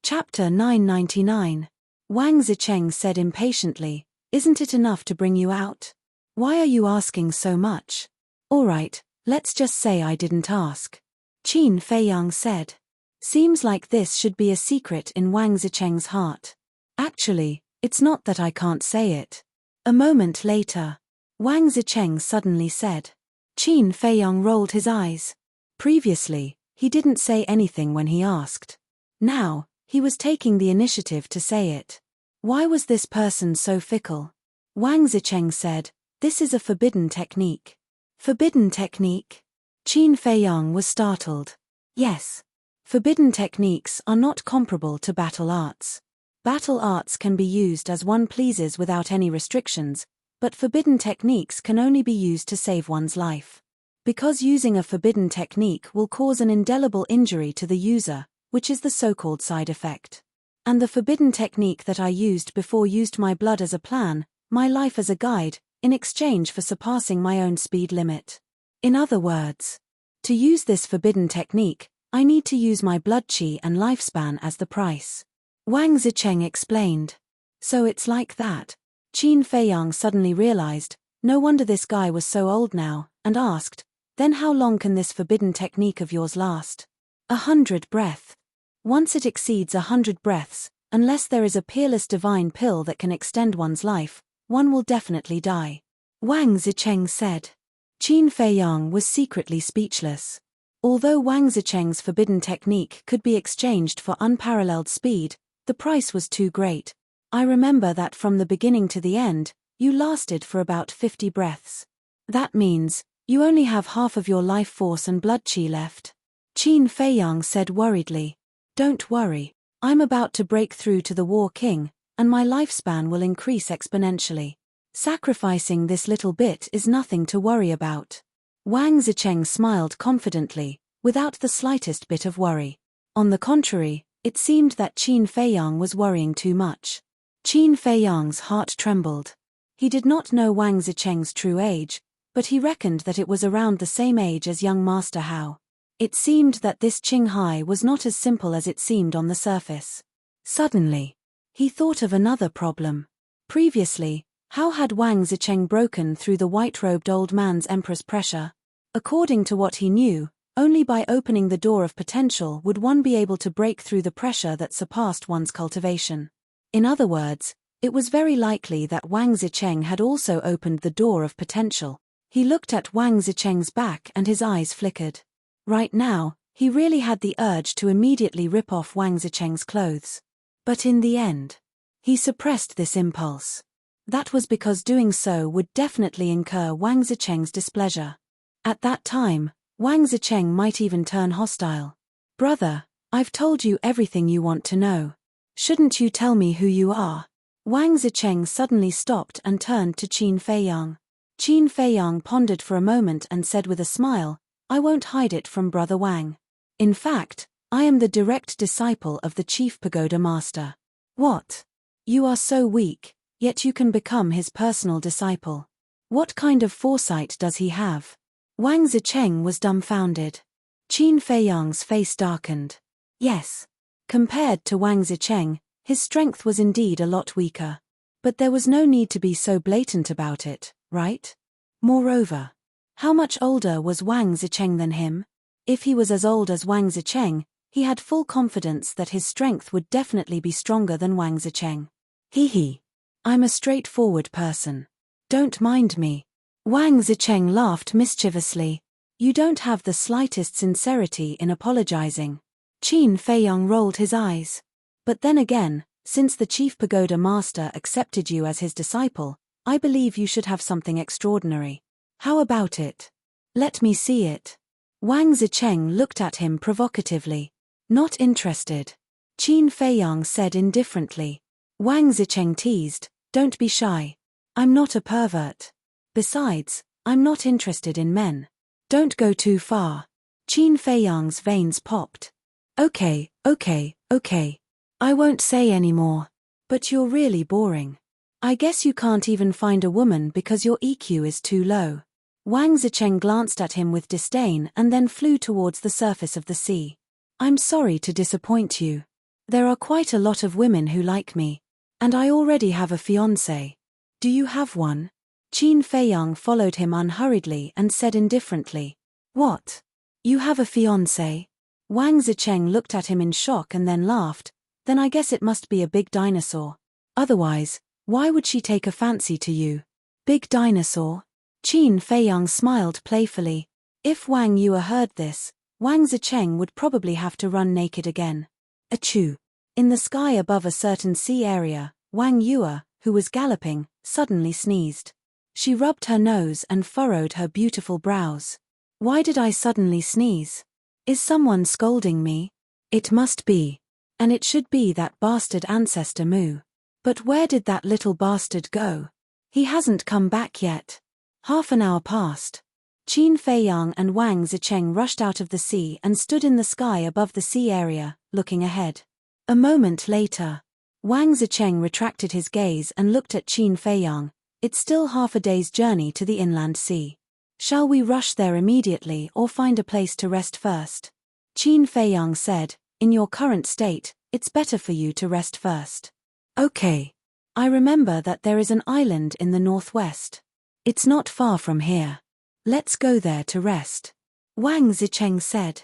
Chapter 999. Wang Zicheng said impatiently, "Isn't it enough to bring you out? Why are you asking so much?" "Alright, let's just say I didn't ask," Qin Feiyang said. Seems like this should be a secret in Wang Zicheng's heart. Actually, it's not that I can't say it. A moment later, Wang Zicheng suddenly said. Qin Feiyang rolled his eyes. Previously, he didn't say anything when he asked. Now, he was taking the initiative to say it. Why was this person so fickle? Wang Zicheng said, "This is a forbidden technique." Forbidden technique? Qin Feiyang was startled. Yes. Forbidden techniques are not comparable to battle arts. Battle arts can be used as one pleases without any restrictions, but forbidden techniques can only be used to save one's life. Because using a forbidden technique will cause an indelible injury to the user, which is the so-called side effect. And the forbidden technique that I used before used my blood as a plan, my life as a guide, in exchange for surpassing my own speed limit. In other words, to use this forbidden technique, I need to use my blood qi and lifespan as the price. Wang Zicheng explained. So it's like that. Qin Feiyang suddenly realized, no wonder this guy was so old now, and asked, "Then how long can this forbidden technique of yours last?" 100 breaths. Once it exceeds 100 breaths, unless there is a peerless divine pill that can extend one's life, one will definitely die. Wang Zicheng said. Qin Feiyang was secretly speechless. Although Wang Zicheng's forbidden technique could be exchanged for unparalleled speed, the price was too great. I remember that from the beginning to the end, you lasted for about 50 breaths. That means, you only have half of your life force and blood qi left. Qin Feiyang said worriedly. Don't worry, I'm about to break through to the War King, and my lifespan will increase exponentially. Sacrificing this little bit is nothing to worry about. Wang Zicheng smiled confidently, without the slightest bit of worry. On the contrary, it seemed that Qin Feiyang was worrying too much. Qin Feiyang's heart trembled. He did not know Wang Zicheng's true age, but he reckoned that it was around the same age as young Master Hao. It seemed that this Qinghai was not as simple as it seemed on the surface. Suddenly, he thought of another problem. Previously, how had Wang Zicheng broken through the white-robed old man's empress pressure? According to what he knew, only by opening the door of potential would one be able to break through the pressure that surpassed one's cultivation. In other words, it was very likely that Wang Zicheng had also opened the door of potential. He looked at Wang Zicheng's back and his eyes flickered. Right now, he really had the urge to immediately rip off Wang Zicheng's clothes. But in the end, he suppressed this impulse. That was because doing so would definitely incur Wang Zicheng's displeasure. At that time, Wang Zicheng might even turn hostile. "Brother, I've told you everything you want to know. Shouldn't you tell me who you are?" Wang Zicheng suddenly stopped and turned to Qin Feiyang. Qin Feiyang pondered for a moment and said with a smile, "I won't hide it from Brother Wang. In fact, I am the direct disciple of the Chief Pagoda Master." "What? You are so weak, yet you can become his personal disciple. What kind of foresight does he have?" Wang Zicheng was dumbfounded. Qin Feiyang's face darkened. Yes. Compared to Wang Zicheng, his strength was indeed a lot weaker. But there was no need to be so blatant about it, right? Moreover, how much older was Wang Zicheng than him? If he was as old as Wang Zicheng, he had full confidence that his strength would definitely be stronger than Wang Zicheng. Hee. I'm a straightforward person. Don't mind me. Wang Zicheng laughed mischievously. You don't have the slightest sincerity in apologizing. Qin Feiyang rolled his eyes. But then again, since the Chief Pagoda Master accepted you as his disciple, I believe you should have something extraordinary. How about it? Let me see it. Wang Zicheng looked at him provocatively. Not interested. Qin Feiyang said indifferently. Wang Zicheng teased, Don't be shy. I'm not a pervert. Besides, I'm not interested in men. Don't go too far. Qin Feiyang's veins popped. Okay. I won't say any more. But you're really boring. I guess you can't even find a woman because your EQ is too low. Wang Zicheng glanced at him with disdain and then flew towards the surface of the sea. I'm sorry to disappoint you. There are quite a lot of women who like me. And I already have a fiancé. Do you have one? Qin Feiyang followed him unhurriedly and said indifferently. What? You have a fiancé? Wang Zicheng looked at him in shock and then laughed. Then I guess it must be a big dinosaur. Otherwise, why would she take a fancy to you? Big dinosaur? Qin Feiyang smiled playfully. If Wang Yue heard this, Wang Zicheng would probably have to run naked again. Achoo! In the sky above a certain sea area, Wang Yue, who was galloping, suddenly sneezed. She rubbed her nose and furrowed her beautiful brows. Why did I suddenly sneeze? Is someone scolding me? It must be. And it should be that bastard ancestor Mu. But where did that little bastard go? He hasn't come back yet. Half an hour passed. Qin Feiyang and Wang Zicheng rushed out of the sea and stood in the sky above the sea area, looking ahead. A moment later, Wang Zicheng retracted his gaze and looked at Qin Feiyang. It's still half a day's journey to the inland sea. Shall we rush there immediately or find a place to rest first? Qin Feiyang said, in your current state, it's better for you to rest first. Okay. I remember that there is an island in the northwest. It's not far from here. Let's go there to rest. Wang Zicheng said.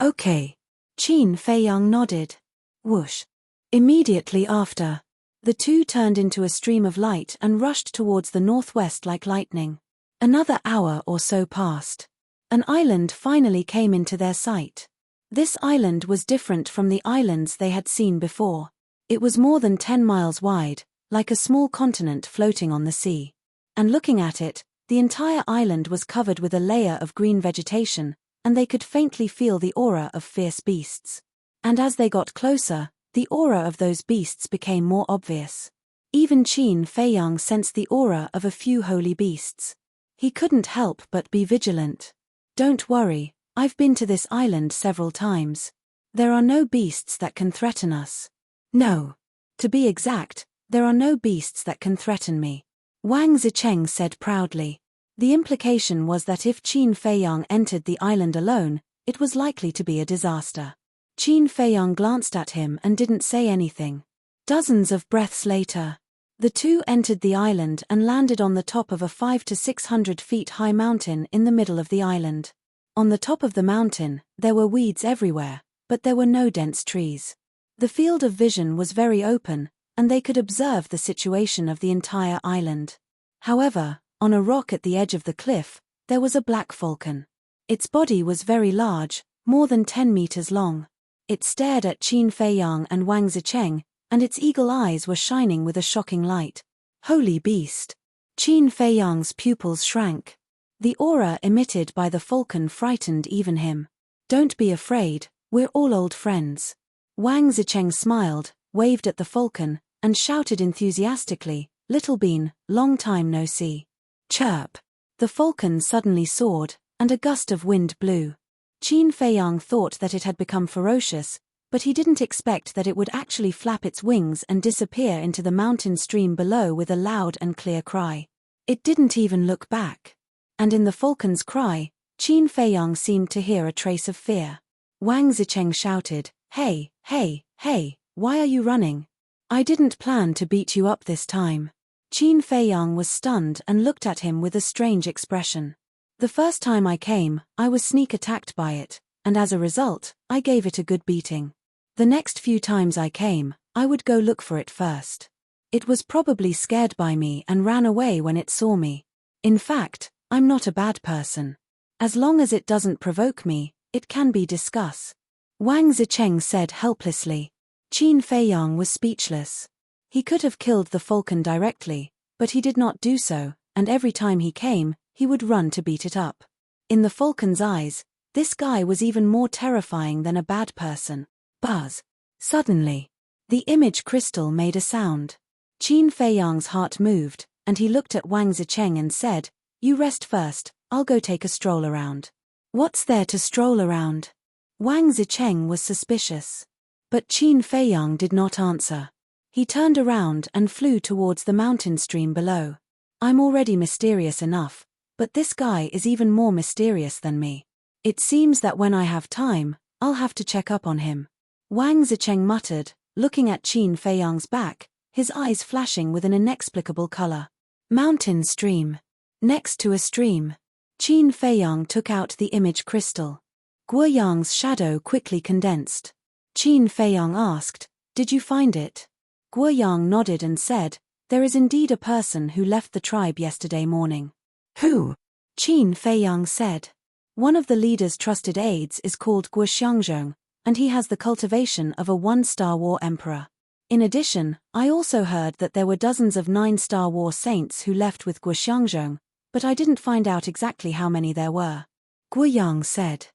Okay. Qin Feiyang nodded. Whoosh. Immediately after, the two turned into a stream of light and rushed towards the northwest like lightning. Another hour or so passed. An island finally came into their sight. This island was different from the islands they had seen before. It was more than 10 miles wide, like a small continent floating on the sea. And looking at it, the entire island was covered with a layer of green vegetation, and they could faintly feel the aura of fierce beasts. And as they got closer, the aura of those beasts became more obvious. Even Qin Feiyang sensed the aura of a few holy beasts. He couldn't help but be vigilant. Don't worry, I've been to this island several times. There are no beasts that can threaten us. No. To be exact, there are no beasts that can threaten me. Wang Zicheng said proudly. The implication was that if Qin Feiyang entered the island alone, it was likely to be a disaster. Qin Feiyang glanced at him and didn't say anything. Dozens of breaths later, the two entered the island and landed on the top of a 500 to 600 feet high mountain in the middle of the island. On the top of the mountain, there were weeds everywhere, but there were no dense trees. The field of vision was very open, and they could observe the situation of the entire island. However, on a rock at the edge of the cliff, there was a black falcon. Its body was very large, more than 10 meters long. It stared at Qin Feiyang and Wang Zicheng, and its eagle eyes were shining with a shocking light. Holy beast! Qin Feiyang's pupils shrank. The aura emitted by the falcon frightened even him. Don't be afraid, we're all old friends. Wang Zicheng smiled, waved at the falcon, and shouted enthusiastically, Little Bean, long time no see. Chirp! The falcon suddenly soared, and a gust of wind blew. Qin Feiyang thought that it had become ferocious, but he didn't expect that it would actually flap its wings and disappear into the mountain stream below with a loud and clear cry. It didn't even look back. And in the falcon's cry, Qin Feiyang seemed to hear a trace of fear. Wang Zicheng shouted, Hey, hey, hey, why are you running? I didn't plan to beat you up this time. Qin Feiyang was stunned and looked at him with a strange expression. The first time I came, I was sneak attacked by it, and as a result, I gave it a good beating. The next few times I came, I would go look for it first. It was probably scared by me and ran away when it saw me. In fact, I'm not a bad person. As long as it doesn't provoke me, it can be discussed. Wang Zicheng said helplessly. Qin Feiyang was speechless. He could have killed the falcon directly, but he did not do so, and every time he came, he would run to beat it up. In the falcon's eyes, this guy was even more terrifying than a bad person. Buzz. Suddenly, the image crystal made a sound. Qin Feiyang's heart moved, and he looked at Wang Zicheng and said, You rest first, I'll go take a stroll around. What's there to stroll around? Wang Zicheng was suspicious. But Qin Feiyang did not answer. He turned around and flew towards the mountain stream below. I'm already mysterious enough, but this guy is even more mysterious than me. It seems that when I have time, I'll have to check up on him. Wang Zicheng muttered, looking at Qin Feiyang's back, his eyes flashing with an inexplicable color. Mountain stream. Next to a stream. Qin Feiyang took out the image crystal. Guo Yang's shadow quickly condensed. Qin Feiyang asked, "Did you find it?" Guo Yang nodded and said, "There is indeed a person who left the tribe yesterday morning." "Who?" Qin Feiyang said. "One of the leader's trusted aides is called Guo Xiangzhong, and he has the cultivation of a 1-star war emperor. In addition, I also heard that there were dozens of 9-star war saints who left with Guo Xiangzhong, but I didn't find out exactly how many there were." Guo Yang said.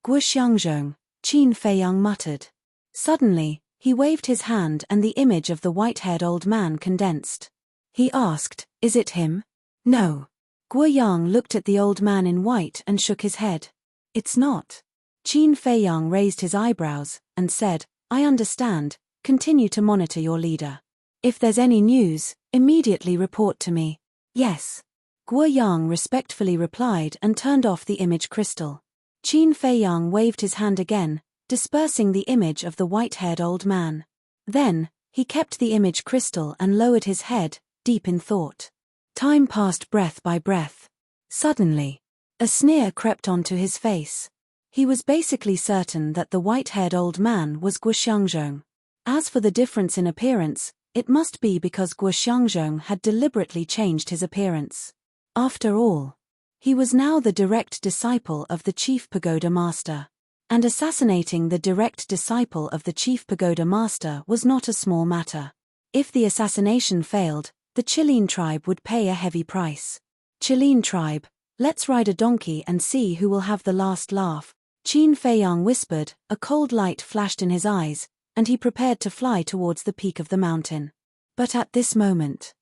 "Guo Xiangzhong," Qin Feiyang muttered. Suddenly, he waved his hand and the image of the white-haired old man condensed. He asked, "Is it him?" "No." Guo Yang looked at the old man in white and shook his head. "It's not." Qin Feiyang raised his eyebrows and said, "I understand, continue to monitor your leader. If there's any news, immediately report to me." "Yes." Guo Yang respectfully replied and turned off the image crystal. Qin Feiyang waved his hand again, dispersing the image of the white-haired old man. Then, he kept the image crystal and lowered his head, deep in thought. Time passed breath by breath. Suddenly, a sneer crept onto his face. He was basically certain that the white-haired old man was Guo Xiangzhong. As for the difference in appearance, it must be because Guo Xiangzhong had deliberately changed his appearance. After all, he was now the direct disciple of the chief pagoda master. And assassinating the direct disciple of the chief pagoda master was not a small matter. If the assassination failed, the Qilin tribe would pay a heavy price. "Qilin tribe, let's ride a donkey and see who will have the last laugh," Qin Feiyang whispered. A cold light flashed in his eyes, and he prepared to fly towards the peak of the mountain. But at this moment.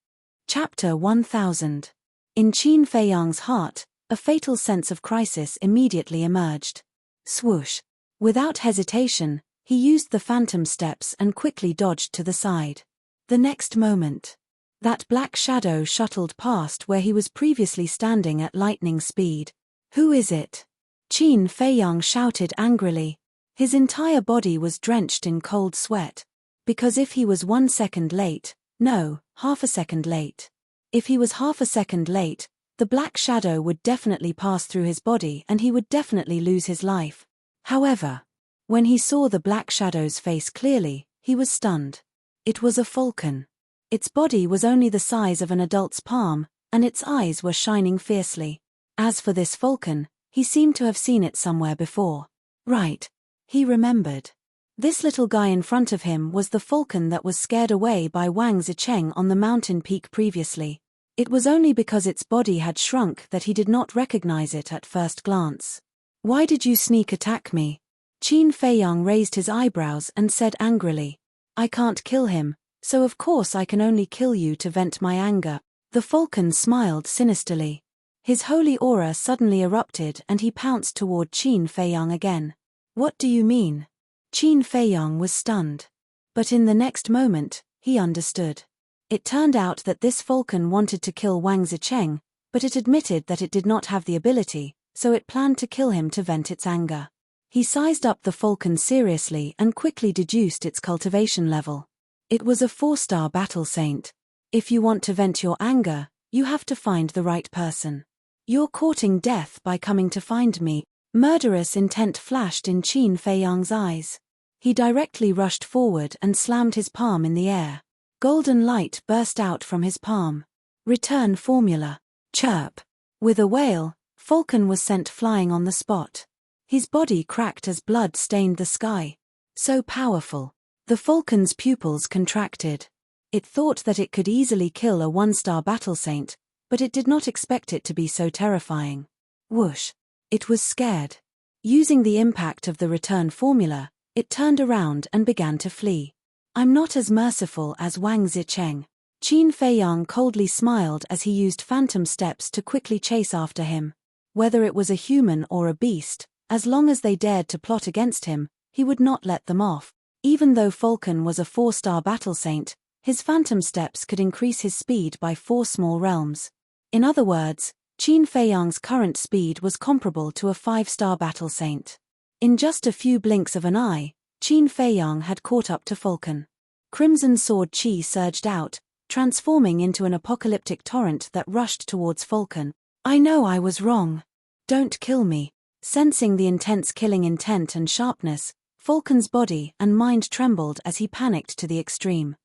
Chapter 1000. In Qin Feiyang's heart, a fatal sense of crisis immediately emerged. Swoosh. Without hesitation, he used the phantom steps and quickly dodged to the side. The next moment, that black shadow shuttled past where he was previously standing at lightning speed. "Who is it?" Qin Feiyang shouted angrily. His entire body was drenched in cold sweat. Because if he was 1 second late, no, half a second late. If he was half a second late, the black shadow would definitely pass through his body and he would definitely lose his life. However, when he saw the black shadow's face clearly, he was stunned. It was a falcon. Its body was only the size of an adult's palm, and its eyes were shining fiercely. As for this falcon, he seemed to have seen it somewhere before. Right. He remembered. This little guy in front of him was the falcon that was scared away by Wang Zicheng on the mountain peak previously. It was only because its body had shrunk that he did not recognize it at first glance. "Why did you sneak attack me?" Qin Feiyang raised his eyebrows and said angrily. "I can't kill him, so of course I can only kill you to vent my anger." The falcon smiled sinisterly. His holy aura suddenly erupted and he pounced toward Qin Feiyang again. "What do you mean?" Qin Feiyang was stunned. But in the next moment, he understood. It turned out that this falcon wanted to kill Wang Zicheng, but it admitted that it did not have the ability, so it planned to kill him to vent its anger. He sized up the falcon seriously and quickly deduced its cultivation level. It was a 4-star battle saint. If you want to vent your anger, you have to find the right person. "You're courting death by coming to find me." Murderous intent flashed in Qin Feiyang's eyes. He directly rushed forward and slammed his palm in the air. Golden light burst out from his palm. Return formula. Chirp. With a wail, Falcon was sent flying on the spot. His body cracked as blood stained the sky. So powerful. The falcon's pupils contracted. It thought that it could easily kill a 1-star battle saint, but it did not expect it to be so terrifying. Whoosh. It was scared. Using the impact of the return formula, it turned around and began to flee. "I'm not as merciful as Wang Zicheng." Qin Feiyang coldly smiled as he used phantom steps to quickly chase after him. Whether it was a human or a beast, as long as they dared to plot against him, he would not let them off. Even though Falcon was a 4-star battle saint, his phantom steps could increase his speed by 4 small realms. In other words, Qin Feiyang's current speed was comparable to a 5-star battle saint. In just a few blinks of an eye, Qin Feiyang had caught up to Falcon. Crimson sword chi surged out, transforming into an apocalyptic torrent that rushed towards Falcon. I know I was wrong. Don't kill me. Sensing the intense killing intent and sharpness, Falcon's body and mind trembled as he panicked to the extreme.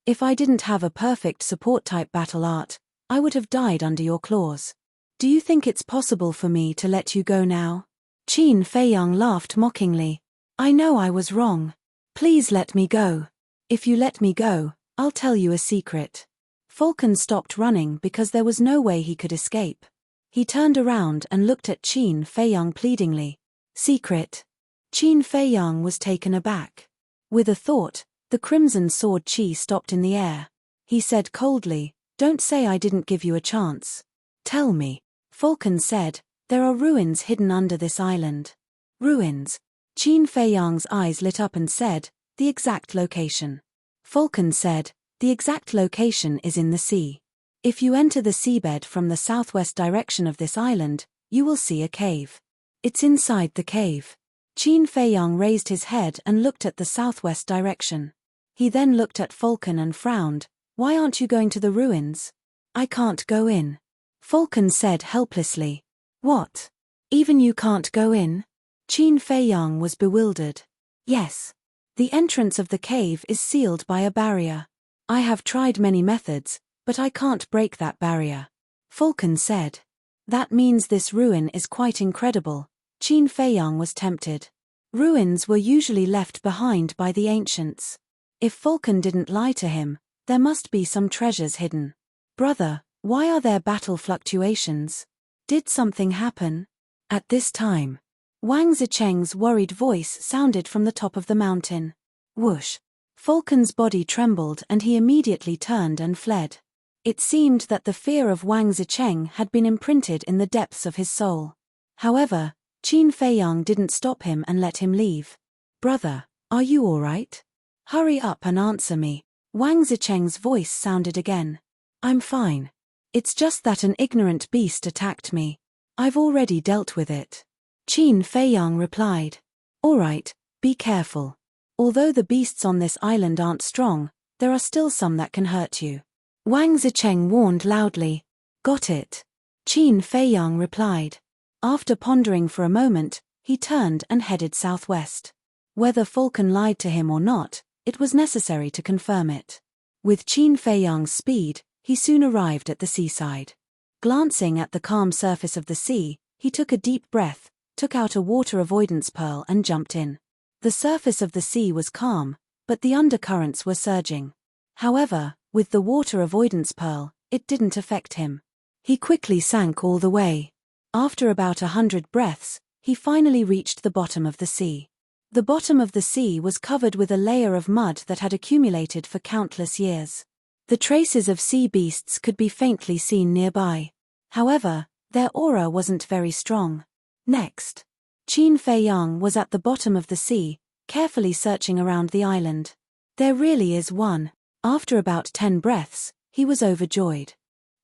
If I didn't have a perfect support-type battle art, I would have died under your claws. Do you think it's possible for me to let you go now? Qin Feiyang laughed mockingly. I know I was wrong. Please let me go. If you let me go, I'll tell you a secret. Falcon stopped running because there was no way he could escape. He turned around and looked at Qin Feiyang pleadingly. Secret. Qin Feiyang was taken aback. With a thought, the crimson sword chi stopped in the air. He said coldly, Don't say I didn't give you a chance. Tell me. Falcon said, There are ruins hidden under this island. Ruins. Qin Feiyang's eyes lit up and said, The exact location. Falcon said, The exact location is in the sea. If you enter the seabed from the southwest direction of this island, you will see a cave. It's inside the cave. Qin Feiyang raised his head and looked at the southwest direction. He then looked at Falcon and frowned. Why aren't you going to the ruins? I can't go in. Falcon said helplessly. What? Even you can't go in? Qin Feiyang was bewildered. Yes. The entrance of the cave is sealed by a barrier. I have tried many methods, but I can't break that barrier. Falcon said. That means this ruin is quite incredible. Qin Feiyang was tempted. Ruins were usually left behind by the ancients. If Falcon didn't lie to him, there must be some treasures hidden. Brother, why are there battle fluctuations? Did something happen? At this time, Wang Zicheng's worried voice sounded from the top of the mountain. Whoosh! Falcon's body trembled and he immediately turned and fled. It seemed that the fear of Wang Zicheng had been imprinted in the depths of his soul. However, Qin Feiyang didn't stop him and let him leave. Brother, are you all right? Hurry up and answer me. Wang Zicheng's voice sounded again. I'm fine. It's just that an ignorant beast attacked me. I've already dealt with it. Qin Feiyang replied. All right, be careful. Although the beasts on this island aren't strong, there are still some that can hurt you. Wang Zicheng warned loudly. Got it. Qin Feiyang replied. After pondering for a moment, he turned and headed southwest. Whether Falcon lied to him or not, it was necessary to confirm it. With Qin Feiyang's speed, he soon arrived at the seaside. Glancing at the calm surface of the sea, he took a deep breath, took out a water avoidance pearl and jumped in. The surface of the sea was calm, but the undercurrents were surging. However, with the water avoidance pearl, it didn't affect him. He quickly sank all the way. After about 100 breaths, he finally reached the bottom of the sea. The bottom of the sea was covered with a layer of mud that had accumulated for countless years. The traces of sea beasts could be faintly seen nearby. However, their aura wasn't very strong. Next, Qin Feiyang was at the bottom of the sea, carefully searching around the island. There really is one. After about 10 breaths, he was overjoyed.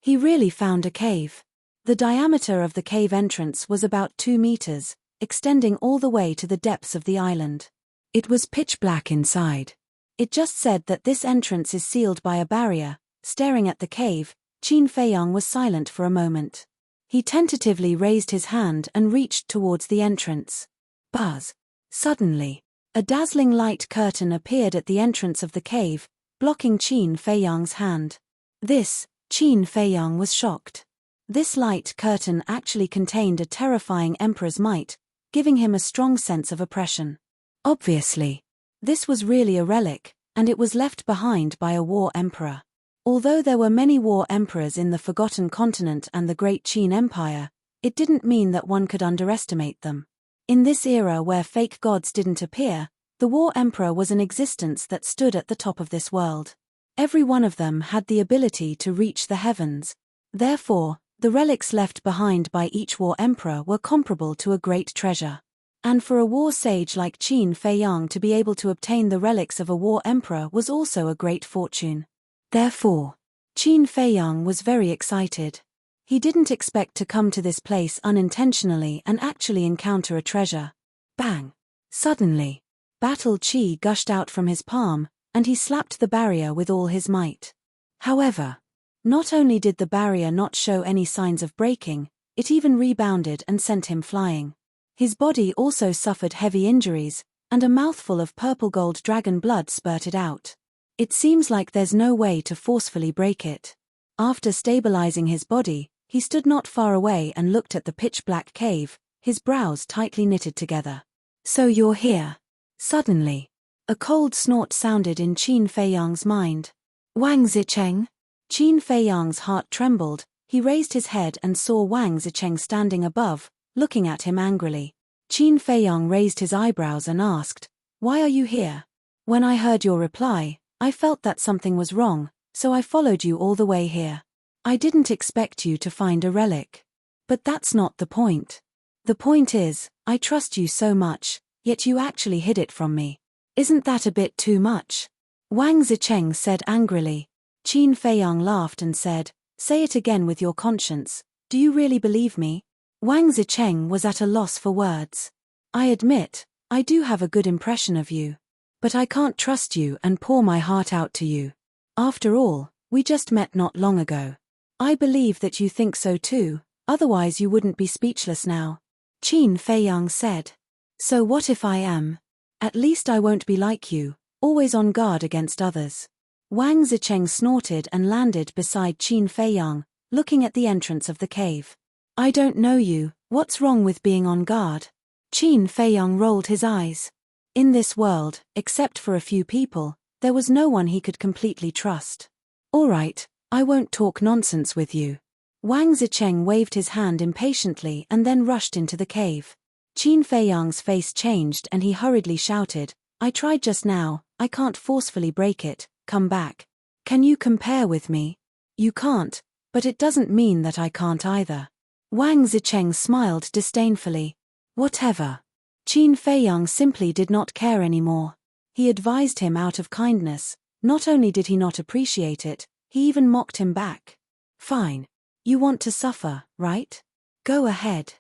He really found a cave. The diameter of the cave entrance was about 2 meters, extending all the way to the depths of the island. It was pitch black inside. It just said that this entrance is sealed by a barrier. Staring at the cave, Qin Feiyang was silent for a moment. He tentatively raised his hand and reached towards the entrance. Buzz! Suddenly, a dazzling light curtain appeared at the entrance of the cave, blocking Qin Feiyang's hand. Qin Feiyang was shocked. This light curtain actually contained a terrifying emperor's might, giving him a strong sense of oppression. Obviously, this was really a relic, and it was left behind by a war emperor. Although there were many war emperors in the Forgotten Continent and the Great Qin Empire, it didn't mean that one could underestimate them. In this era where fake gods didn't appear, the war emperor was an existence that stood at the top of this world. Every one of them had the ability to reach the heavens. Therefore, the relics left behind by each war emperor were comparable to a great treasure. And for a war sage like Qin Feiyang to be able to obtain the relics of a war emperor was also a great fortune. Therefore, Qin Feiyang was very excited. He didn't expect to come to this place unintentionally and actually encounter a treasure. Bang! Suddenly, battle chi gushed out from his palm, and he slapped the barrier with all his might. However, not only did the barrier not show any signs of breaking, it even rebounded and sent him flying. His body also suffered heavy injuries, and a mouthful of purple gold dragon blood spurted out. It seems like there's no way to forcefully break it. After stabilizing his body, he stood not far away and looked at the pitch-black cave, his brows tightly knitted together. So you're here. Suddenly, a cold snort sounded in Qin Feiyang's mind. Wang Zicheng? Qin Feiyang's heart trembled. He raised his head and saw Wang Zicheng standing above, looking at him angrily. Qin Feiyang raised his eyebrows and asked, "Why are you here?" "When I heard your reply, I felt that something was wrong, so I followed you all the way here. I didn't expect you to find a relic. But that's not the point. The point is, I trust you so much, yet you actually hid it from me. Isn't that a bit too much?" Wang Zicheng said angrily. Qin Feiyang laughed and said, "Say it again with your conscience. Do you really believe me?" Wang Zicheng was at a loss for words. "I admit, I do have a good impression of you. But I can't trust you and pour my heart out to you. After all, we just met not long ago. I believe that you think so too, otherwise you wouldn't be speechless now." Qin Feiyang said. "So what if I am? At least I won't be like you, always on guard against others." Wang Zicheng snorted and landed beside Qin Feiyang, looking at the entrance of the cave. "I don't know you, what's wrong with being on guard?" Qin Feiyang rolled his eyes. In this world, except for a few people, there was no one he could completely trust. "All right, I won't talk nonsense with you." Wang Zicheng waved his hand impatiently and then rushed into the cave. Qin Feiyang's face changed and he hurriedly shouted, "I tried just now, I can't forcefully break it, come back. Can you compare with me?" "You can't, but it doesn't mean that I can't either." Wang Zicheng smiled disdainfully. Whatever. Qin Feiyang simply did not care anymore. He advised him out of kindness. Not only did he not appreciate it, he even mocked him back. "Fine. You want to suffer, right? Go ahead.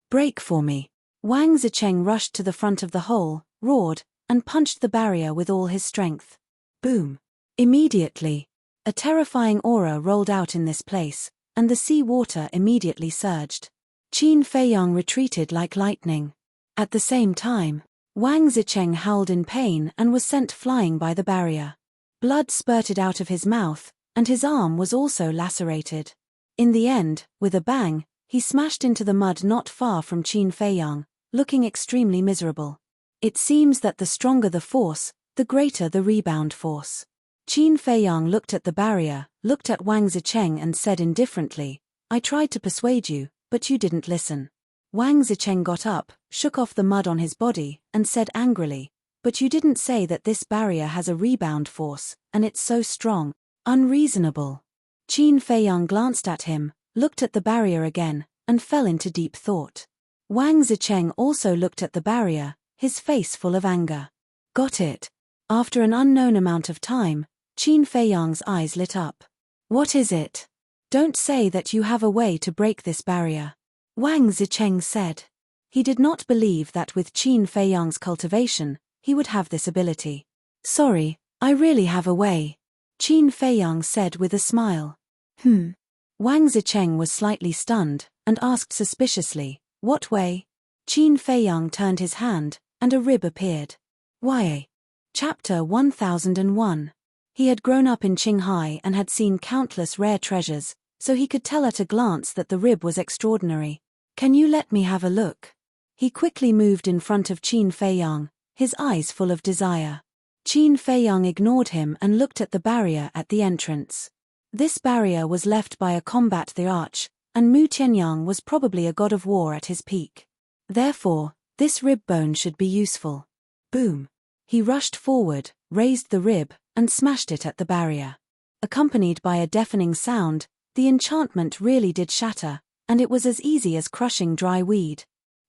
Break for me." Wang Zicheng rushed to the front of the hole, roared, and punched the barrier with all his strength. Boom. Immediately, a terrifying aura rolled out in this place, and the sea water immediately surged. Qin Feiyang retreated like lightning. At the same time, Wang Zicheng howled in pain and was sent flying by the barrier. Blood spurted out of his mouth, and his arm was also lacerated. In the end, with a bang, he smashed into the mud not far from Qin Feiyang, looking extremely miserable. It seems that the stronger the force, the greater the rebound force. Qin Feiyang looked at the barrier, looked at Wang Zicheng and said indifferently, "I tried to persuade you, but you didn't listen." Wang Zicheng got up, shook off the mud on his body, and said angrily, "But you didn't say that this barrier has a rebound force, and it's so strong. Unreasonable." Qin Feiyang glanced at him, looked at the barrier again, and fell into deep thought. Wang Zicheng also looked at the barrier, his face full of anger. Got it. After an unknown amount of time, Qin Feiyang's eyes lit up. "What is it? Don't say that you have a way to break this barrier." Wang Zicheng said. He did not believe that with Qin Feiyang's cultivation, he would have this ability. "Sorry, I really have a way," Qin Feiyang said with a smile. Wang Zicheng was slightly stunned, and asked suspiciously, "What way?" Qin Feiyang turned his hand, and a rib appeared. YA. Chapter 1001. He had grown up in Qinghai and had seen countless rare treasures, so he could tell at a glance that the rib was extraordinary. "Can you let me have a look?" He quickly moved in front of Qin Feiyang, his eyes full of desire. Qin Feiyang ignored him and looked at the barrier at the entrance. This barrier was left by a combat the arch, and Mu Tianyang was probably a god of war at his peak. Therefore, this rib bone should be useful. Boom. He rushed forward, raised the rib, and smashed it at the barrier. Accompanied by a deafening sound, the enchantment really did shatter, and it was as easy as crushing dry weed.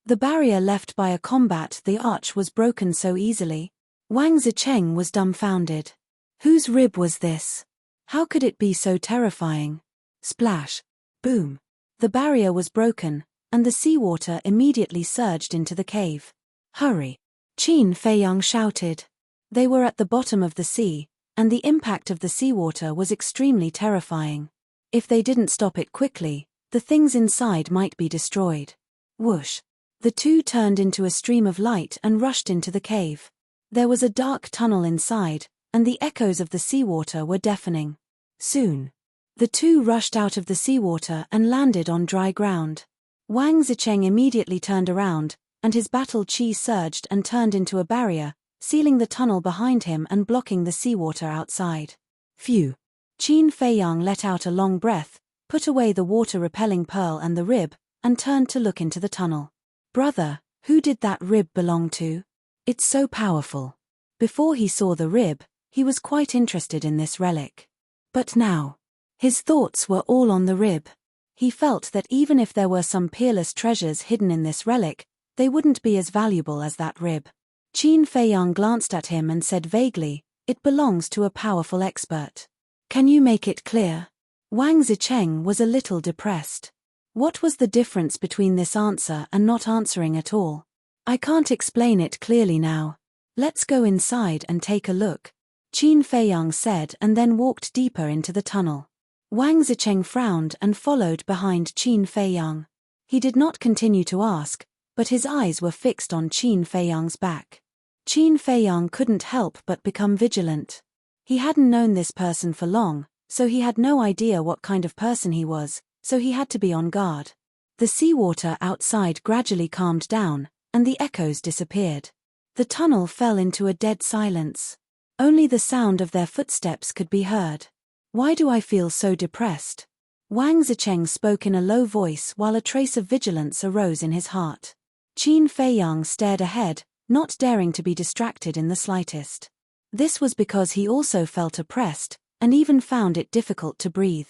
The barrier left by a combat the arch was broken so easily. Wang Zicheng was dumbfounded. Whose rib was this? How could it be so terrifying? Splash. Boom. The barrier was broken, and the seawater immediately surged into the cave. "Hurry!" Qin Feiyang shouted. They were at the bottom of the sea, and the impact of the seawater was extremely terrifying. If they didn't stop it quickly, the things inside might be destroyed. Whoosh! The two turned into a stream of light and rushed into the cave. There was a dark tunnel inside, and the echoes of the seawater were deafening. Soon, the two rushed out of the seawater and landed on dry ground. Wang Zicheng immediately turned around, and his battle chi surged and turned into a barrier, sealing the tunnel behind him and blocking the seawater outside. Phew! Qin Feiyang let out a long breath, put away the water-repelling pearl and the rib, and turned to look into the tunnel. Brother, who did that rib belong to? It's so powerful. Before he saw the rib, he was quite interested in this relic. But now, his thoughts were all on the rib. He felt that even if there were some peerless treasures hidden in this relic, they wouldn't be as valuable as that rib. Qin Feiyang glanced at him and said vaguely, "It belongs to a powerful expert. Can you make it clear?" Wang Zicheng was a little depressed. What was the difference between this answer and not answering at all? "I can't explain it clearly now. Let's go inside and take a look," Qin Feiyang said, and then walked deeper into the tunnel. Wang Zicheng frowned and followed behind Qin Feiyang. He did not continue to ask, but his eyes were fixed on Qin Feiyang's back. Qin Feiyang couldn't help but become vigilant. He hadn't known this person for long, so he had no idea what kind of person he was, so he had to be on guard. The seawater outside gradually calmed down, and the echoes disappeared. The tunnel fell into a dead silence. Only the sound of their footsteps could be heard. "Why do I feel so depressed?" Wang Zicheng spoke in a low voice while a trace of vigilance arose in his heart. Qin Feiyang stared ahead, not daring to be distracted in the slightest. This was because he also felt oppressed, and even found it difficult to breathe.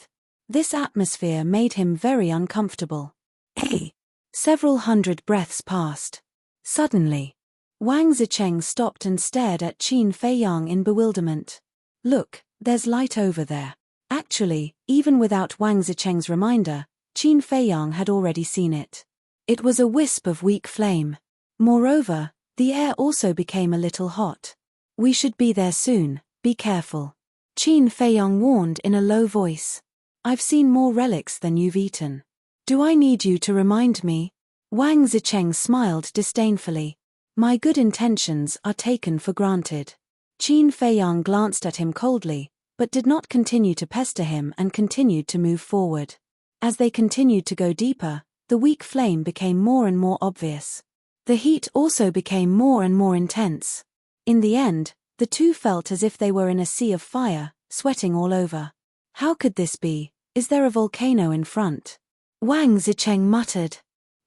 This atmosphere made him very uncomfortable. Several hundred breaths passed. Suddenly, Wang Zicheng stopped and stared at Qin Feiyang in bewilderment. "Look, there's light over there." Actually, even without Wang Zicheng's reminder, Qin Feiyang had already seen it. It was a wisp of weak flame. Moreover, the air also became a little hot. "We should be there soon, be careful," Qin Feiyang warned in a low voice. "I've seen more relics than you've eaten. Do I need you to remind me?" Wang Zicheng smiled disdainfully. "My good intentions are taken for granted." Qin Feiyang glanced at him coldly, but did not continue to pester him and continued to move forward. As they continued to go deeper, the weak flame became more and more obvious. The heat also became more and more intense. In the end, the two felt as if they were in a sea of fire, sweating all over. "How could this be? Is there a volcano in front?" Wang Zicheng muttered.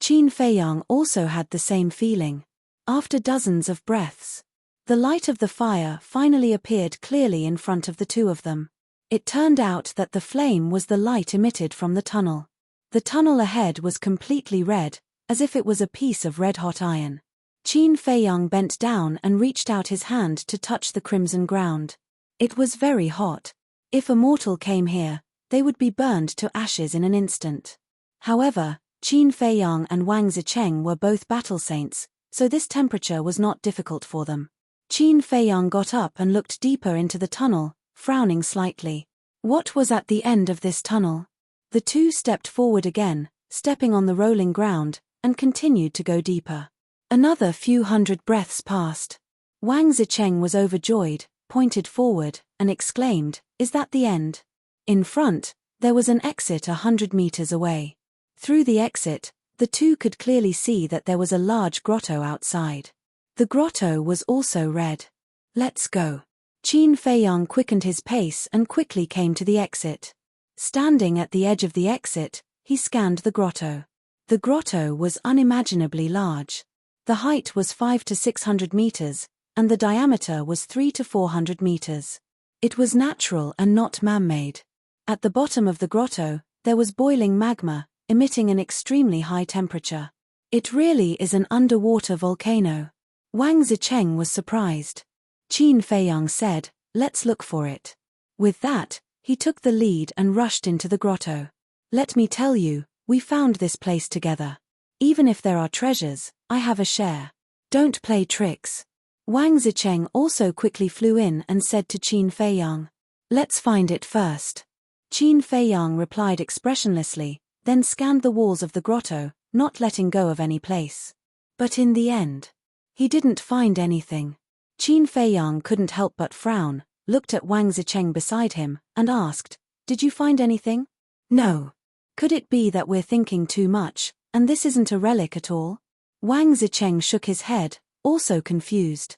Qin Feiyang also had the same feeling. After dozens of breaths, the light of the fire finally appeared clearly in front of the two of them. It turned out that the flame was the light emitted from the tunnel. The tunnel ahead was completely red, as if it was a piece of red-hot iron. Qin Feiyang bent down and reached out his hand to touch the crimson ground. It was very hot. If a mortal came here, they would be burned to ashes in an instant. However, Qin Feiyang and Wang Zicheng were both battle saints, so this temperature was not difficult for them. Qin Feiyang got up and looked deeper into the tunnel, frowning slightly. What was at the end of this tunnel? The two stepped forward again, stepping on the rolling ground, and continued to go deeper. Another few hundred breaths passed. Wang Zicheng was overjoyed, pointed forward, and exclaimed, "Is that the end?" In front, there was an exit 100 meters away. Through the exit, the two could clearly see that there was a large grotto outside. The grotto was also red. "Let's go." Qin Feiyang quickened his pace and quickly came to the exit. Standing at the edge of the exit, he scanned the grotto. The grotto was unimaginably large. The height was 500 to 600 meters, and the diameter was 300 to 400 meters. It was natural and not man-made. At the bottom of the grotto, there was boiling magma, emitting an extremely high temperature. "It really is an underwater volcano." Wang Zicheng was surprised. Qin Feiyang said, "Let's look for it." With that, he took the lead and rushed into the grotto. "Let me tell you, we found this place together. Even if there are treasures, I have a share. Don't play tricks." Wang Zicheng also quickly flew in and said to Qin Feiyang, "Let's find it first." Qin Feiyang replied expressionlessly, then scanned the walls of the grotto, not letting go of any place. But in the end, he didn't find anything. Qin Feiyang couldn't help but frown, looked at Wang Zicheng beside him, and asked, "Did you find anything?" "No. Could it be that we're thinking too much, and this isn't a relic at all?" Wang Zicheng shook his head, also confused.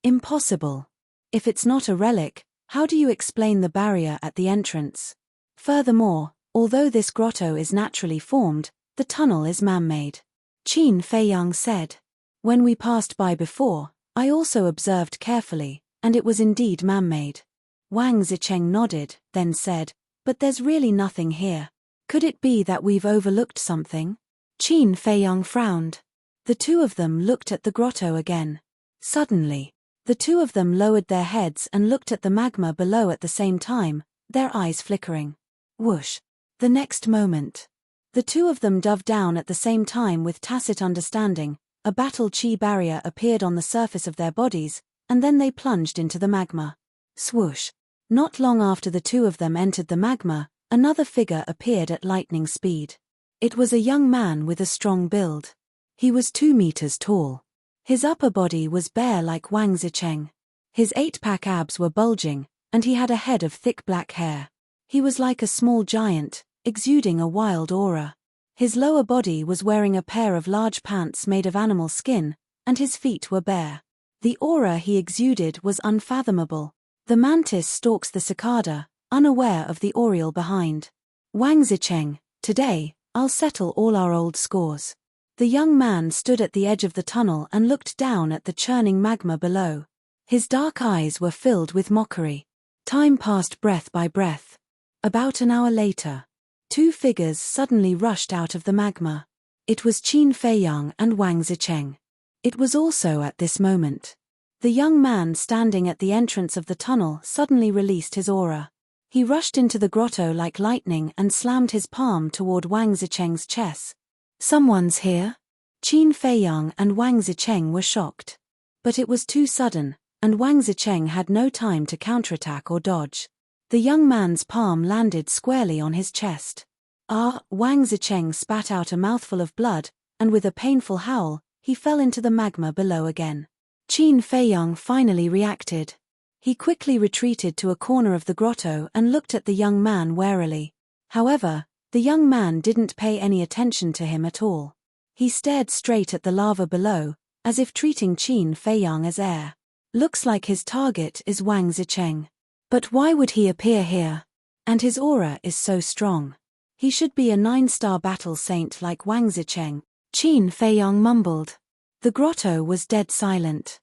"Impossible. If it's not a relic, how do you explain the barrier at the entrance? Furthermore, although this grotto is naturally formed, the tunnel is man-made." Qin Feiyang said. "When we passed by before, I also observed carefully, and it was indeed man-made." Wang Zicheng nodded, then said, "But there's really nothing here. Could it be that we've overlooked something?" Qin Feiyang frowned. The two of them looked at the grotto again. Suddenly, the two of them lowered their heads and looked at the magma below at the same time, their eyes flickering. Whoosh! The next moment, the two of them dove down at the same time with tacit understanding. A battle chi barrier appeared on the surface of their bodies, and then they plunged into the magma. Swoosh! Not long after the two of them entered the magma, another figure appeared at lightning speed. It was a young man with a strong build. He was 2 meters tall. His upper body was bare like Wang Zicheng. His 8-pack abs were bulging, and he had a head of thick black hair. He was like a small giant, exuding a wild aura. His lower body was wearing a pair of large pants made of animal skin, and his feet were bare. The aura he exuded was unfathomable. The mantis stalks the cicada, unaware of the aureole behind. "Wang Zicheng, today, I'll settle all our old scores." The young man stood at the edge of the tunnel and looked down at the churning magma below. His dark eyes were filled with mockery. Time passed breath by breath. About an hour later, 2 figures suddenly rushed out of the magma. It was Qin Feiyang and Wang Zicheng. It was also at this moment. The young man standing at the entrance of the tunnel suddenly released his aura. He rushed into the grotto like lightning and slammed his palm toward Wang Zicheng's chest. "Someone's here?" Qin Feiyang and Wang Zicheng were shocked. But it was too sudden, and Wang Zicheng had no time to counterattack or dodge. The young man's palm landed squarely on his chest. Wang Zicheng spat out a mouthful of blood, and with a painful howl, he fell into the magma below again. Qin Feiyang finally reacted. He quickly retreated to a corner of the grotto and looked at the young man warily. However, the young man didn't pay any attention to him at all. He stared straight at the lava below, as if treating Qin Feiyang as air. Looks like his target is Wang Zicheng. But why would he appear here? And his aura is so strong. He should be a 9-star battle saint like Wang Zicheng, Qin Feiyang mumbled. The grotto was dead silent.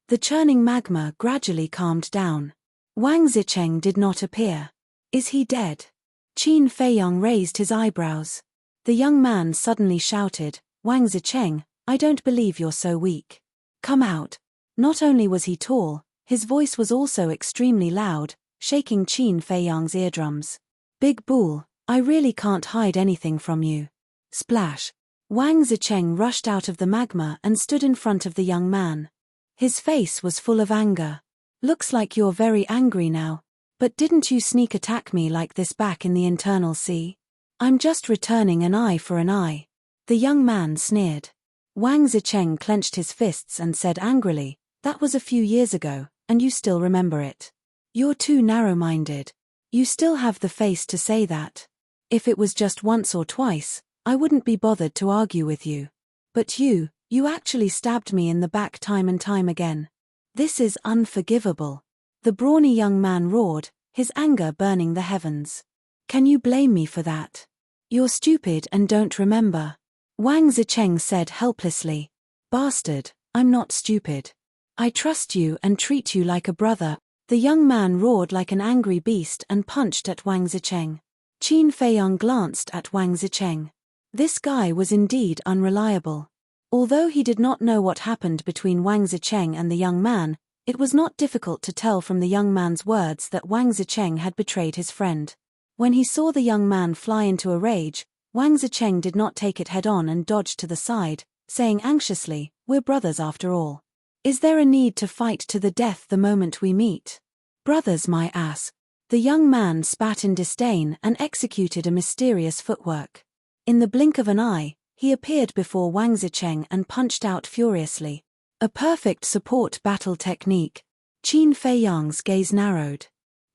The churning magma gradually calmed down. Wang Zicheng did not appear. Is he dead? Qin Feiyang raised his eyebrows. The young man suddenly shouted, "Wang Zicheng, I don't believe you're so weak. Come out." Not only was he tall, his voice was also extremely loud, shaking Qin Feiyang's eardrums. "Big Bull, I really can't hide anything from you." Splash! Wang Zicheng rushed out of the magma and stood in front of the young man. His face was full of anger. "Looks like you're very angry now. But didn't you sneak attack me like this back in the internal sea? I'm just returning an eye for an eye." The young man sneered. Wang Zicheng clenched his fists and said angrily, "That was a few years ago, and you still remember it. You're too narrow-minded. You still have the face to say that. If it was just once or twice, I wouldn't be bothered to argue with you. But you actually stabbed me in the back time and time again. This is unforgivable." The brawny young man roared, his anger burning the heavens. "Can you blame me for that? You're stupid and don't remember." Wang Zicheng said helplessly. "Bastard, I'm not stupid. I trust you and treat you like a brother." The young man roared like an angry beast and punched at Wang Zicheng. Qin Feiyang glanced at Wang Zicheng. This guy was indeed unreliable. Although he did not know what happened between Wang Zicheng and the young man, it was not difficult to tell from the young man's words that Wang Zicheng had betrayed his friend. When he saw the young man fly into a rage, Wang Zicheng did not take it head-on and dodged to the side, saying anxiously, "We're brothers after all. Is there a need to fight to the death the moment we meet? Brothers, my ass. The young man spat in disdain and executed a mysterious footwork. In the blink of an eye, he appeared before Wang Zicheng and punched out furiously. A perfect support battle technique. Qin Feiyang's gaze narrowed.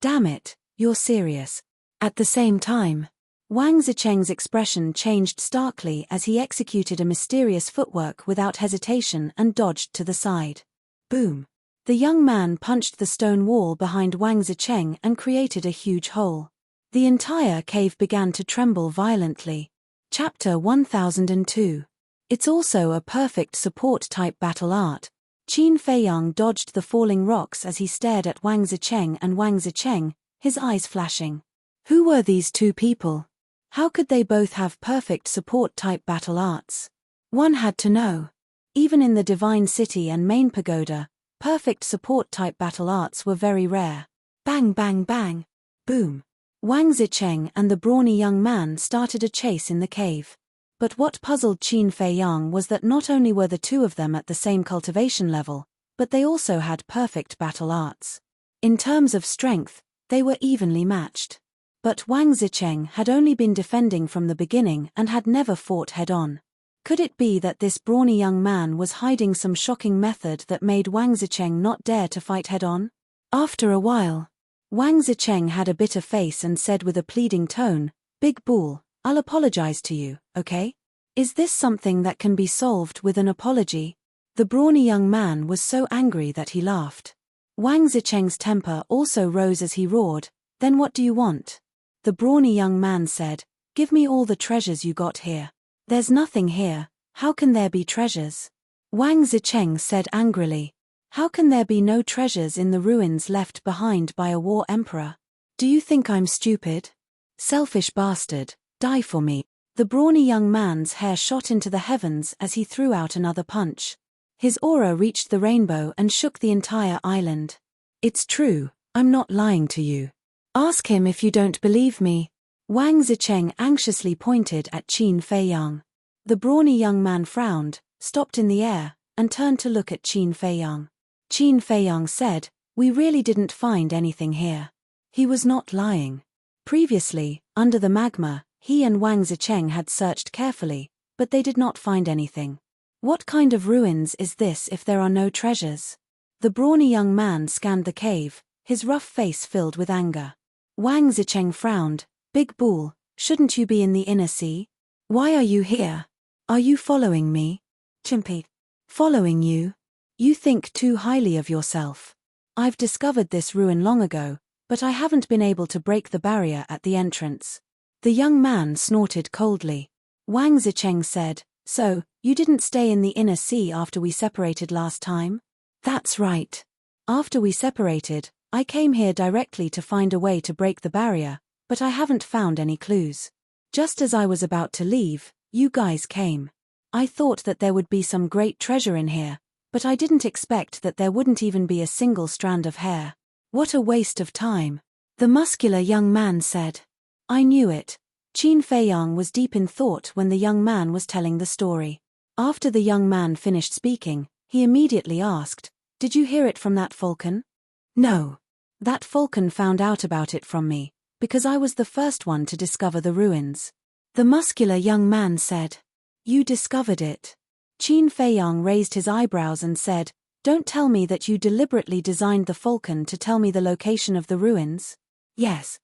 Damn it, you're serious. At the same time, Wang Zicheng's expression changed starkly as he executed a mysterious footwork without hesitation and dodged to the side. Boom. The young man punched the stone wall behind Wang Zicheng and created a huge hole. The entire cave began to tremble violently. Chapter 1002. It's also a perfect support-type battle art. Qin Feiyang dodged the falling rocks as he stared at Wang Zicheng and Wang Zicheng, his eyes flashing. Who were these two people? How could they both have perfect support-type battle arts? One had to know. Even in the Divine City and main pagoda, perfect support-type battle arts were very rare. Bang bang bang. Boom. Wang Zicheng and the brawny young man started a chase in the cave. But what puzzled Qin Feiyang was that not only were the two of them at the same cultivation level, but they also had perfect battle arts. In terms of strength, they were evenly matched. But Wang Zicheng had only been defending from the beginning and had never fought head-on. Could it be that this brawny young man was hiding some shocking method that made Wang Zicheng not dare to fight head-on? After a while, Wang Zicheng had a bitter face and said with a pleading tone, "Big Bull, I'll apologize to you, okay? Is this something that can be solved with an apology?" The brawny young man was so angry that he laughed. Wang Zicheng's temper also rose as he roared, "Then what do you want?" The brawny young man said, "Give me all the treasures you got here." "There's nothing here, how can there be treasures?" Wang Zicheng said angrily. "How can there be no treasures in the ruins left behind by a war emperor? Do you think I'm stupid? Selfish bastard, die for me." The brawny young man's hair shot into the heavens as he threw out another punch. His aura reached the rainbow and shook the entire island. "It's true, I'm not lying to you. Ask him if you don't believe me." Wang Zicheng anxiously pointed at Qin Feiyang. The brawny young man frowned, stopped in the air, and turned to look at Qin Feiyang. Qin Feiyang said, "We really didn't find anything here." He was not lying. Previously, under the magma, he and Wang Zicheng had searched carefully, but they did not find anything. What kind of ruins is this if there are no treasures? The brawny young man scanned the cave, his rough face filled with anger. Wang Zicheng frowned. "Big Bull, shouldn't you be in the inner sea? Why are you here? Are you following me?" "Chimpy. Following you? You think too highly of yourself. I've discovered this ruin long ago, but I haven't been able to break the barrier at the entrance." The young man snorted coldly. Wang Zicheng said, "So, you didn't stay in the inner sea after we separated last time?" "That's right. After we separated, I came here directly to find a way to break the barrier, but I haven't found any clues. Just as I was about to leave, you guys came. I thought that there would be some great treasure in here, but I didn't expect that there wouldn't even be a single strand of hair. What a waste of time." The muscular young man said. "I knew it." Qin Feiyang was deep in thought when the young man was telling the story. After the young man finished speaking, he immediately asked, "Did you hear it from that falcon?" "No. That falcon found out about it from me, because I was the first one to discover the ruins." The muscular young man said. "You discovered it?" Qin Feiyang raised his eyebrows and said, "Don't tell me that you deliberately designed the falcon to tell me the location of the ruins." Yes,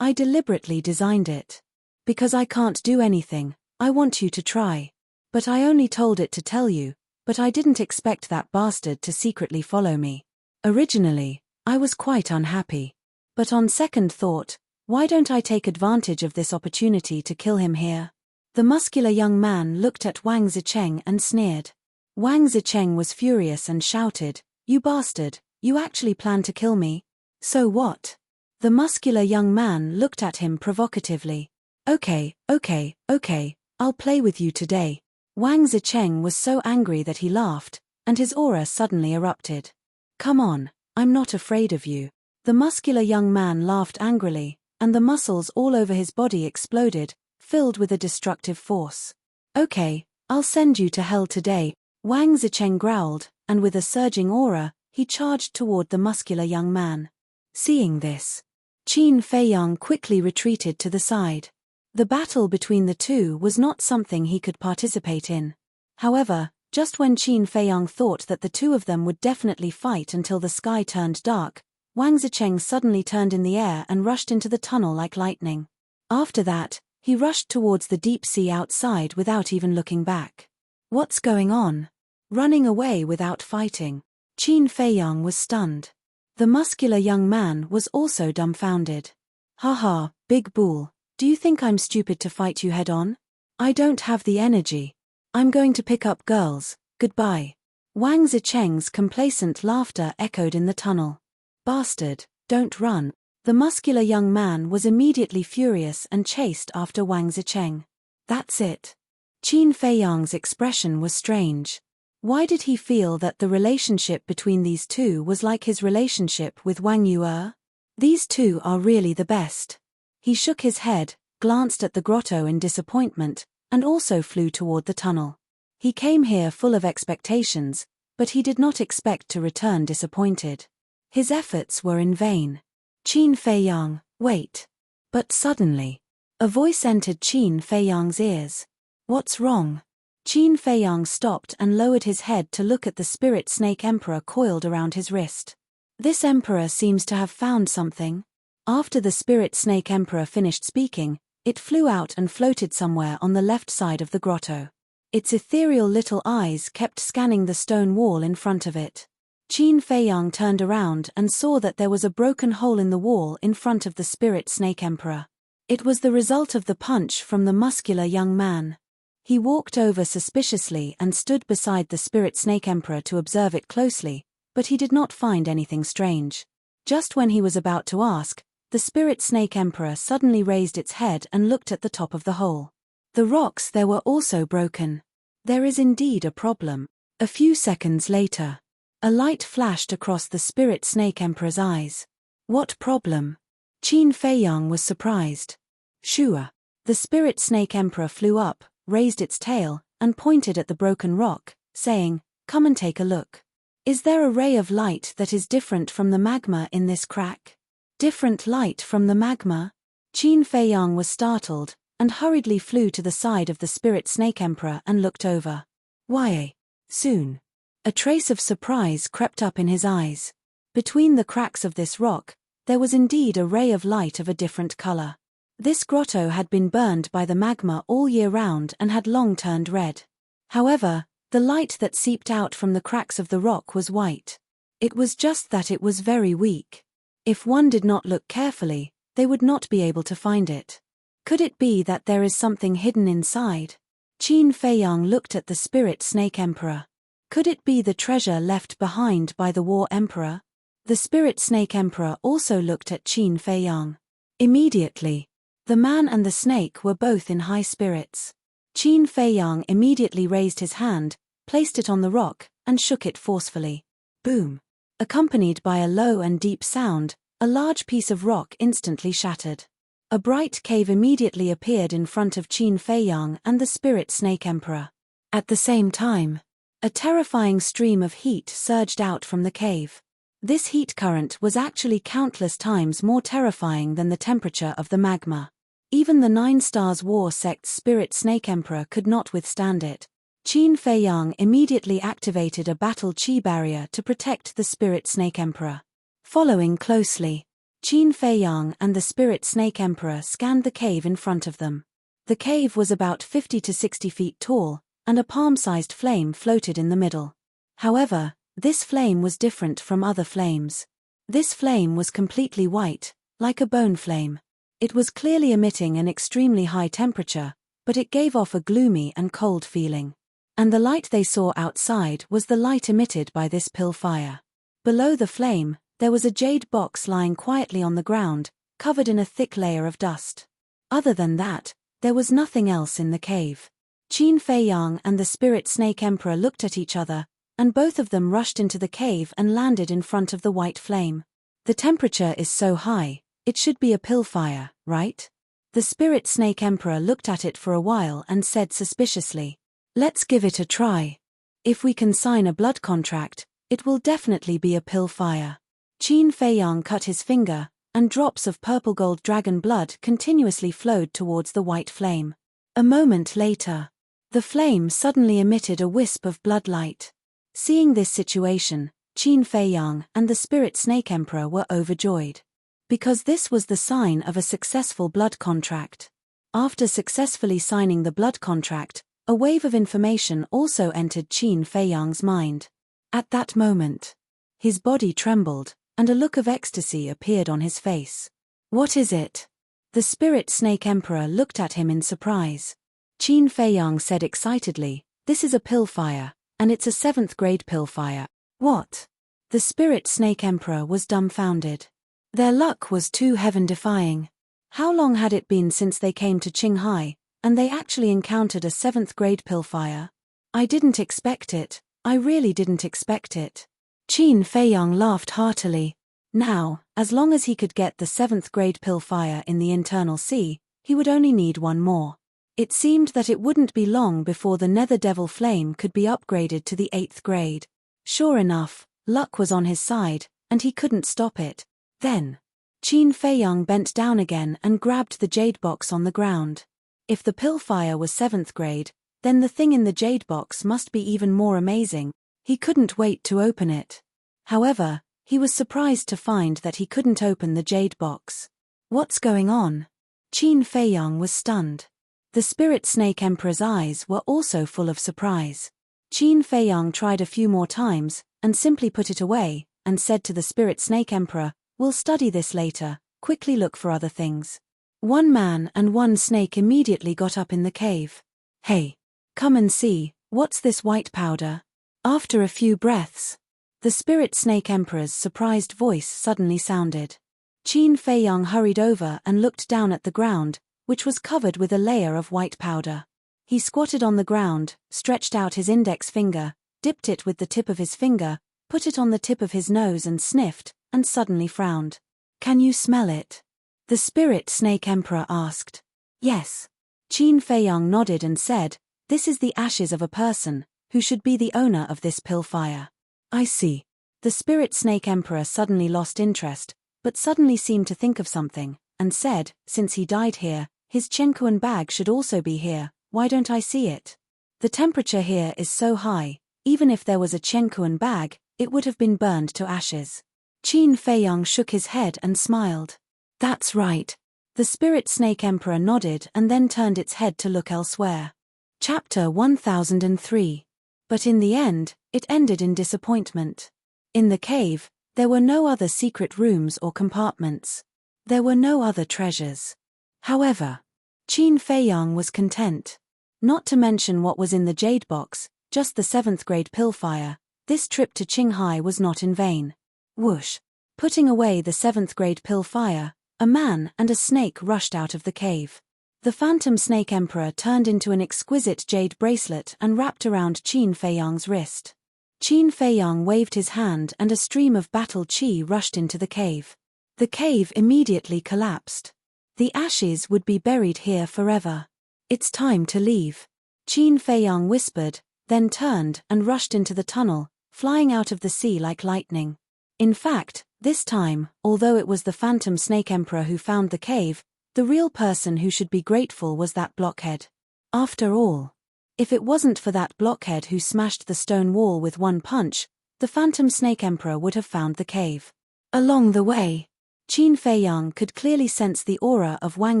I deliberately designed it. Because I can't do anything, I want you to try. But I only told it to tell you, but I didn't expect that bastard to secretly follow me. Originally, I was quite unhappy. But on second thought, why don't I take advantage of this opportunity to kill him here?" The muscular young man looked at Wang Zicheng and sneered. Wang Zicheng was furious and shouted, "You bastard, you actually plan to kill me? So what?" The muscular young man looked at him provocatively. Okay, I'll play with you today." Wang Zicheng was so angry that he laughed, and his aura suddenly erupted. "Come on, I'm not afraid of you." The muscular young man laughed angrily, and the muscles all over his body exploded, filled with a destructive force. "Okay, I'll send you to hell today." Wang Zicheng growled, and with a surging aura, he charged toward the muscular young man. Seeing this, Qin Feiyang quickly retreated to the side. The battle between the two was not something he could participate in. However, just when Qin Feiyang thought that the two of them would definitely fight until the sky turned dark, Wang Zicheng suddenly turned in the air and rushed into the tunnel like lightning. After that, he rushed towards the deep sea outside without even looking back. What's going on? Running away without fighting. Qin Feiyang was stunned. The muscular young man was also dumbfounded. Haha, big bull, do you think I'm stupid to fight you head on? I don't have the energy. I'm going to pick up girls, goodbye. Wang Zicheng's complacent laughter echoed in the tunnel. Bastard, don't run. The muscular young man was immediately furious and chased after Wang Zicheng. That's it. Qin Feiyang's expression was strange. Why did he feel that the relationship between these two was like his relationship with Wang Yue? These two are really the best. He shook his head, glanced at the grotto in disappointment, and also flew toward the tunnel. He came here full of expectations, but he did not expect to return disappointed. His efforts were in vain. Qin Feiyang, wait. But suddenly, a voice entered Qin Feiyang's ears. What's wrong? Qin Feiyang stopped and lowered his head to look at the spirit snake emperor coiled around his wrist. This emperor seems to have found something. After the spirit snake emperor finished speaking, it flew out and floated somewhere on the left side of the grotto. Its ethereal little eyes kept scanning the stone wall in front of it. Qin Feiyang turned around and saw that there was a broken hole in the wall in front of the spirit snake emperor. It was the result of the punch from the muscular young man. He walked over suspiciously and stood beside the spirit snake emperor to observe it closely, but he did not find anything strange. Just when he was about to ask, the spirit snake emperor suddenly raised its head and looked at the top of the hole. The rocks there were also broken. There is indeed a problem. A few seconds later, a light flashed across the spirit snake emperor's eyes. What problem? Qin Feiyang was surprised. Shua. The spirit snake emperor flew up, raised its tail, and pointed at the broken rock, saying, "Come and take a look. Is there a ray of light that is different from the magma in this crack?" Different light from the magma? Qin Feiyang was startled, and hurriedly flew to the side of the spirit snake emperor and looked over. Why? Soon. A trace of surprise crept up in his eyes. Between the cracks of this rock, there was indeed a ray of light of a different color. This grotto had been burned by the magma all year round and had long turned red. However, the light that seeped out from the cracks of the rock was white. It was just that it was very weak. If one did not look carefully, they would not be able to find it. Could it be that there is something hidden inside? Qin Feiyang looked at the spirit snake emperor. Could it be the treasure left behind by the war emperor? The spirit snake emperor also looked at Qin Feiyang. Immediately, the man and the snake were both in high spirits. Qin Feiyang immediately raised his hand, placed it on the rock, and shook it forcefully. Boom! Accompanied by a low and deep sound, a large piece of rock instantly shattered. A bright cave immediately appeared in front of Qin Feiyang and the spirit snake emperor. At the same time, a terrifying stream of heat surged out from the cave. This heat current was actually countless times more terrifying than the temperature of the magma. Even the 9 Stars War Sect's spirit snake emperor could not withstand it. Qin Feiyang immediately activated a battle chi barrier to protect the spirit snake emperor. Following closely, Qin Feiyang and the spirit snake emperor scanned the cave in front of them. The cave was about 50 to 60 feet tall, and a palm-sized flame floated in the middle. However, this flame was different from other flames. This flame was completely white, like a bone flame. It was clearly emitting an extremely high temperature, but it gave off a gloomy and cold feeling. And the light they saw outside was the light emitted by this pill fire. Below the flame, there was a jade box lying quietly on the ground, covered in a thick layer of dust. Other than that, there was nothing else in the cave. Qin Feiyang and the spirit snake emperor looked at each other, and both of them rushed into the cave and landed in front of the white flame. The temperature is so high, it should be a pill fire, right? The spirit snake emperor looked at it for a while and said suspiciously, "Let's give it a try." If we can sign a blood contract, it will definitely be a pill fire. Qin Feiyang cut his finger, and drops of purple-gold dragon blood continuously flowed towards the white flame. A moment later, the flame suddenly emitted a wisp of blood light. Seeing this situation, Qin Feiyang and the Spirit Snake Emperor were overjoyed. Because this was the sign of a successful blood contract. After successfully signing the blood contract, a wave of information also entered Qin Feiyang's mind. At that moment, his body trembled, and a look of ecstasy appeared on his face. What is it? The Spirit Snake Emperor looked at him in surprise. Qin Feiyang said excitedly, "This is a pill fire, and it's a 7th grade pill fire." What? The Spirit Snake Emperor was dumbfounded. Their luck was too heaven-defying. How long had it been since they came to Qinghai, and they actually encountered a 7th grade pill fire? I didn't expect it, I really didn't expect it. Qin Feiyang laughed heartily. Now, as long as he could get the 7th grade pill fire in the internal sea, he would only need one more. It seemed that it wouldn't be long before the Nether Devil Flame could be upgraded to the 8th grade. Sure enough, luck was on his side, and he couldn't stop it. Then, Qin Feiyang bent down again and grabbed the jade box on the ground. If the pill fire was 7th grade, then the thing in the jade box must be even more amazing. He couldn't wait to open it. However, he was surprised to find that he couldn't open the jade box. What's going on? Qin Feiyang was stunned. The Spirit Snake Emperor's eyes were also full of surprise. Qin Feiyang tried a few more times, and simply put it away, and said to the Spirit Snake Emperor, "We'll study this later, quickly look for other things." One man and one snake immediately got up in the cave. "Hey, come and see, what's this white powder?" After a few breaths, the Spirit Snake Emperor's surprised voice suddenly sounded. Qin Feiyang hurried over and looked down at the ground, which was covered with a layer of white powder. He squatted on the ground, stretched out his index finger, dipped it with the tip of his finger, put it on the tip of his nose and sniffed, and suddenly frowned. "Can you smell it?" the Spirit Snake Emperor asked. "Yes." Qin Feiyang nodded and said, "This is the ashes of a person, who should be the owner of this pill fire." "I see." The Spirit Snake Emperor suddenly lost interest, but suddenly seemed to think of something, and said, "Since he died here, his Chenkuan bag should also be here, why don't I see it? The temperature here is so high, even if there was a Chenkuan bag, it would have been burned to ashes." Qin Feiyang shook his head and smiled. "That's right." The Spirit Snake Emperor nodded and then turned its head to look elsewhere. Chapter 1003. But in the end, it ended in disappointment. In the cave, there were no other secret rooms or compartments. There were no other treasures. However, Qin Feiyang was content. Not to mention what was in the jade box, just the 7th grade pill fire, this trip to Qinghai was not in vain. Whoosh! Putting away the 7th grade pill fire, a man and a snake rushed out of the cave. The Phantom Snake Emperor turned into an exquisite jade bracelet and wrapped around Qin Feiyang's wrist. Qin Feiyang waved his hand and a stream of battle chi rushed into the cave. The cave immediately collapsed. The ashes would be buried here forever. "It's time to leave," Qin Feiyang whispered, then turned and rushed into the tunnel, flying out of the sea like lightning. In fact, this time, although it was the Phantom Snake Emperor who found the cave, the real person who should be grateful was that blockhead. After all, if it wasn't for that blockhead who smashed the stone wall with one punch, the Phantom Snake Emperor would have found the cave. Along the way, Qin Feiyang could clearly sense the aura of Wang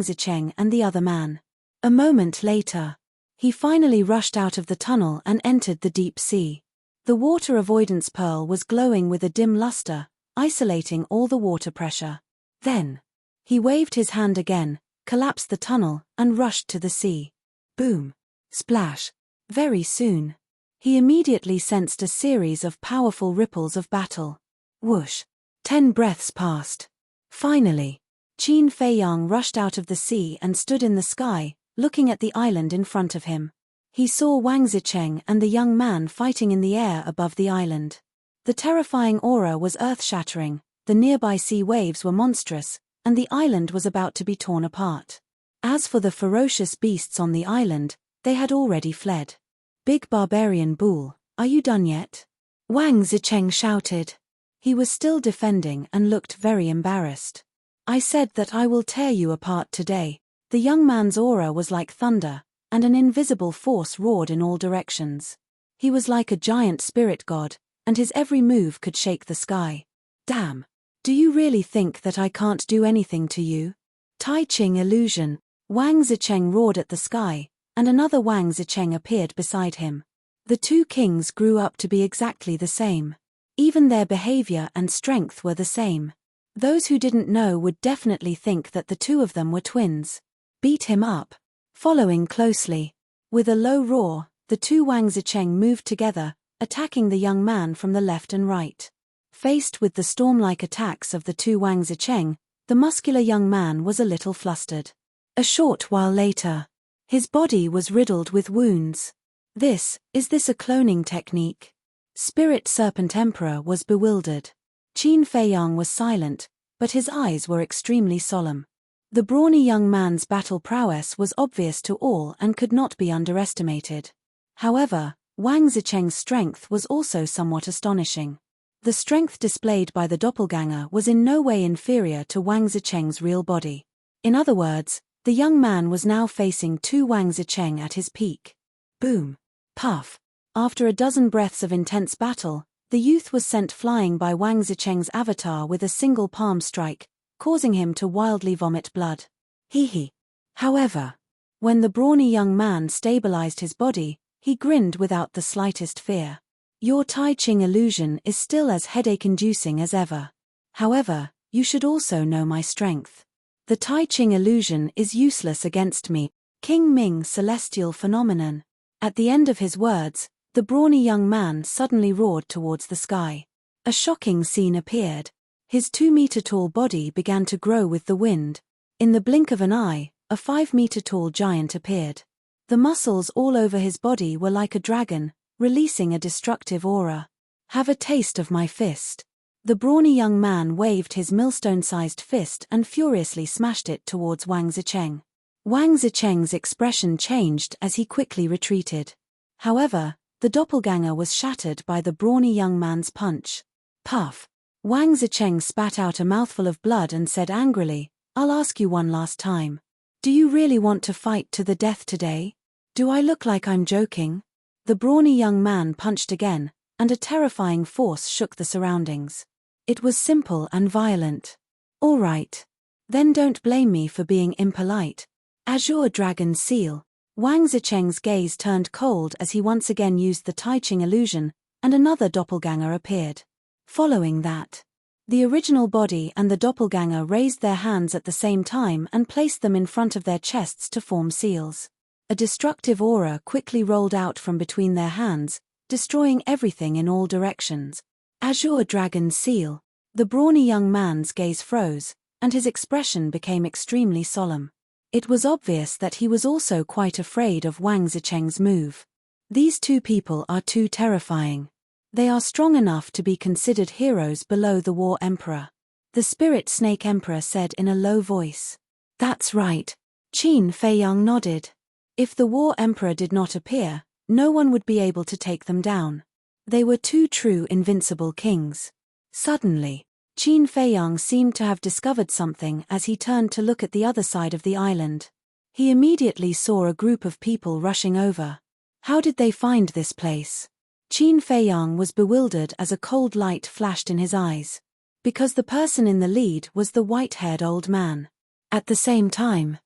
Zicheng and the other man. A moment later, he finally rushed out of the tunnel and entered the deep sea. The water avoidance pearl was glowing with a dim luster, isolating all the water pressure. Then, he waved his hand again, collapsed the tunnel, and rushed to the sea. Boom! Splash! Very soon, he immediately sensed a series of powerful ripples of battle. Whoosh! 10 breaths passed. Finally, Qin Feiyang rushed out of the sea and stood in the sky, looking at the island in front of him. He saw Wang Zicheng and the young man fighting in the air above the island. The terrifying aura was earth-shattering, the nearby sea waves were monstrous, and the island was about to be torn apart. As for the ferocious beasts on the island, they had already fled. Big Barbarian Bull, Are you done yet? Wang Zicheng shouted. He was still defending and looked very embarrassed. I said that I will tear you apart today. The young man's aura was like thunder, and an invisible force roared in all directions. He was like a giant spirit god, and his every move could shake the sky. Damn! Do you really think that I can't do anything to you? Tai Ching illusion! Wang Zicheng roared at the sky, and another Wang Zicheng appeared beside him. The two kings grew up to be exactly the same. Even their behavior and strength were the same. Those who didn't know would definitely think that the two of them were twins. Beat him up. Following closely. With a low roar, the two Wang Zicheng moved together, attacking the young man from the left and right. Faced with the storm-like attacks of the two Wang Zicheng, the muscular young man was a little flustered. A short while later, his body was riddled with wounds. Is this a cloning technique? Spirit Serpent Emperor was bewildered. Qin Feiyang was silent, but his eyes were extremely solemn. The brawny young man's battle prowess was obvious to all and could not be underestimated. However, Wang Zicheng's strength was also somewhat astonishing. The strength displayed by the doppelganger was in no way inferior to Wang Zicheng's real body. In other words, the young man was now facing two Wang Zicheng at his peak. Boom! Puff! After a dozen breaths of intense battle, the youth was sent flying by Wang Zicheng's avatar with a single palm strike, causing him to wildly vomit blood. Hee. However, when the brawny young man stabilized his body, he grinned without the slightest fear. Your Tai Ching illusion is still as headache-inducing as ever. However, you should also know my strength. The Tai Ching illusion is useless against me, King Ming celestial phenomenon. At the end of his words, the brawny young man suddenly roared towards the sky. A shocking scene appeared. His 2-meter-tall body began to grow with the wind. In the blink of an eye, a 5-meter-tall giant appeared. The muscles all over his body were like a dragon, releasing a destructive aura. Have a taste of my fist. The brawny young man waved his millstone-sized fist and furiously smashed it towards Wang Zicheng. Wang Zicheng's expression changed as he quickly retreated. However, the doppelganger was shattered by the brawny young man's punch. Puff! Wang Zicheng spat out a mouthful of blood and said angrily, I'll ask you one last time. Do you really want to fight to the death today? Do I look like I'm joking? The brawny young man punched again, and a terrifying force shook the surroundings. It was simple and violent. All right. Then don't blame me for being impolite. Azure Dragon Seal. Wang Zicheng's gaze turned cold as he once again used the Tai Ching illusion, and another doppelganger appeared. Following that, the original body and the doppelganger raised their hands at the same time and placed them in front of their chests to form seals. A destructive aura quickly rolled out from between their hands, destroying everything in all directions. Azure Dragon Seal. The brawny young man's gaze froze, and his expression became extremely solemn. It was obvious that he was also quite afraid of Wang Zicheng's move. These two people are too terrifying. They are strong enough to be considered heroes below the War Emperor. The Spirit Snake Emperor said in a low voice. That's right. Qin Feiyang nodded. If the War Emperor did not appear, no one would be able to take them down. They were two true invincible kings. Suddenly, Qin Feiyang seemed to have discovered something as he turned to look at the other side of the island. He immediately saw a group of people rushing over. How did they find this place? Qin Feiyang was bewildered as a cold light flashed in his eyes. Because the person in the lead was the white-haired old man. At the same time,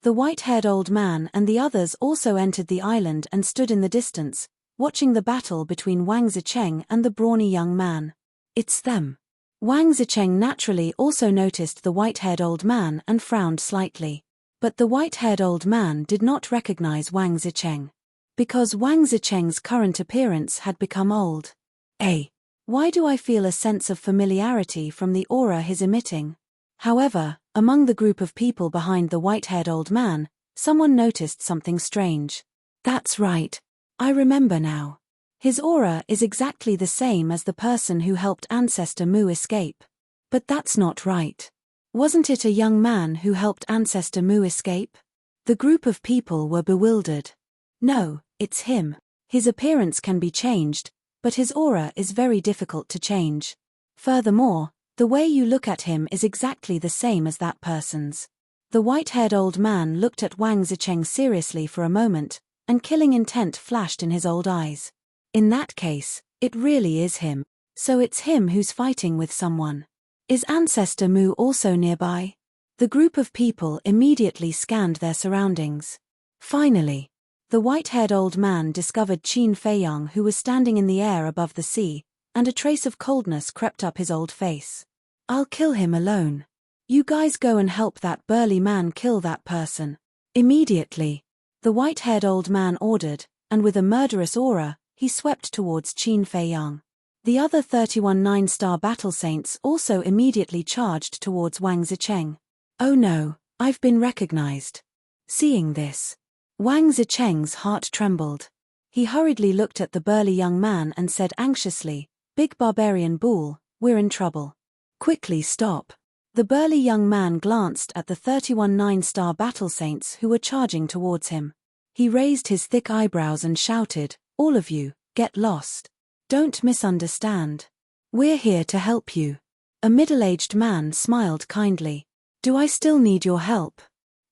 the white-haired old man and the others also entered the island and stood in the distance, watching the battle between Wang Zicheng and the brawny young man. It's them. Wang Zicheng naturally also noticed the white-haired old man and frowned slightly. But the white-haired old man did not recognize Wang Zicheng. Because Wang Zicheng's current appearance had become old. Why do I feel a sense of familiarity from the aura he's emitting? However, among the group of people behind the white-haired old man, someone noticed something strange. That's right. I remember now. His aura is exactly the same as the person who helped Ancestor Mu escape. But that's not right. Wasn't it a young man who helped Ancestor Mu escape? The group of people were bewildered. No, it's him. His appearance can be changed, but his aura is very difficult to change. Furthermore, the way you look at him is exactly the same as that person's. The white-haired old man looked at Wang Zicheng seriously for a moment, and killing intent flashed in his old eyes. In that case, it really is him. So it's him who's fighting with someone. Is Ancestor Mu also nearby? The group of people immediately scanned their surroundings. Finally, the white-haired old man discovered Qin Feiyang, who was standing in the air above the sea, and a trace of coldness crept up his old face. I'll kill him alone. You guys go and help that burly man kill that person. Immediately, the white-haired old man ordered, and with a murderous aura, he swept towards Qin Feiyang. The other 31 9-star battle saints also immediately charged towards Wang Zicheng. Oh no, I've been recognized. Seeing this, Wang Zicheng's heart trembled. He hurriedly looked at the burly young man and said anxiously, "Big barbarian bull, we're in trouble. Quickly stop." The burly young man glanced at the 31 9-star battle saints who were charging towards him. He raised his thick eyebrows and shouted, "All of you, get lost. Don't misunderstand. We're here to help you." A middle-aged man smiled kindly. "Do I still need your help?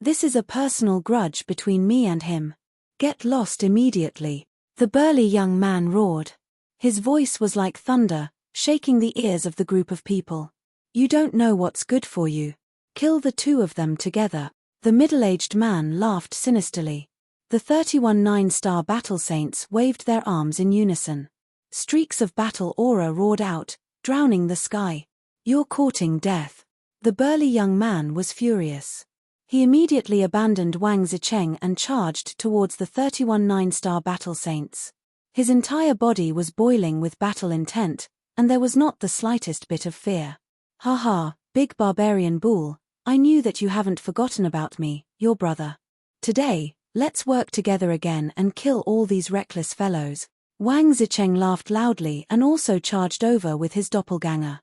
This is a personal grudge between me and him. Get lost immediately." The burly young man roared. His voice was like thunder, shaking the ears of the group of people. "You don't know what's good for you. Kill the two of them together." The middle-aged man laughed sinisterly. The 31 9-star battle saints waved their arms in unison. Streaks of battle aura roared out, drowning the sky. "You're courting death." The burly young man was furious. He immediately abandoned Wang Zicheng and charged towards the 31 9-star battle saints. His entire body was boiling with battle intent, and there was not the slightest bit of fear. "Haha, big barbarian bull, I knew that you haven't forgotten about me, your brother. Today, let's work together again and kill all these reckless fellows." Wang Zicheng laughed loudly and also charged over with his doppelganger.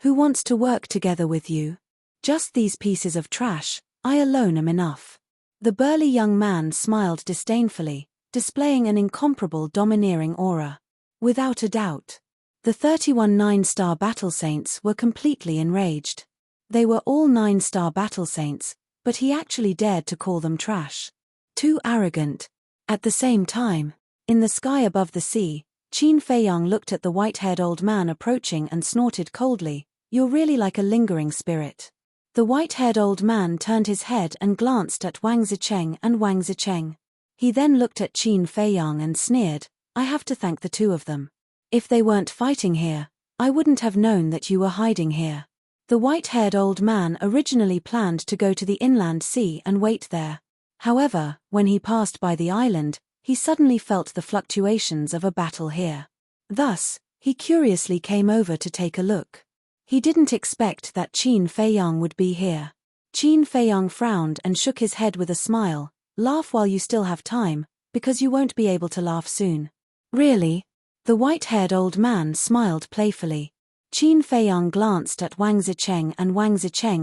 "Who wants to work together with you? Just these pieces of trash, I alone am enough." The burly young man smiled disdainfully, displaying an incomparable domineering aura. Without a doubt, the 31 9-star battle saints were completely enraged. They were all 9-star battle saints, but he actually dared to call them trash. Too arrogant. At the same time, in the sky above the sea, Qin Feiyang looked at the white-haired old man approaching and snorted coldly, "You're really like a lingering spirit." The white-haired old man turned his head and glanced at Wang Zicheng and Wang Zicheng. He then looked at Qin Feiyang and sneered, "I have to thank the two of them. If they weren't fighting here, I wouldn't have known that you were hiding here." The white-haired old man originally planned to go to the inland sea and wait there. However, when he passed by the island, he suddenly felt the fluctuations of a battle here. Thus, he curiously came over to take a look. He didn't expect that Qin Feiyang would be here. Qin Feiyang frowned and shook his head with a smile, "Laugh while you still have time, because you won't be able to laugh soon." "Really?" The white-haired old man smiled playfully. Qin Feiyang glanced at Wang Zicheng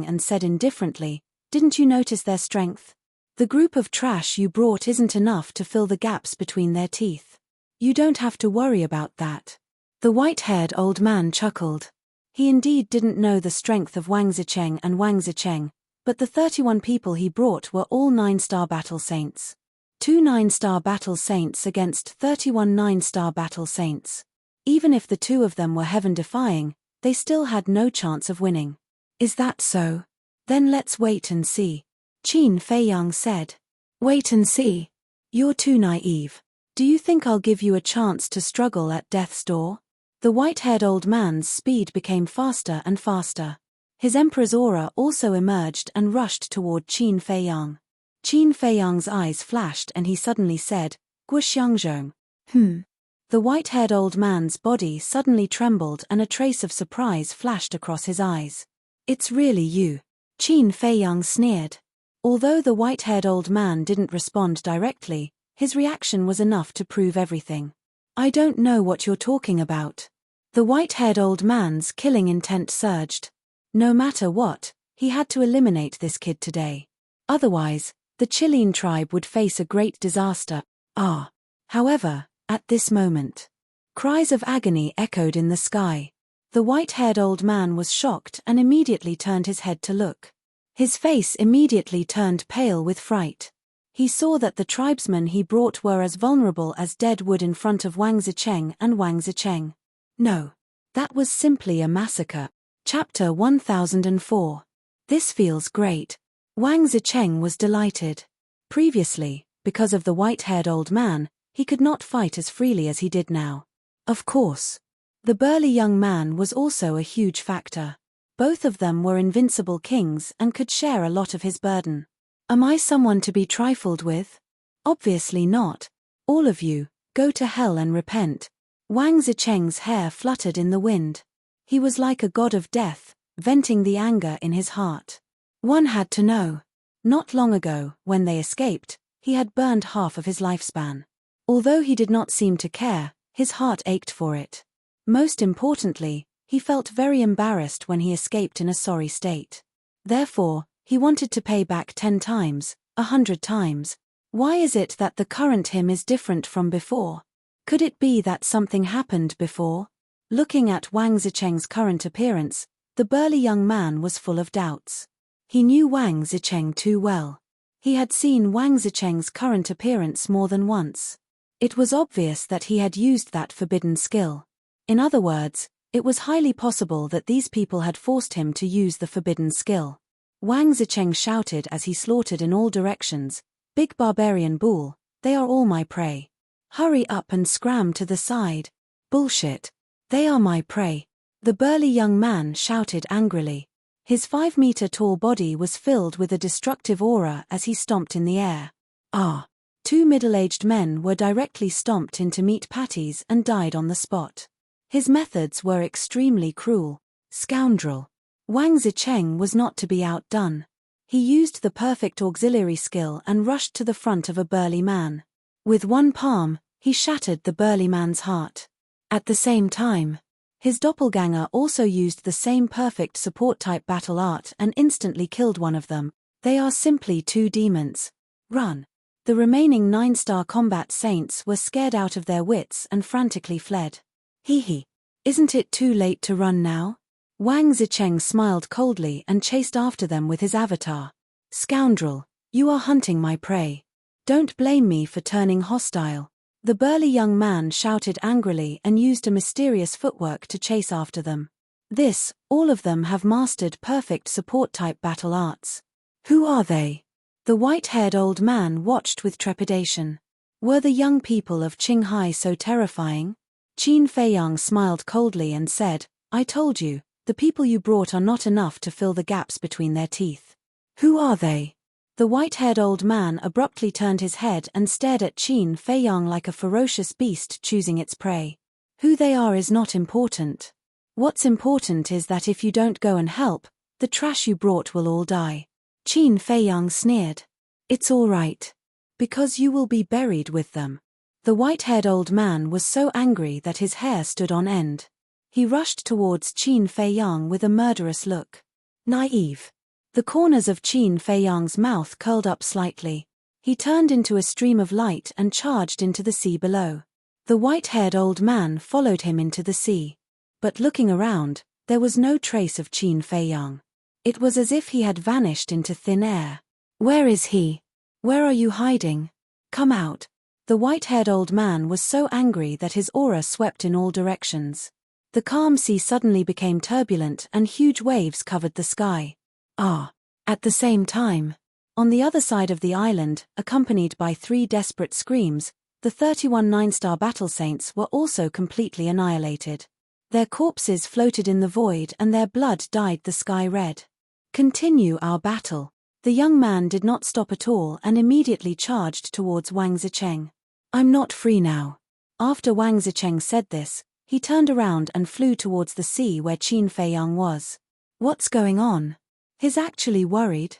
and said indifferently, "Didn't you notice their strength? The group of trash you brought isn't enough to fill the gaps between their teeth. You don't have to worry about that." The white-haired old man chuckled. He indeed didn't know the strength of Wang Zicheng, but the 31 people he brought were all 9-star battle saints. 2 9-star battle saints against 31 9-star battle saints. Even if the two of them were heaven-defying, they still had no chance of winning. "Is that so? Then let's wait and see," Qin Feiyang said. "Wait and see? You're too naive. Do you think I'll give you a chance to struggle at death's door?" The white-haired old man's speed became faster and faster. His emperor's aura also emerged and rushed toward Qin Feiyang. Qin Feiyang's eyes flashed and he suddenly said, "Guoxiangzhong." The white-haired old man's body suddenly trembled and a trace of surprise flashed across his eyes. "It's really you," Qin Feiyang sneered. Although the white-haired old man didn't respond directly, his reaction was enough to prove everything. "I don't know what you're talking about." The white-haired old man's killing intent surged. No matter what, he had to eliminate this kid today. Otherwise, the Chilean tribe would face a great disaster. However, At this moment, cries of agony echoed in the sky. The white-haired old man was shocked and immediately turned his head to look. His face immediately turned pale with fright. He saw that the tribesmen he brought were as vulnerable as dead wood in front of Wang Zicheng and Wang Zicheng. No. That was simply a massacre. Chapter 1004. This feels great. Wang Zicheng was delighted. Previously, because of the white-haired old man, he could not fight as freely as he did now. Of course. The burly young man was also a huge factor. Both of them were invincible kings and could share a lot of his burden. Am I someone to be trifled with? Obviously not. All of you, go to hell and repent. Wang Zicheng's hair fluttered in the wind. He was like a god of death, venting the anger in his heart. One had to know. Not long ago, when they escaped, he had burned half of his lifespan. Although he did not seem to care, his heart ached for it. Most importantly, he felt very embarrassed when he escaped in a sorry state. Therefore, he wanted to pay back 10 times, 100 times. Why is it that the current him is different from before? Could it be that something happened before? Looking at Wang Zicheng's current appearance, the burly young man was full of doubts. He knew Wang Zicheng too well. He had seen Wang Zicheng's current appearance more than once. It was obvious that he had used that forbidden skill. In other words, it was highly possible that these people had forced him to use the forbidden skill. Wang Zicheng shouted as he slaughtered in all directions, "Big barbarian bull, they are all my prey. Hurry up and scram to the side. Bullshit. They are my prey." The burly young man shouted angrily. His 5-meter-tall body was filled with a destructive aura as he stomped in the air. Ah! 2 middle-aged men were directly stomped into meat patties and died on the spot. His methods were extremely cruel. Scoundrel. Wang Zicheng was not to be outdone. He used the perfect auxiliary skill and rushed to the front of a burly man. With one palm, he shattered the burly man's heart. At the same time, his doppelganger also used the same perfect support-type battle art and instantly killed one of them. They are simply 2 demons. Run. The remaining 9-star combat saints were scared out of their wits and frantically fled. Hee. Isn't it too late to run now? Wang Zicheng smiled coldly and chased after them with his avatar. Scoundrel, you are hunting my prey. Don't blame me for turning hostile. The burly young man shouted angrily and used a mysterious footwork to chase after them. All of them have mastered perfect support-type battle arts. Who are they? The white-haired old man watched with trepidation. Were the young people of Qinghai so terrifying? Qin Feiyang smiled coldly and said, "I told you, the people you brought are not enough to fill the gaps between their teeth." Who are they? The white-haired old man abruptly turned his head and stared at Qin Feiyang like a ferocious beast choosing its prey. Who they are is not important. What's important is that if you don't go and help, the trash you brought will all die. Qin Feiyang sneered. It's all right. Because you will be buried with them. The white-haired old man was so angry that his hair stood on end. He rushed towards Qin Feiyang with a murderous look. Naive. The corners of Qin Feiyang's mouth curled up slightly. He turned into a stream of light and charged into the sea below. The white-haired old man followed him into the sea. But looking around, there was no trace of Qin Feiyang. It was as if he had vanished into thin air. Where is he? Where are you hiding? Come out. The white-haired old man was so angry that his aura swept in all directions. The calm sea suddenly became turbulent and huge waves covered the sky. At the same time, on the other side of the island, accompanied by 3 desperate screams, the 31 9-star battle saints were also completely annihilated. Their corpses floated in the void and their blood dyed the sky red. Continue our battle. The young man did not stop at all and immediately charged towards Wang Zicheng. I'm not free now. After Wang Zicheng said this, he turned around and flew towards the sea where Qin Feiyang was. What's going on? He's actually worried.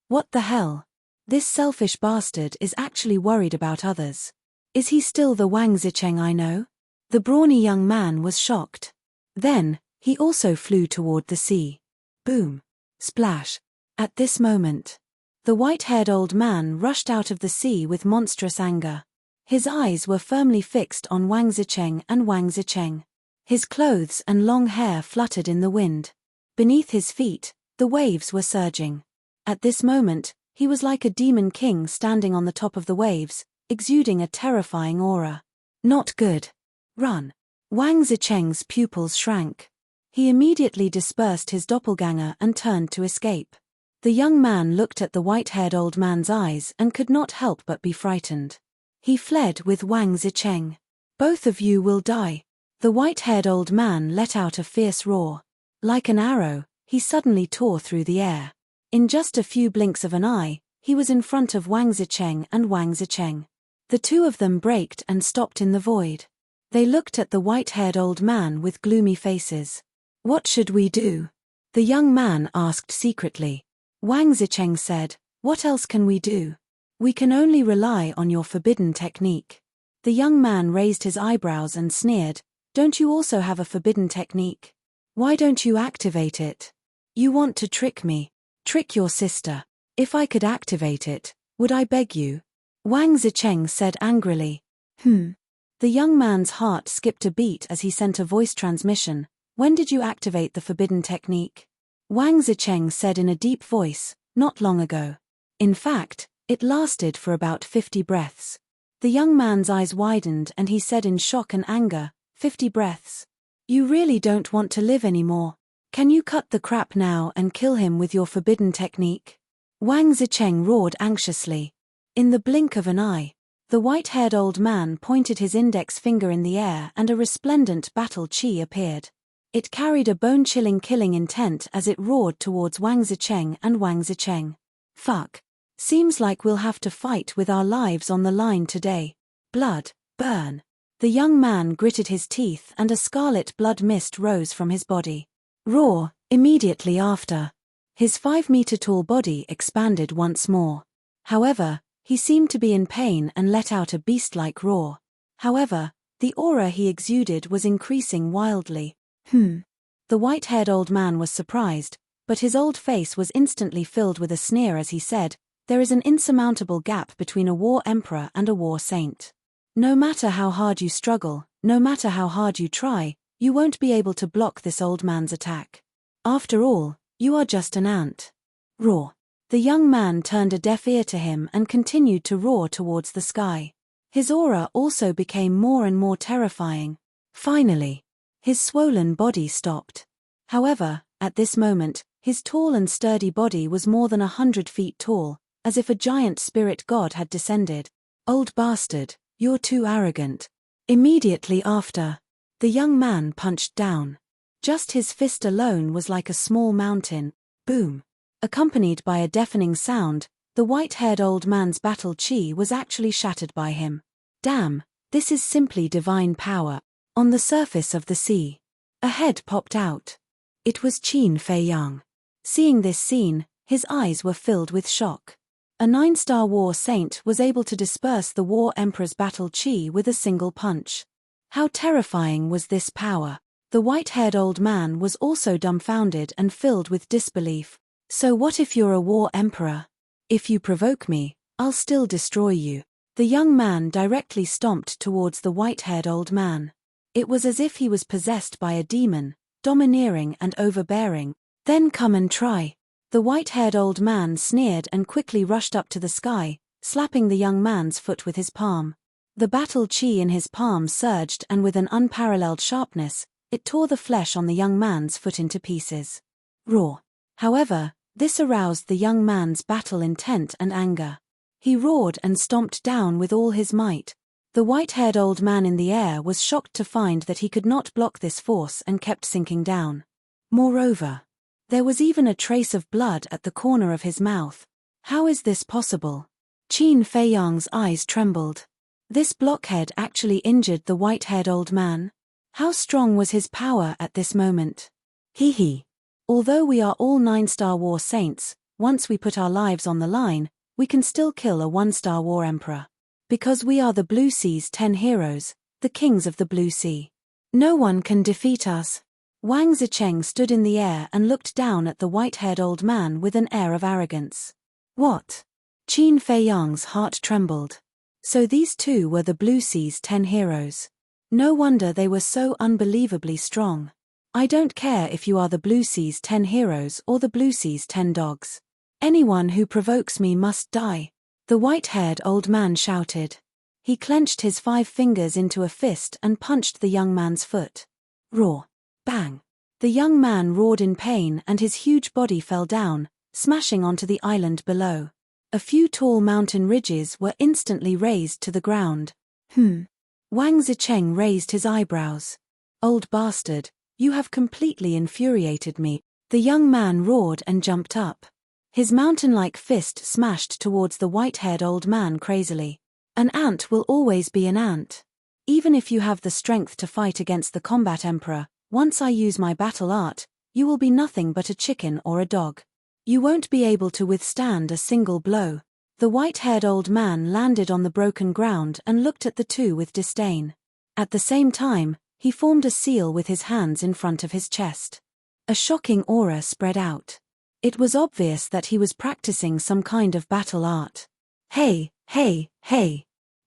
What the hell? This selfish bastard is actually worried about others. Is he still the Wang Zicheng I know? The brawny young man was shocked. Then, he also flew toward the sea. Boom. Splash. At this moment, the white-haired old man rushed out of the sea with monstrous anger. His eyes were firmly fixed on Wang Zicheng and Wang Zicheng. His clothes and long hair fluttered in the wind. Beneath his feet, the waves were surging. At this moment, he was like a demon king standing on the top of the waves, exuding a terrifying aura. Not good. Run. Wang Zicheng's pupils shrank. He immediately dispersed his doppelganger and turned to escape. The young man looked at the white-haired old man's eyes and could not help but be frightened. He fled with Wang Zicheng. Both of you will die. The white-haired old man let out a fierce roar. Like an arrow, he suddenly tore through the air. In just a few blinks of an eye, he was in front of Wang Zicheng and Wang Zicheng. The two of them braked and stopped in the void. They looked at the white-haired old man with gloomy faces. What should we do? The young man asked secretly. Wang Zicheng said, what else can we do? We can only rely on your forbidden technique. The young man raised his eyebrows and sneered, don't you also have a forbidden technique? Why don't you activate it? You want to trick me. Trick your sister. If I could activate it, would I beg you? Wang Zicheng said angrily. The young man's heart skipped a beat as he sent a voice transmission. When did you activate the forbidden technique? Wang Zicheng said in a deep voice, not long ago. In fact, it lasted for about 50 breaths. The young man's eyes widened and he said in shock and anger, 50 breaths. You really don't want to live anymore. Can you cut the crap now and kill him with your forbidden technique? Wang Zicheng roared anxiously. In the blink of an eye, the white-haired old man pointed his index finger in the air and a resplendent battle chi appeared. It carried a bone-chilling killing intent as it roared towards Wang Zicheng and Wang Zicheng. Fuck. Seems like we'll have to fight with our lives on the line today. Blood, burn. The young man gritted his teeth and a scarlet blood mist rose from his body. Roar, immediately after. His 5-meter-tall body expanded once more. However, he seemed to be in pain and let out a beast-like roar. However, the aura he exuded was increasing wildly. The white-haired old man was surprised, but his old face was instantly filled with a sneer as he said, there is an insurmountable gap between a war emperor and a war saint. No matter how hard you struggle, no matter how hard you try, you won't be able to block this old man's attack. After all, you are just an ant. Roar. The young man turned a deaf ear to him and continued to roar towards the sky. His aura also became more and more terrifying. Finally, his swollen body stopped. However, at this moment, his tall and sturdy body was more than 100 feet tall, as if a giant spirit god had descended. Old bastard, you're too arrogant. Immediately after, the young man punched down. Just his fist alone was like a small mountain. Boom. Accompanied by a deafening sound, the white-haired old man's battle chi was actually shattered by him. Damn, this is simply divine power. On the surface of the sea, a head popped out. It was Qin Fei Yang. Seeing this scene, his eyes were filled with shock. A 9-star war saint was able to disperse the war emperor's battle chi with a single punch. How terrifying was this power? The white-haired old man was also dumbfounded and filled with disbelief. So what if you're a war emperor? If you provoke me, I'll still destroy you. The young man directly stomped towards the white-haired old man. It was as if he was possessed by a demon, domineering and overbearing. Then come and try. The white-haired old man sneered and quickly rushed up to the sky, slapping the young man's foot with his palm. The battle chi in his palm surged and with an unparalleled sharpness, it tore the flesh on the young man's foot into pieces. Roar. However, this aroused the young man's battle intent and anger. He roared and stomped down with all his might. The white-haired old man in the air was shocked to find that he could not block this force and kept sinking down. Moreover, there was even a trace of blood at the corner of his mouth. How is this possible? Qin Fei Yang's eyes trembled. This blockhead actually injured the white-haired old man. How strong was his power at this moment? Hee. Although we are all 9-star war saints, once we put our lives on the line, we can still kill a 1-star war emperor. Because we are the Blue Sea's 10 heroes, the kings of the Blue Sea. No one can defeat us. Wang Zicheng stood in the air and looked down at the white-haired old man with an air of arrogance. What? Qin Fei Yang's heart trembled. So these two were the Blue Sea's 10 heroes. No wonder they were so unbelievably strong. I don't care if you are the Blue Sea's 10 heroes or the Blue Sea's 10 dogs. Anyone who provokes me must die, the white-haired old man shouted. He clenched his 5 fingers into a fist and punched the young man's foot. Roar! Bang! The young man roared in pain and his huge body fell down, smashing onto the island below. A few tall mountain ridges were instantly razed to the ground. Wang Zicheng raised his eyebrows. Old bastard, you have completely infuriated me, the young man roared and jumped up. His mountain-like fist smashed towards the white-haired old man crazily. An ant will always be an ant. Even if you have the strength to fight against the combat emperor, once I use my battle art, you will be nothing but a chicken or a dog. You won't be able to withstand a single blow. The white-haired old man landed on the broken ground and looked at the two with disdain. At the same time, he formed a seal with his hands in front of his chest. A shocking aura spread out. It was obvious that he was practicing some kind of battle art. Hey!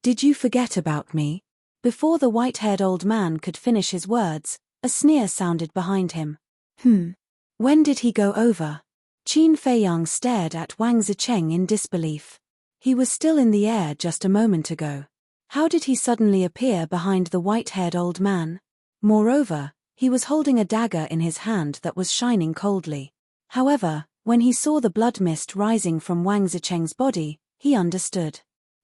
Did you forget about me? Before the white-haired old man could finish his words, a sneer sounded behind him. When did he go over? Qin Feiyang stared at Wang Zicheng in disbelief. He was still in the air just a moment ago. How did he suddenly appear behind the white-haired old man? Moreover, he was holding a dagger in his hand that was shining coldly. However, when he saw the blood mist rising from Wang Zicheng's body, he understood.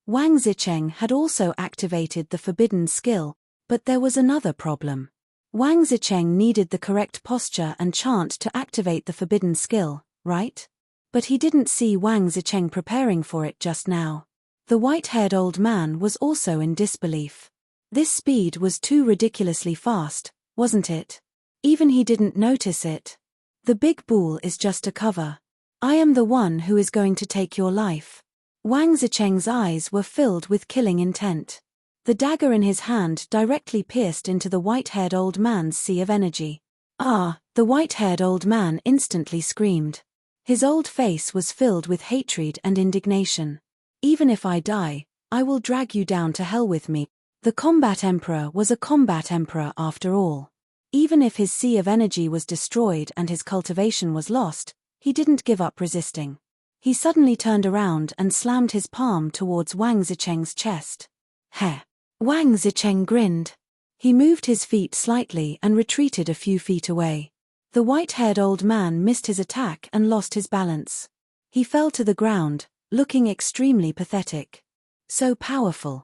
Wang Zicheng had also activated the forbidden skill, but there was another problem. Wang Zicheng needed the correct posture and chant to activate the forbidden skill, right? But he didn't see Wang Zicheng preparing for it just now. The white-haired old man was also in disbelief. This speed was too ridiculously fast, wasn't it? Even he didn't notice it. The big bull is just a cover. I am the one who is going to take your life. Wang Zicheng's eyes were filled with killing intent. The dagger in his hand directly pierced into the white-haired old man's sea of energy. Ah! The white-haired old man instantly screamed. His old face was filled with hatred and indignation. Even if I die, I will drag you down to hell with me. The combat emperor was a combat emperor after all. Even if his sea of energy was destroyed and his cultivation was lost, he didn't give up resisting. He suddenly turned around and slammed his palm towards Wang Zicheng's chest. Heh! Wang Zicheng grinned. He moved his feet slightly and retreated a few feet away. The white-haired old man missed his attack and lost his balance. He fell to the ground, looking extremely pathetic. So powerful.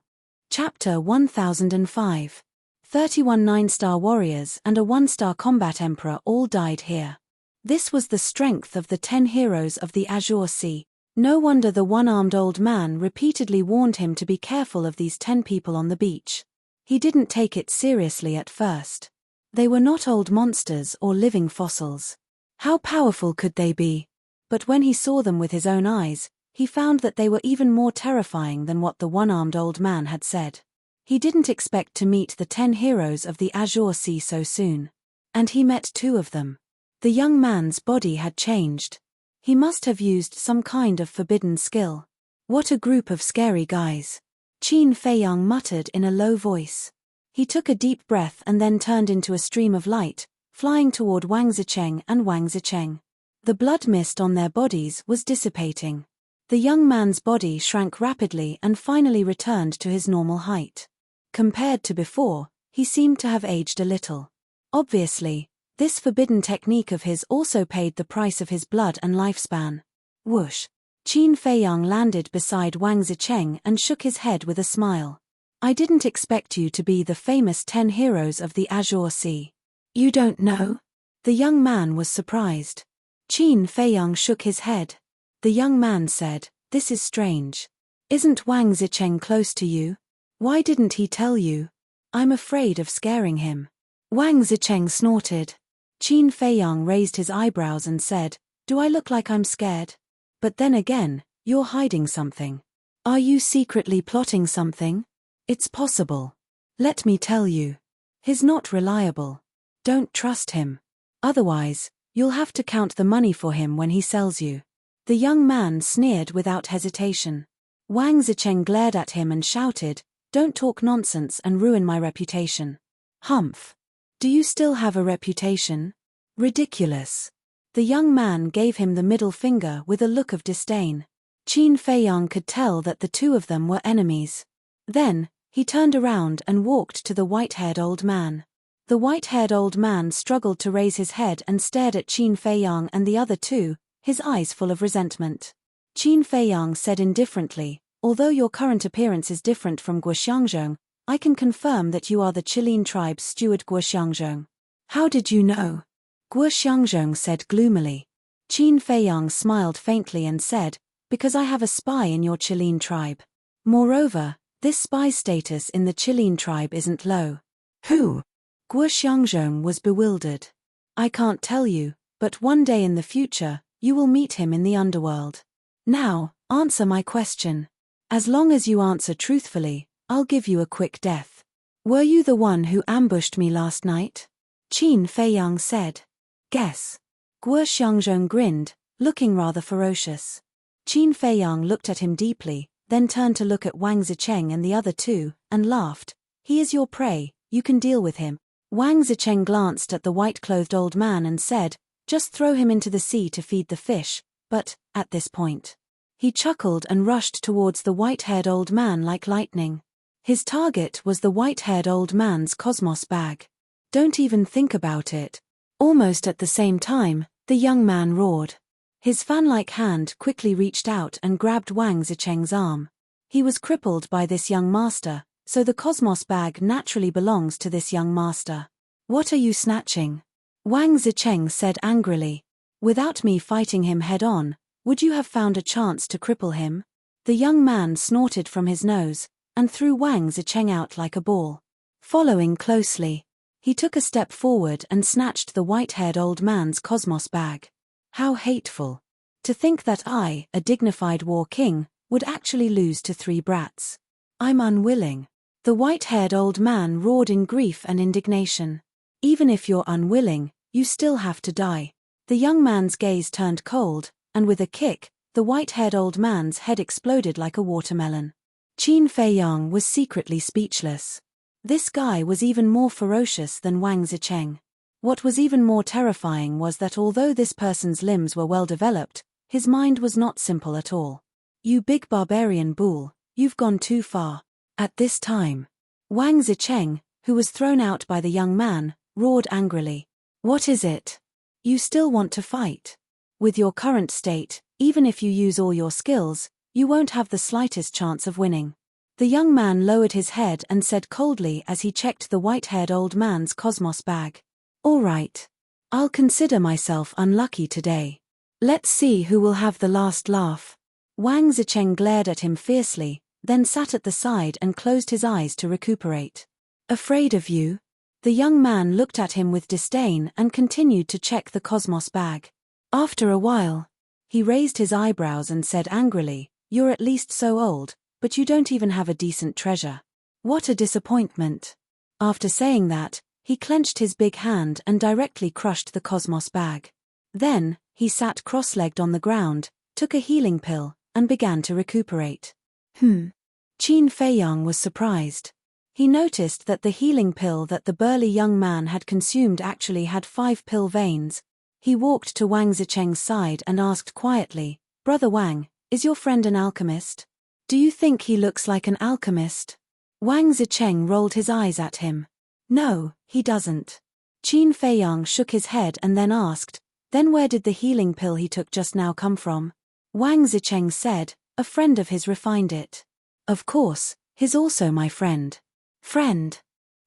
Chapter 1005. 31 9-star warriors and a 1-star combat emperor all died here. This was the strength of the 10 heroes of the Azure Sea. No wonder the one-armed old man repeatedly warned him to be careful of these 10 people on the beach. He didn't take it seriously at first. They were not old monsters or living fossils. How powerful could they be? But when he saw them with his own eyes, he found that they were even more terrifying than what the one-armed old man had said. He didn't expect to meet the 10 heroes of the Azure Sea so soon. And he met 2 of them. The young man's body had changed. He must have used some kind of forbidden skill. What a group of scary guys. Qin Feiyang muttered in a low voice. He took a deep breath and then turned into a stream of light, flying toward Wang Zicheng and Wang Zicheng. The blood mist on their bodies was dissipating. The young man's body shrank rapidly and finally returned to his normal height. Compared to before, he seemed to have aged a little. Obviously, this forbidden technique of his also paid the price of his blood and lifespan. Whoosh! Qin Feiyang landed beside Wang Zicheng and shook his head with a smile. I didn't expect you to be the famous 10 heroes of the Azure Sea. You don't know? The young man was surprised. Qin Feiyang shook his head. The young man said, "This is strange. Isn't Wang Zicheng close to you? Why didn't he tell you? I'm afraid of scaring him." Wang Zicheng snorted. Qin Feiyang raised his eyebrows and said, "Do I look like I'm scared? But then again, you're hiding something. Are you secretly plotting something? It's possible. Let me tell you. He's not reliable. Don't trust him. Otherwise, you'll have to count the money for him when he sells you." The young man sneered without hesitation. Wang Zicheng glared at him and shouted, "Don't talk nonsense and ruin my reputation." "Humph. Do you still have a reputation? Ridiculous." The young man gave him the middle finger with a look of disdain. Qin Feiyang could tell that the two of them were enemies. Then, he turned around and walked to the white-haired old man. The white-haired old man struggled to raise his head and stared at Qin Feiyang and the other two, his eyes full of resentment. Qin Feiyang said indifferently, "Although your current appearance is different from Guoxiangzhong, I can confirm that you are the Qilin tribe's steward Guoxiangzhong." "How did you know?" Guoxiangzhong said gloomily. Qin Feiyang smiled faintly and said, "Because I have a spy in your Qilin tribe. Moreover, this spy status in the Qilin tribe isn't low." "Who?" Guoxiangzhong was bewildered. "I can't tell you, but one day in the future, you will meet him in the underworld. Now, answer my question. As long as you answer truthfully, I'll give you a quick death. Were you the one who ambushed me last night?" Qin Feiyang said. "Guess." Guoxiangzhong grinned, looking rather ferocious. Qin Feiyang looked at him deeply, then turned to look at Wang Zicheng and the other two, and laughed. "He is your prey, you can deal with him." Wang Zicheng glanced at the white-clothed old man and said, "Just throw him into the sea to feed the fish," but, at this point, he chuckled and rushed towards the white-haired old man like lightning. His target was the white-haired old man's cosmos bag. "Don't even think about it." Almost at the same time, the young man roared. His fan-like hand quickly reached out and grabbed Wang Zicheng's arm. He was crippled by this young master, so the cosmos bag naturally belongs to this young master. "What are you snatching?" Wang Zicheng said angrily. "Without me fighting him head-on, would you have found a chance to cripple him?" The young man snorted from his nose, and threw Wang Zicheng out like a ball. Following closely, he took a step forward and snatched the white-haired old man's cosmos bag. How hateful. To think that I, a dignified war king, would actually lose to 3 brats. I'm unwilling. The white-haired old man roared in grief and indignation. "Even if you're unwilling, you still have to die." The young man's gaze turned cold, and with a kick, the white-haired old man's head exploded like a watermelon. Qin Feiyang was secretly speechless. This guy was even more ferocious than Wang Zicheng. What was even more terrifying was that although this person's limbs were well developed, his mind was not simple at all. "You big barbarian bull, you've gone too far." At this time, Wang Zicheng, who was thrown out by the young man, roared angrily. "What is it? You still want to fight? With your current state, even if you use all your skills, you won't have the slightest chance of winning." The young man lowered his head and said coldly as he checked the white-haired old man's cosmos bag. "All right. I'll consider myself unlucky today. Let's see who will have the last laugh." Wang Zicheng glared at him fiercely, then sat at the side and closed his eyes to recuperate. "Afraid of you?" The young man looked at him with disdain and continued to check the cosmos bag. After a while, he raised his eyebrows and said angrily, "You're at least so old, but you don't even have a decent treasure. What a disappointment." After saying that, he clenched his big hand and directly crushed the cosmos bag. Then, he sat cross-legged on the ground, took a healing pill, and began to recuperate. Qin Feiyang was surprised. He noticed that the healing pill that the burly young man had consumed actually had 5 pill veins. He walked to Wang Zicheng's side and asked quietly, "Brother Wang, is your friend an alchemist? Do you think he looks like an alchemist?" Wang Zicheng rolled his eyes at him. "No, he doesn't." Qin Feiyang shook his head and then asked, "Then where did the healing pill he took just now come from?" Wang Zicheng said, "A friend of his refined it." "Of course, he's also my friend." "Friend?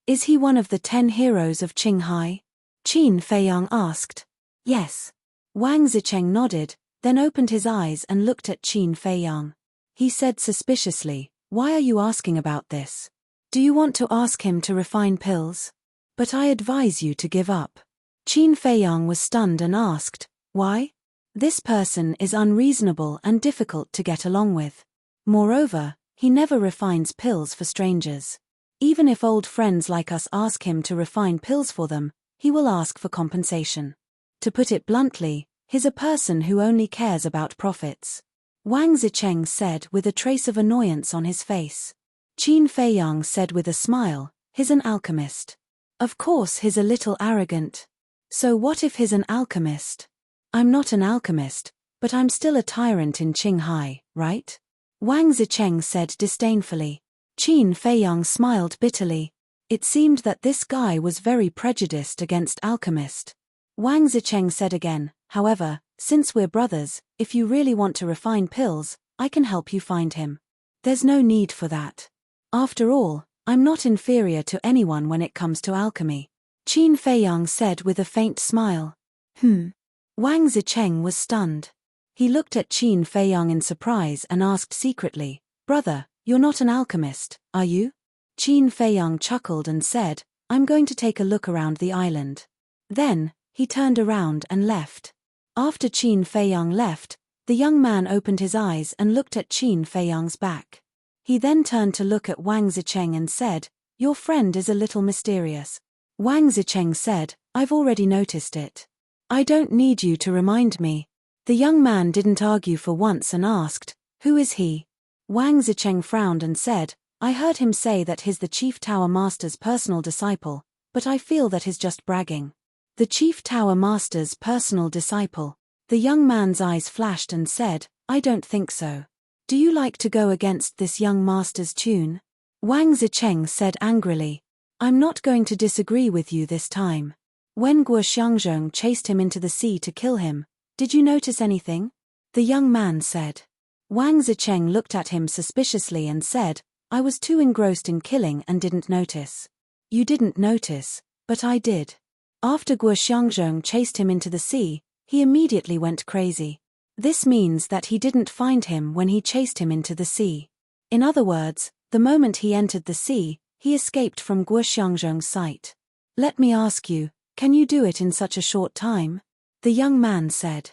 Is he one of the 10 heroes of Qinghai?" Qin Feiyang asked. "Yes." Wang Zicheng nodded, then opened his eyes and looked at Qin Feiyang. He said suspiciously, "Why are you asking about this? Do you want to ask him to refine pills? But I advise you to give up." Qin Feiyang was stunned and asked, "Why?" "This person is unreasonable and difficult to get along with. Moreover, he never refines pills for strangers. Even if old friends like us ask him to refine pills for them, he will ask for compensation. To put it bluntly, he's a person who only cares about profits." Wang Zicheng said with a trace of annoyance on his face. Qin Feiyang said with a smile, he's an alchemist. Of course he's a little arrogant. So what if he's an alchemist? I'm not an alchemist, but I'm still a tyrant in Qinghai, right? Wang Zicheng said disdainfully. Qin Feiyang smiled bitterly. It seemed that this guy was very prejudiced against alchemist. Wang Zicheng said again, however, since we're brothers, if you really want to refine pills, I can help you find him. There's no need for that. After all, I'm not inferior to anyone when it comes to alchemy. Qin Feiyang said with a faint smile. Wang Zicheng was stunned. He looked at Qin Feiyang in surprise and asked secretly, brother, you're not an alchemist, are you? Qin Feiyang chuckled and said, I'm going to take a look around the island. Then, he turned around and left. After Qin Feiyang left, the young man opened his eyes and looked at Qin Feiyang's back. He then turned to look at Wang Zicheng and said, your friend is a little mysterious. Wang Zicheng said, I've already noticed it. I don't need you to remind me. The young man didn't argue for once and asked, who is he? Wang Zicheng frowned and said, I heard him say that he's the Chief Tower Master's personal disciple, but I feel that he's just bragging. The Chief Tower Master's personal disciple. The young man's eyes flashed and said, I don't think so. Do you like to go against this young master's tune? Wang Zicheng said angrily. I'm not going to disagree with you this time. When Guo Xiangzhong chased him into the sea to kill him, did you notice anything? The young man said. Wang Zicheng looked at him suspiciously and said, I was too engrossed in killing and didn't notice. You didn't notice, but I did. After Guo Xiangzhong chased him into the sea, he immediately went crazy. This means that he didn't find him when he chased him into the sea. In other words, the moment he entered the sea, he escaped from Guo Xiangzhong's sight. Let me ask you, can you do it in such a short time? The young man said.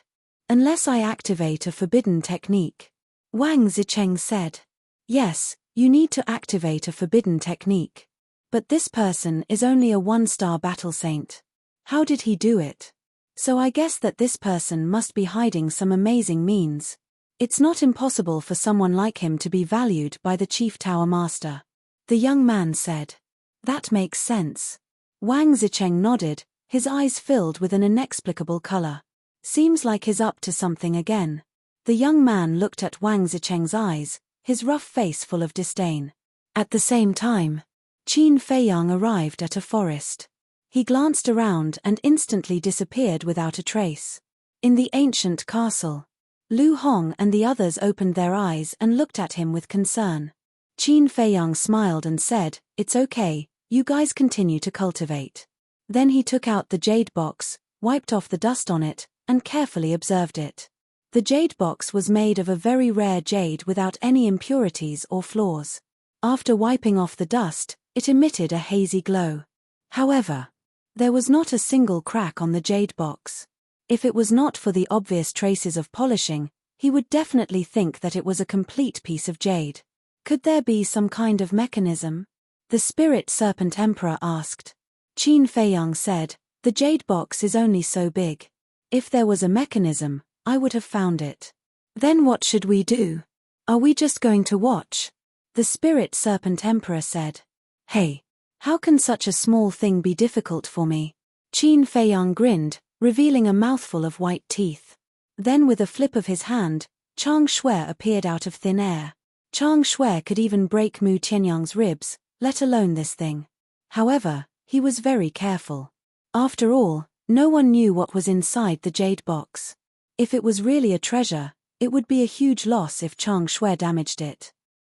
Unless I activate a forbidden technique. Wang Zicheng said. Yes, you need to activate a forbidden technique. But this person is only a one-star battle saint. How did he do it? So I guess that this person must be hiding some amazing means. It's not impossible for someone like him to be valued by the Chief Tower Master. The young man said. That makes sense. Wang Zicheng nodded, his eyes filled with an inexplicable color. Seems like he's up to something again. The young man looked at Wang Zicheng's eyes, his rough face full of disdain. At the same time, Qin Feiyang arrived at a forest. He glanced around and instantly disappeared without a trace. In the ancient castle, Lu Hong and the others opened their eyes and looked at him with concern. Qin Feiyang smiled and said, it's okay, you guys continue to cultivate. Then he took out the jade box, wiped off the dust on it, and carefully observed it. The jade box was made of a very rare jade without any impurities or flaws. After wiping off the dust, it emitted a hazy glow. However, there was not a single crack on the jade box. If it was not for the obvious traces of polishing, he would definitely think that it was a complete piece of jade. Could there be some kind of mechanism? The Spirit Serpent Emperor asked. Qin Feiyang said, the jade box is only so big. If there was a mechanism, I would have found it. Then what should we do? Are we just going to watch? The Spirit Serpent Emperor said. Hey, how can such a small thing be difficult for me? Qin Feiyang grinned, revealing a mouthful of white teeth. Then with a flip of his hand, Chang Shui appeared out of thin air. Chang Shui could even break Mu Tianyang's ribs, let alone this thing. However, he was very careful. After all, no one knew what was inside the jade box. If it was really a treasure, it would be a huge loss if Chang Shui damaged it.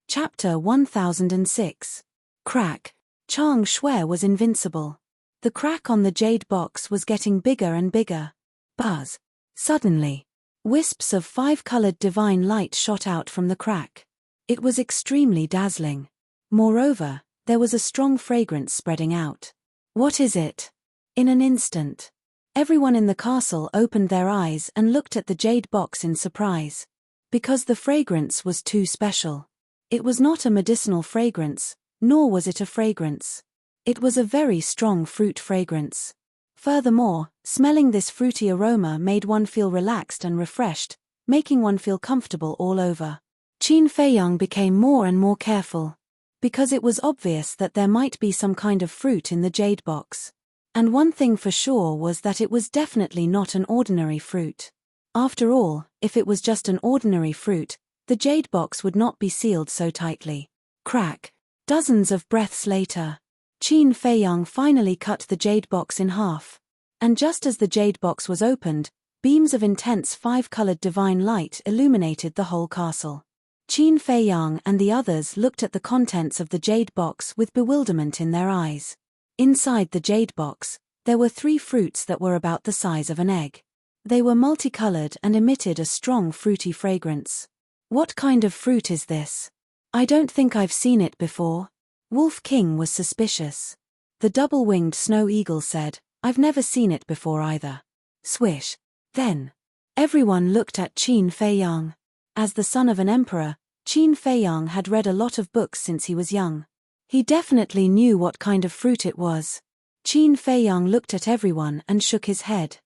Chapter 1006. Crack. Chang Shui was invincible. The crack on the jade box was getting bigger and bigger. Buzz. Suddenly, wisps of five-colored divine light shot out from the crack. It was extremely dazzling. Moreover, there was a strong fragrance spreading out. What is it? In an instant, everyone in the castle opened their eyes and looked at the jade box in surprise. Because the fragrance was too special. It was not a medicinal fragrance, nor was it a fragrance. It was a very strong fruit fragrance. Furthermore, smelling this fruity aroma made one feel relaxed and refreshed, making one feel comfortable all over. Qin Feiyang became more and more careful, because it was obvious that there might be some kind of fruit in the jade box. And one thing for sure was that it was definitely not an ordinary fruit. After all, if it was just an ordinary fruit, the jade box would not be sealed so tightly. Crack. Dozens of breaths later, Qin Feiyang finally cut the jade box in half. And just as the jade box was opened, beams of intense five-colored divine light illuminated the whole castle. Qin Feiyang and the others looked at the contents of the jade box with bewilderment in their eyes. Inside the jade box, there were 3 fruits that were about the size of an egg. They were multicolored and emitted a strong fruity fragrance. What kind of fruit is this? I don't think I've seen it before. Wolf King was suspicious. The double-winged snow eagle said, I've never seen it before either. Swish. Then, everyone looked at Qin Feiyang. As the son of an emperor, Qin Feiyang had read a lot of books since he was young. He definitely knew what kind of fruit it was. Qin Feiyang looked at everyone and shook his head.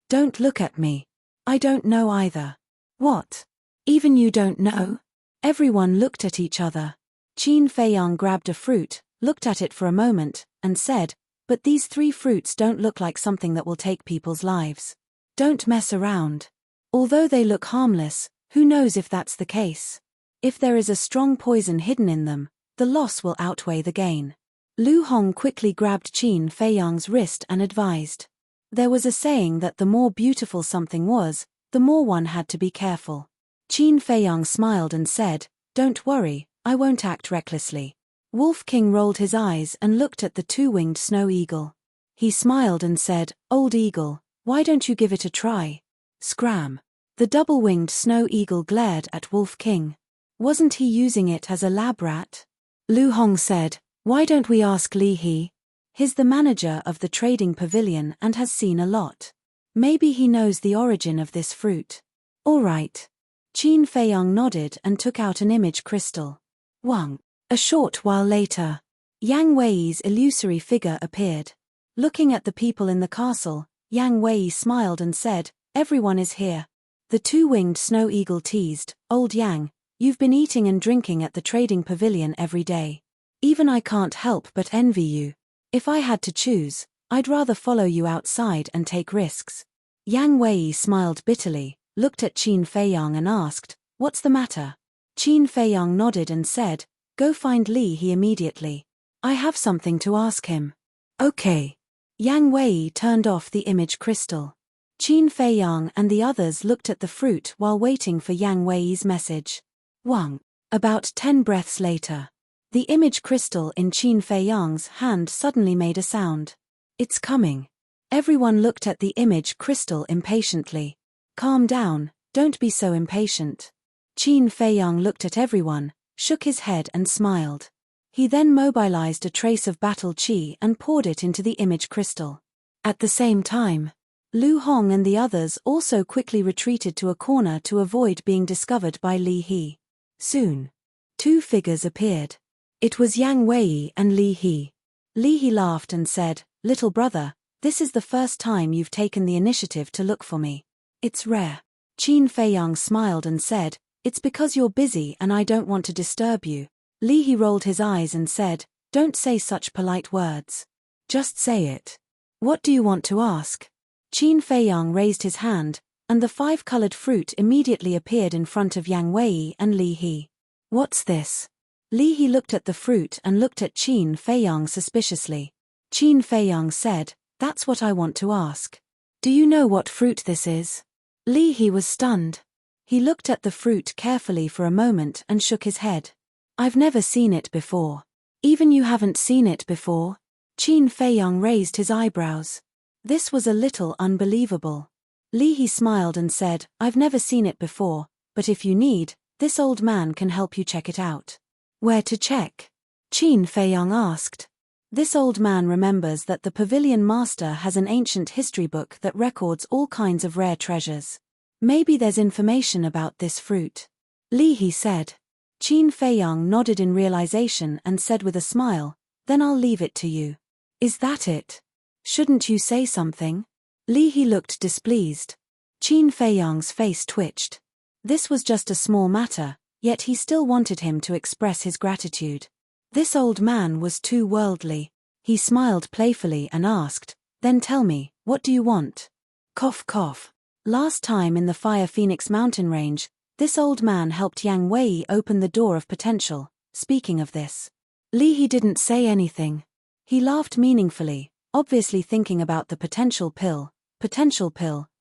Don't look at me. I don't know either. What? Even you don't know? Everyone looked at each other. Qin Feiyang grabbed a fruit, looked at it for a moment, and said, but these 3 fruits don't look like something that will take people's lives. Don't mess around. Although they look harmless, who knows if that's the case? If there is a strong poison hidden in them, the loss will outweigh the gain. Lu Hong quickly grabbed Qin Feiyang's wrist and advised. There was a saying that the more beautiful something was, the more one had to be careful. Qin Feiyang smiled and said, don't worry, I won't act recklessly. Wolf King rolled his eyes and looked at the 2-winged snow eagle. He smiled and said, Old eagle, why don't you give it a try? Scram. The double-winged snow eagle glared at Wolf King. Wasn't he using it as a lab rat? Lu Hong said, why don't we ask Li He? He's the manager of the trading pavilion and has seen a lot. Maybe he knows the origin of this fruit. All right. Qin Feiyang nodded and took out an image crystal. Wang. A short while later, Yang Wei's illusory figure appeared. Looking at the people in the castle, Yang Wei smiled and said, everyone is here. The 2-winged snow eagle teased, Old Yang, you've been eating and drinking at the trading pavilion every day. Even I can't help but envy you. If I had to choose, I'd rather follow you outside and take risks. Yang Wei smiled bitterly, looked at Qin Feiyang and asked, what's the matter? Qin Feiyang nodded and said, go find Li He immediately. I have something to ask him. Okay. Yang Wei turned off the image crystal. Qin Feiyang and the others looked at the fruit while waiting for Yang Wei's message. Wang. About 10 breaths later, the image crystal in Qin Feiyang's hand suddenly made a sound. It's coming. Everyone looked at the image crystal impatiently. Calm down, don't be so impatient. Qin Feiyang looked at everyone, shook his head and smiled. He then mobilized a trace of battle qi and poured it into the image crystal. At the same time, Lu Hong and the others also quickly retreated to a corner to avoid being discovered by Li He. Soon, 2 figures appeared. It was Yang Wei and Li He. Li He laughed and said, little brother, this is the first time you've taken the initiative to look for me. It's rare. Qin Feiyang smiled and said, it's because you're busy and I don't want to disturb you. Li He rolled his eyes and said, don't say such polite words. Just say it. What do you want to ask? Qin Feiyang raised his hand, and the 5-colored fruit immediately appeared in front of Yang Wei and Li He. What's this? Li He looked at the fruit and looked at Qin Feiyang suspiciously. Qin Feiyang said, that's what I want to ask. Do you know what fruit this is? Li He was stunned. He looked at the fruit carefully for a moment and shook his head. I've never seen it before. Even you haven't seen it before? Qin Feiyang raised his eyebrows. This was a little unbelievable. Li He smiled and said, I've never seen it before, but if you need, this old man can help you check it out. Where to check? Qin Feiyang asked. This old man remembers that the pavilion master has an ancient history book that records all kinds of rare treasures. Maybe there's information about this fruit. Li He said. Qin Feiyang nodded in realization and said with a smile, then I'll leave it to you. Is that it? Shouldn't you say something? Li He looked displeased. Qin Feiyang's face twitched. This was just a small matter, yet he still wanted him to express his gratitude. This old man was too worldly. He smiled playfully and asked, "Then tell me, what do you want?" Cough cough. Last time in the Fire Phoenix mountain range, this old man helped Yang Wei open the door of potential. Speaking of this, He didn't say anything. He laughed meaningfully, obviously thinking about the potential pill,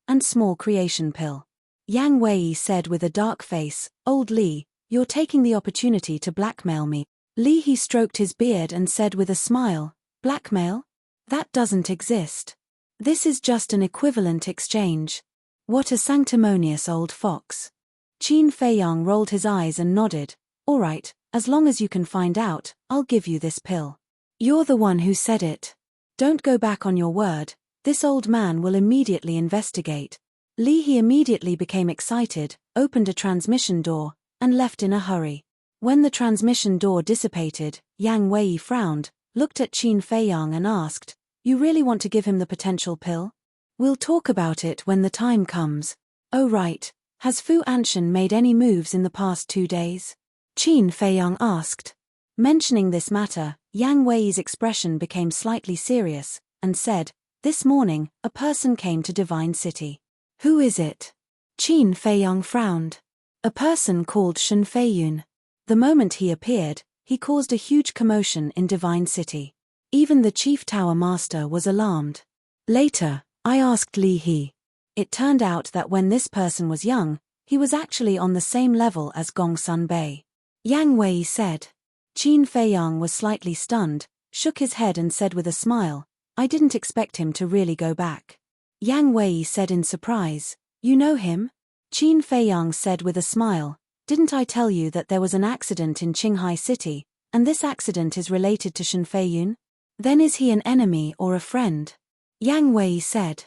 and small creation pill. Yang Wei said with a dark face, "Old Li, you're taking the opportunity to blackmail me." He stroked his beard and said with a smile, "Blackmail? That doesn't exist. This is just an equivalent exchange." What a sanctimonious old fox. Qin Feiyang rolled his eyes and nodded. "All right, as long as you can find out, I'll give you this pill." "You're the one who said it. Don't go back on your word. This old man will immediately investigate." He immediately became excited, opened a transmission door, and left in a hurry. When the transmission door dissipated, Yang Wei frowned, looked at Qin Feiyang and asked, "You really want to give him the potential pill?" "We'll talk about it when the time comes." "Oh right, has Fu Anshan made any moves in the past 2 days?" Qin Feiyang asked. Mentioning this matter, Yang Wei's expression became slightly serious, and said, "This morning, a person came to Divine City." "Who is it?" Qin Feiyang frowned. "A person called Shen Feiyun. The moment he appeared, he caused a huge commotion in Divine City. Even the Chief Tower Master was alarmed. Later, I asked Li He. It turned out that when this person was young, he was actually on the same level as Gongsun Bei." Yang Wei said. Qin Feiyang was slightly stunned, shook his head and said with a smile, "I didn't expect him to really go back." Yang Wei said in surprise, "You know him?" Qin Feiyang said with a smile, "Didn't I tell you that there was an accident in Qinghai City, and this accident is related to Shen Feiyun? Then is he an enemy or a friend?" Yang Wei said.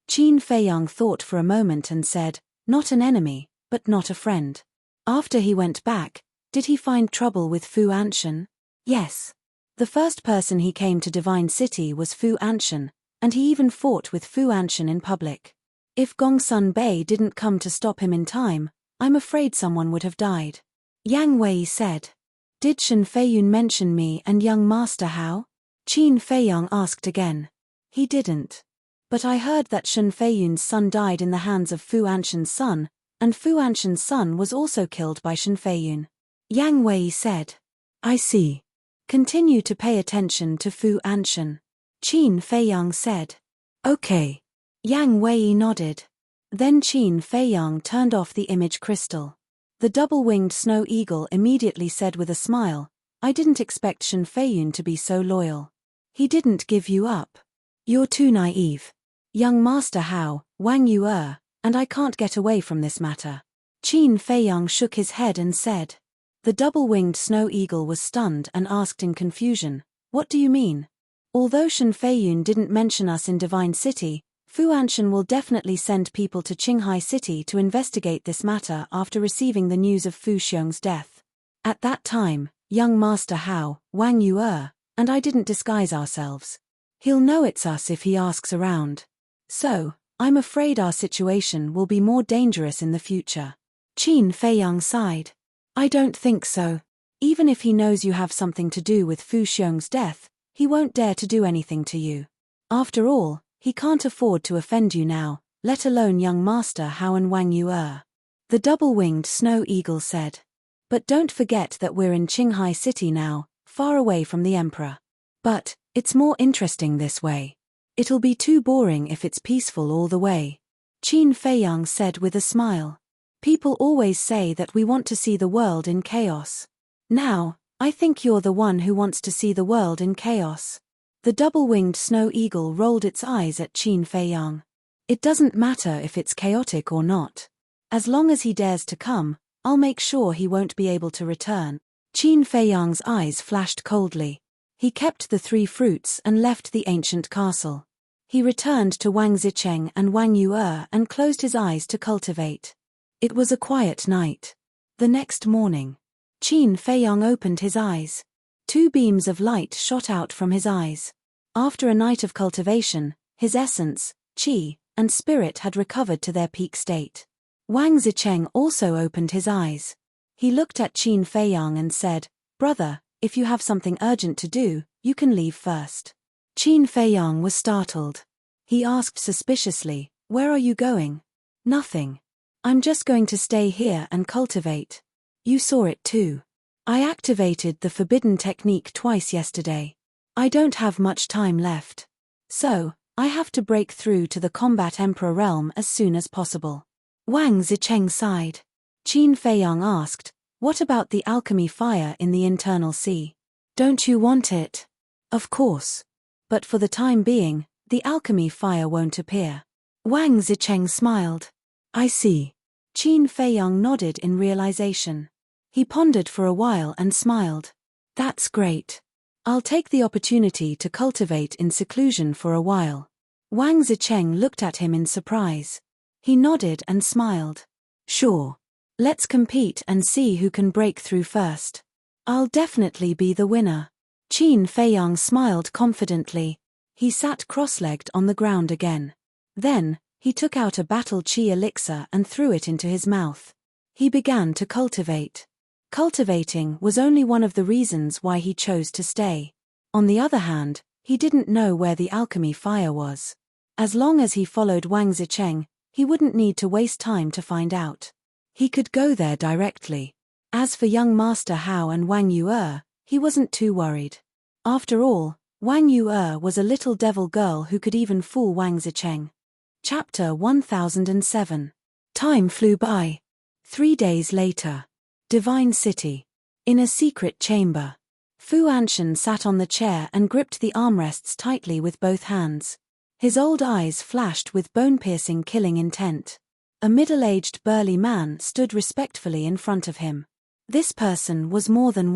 Qin Feiyang thought for a moment and said, "Not an enemy, but not a friend." After he went back, did he find trouble with Fu Anshan? Yes. The first person he came to Divine City was Fu Anshan, and he even fought with Fu Anshan in public. If Gongsun Bei didn't come to stop him in time, I'm afraid someone would have died. Yang Wei said. "Did Shen Feiyun mention me and young Master Hao?" Qin Feiyang asked again. "He didn't. But I heard that Shen Feiyun's son died in the hands of Fu Anshan's son, and Fu Anshan's son was also killed by Shen Feiyun." Yang Wei said. "I see. Continue to pay attention to Fu Anshan." Qin Feiyang said. "Okay." Yang Wei nodded. Then Qin Feiyang turned off the image crystal. The double-winged snow eagle immediately said with a smile, "I didn't expect Shen Feiyun to be so loyal. He didn't give you up. You're too naive. Young Master Hao, Wang Yu'er, and I can't get away from this matter." Qin Feiyang shook his head and said. The double-winged snow eagle was stunned and asked in confusion, "What do you mean?" "Although Shen Feiyun didn't mention us in Divine City, Fu Anshan will definitely send people to Qinghai City to investigate this matter after receiving the news of Fu Xiong's death. At that time, young Master Hao, Wang Yu'er, and I didn't disguise ourselves. He'll know it's us if he asks around. So, I'm afraid our situation will be more dangerous in the future." Qin Feiyang sighed. "I don't think so. Even if he knows you have something to do with Fu Xiong's death, he won't dare to do anything to you. After all, he can't afford to offend you now, let alone young Master Hao and Wang Yu'er." The double-winged snow eagle said. "But don't forget that we're in Qinghai City now, far away from the Emperor. But, it's more interesting this way. It'll be too boring if it's peaceful all the way." Qin Feiyang said with a smile. "People always say that we want to see the world in chaos. Now, I think you're the one who wants to see the world in chaos." The double-winged snow eagle rolled its eyes at Qin Feiyang. "It doesn't matter if it's chaotic or not. As long as he dares to come, I'll make sure he won't be able to return." Qin Feiyang's eyes flashed coldly. He kept the 3 fruits and left the ancient castle. He returned to Wang Zicheng and Wang Yu'er and closed his eyes to cultivate. It was a quiet night. The next morning, Qin Feiyang opened his eyes. 2 beams of light shot out from his eyes. After a night of cultivation, his essence, qi, and spirit had recovered to their peak state. Wang Zicheng also opened his eyes. He looked at Qin Feiyang and said, "Brother, if you have something urgent to do, you can leave first." Qin Feiyang was startled. He asked suspiciously, "Where are you going?" "Nothing. I'm just going to stay here and cultivate." "You saw it too. I activated the forbidden technique twice yesterday. I don't have much time left. So, I have to break through to the combat emperor realm as soon as possible." Wang Zicheng sighed. Qin Feiyang asked, "What about the alchemy fire in the internal sea? Don't you want it?" "Of course. But for the time being, the alchemy fire won't appear." Wang Zicheng smiled. "I see." Qin Feiyang nodded in realization. He pondered for a while and smiled. "That's great. I'll take the opportunity to cultivate in seclusion for a while." Wang Zicheng looked at him in surprise. He nodded and smiled. "Sure. Let's compete and see who can break through first. I'll definitely be the winner." Qin Feiyang smiled confidently. He sat cross-legged on the ground again. Then, he took out a battle qi elixir and threw it into his mouth. He began to cultivate. Cultivating was only one of the reasons why he chose to stay. On the other hand, he didn't know where the alchemy fire was. As long as he followed Wang Zicheng, he wouldn't need to waste time to find out. He could go there directly. As for young Master Hao and Wang Yu'er, he wasn't too worried. After all, Wang Yu'er was a little devil girl who could even fool Wang Zicheng. Chapter 1007. Time flew by. 3 days later. Divine City. In a secret chamber. Fu Anshan sat on the chair and gripped the armrests tightly with both hands. His old eyes flashed with bone-piercing killing intent. A middle-aged burly man stood respectfully in front of him. This person was more than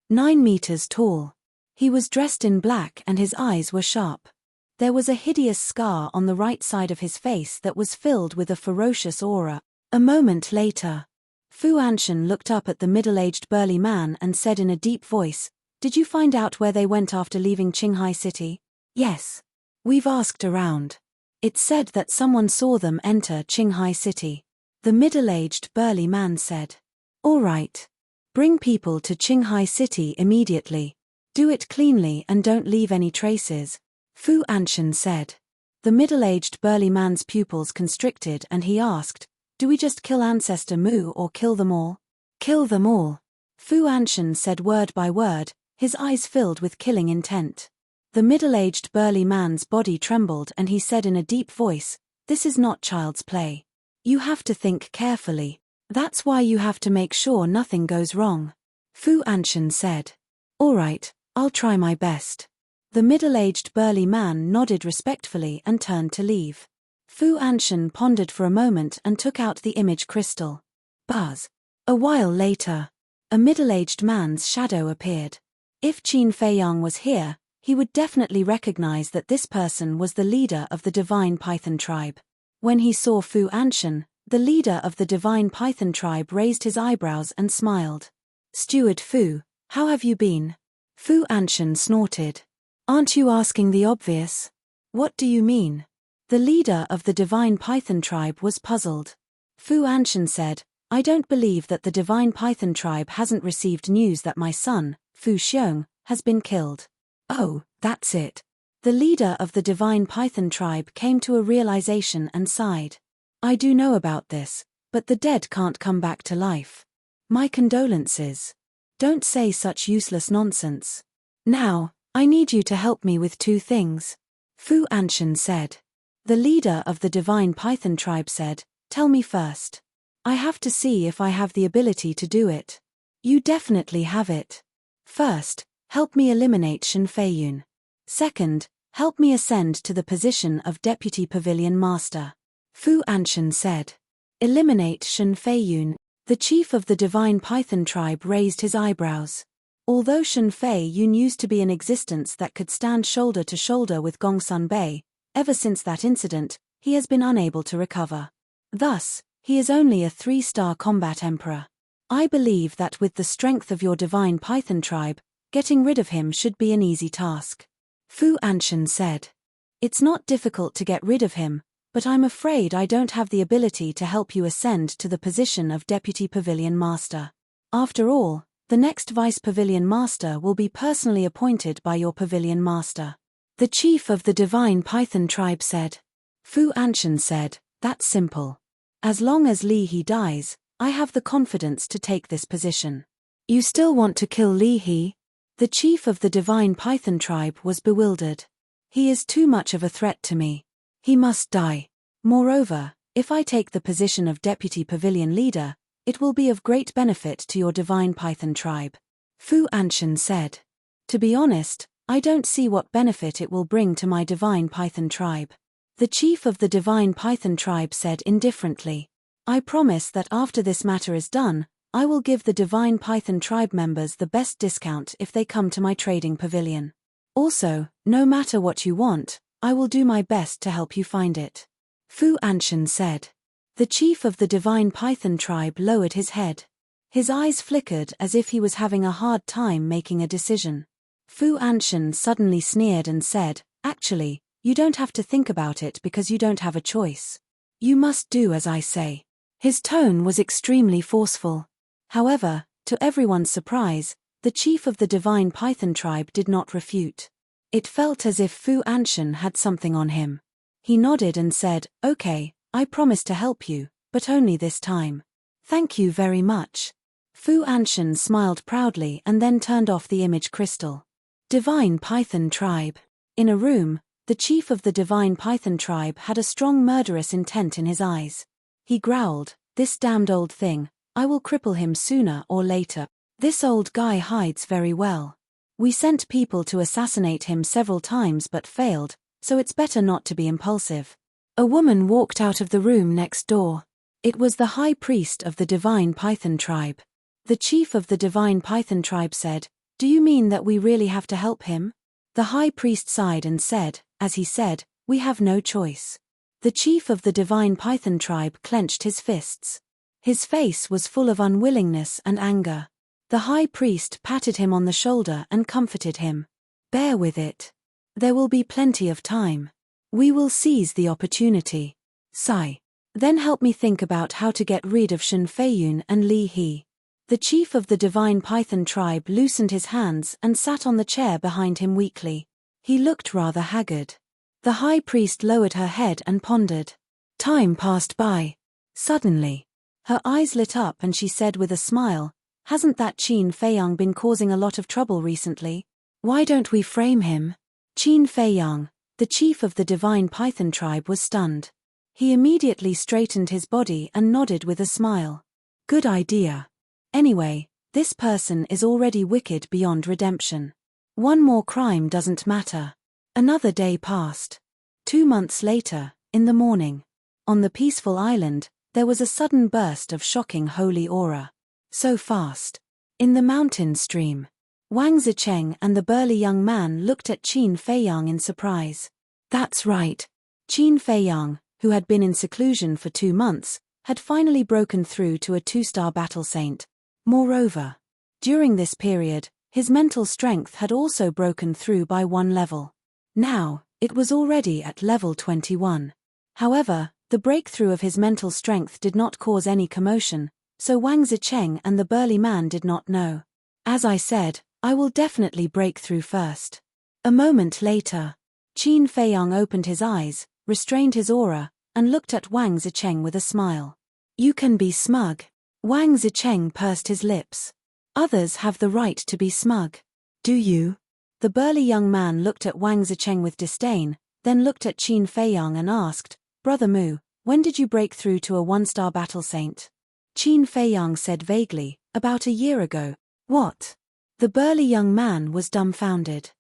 9 meters tall. He was dressed in black and his eyes were sharp. There was a hideous scar on the right side of his face that was filled with a ferocious aura. A moment later, Fu Anshan looked up at the middle-aged burly man and said in a deep voice, "Did you find out where they went after leaving Qinghai City?" "Yes. We've asked around. It's said that someone saw them enter Qinghai City." The middle-aged burly man said. "All right. Bring people to Qinghai City immediately. Do it cleanly and don't leave any traces," Fu Anshan said. The middle-aged burly man's pupils constricted and he asked, "Do we just kill Ancestor Mu or kill them all?" "Kill them all," Fu Anshan said word by word, his eyes filled with killing intent. The middle-aged burly man's body trembled and he said in a deep voice, "This is not child's play. You have to think carefully. That's why you have to make sure nothing goes wrong," Fu Anshan said. "All right, I'll try my best." The middle-aged burly man nodded respectfully and turned to leave. Fu Anshan pondered for a moment and took out the image crystal. Buzz. A while later, a middle-aged man's shadow appeared. If Qin Feiyang was here, he would definitely recognize that this person was the leader of the Divine Python tribe. When he saw Fu Anshan, the leader of the Divine Python tribe raised his eyebrows and smiled. "Steward Fu, how have you been?" Fu Anshan snorted. "Aren't you asking the obvious?" "What do you mean?" The leader of the Divine Python tribe was puzzled. Fu Anshan said, "I don't believe that the Divine Python tribe hasn't received news that my son, Fu Xiong, has been killed." "Oh, that's it." The leader of the Divine Python tribe came to a realization and sighed. "I do know about this, but the dead can't come back to life. My condolences. Don't say such useless nonsense. Now, I need you to help me with 2 things. Fu Anshan said. The leader of the Divine Python tribe said, "Tell me first. I have to see if I have the ability to do it." "You definitely have it. First, help me eliminate Shen Feiyun. Second, help me ascend to the position of Deputy Pavilion Master." Fu Anshan said. "Eliminate Shen Feiyun." The chief of the Divine Python tribe raised his eyebrows. Although Shen Feiyun used to be an existence that could stand shoulder to shoulder with Gongsun Bei, ever since that incident, he has been unable to recover. Thus, he is only a 3-star combat emperor. I believe that with the strength of your Divine Python tribe, getting rid of him should be an easy task. Fu Anshan said. It's not difficult to get rid of him, but I'm afraid I don't have the ability to help you ascend to the position of Deputy Pavilion Master. After all, the next Vice Pavilion Master will be personally appointed by your Pavilion Master. The chief of the Divine Python tribe said. Fu Anshan said, that's simple. As long as Li He dies, I have the confidence to take this position. You still want to kill Li He? The chief of the Divine Python tribe was bewildered. He is too much of a threat to me. He must die. Moreover, if I take the position of Deputy Pavilion Leader, it will be of great benefit to your Divine Python tribe. Fu Anshan said. To be honest, I don't see what benefit it will bring to my Divine Python tribe. The chief of the Divine Python tribe said indifferently. I promise that after this matter is done, I will give the Divine Python tribe members the best discount if they come to my trading pavilion. Also, no matter what you want, I will do my best to help you find it. Fu Anshan said. The chief of the Divine Python tribe lowered his head. His eyes flickered as if he was having a hard time making a decision. Fu Anshan suddenly sneered and said, actually, you don't have to think about it because you don't have a choice. You must do as I say. His tone was extremely forceful. However, to everyone's surprise, the chief of the Divine Python tribe did not refute. It felt as if Fu Anshan had something on him. He nodded and said, okay, I promise to help you, but only this time. Thank you very much. Fu Anshan smiled proudly and then turned off the image crystal. Divine Python tribe. In a room, the chief of the Divine Python tribe had a strong murderous intent in his eyes. He growled, this damned old thing, I will cripple him sooner or later. This old guy hides very well. We sent people to assassinate him several times but failed, so it's better not to be impulsive. A woman walked out of the room next door. It was the high priest of the Divine Python tribe. The chief of the Divine Python tribe said, do you mean that we really have to help him? The high priest sighed and said, as he said, we have no choice. The chief of the Divine Python tribe clenched his fists. His face was full of unwillingness and anger. The high priest patted him on the shoulder and comforted him. Bear with it. There will be plenty of time. We will seize the opportunity. Sigh. Then help me think about how to get rid of Shen Feiyun and Li He. The chief of the Divine Python tribe loosened his hands and sat on the chair behind him weakly. He looked rather haggard. The high priest lowered her head and pondered. Time passed by. Suddenly, her eyes lit up and she said with a smile, hasn't that Qin Feiyang been causing a lot of trouble recently? Why don't we frame him? Qin Feiyang, the chief of the Divine Python tribe, was stunned. He immediately straightened his body and nodded with a smile. Good idea. Anyway, this person is already wicked beyond redemption. One more crime doesn't matter. Another day passed. 2 months later, in the morning, on the peaceful island, there was a sudden burst of shocking holy aura. So fast. In the mountain stream. Wang Zicheng and the burly young man looked at Qin Feiyang in surprise. That's right. Qin Feiyang, who had been in seclusion for 2 months, had finally broken through to a 2-star battle saint. Moreover, during this period, his mental strength had also broken through by 1 level. Now, it was already at level 21. However, the breakthrough of his mental strength did not cause any commotion, so Wang Zicheng and the burly man did not know. As I said, I will definitely break through first. A moment later, Qin Feiyang opened his eyes, restrained his aura, and looked at Wang Zicheng with a smile. You can be smug. Wang Zicheng pursed his lips. Others have the right to be smug. Do you? The burly young man looked at Wang Zicheng with disdain, then looked at Qin Feiyang and asked, Brother Mu, when did you break through to a 1-star battle saint? Qin Feiyang said vaguely, about a year ago. What? The burly young man was dumbfounded.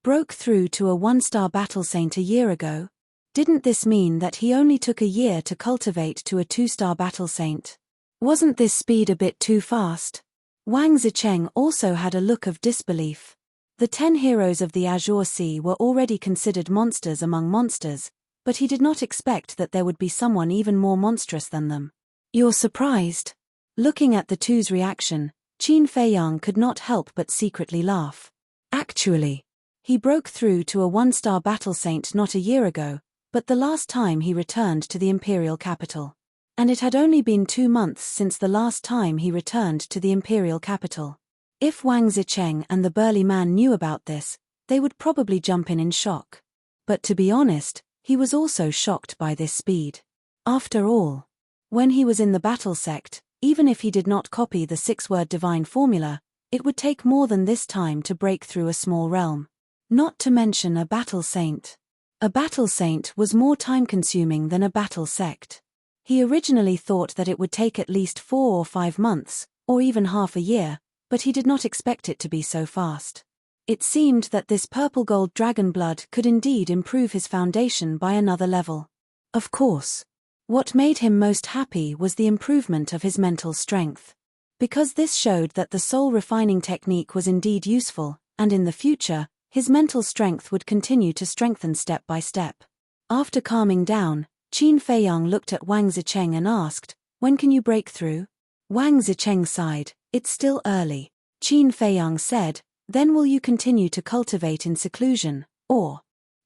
Broke through to a 1-star battle saint a year ago? Didn't this mean that he only took a year to cultivate to a 2-star battle saint? Wasn't this speed a bit too fast? Wang Zicheng also had a look of disbelief. The 10 heroes of the Azure Sea were already considered monsters among monsters, but he did not expect that there would be someone even more monstrous than them. You're surprised? Looking at the two's reaction, Qin Feiyang could not help but secretly laugh. Actually, he broke through to a 1-star battle saint not a year ago, but the last time he returned to the imperial capital. And it had only been 2 months since the last time he returned to the imperial capital. If Wang Zicheng and the burly man knew about this, they would probably jump in shock. But to be honest, he was also shocked by this speed. After all, when he was in the battle sect, even if he did not copy the 6-word divine formula, it would take more than this time to break through a small realm. Not to mention a battle saint. A battle saint was more time-consuming than a battle sect. He originally thought that it would take at least 4 or 5 months, or even half a year, but he did not expect it to be so fast. It seemed that this purple-gold dragon blood could indeed improve his foundation by another level. Of course, what made him most happy was the improvement of his mental strength. Because this showed that the soul-refining technique was indeed useful, and in the future, his mental strength would continue to strengthen step by step. After calming down, Qin Feiyang looked at Wang Zicheng and asked, "When can you break through?" Wang Zicheng sighed, "It's still early." Qin Feiyang said, "Then will you continue to cultivate in seclusion, or?"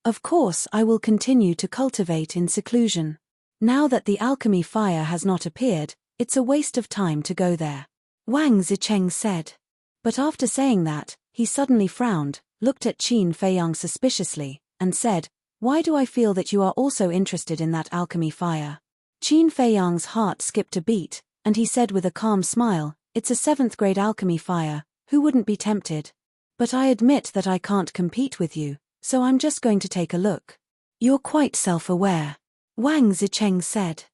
"Of course I will continue to cultivate in seclusion. Now that the alchemy fire has not appeared, it's a waste of time to go there," Wang Zicheng said. But after saying that, he suddenly frowned, looked at Qin Feiyang suspiciously, and said, "Why do I feel that you are also interested in that alchemy fire?" Qin Feiyang's heart skipped a beat, and he said with a calm smile, "It's a 7th-grade alchemy fire, who wouldn't be tempted? But I admit that I can't compete with you, so I'm just going to take a look." "You're quite self-aware," Wang Zicheng said.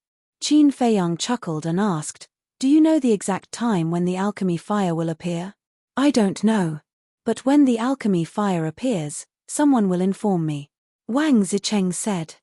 Qin Feiyang chuckled and asked, "Do you know the exact time when the alchemy fire will appear?" "I don't know. But when the alchemy fire appears, someone will inform me," Wang Zicheng said.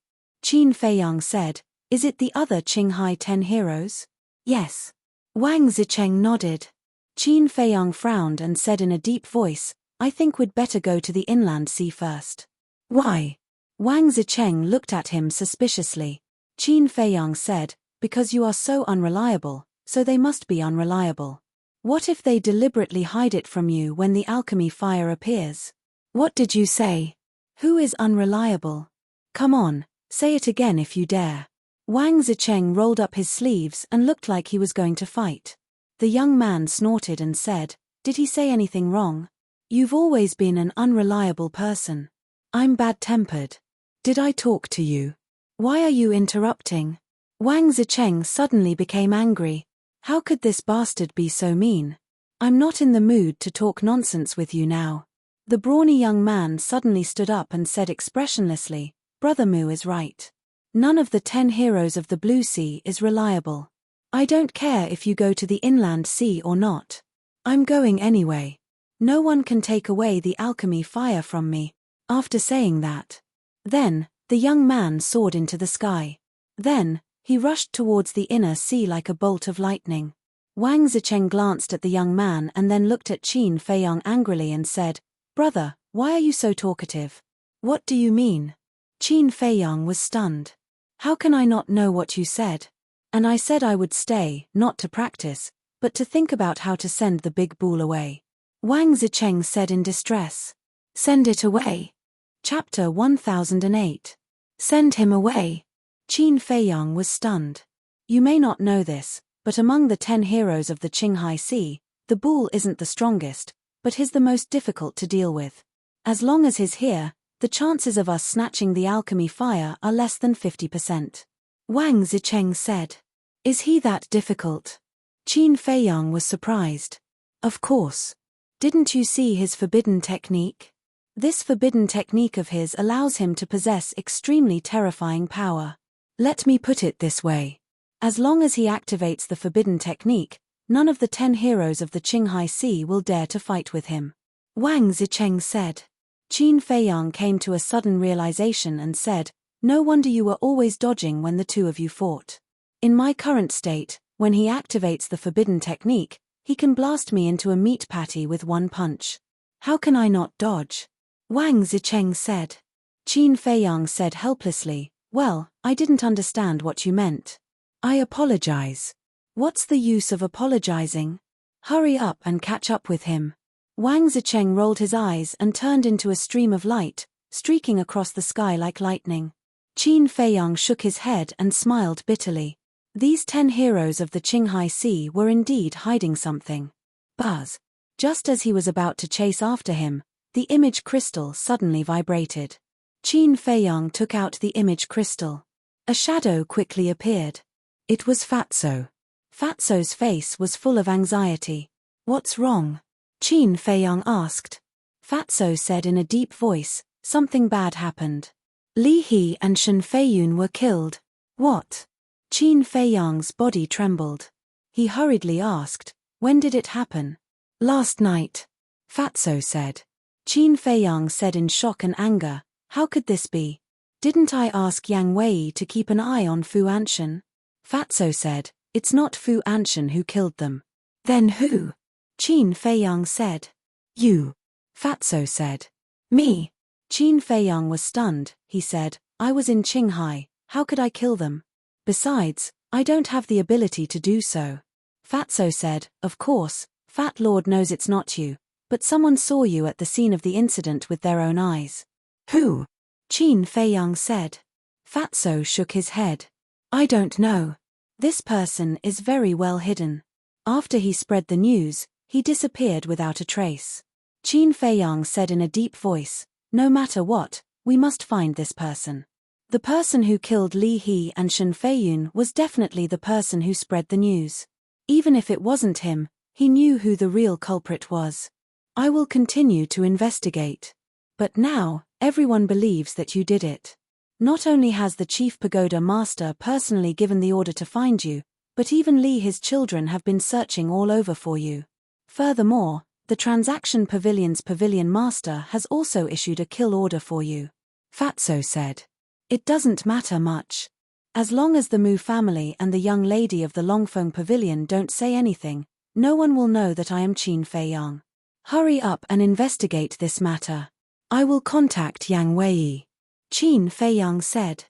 Qin Feiyang said, "Is it the other Qinghai 10 heroes?" "Yes." Wang Zicheng nodded. Qin Feiyang frowned and said in a deep voice, "I think we'd better go to the inland sea first." "Why?" Wang Zicheng looked at him suspiciously. Qin Feiyang said, "Because you are so unreliable, so they must be unreliable. What if they deliberately hide it from you when the alchemy fire appears?" "What did you say?" "Who is unreliable? Come on, say it again if you dare." Wang Zicheng rolled up his sleeves and looked like he was going to fight. The young man snorted and said, "Did he say anything wrong? You've always been an unreliable person." "I'm bad-tempered. Did I talk to you? Why are you interrupting?" Wang Zicheng suddenly became angry. How could this bastard be so mean? "I'm not in the mood to talk nonsense with you now." The brawny young man suddenly stood up and said expressionlessly, "Brother Mu is right. None of the 10 heroes of the Blue Sea is reliable. I don't care if you go to the inland sea or not. I'm going anyway. No one can take away the alchemy fire from me." After saying that, then, the young man soared into the sky. Then, he rushed towards the inner sea like a bolt of lightning. Wang Zicheng glanced at the young man and then looked at Qin Feiyang angrily and said, "Brother, why are you so talkative?" "What do you mean?" Qin Feiyang was stunned. "How can I not know what you said? And I said I would stay, not to practice, but to think about how to send the big bull away," Wang Zicheng said in distress. "Send it away." Chapter 1008. Send him away. Qin Feiyang was stunned. You may not know this, but among the 10 heroes of the Qinghai Sea, the bull isn't the strongest, but he's the most difficult to deal with. As long as he's here, the chances of us snatching the alchemy fire are less than 50%. Wang Zicheng said. "Is he that difficult?" Qin Feiyang was surprised. "Of course. Didn't you see his forbidden technique? This forbidden technique of his allows him to possess extremely terrifying power. Let me put it this way. As long as he activates the forbidden technique, none of the 10 heroes of the Qinghai Sea will dare to fight with him," Wang Zicheng said. Qin Feiyang came to a sudden realization and said, "No wonder you were always dodging when the two of you fought. In my current state, when he activates the forbidden technique, he can blast me into a meat patty with one punch. How can I not dodge?" Wang Zicheng said. Qin Feiyang said helplessly, "Well, I didn't understand what you meant." "I apologize." "What's the use of apologizing? Hurry up and catch up with him." Wang Zicheng rolled his eyes and turned into a stream of light, streaking across the sky like lightning. Qin Feiyang shook his head and smiled bitterly. These 10 heroes of the Qinghai Sea were indeed hiding something. Buzz. Just as he was about to chase after him, the image crystal suddenly vibrated. Qin Feiyang took out the image crystal. A shadow quickly appeared. It was Fatso. Fatso's face was full of anxiety. "What's wrong?" Qin Feiyang asked. Fatso said in a deep voice, "Something bad happened. Li He and Shen Feiyun were killed." "What?" Qin Feiyang's body trembled. He hurriedly asked, "When did it happen?" "Last night," Fatso said. Qin Feiyang said in shock and anger, "How could this be? Didn't I ask Yang Wei to keep an eye on Fu Anshan?" Fatso said, "It's not Fu Anshan who killed them." "Then who?" Qin Feiyang said. "You," Fatso said. "Me?" Qin Feiyang was stunned. He said, "I was in Qinghai, how could I kill them? Besides, I don't have the ability to do so." Fatso said, "Of course, Fat Lord knows it's not you, but someone saw you at the scene of the incident with their own eyes." "Who?" Qin Feiyang said. Fatso shook his head. "I don't know. This person is very well hidden. After he spread the news, he disappeared without a trace." Qin Feiyang said in a deep voice, "No matter what, we must find this person. The person who killed Li He and Shen Feiyun was definitely the person who spread the news. Even if it wasn't him, he knew who the real culprit was. I will continue to investigate. But now, everyone believes that you did it. Not only has the Chief Pagoda Master personally given the order to find you, but even Li His children have been searching all over for you. Furthermore, the Transaction Pavilion's Pavilion Master has also issued a kill order for you." Fatso said. "It doesn't matter much. As long as the Mu family and the young lady of the Longfeng Pavilion don't say anything, no one will know that I am Qin Feiyang. Hurry up and investigate this matter. I will contact Yang Wei," Qin Feiyang said.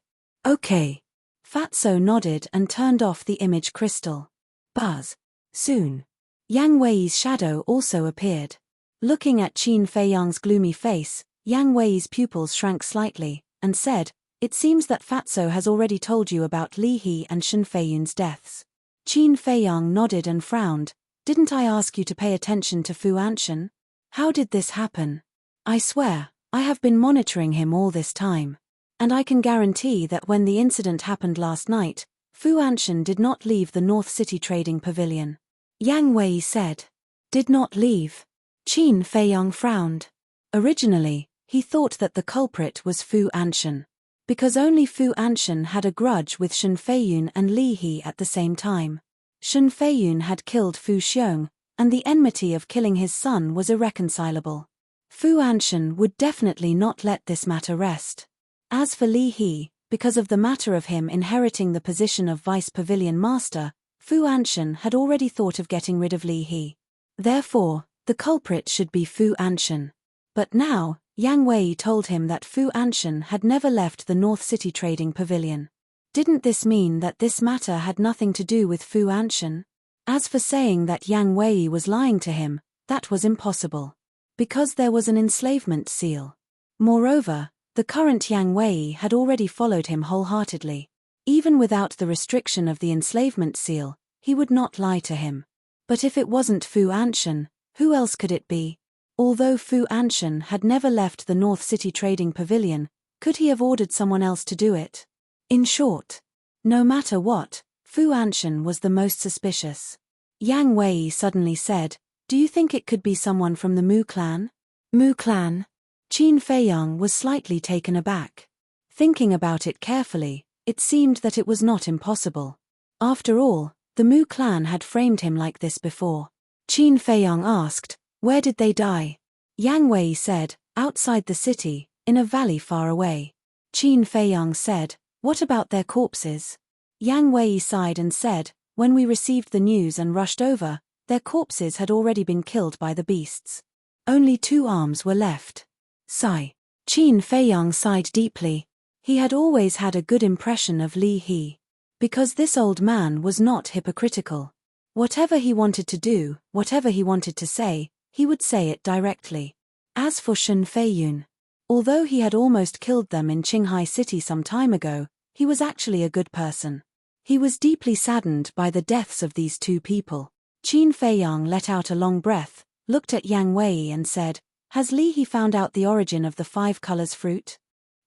"Okay." Fatso nodded and turned off the image crystal. Buzz. Soon. Yang Wei's shadow also appeared. Looking at Qin Feiyang's gloomy face, Yang Wei's pupils shrank slightly, and said, "It seems that Fatso has already told you about Li He and Shen Feiyun's deaths." Qin Feiyang nodded and frowned. "Didn't I ask you to pay attention to Fu Anshan? How did this happen? I swear, I have been monitoring him all this time. And I can guarantee that when the incident happened last night, Fu Anshan did not leave the North City Trading Pavilion." Yang Wei said. "Did not leave?" Qin Feiyang frowned. Originally, he thought that the culprit was Fu Anshan. Because only Fu Anshan had a grudge with Shen Feiyun and Li He at the same time. Shen Feiyun had killed Fu Xiong, and the enmity of killing his son was irreconcilable. Fu Anshan would definitely not let this matter rest. As for Li He, because of the matter of him inheriting the position of Vice Pavilion Master, Fu Anshan had already thought of getting rid of Li He. Therefore, the culprit should be Fu Anshan. But now, Yang Wei told him that Fu Anshan had never left the North City Trading Pavilion. Didn't this mean that this matter had nothing to do with Fu Anshan? As for saying that Yang Wei was lying to him, that was impossible. Because there was an enslavement seal. Moreover, the current Yang Wei had already followed him wholeheartedly. Even without the restriction of the enslavement seal, he would not lie to him. But if it wasn't Fu Anshan, who else could it be? Although Fu Anshan had never left the North City Trading Pavilion, could he have ordered someone else to do it? In short, no matter what, Fu Anshan was the most suspicious. Yang Wei suddenly said, "Do you think it could be someone from the Mu clan?" Mu clan? Qin Feiyang was slightly taken aback. Thinking about it carefully, it seemed that it was not impossible. After all, the Mu clan had framed him like this before. Qin Feiyang asked, "Where did they die?" Yang Wei said, "Outside the city, in a valley far away." Qin Feiyang said, "What about their corpses?" Yang Wei sighed and said, "When we received the news and rushed over, their corpses had already been killed by the beasts. Only 2 arms were left." Sigh. Qin Feiyang sighed deeply. He had always had a good impression of Li He. Because this old man was not hypocritical. Whatever he wanted to do, whatever he wanted to say, he would say it directly. As for Shen Feiyun, Although he had almost killed them in Qinghai City some time ago, he was actually a good person. He was deeply saddened by the deaths of these two people. Qin Feiyang let out a long breath, looked at Yang Wei and said, "Has Li He found out the origin of the five colors fruit?"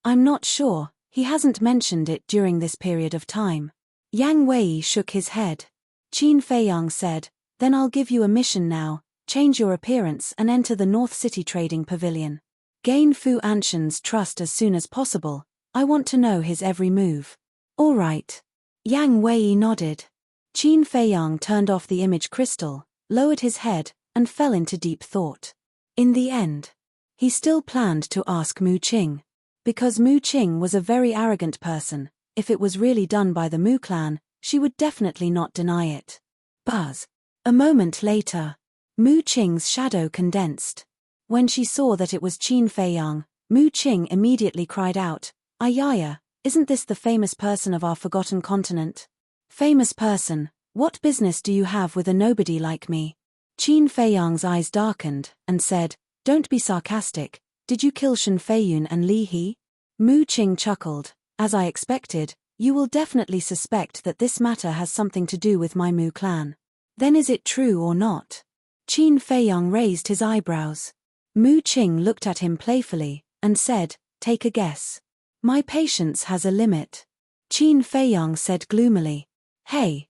"I'm not sure, he hasn't mentioned it during this period of time." Yang Wei shook his head. Qin Feiyang said, "Then I'll give you a mission now, change your appearance and enter the North City Trading Pavilion. Gain Fu Anshan's trust as soon as possible, I want to know his every move." "All right." Yang Wei nodded. Qin Feiyang turned off the image crystal, lowered his head, and fell into deep thought. In the end, he still planned to ask Mu Qing. Because Mu Qing was a very arrogant person, if it was really done by the Mu clan, she would definitely not deny it. Buzz. A moment later, Mu Qing's shadow condensed. When she saw that it was Qin Feiyang, Mu Qing immediately cried out, "Ayaya, isn't this the famous person of our forgotten continent?" "Famous person, what business do you have with a nobody like me?" Qin Feiyang's eyes darkened, and said, "Don't be sarcastic, did you kill Shen Feiyun and Li He?" Mu Qing chuckled, "As I expected, you will definitely suspect that this matter has something to do with my Mu clan. Then is it true or not?" Qin Feiyang raised his eyebrows. Mu Qing looked at him playfully, and said, "Take a guess." "My patience has a limit." Qin Feiyang said gloomily. Hey,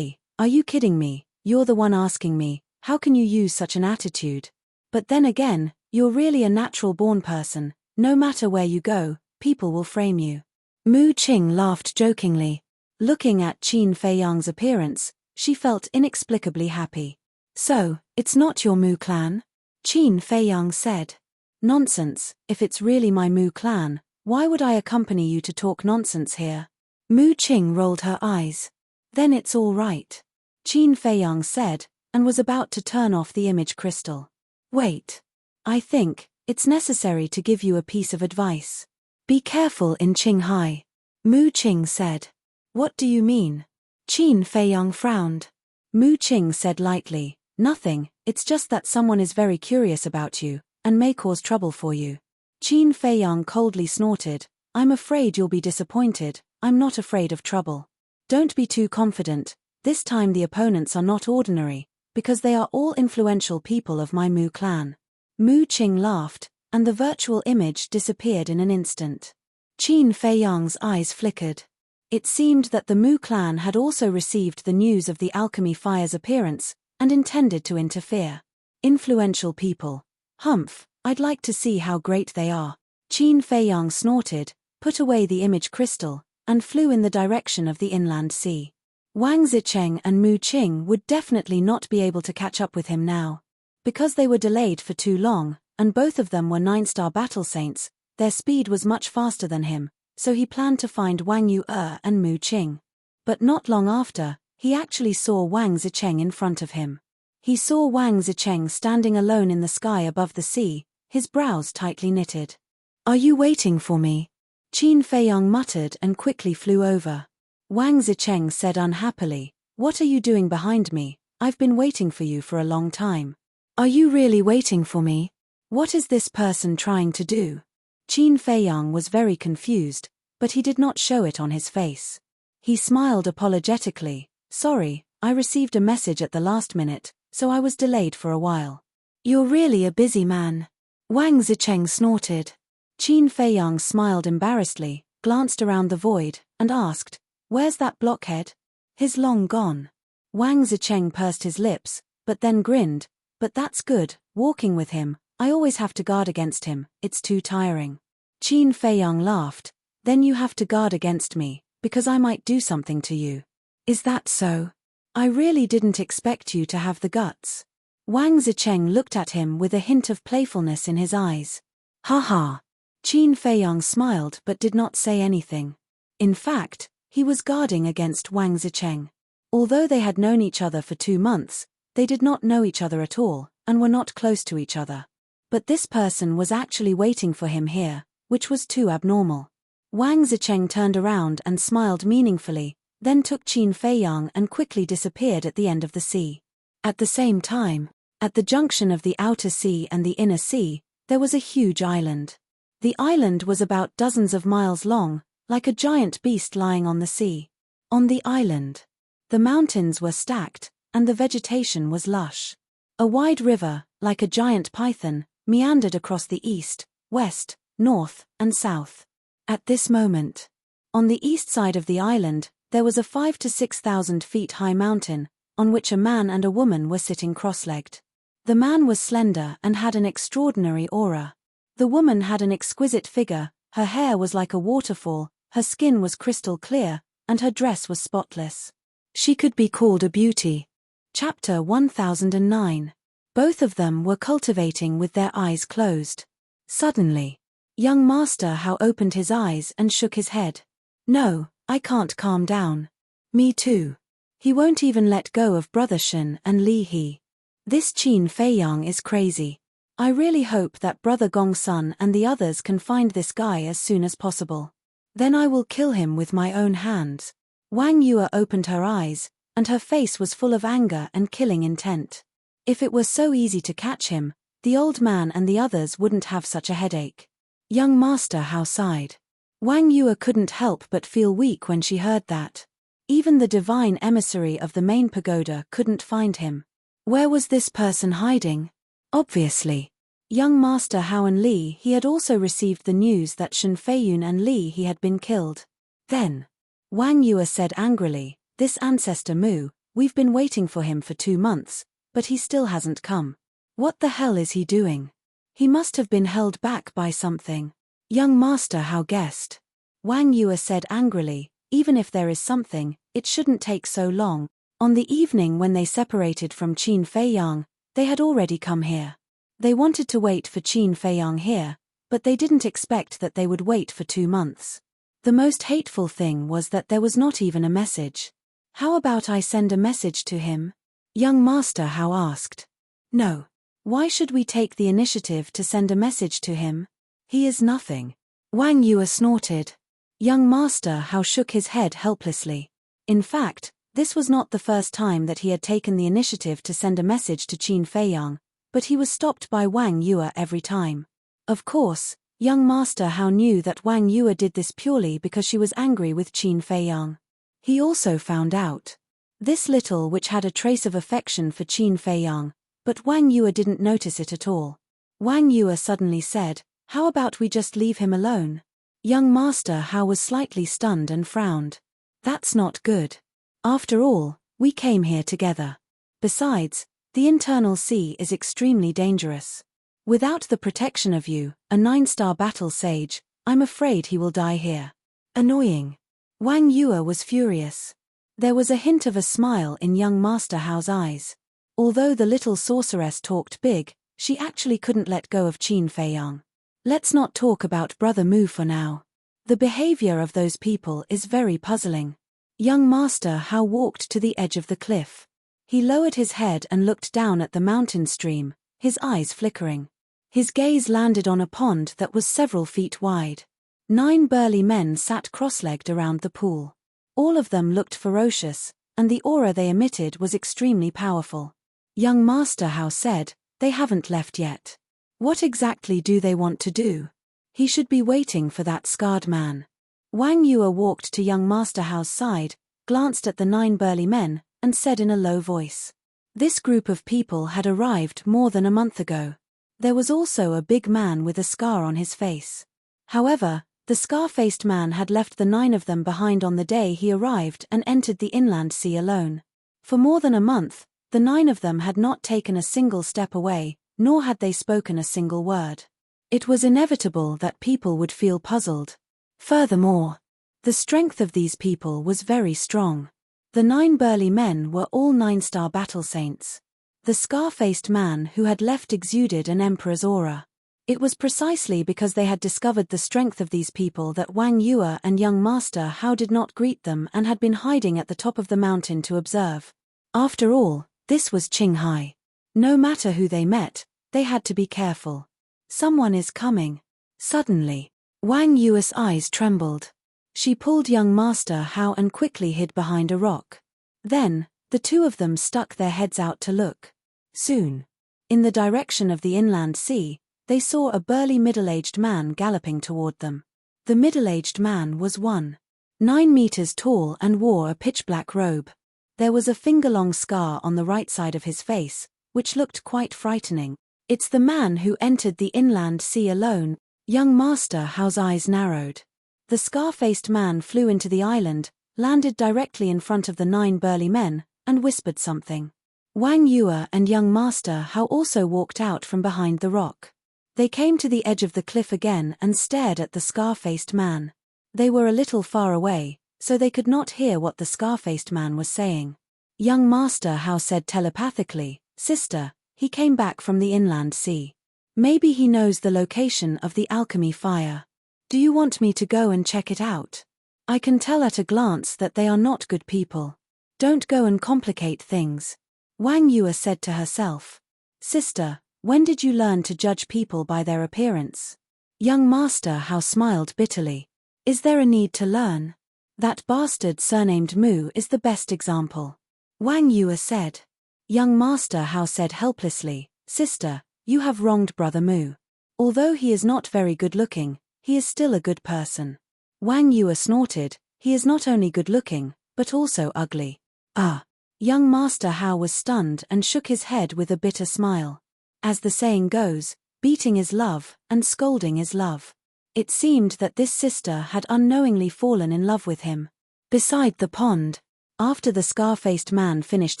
are you kidding me? You're the one asking me, how can you use such an attitude? But then again, you're really a natural-born person, no matter where you go, people will frame you. Mu Qing laughed jokingly. Looking at Qin Feiyang's appearance, she felt inexplicably happy. "So, it's not your Mu clan?" Qin Feiyang said. "Nonsense, if it's really my Mu clan, why would I accompany you to talk nonsense here?" Mu Qing rolled her eyes. "Then it's all right," Qin Feiyang said, and was about to turn off the image crystal. "Wait. I think it's necessary to give you a piece of advice. Be careful in Qinghai," Mu Qing said. "What do you mean?" Qin Feiyang frowned. Mu Qing said lightly, "Nothing, it's just that someone is very curious about you, and may cause trouble for you." Qin Feiyang coldly snorted, "I'm afraid you'll be disappointed, I'm not afraid of trouble. Don't be too confident, this time the opponents are not ordinary, because they are all influential people of my Mu clan." Mu Qing laughed, and the virtual image disappeared in an instant. Qin Feiyang's eyes flickered. It seemed that the Mu clan had also received the news of the alchemy fire's appearance, and intended to interfere. Influential people. Humph, I'd like to see how great they are. Qin Feiyang snorted, put away the image crystal, and flew in the direction of the inland sea. Wang Zicheng and Mu Qing would definitely not be able to catch up with him now. Because they were delayed for too long, and both of them were 9-star battle saints, their speed was much faster than him, so he planned to find Wang Yu and Mu Qing. But not long after, he actually saw Wang Zicheng in front of him. He saw Wang Zicheng standing alone in the sky above the sea, his brows tightly knitted. "Are you waiting for me?" Qin Feiyang muttered and quickly flew over. Wang Zicheng said unhappily, "What are you doing behind me? I've been waiting for you for a long time." "Are you really waiting for me? What is this person trying to do?" Qin Feiyang was very confused, but he did not show it on his face. He smiled apologetically, "Sorry, I received a message at the last minute, so I was delayed for a while." "You're really a busy man." Wang Zicheng snorted. Qin Feiyang smiled embarrassedly, glanced around the void, and asked, "Where's that blockhead?" "He's long gone." Wang Zicheng pursed his lips, but then grinned, "But that's good, walking with him, I always have to guard against him, it's too tiring." Qin Feiyang laughed, "Then you have to guard against me, because I might do something to you." "Is that so? I really didn't expect you to have the guts." Wang Zicheng looked at him with a hint of playfulness in his eyes. "Ha ha." Qin Feiyang smiled but did not say anything. In fact, he was guarding against Wang Zicheng. Although they had known each other for 2 months, they did not know each other at all, and were not close to each other. But this person was actually waiting for him here, which was too abnormal. Wang Zicheng turned around and smiled meaningfully, then took Qin Feiyang and quickly disappeared at the end of the sea. At the same time, at the junction of the outer sea and the inner sea, there was a huge island. The island was about dozens of miles long, like a giant beast lying on the sea. On the island, the mountains were stacked, and the vegetation was lush. A wide river, like a giant python, meandered across the east, west, north, and south. At this moment, on the east side of the island, there was a 5,000 to 6,000 feet high mountain, on which a man and a woman were sitting cross-legged. The man was slender and had an extraordinary aura. The woman had an exquisite figure, her hair was like a waterfall, her skin was crystal clear, and her dress was spotless. She could be called a beauty. Chapter 1009. Both of them were cultivating with their eyes closed. Suddenly, young Master Hao opened his eyes and shook his head. No, I can't calm down. Me too. He won't even let go of Brother Shen and Li He. This Qin Feiyang is crazy. I really hope that Brother Gongsun and the others can find this guy as soon as possible. Then I will kill him with my own hands. Wang Yue opened her eyes, and her face was full of anger and killing intent. If it were so easy to catch him, the old man and the others wouldn't have such a headache. Young Master Hao sighed. Wang Yue couldn't help but feel weak when she heard that. Even the divine emissary of the main pagoda couldn't find him. Where was this person hiding? Obviously, young Master Hao and Li He had also received the news that Shen Feiyun and Li He had been killed. Then, Wang Yue said angrily, "This ancestor Mu, we've been waiting for him for 2 months, but he still hasn't come. What the hell is he doing? He must have been held back by something." Young Master Hao guessed. Wang Yue said angrily, "Even if there is something, it shouldn't take so long." On the evening when they separated from Qin Feiyang, they had already come here. They wanted to wait for Qin Feiyang here, but they didn't expect that they would wait for 2 months. The most hateful thing was that there was not even a message. "How about I send a message to him?" Young Master Hao asked. "No. Why should we take the initiative to send a message to him? He is nothing." Wang Yue snorted. Young Master Hao shook his head helplessly. In fact, this was not the first time that he had taken the initiative to send a message to Qin Feiyang, but he was stopped by Wang Yue every time. Of course, young Master Hao knew that Wang Yue did this purely because she was angry with Qin Feiyang. He also found out this little which had a trace of affection for Qin Feiyang, but Wang Yue didn't notice it at all. Wang Yue suddenly said, "How about we just leave him alone?" Young Master Hao was slightly stunned and frowned. "That's not good. After all, we came here together. Besides, the internal sea is extremely dangerous. Without the protection of you, a 9-star battle sage, I'm afraid he will die here." Annoying. Wang Yue was furious. There was a hint of a smile in young Master Hao's eyes. Although the little sorceress talked big, she actually couldn't let go of Qin Feiyang. Let's not talk about Brother Mu for now. The behavior of those people is very puzzling. Young Master Hao walked to the edge of the cliff. He lowered his head and looked down at the mountain stream, his eyes flickering. His gaze landed on a pond that was several feet wide. 9 burly men sat cross-legged around the pool. All of them looked ferocious, and the aura they emitted was extremely powerful. Young Master Hao said, "They haven't left yet. What exactly do they want to do? He should be waiting for that scarred man." Wang Yue walked to young Master Hao's side, glanced at the 9 burly men, and said in a low voice. This group of people had arrived more than a month ago. There was also a big man with a scar on his face. However, the scar-faced man had left the 9 of them behind on the day he arrived and entered the inland sea alone. For more than a month, the 9 of them had not taken a single step away, nor had they spoken a single word. It was inevitable that people would feel puzzled. Furthermore, the strength of these people was very strong. The 9 burly men were all 9-star battle saints. The scar-faced man who had left exuded an emperor's aura. It was precisely because they had discovered the strength of these people that Wang Yue and young Master Hao did not greet them and had been hiding at the top of the mountain to observe. After all, this was Qinghai. No matter who they met, they had to be careful. Someone is coming. Suddenly, Wang Yue's eyes trembled. She pulled young Master Hao and quickly hid behind a rock. Then, the 2 of them stuck their heads out to look. Soon, in the direction of the inland sea, they saw a burly middle-aged man galloping toward them. The middle-aged man was 1.9 meters tall and wore a pitch-black robe. There was a finger-long scar on the right side of his face, which looked quite frightening. It's the man who entered the inland sea alone. Young Master Hao's eyes narrowed. The scar-faced man flew into the island, landed directly in front of the 9 burly men, and whispered something. Wang Yue and young Master Hao also walked out from behind the rock. They came to the edge of the cliff again and stared at the scar-faced man. They were a little far away, so they could not hear what the scar-faced man was saying. Young Master Hao said telepathically, "Sister, he came back from the inland sea. Maybe he knows the location of the alchemy fire. Do you want me to go and check it out? I can tell at a glance that they are not good people. Don't go and complicate things." Wang Yue said to herself. "Sister, when did you learn to judge people by their appearance?" Young Master Hao smiled bitterly. "Is there a need to learn? That bastard surnamed Mu is the best example." Wang Yue said. Young Master Hao said helplessly, "Sister, you have wronged Brother Mu. Although he is not very good-looking, he is still a good person." Wang Yue snorted, "He is not only good-looking, but also ugly." Ah! Young Master Hao was stunned and shook his head with a bitter smile. As the saying goes, beating is love, and scolding is love. It seemed that this sister had unknowingly fallen in love with him. Beside the pond, after the scar-faced man finished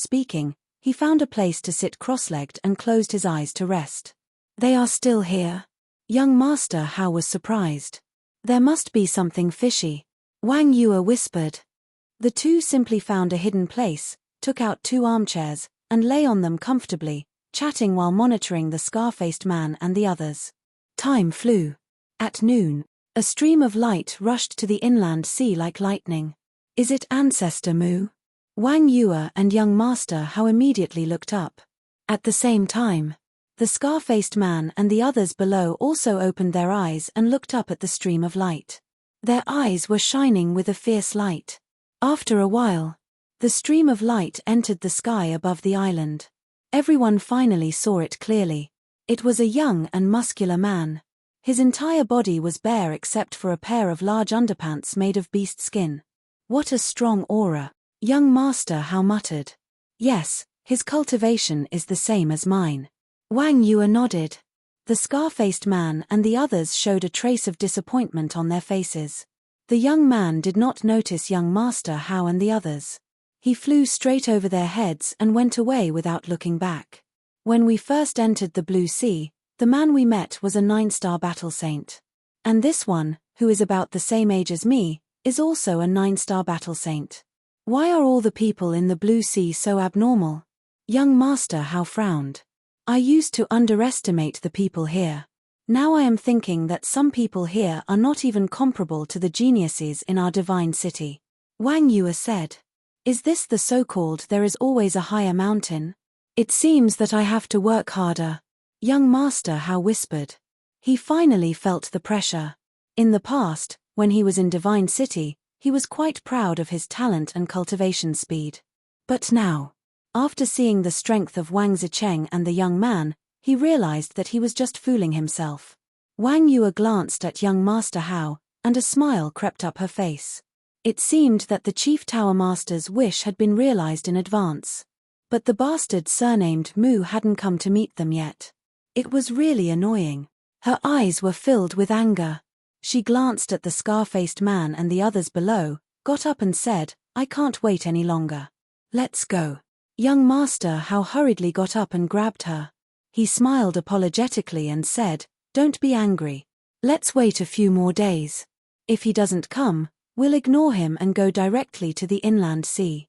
speaking, he found a place to sit cross-legged and closed his eyes to rest. "They are still here?" Young Master Hao was surprised. "There must be something fishy," Wang Yue whispered. The two simply found a hidden place, took out 2 armchairs, and lay on them comfortably, chatting while monitoring the scar-faced man and the others. Time flew. At noon, a stream of light rushed to the inland sea like lightning. "Is it Ancestor Mu?" Wang Yue and young Master Hao immediately looked up. At the same time, the scar-faced man and the others below also opened their eyes and looked up at the stream of light. Their eyes were shining with a fierce light. After a while, the stream of light entered the sky above the island. Everyone finally saw it clearly. It was a young and muscular man. His entire body was bare except for a pair of large underpants made of beast skin. "What a strong aura," young Master Hao muttered. "Yes, his cultivation is the same as mine." Wang Yue nodded. The scar-faced man and the others showed a trace of disappointment on their faces. The young man did not notice young Master Hao and the others. He flew straight over their heads and went away without looking back. "When we first entered the Blue Sea, the man we met was a 9-star battle saint. And this one, who is about the same age as me, is also a 9-star battle saint. Why are all the people in the Blue Sea so abnormal?" Young Master Hao frowned. "I used to underestimate the people here. Now I am thinking that some people here are not even comparable to the geniuses in our divine city." Wang Yue said. "Is this the so-called there is always a higher mountain? It seems that I have to work harder," young Master Hao whispered. He finally felt the pressure. In the past, when he was in Divine City, he was quite proud of his talent and cultivation speed. But now, after seeing the strength of Wang Zicheng and the young man, he realized that he was just fooling himself. Wang Yue glanced at young Master Hao, and a smile crept up her face. It seemed that the Chief Tower Master's wish had been realized in advance. But the bastard surnamed Mu hadn't come to meet them yet. It was really annoying. Her eyes were filled with anger. She glanced at the scar-faced man and the others below, got up and said, "I can't wait any longer. Let's go." Young Master Hao hurriedly got up and grabbed her. He smiled apologetically and said, "Don't be angry. Let's wait a few more days. If he doesn't come, we'll ignore him and go directly to the inland sea.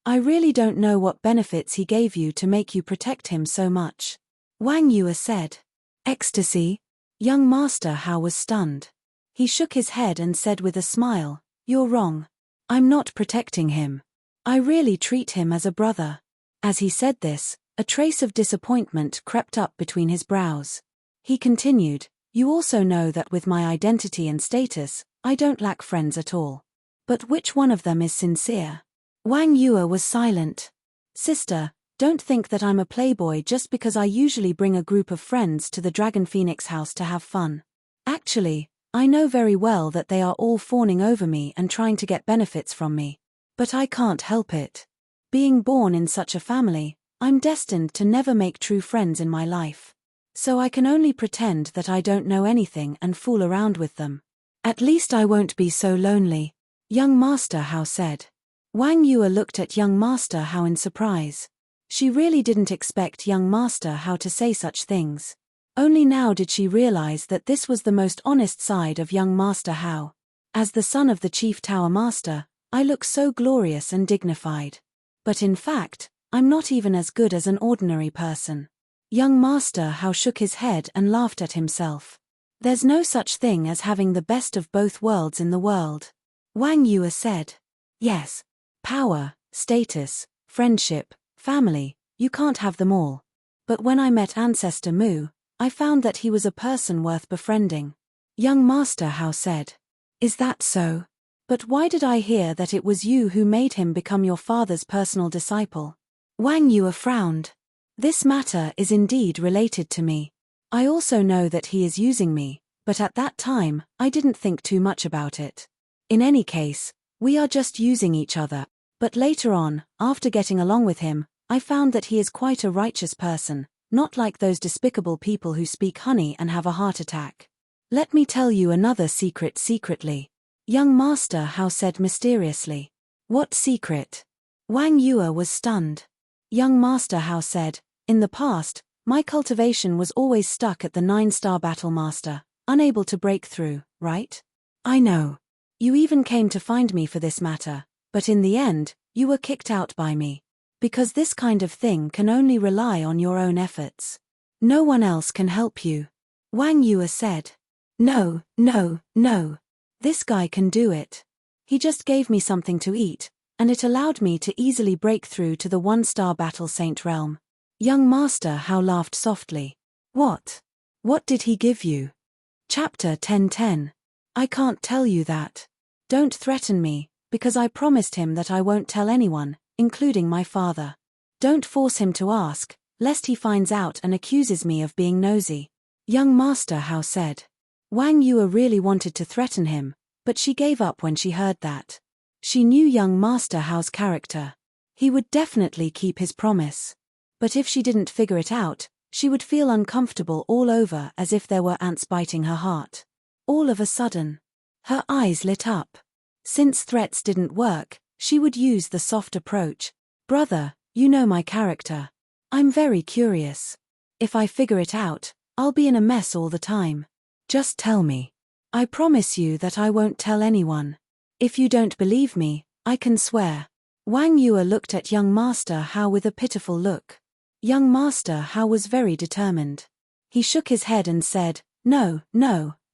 I really don't know what benefits he gave you to make you protect him so much." Wang Yue said. "Ecstasy?" Young Master Hao was stunned. He shook his head and said with a smile, "You're wrong. I'm not protecting him. I really treat him as a brother." As he said this, a trace of disappointment crept up between his brows. He continued, "You also know that with my identity and status, I don't lack friends at all. But which one of them is sincere?" Wang Yue was silent. "Sister, Don't think that I'm a playboy just because I usually bring a group of friends to the Dragon Phoenix house to have fun. Actually, I know very well that they are all fawning over me and trying to get benefits from me. But I can't help it. Being born in such a family, I'm destined to never make true friends in my life. So I can only pretend that I don't know anything and fool around with them. At least I won't be so lonely, young Master Hao said. Wang Yue looked at young Master Hao in surprise. She really didn't expect young Master Hao to say such things. Only now did she realize that this was the most honest side of young Master Hao. As the son of the Chief Tower Master, I look so glorious and dignified. But in fact, I'm not even as good as an ordinary person. Young Master Hao shook his head and laughed at himself. There's no such thing as having the best of both worlds in the world. Wang Yue said. Yes. Power, status, friendship, family, you can't have them all. But when I met Ancestor Mu, I found that he was a person worth befriending. Young Master Hao said. Is that so? But why did I hear that it was you who made him become your father's personal disciple? Wang Yue frowned. This matter is indeed related to me. I also know that he is using me, but at that time, I didn't think too much about it. In any case, we are just using each other. But later on, after getting along with him, I found that he is quite a righteous person, not like those despicable people who speak honey and have a heart attack. Let me tell you another secret secretly. Young Master Hao said mysteriously. What secret? Wang Yue was stunned. Young Master Hao said, in the past, my cultivation was always stuck at the 9-star Battle Master, unable to break through, right? I know. You even came to find me for this matter, but in the end, you were kicked out by me. Because this kind of thing can only rely on your own efforts. No one else can help you. Wang Yue said. No. This guy can do it. He just gave me something to eat, and it allowed me to easily break through to the 1-star Battle Saint realm. Young Master Hao laughed softly. What? What did he give you? Chapter 10:10. I can't tell you that. Don't threaten me, because I promised him that I won't tell anyone, including my father. Don't force him to ask, lest he finds out and accuses me of being nosy. Young Master Hao said. Wang Yue really wanted to threaten him, but she gave up when she heard that. She knew young Master Hao's character. He would definitely keep his promise. But if she didn't figure it out, she would feel uncomfortable all over as if there were ants biting her heart. All of a sudden, her eyes lit up. Since threats didn't work, she would use the soft approach. Brother, you know my character. I'm very curious. If I figure it out, I'll be in a mess all the time. Just tell me. I promise you that I won't tell anyone. If you don't believe me, I can swear. Wang Yue looked at young Master Hao with a pitiful look. Young Master Hao was very determined. He shook his head and said, No,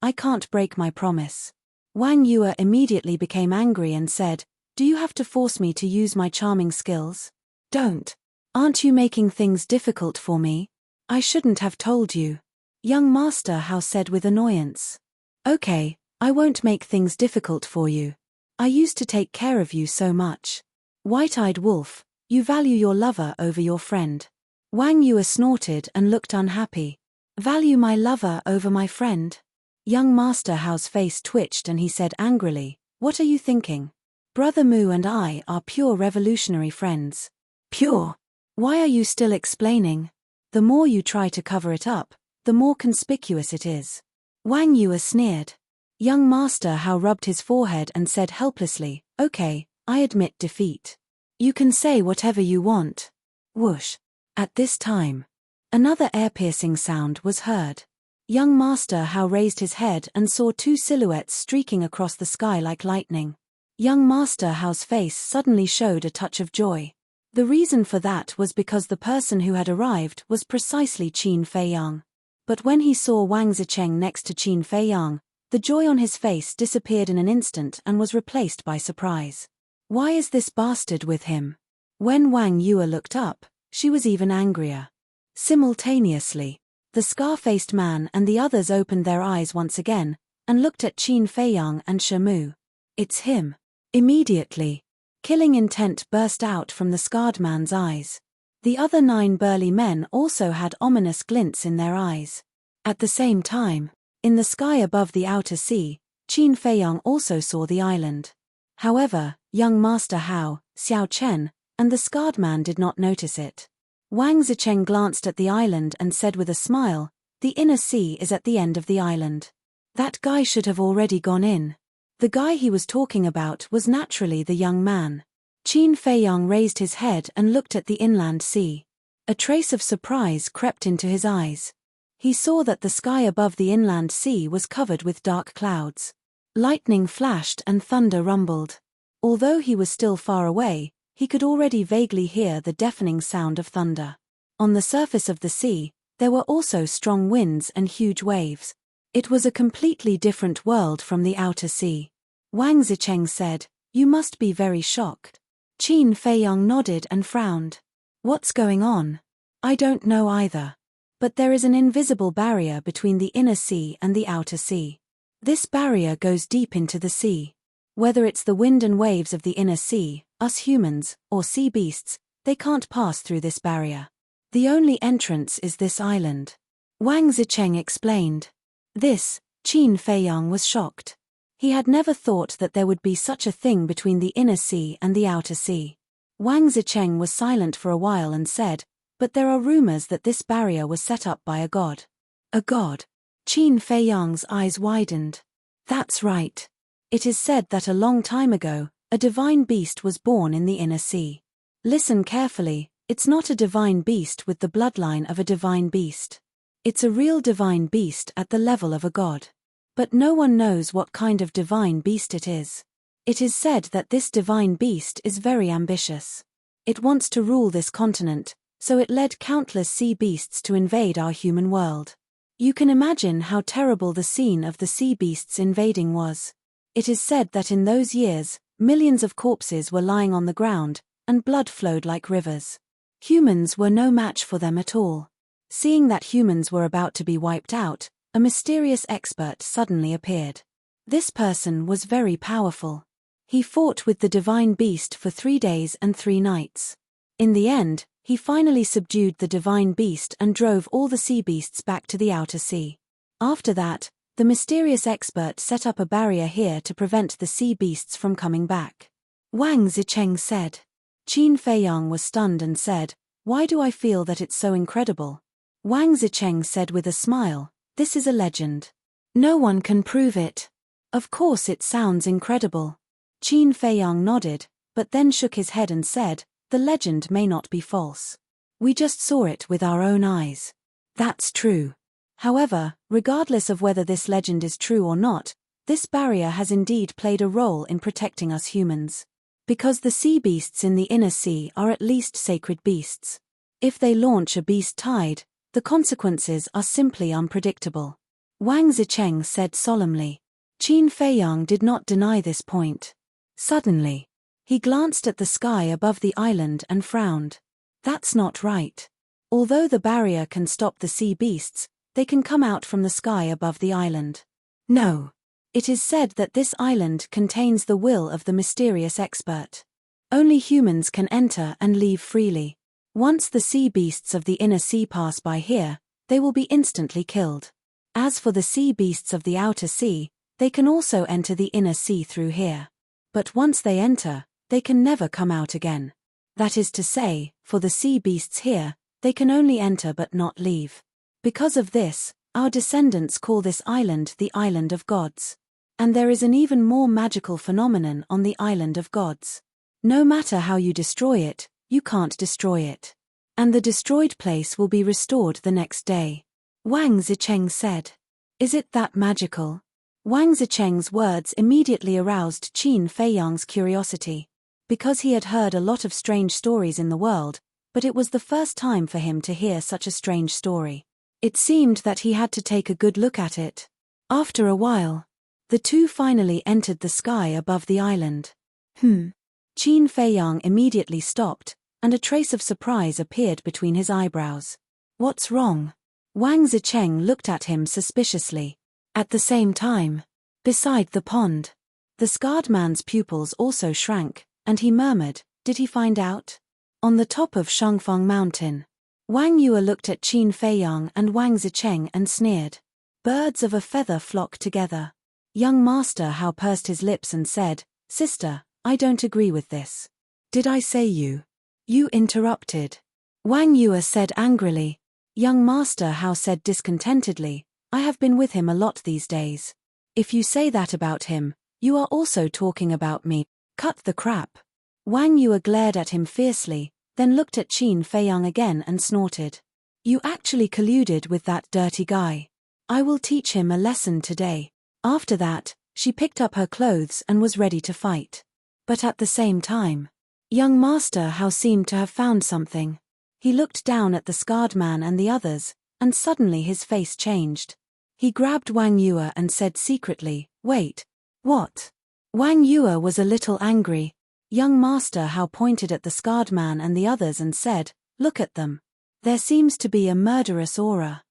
I can't break my promise. Wang Yue immediately became angry and said, Do you have to force me to use my charming skills? Don't. Aren't you making things difficult for me? I shouldn't have told you. Young Master Hao said with annoyance. Okay, I won't make things difficult for you. I used to take care of you so much. White-eyed wolf, you value your lover over your friend. Wang Yue snorted and looked unhappy. Value my lover over my friend? Young Master Hao's face twitched and he said angrily, What are you thinking? Brother Mu and I are pure revolutionary friends. Pure? Why are you still explaining? The more you try to cover it up, the more conspicuous it is. Wang Yue sneered. Young Master Hao rubbed his forehead and said helplessly, Okay, I admit defeat. You can say whatever you want. Whoosh. At this time, another ear-piercing sound was heard. Young Master Hao raised his head and saw two silhouettes streaking across the sky like lightning. Young Master Hao's face suddenly showed a touch of joy. The reason for that was because the person who had arrived was precisely Qin Feiyang. But when he saw Wang Zicheng next to Qin Feiyang, the joy on his face disappeared in an instant and was replaced by surprise. Why is this bastard with him? When Wang Yue looked up, she was even angrier. Simultaneously, the scar-faced man and the others opened their eyes once again, and looked at Qin Feiyang and Shamu. It's him. Immediately, killing intent burst out from the scarred man's eyes. The other 9 burly men also had ominous glints in their eyes. At the same time, in the sky above the outer sea, Qin Feiyang also saw the island. However, young Master Hao, Xiao Chen, and the scarred man did not notice it. Wang Zicheng glanced at the island and said with a smile, "The inner sea is at the end of the island. That guy should have already gone in." The guy he was talking about was naturally the young man. Qin Feiyang raised his head and looked at the inland sea. A trace of surprise crept into his eyes. He saw that the sky above the inland sea was covered with dark clouds. Lightning flashed and thunder rumbled. Although he was still far away, he could already vaguely hear the deafening sound of thunder. On the surface of the sea, there were also strong winds and huge waves. It was a completely different world from the outer sea. Wang Zicheng said, "You must be very shocked." Qin Feiyang nodded and frowned. "What's going on?" "I don't know either. But there is an invisible barrier between the inner sea and the outer sea. This barrier goes deep into the sea. Whether it's the wind and waves of the inner sea, us humans, or sea beasts, they can't pass through this barrier. The only entrance is this island." Wang Zicheng explained. This, Qin Feiyang was shocked. He had never thought that there would be such a thing between the inner sea and the outer sea. Wang Zicheng was silent for a while and said, "But there are rumors that this barrier was set up by a god." "A god?" Qin Feiyang's eyes widened. "That's right. It is said that a long time ago, a divine beast was born in the inner sea. Listen carefully, it's not a divine beast with the bloodline of a divine beast. It's a real divine beast at the level of a god. But no one knows what kind of divine beast it is. It is said that this divine beast is very ambitious. It wants to rule this continent, so it led countless sea beasts to invade our human world. You can imagine how terrible the scene of the sea beasts invading was. It is said that in those years, millions of corpses were lying on the ground, and blood flowed like rivers. Humans were no match for them at all. Seeing that humans were about to be wiped out, a mysterious expert suddenly appeared. This person was very powerful. He fought with the divine beast for 3 days and 3 nights. In the end, he finally subdued the divine beast and drove all the sea beasts back to the outer sea. After that, the mysterious expert set up a barrier here to prevent the sea beasts from coming back. Wang Zicheng said. Qin Feiyang was stunned and said, "Why do I feel that it's so incredible?" Wang Zicheng said with a smile, "This is a legend. No one can prove it. Of course it sounds incredible." Qin Feiyang nodded, but then shook his head and said, "The legend may not be false. We just saw it with our own eyes." "That's true. However, regardless of whether this legend is true or not, this barrier has indeed played a role in protecting us humans. Because the sea beasts in the inner sea are at least sacred beasts. If they launch a beast tide, the consequences are simply unpredictable." Wang Zicheng said solemnly. Qin Feiyang did not deny this point. Suddenly, he glanced at the sky above the island and frowned. "That's not right. Although the barrier can stop the sea beasts, they can come out from the sky above the island. No. It is said that this island contains the will of the mysterious expert. Only humans can enter and leave freely. Once the sea beasts of the inner sea pass by here, they will be instantly killed. As for the sea beasts of the outer sea, they can also enter the inner sea through here. But once they enter, they can never come out again. That is to say, for the sea beasts here, they can only enter but not leave. Because of this, our descendants call this island the Island of Gods. And there is an even more magical phenomenon on the Island of Gods. No matter how you destroy it, you can't destroy it. And the destroyed place will be restored the next day." Wang Zicheng said. "Is it that magical?" Wang Zicheng's words immediately aroused Qin Feiyang's curiosity. Because he had heard a lot of strange stories in the world, but it was the first time for him to hear such a strange story. It seemed that he had to take a good look at it. After a while, the two finally entered the sky above the island. Qin Feiyang immediately stopped, and a trace of surprise appeared between his eyebrows. "What's wrong?" Wang Zicheng looked at him suspiciously. At the same time, beside the pond, the scarred man's pupils also shrank, and he murmured, "Did he find out?" On the top of Shangfang Mountain. Wang Yue looked at Qin Feiyang and Wang Zicheng and sneered. Birds of a feather flock together. Young Master Hao pursed his lips and said, Sister, I don't agree with this. Did I say you? You interrupted. Wang Yue said angrily. Young Master Hao said discontentedly, I have been with him a lot these days. If you say that about him, you are also talking about me. Cut the crap. Wang Yue glared at him fiercely, then looked at Qin Feiyang again and snorted. You actually colluded with that dirty guy. I will teach him a lesson today. After that, she picked up her clothes and was ready to fight. But at the same time, young Master Hao seemed to have found something. He looked down at the scarred man and the others, and suddenly his face changed. He grabbed Wang Yue and said secretly, Wait. What? Wang Yue was a little angry. Young Master Hao pointed at the scarred man and the others and said, Look at them. There seems to be a murderous aura.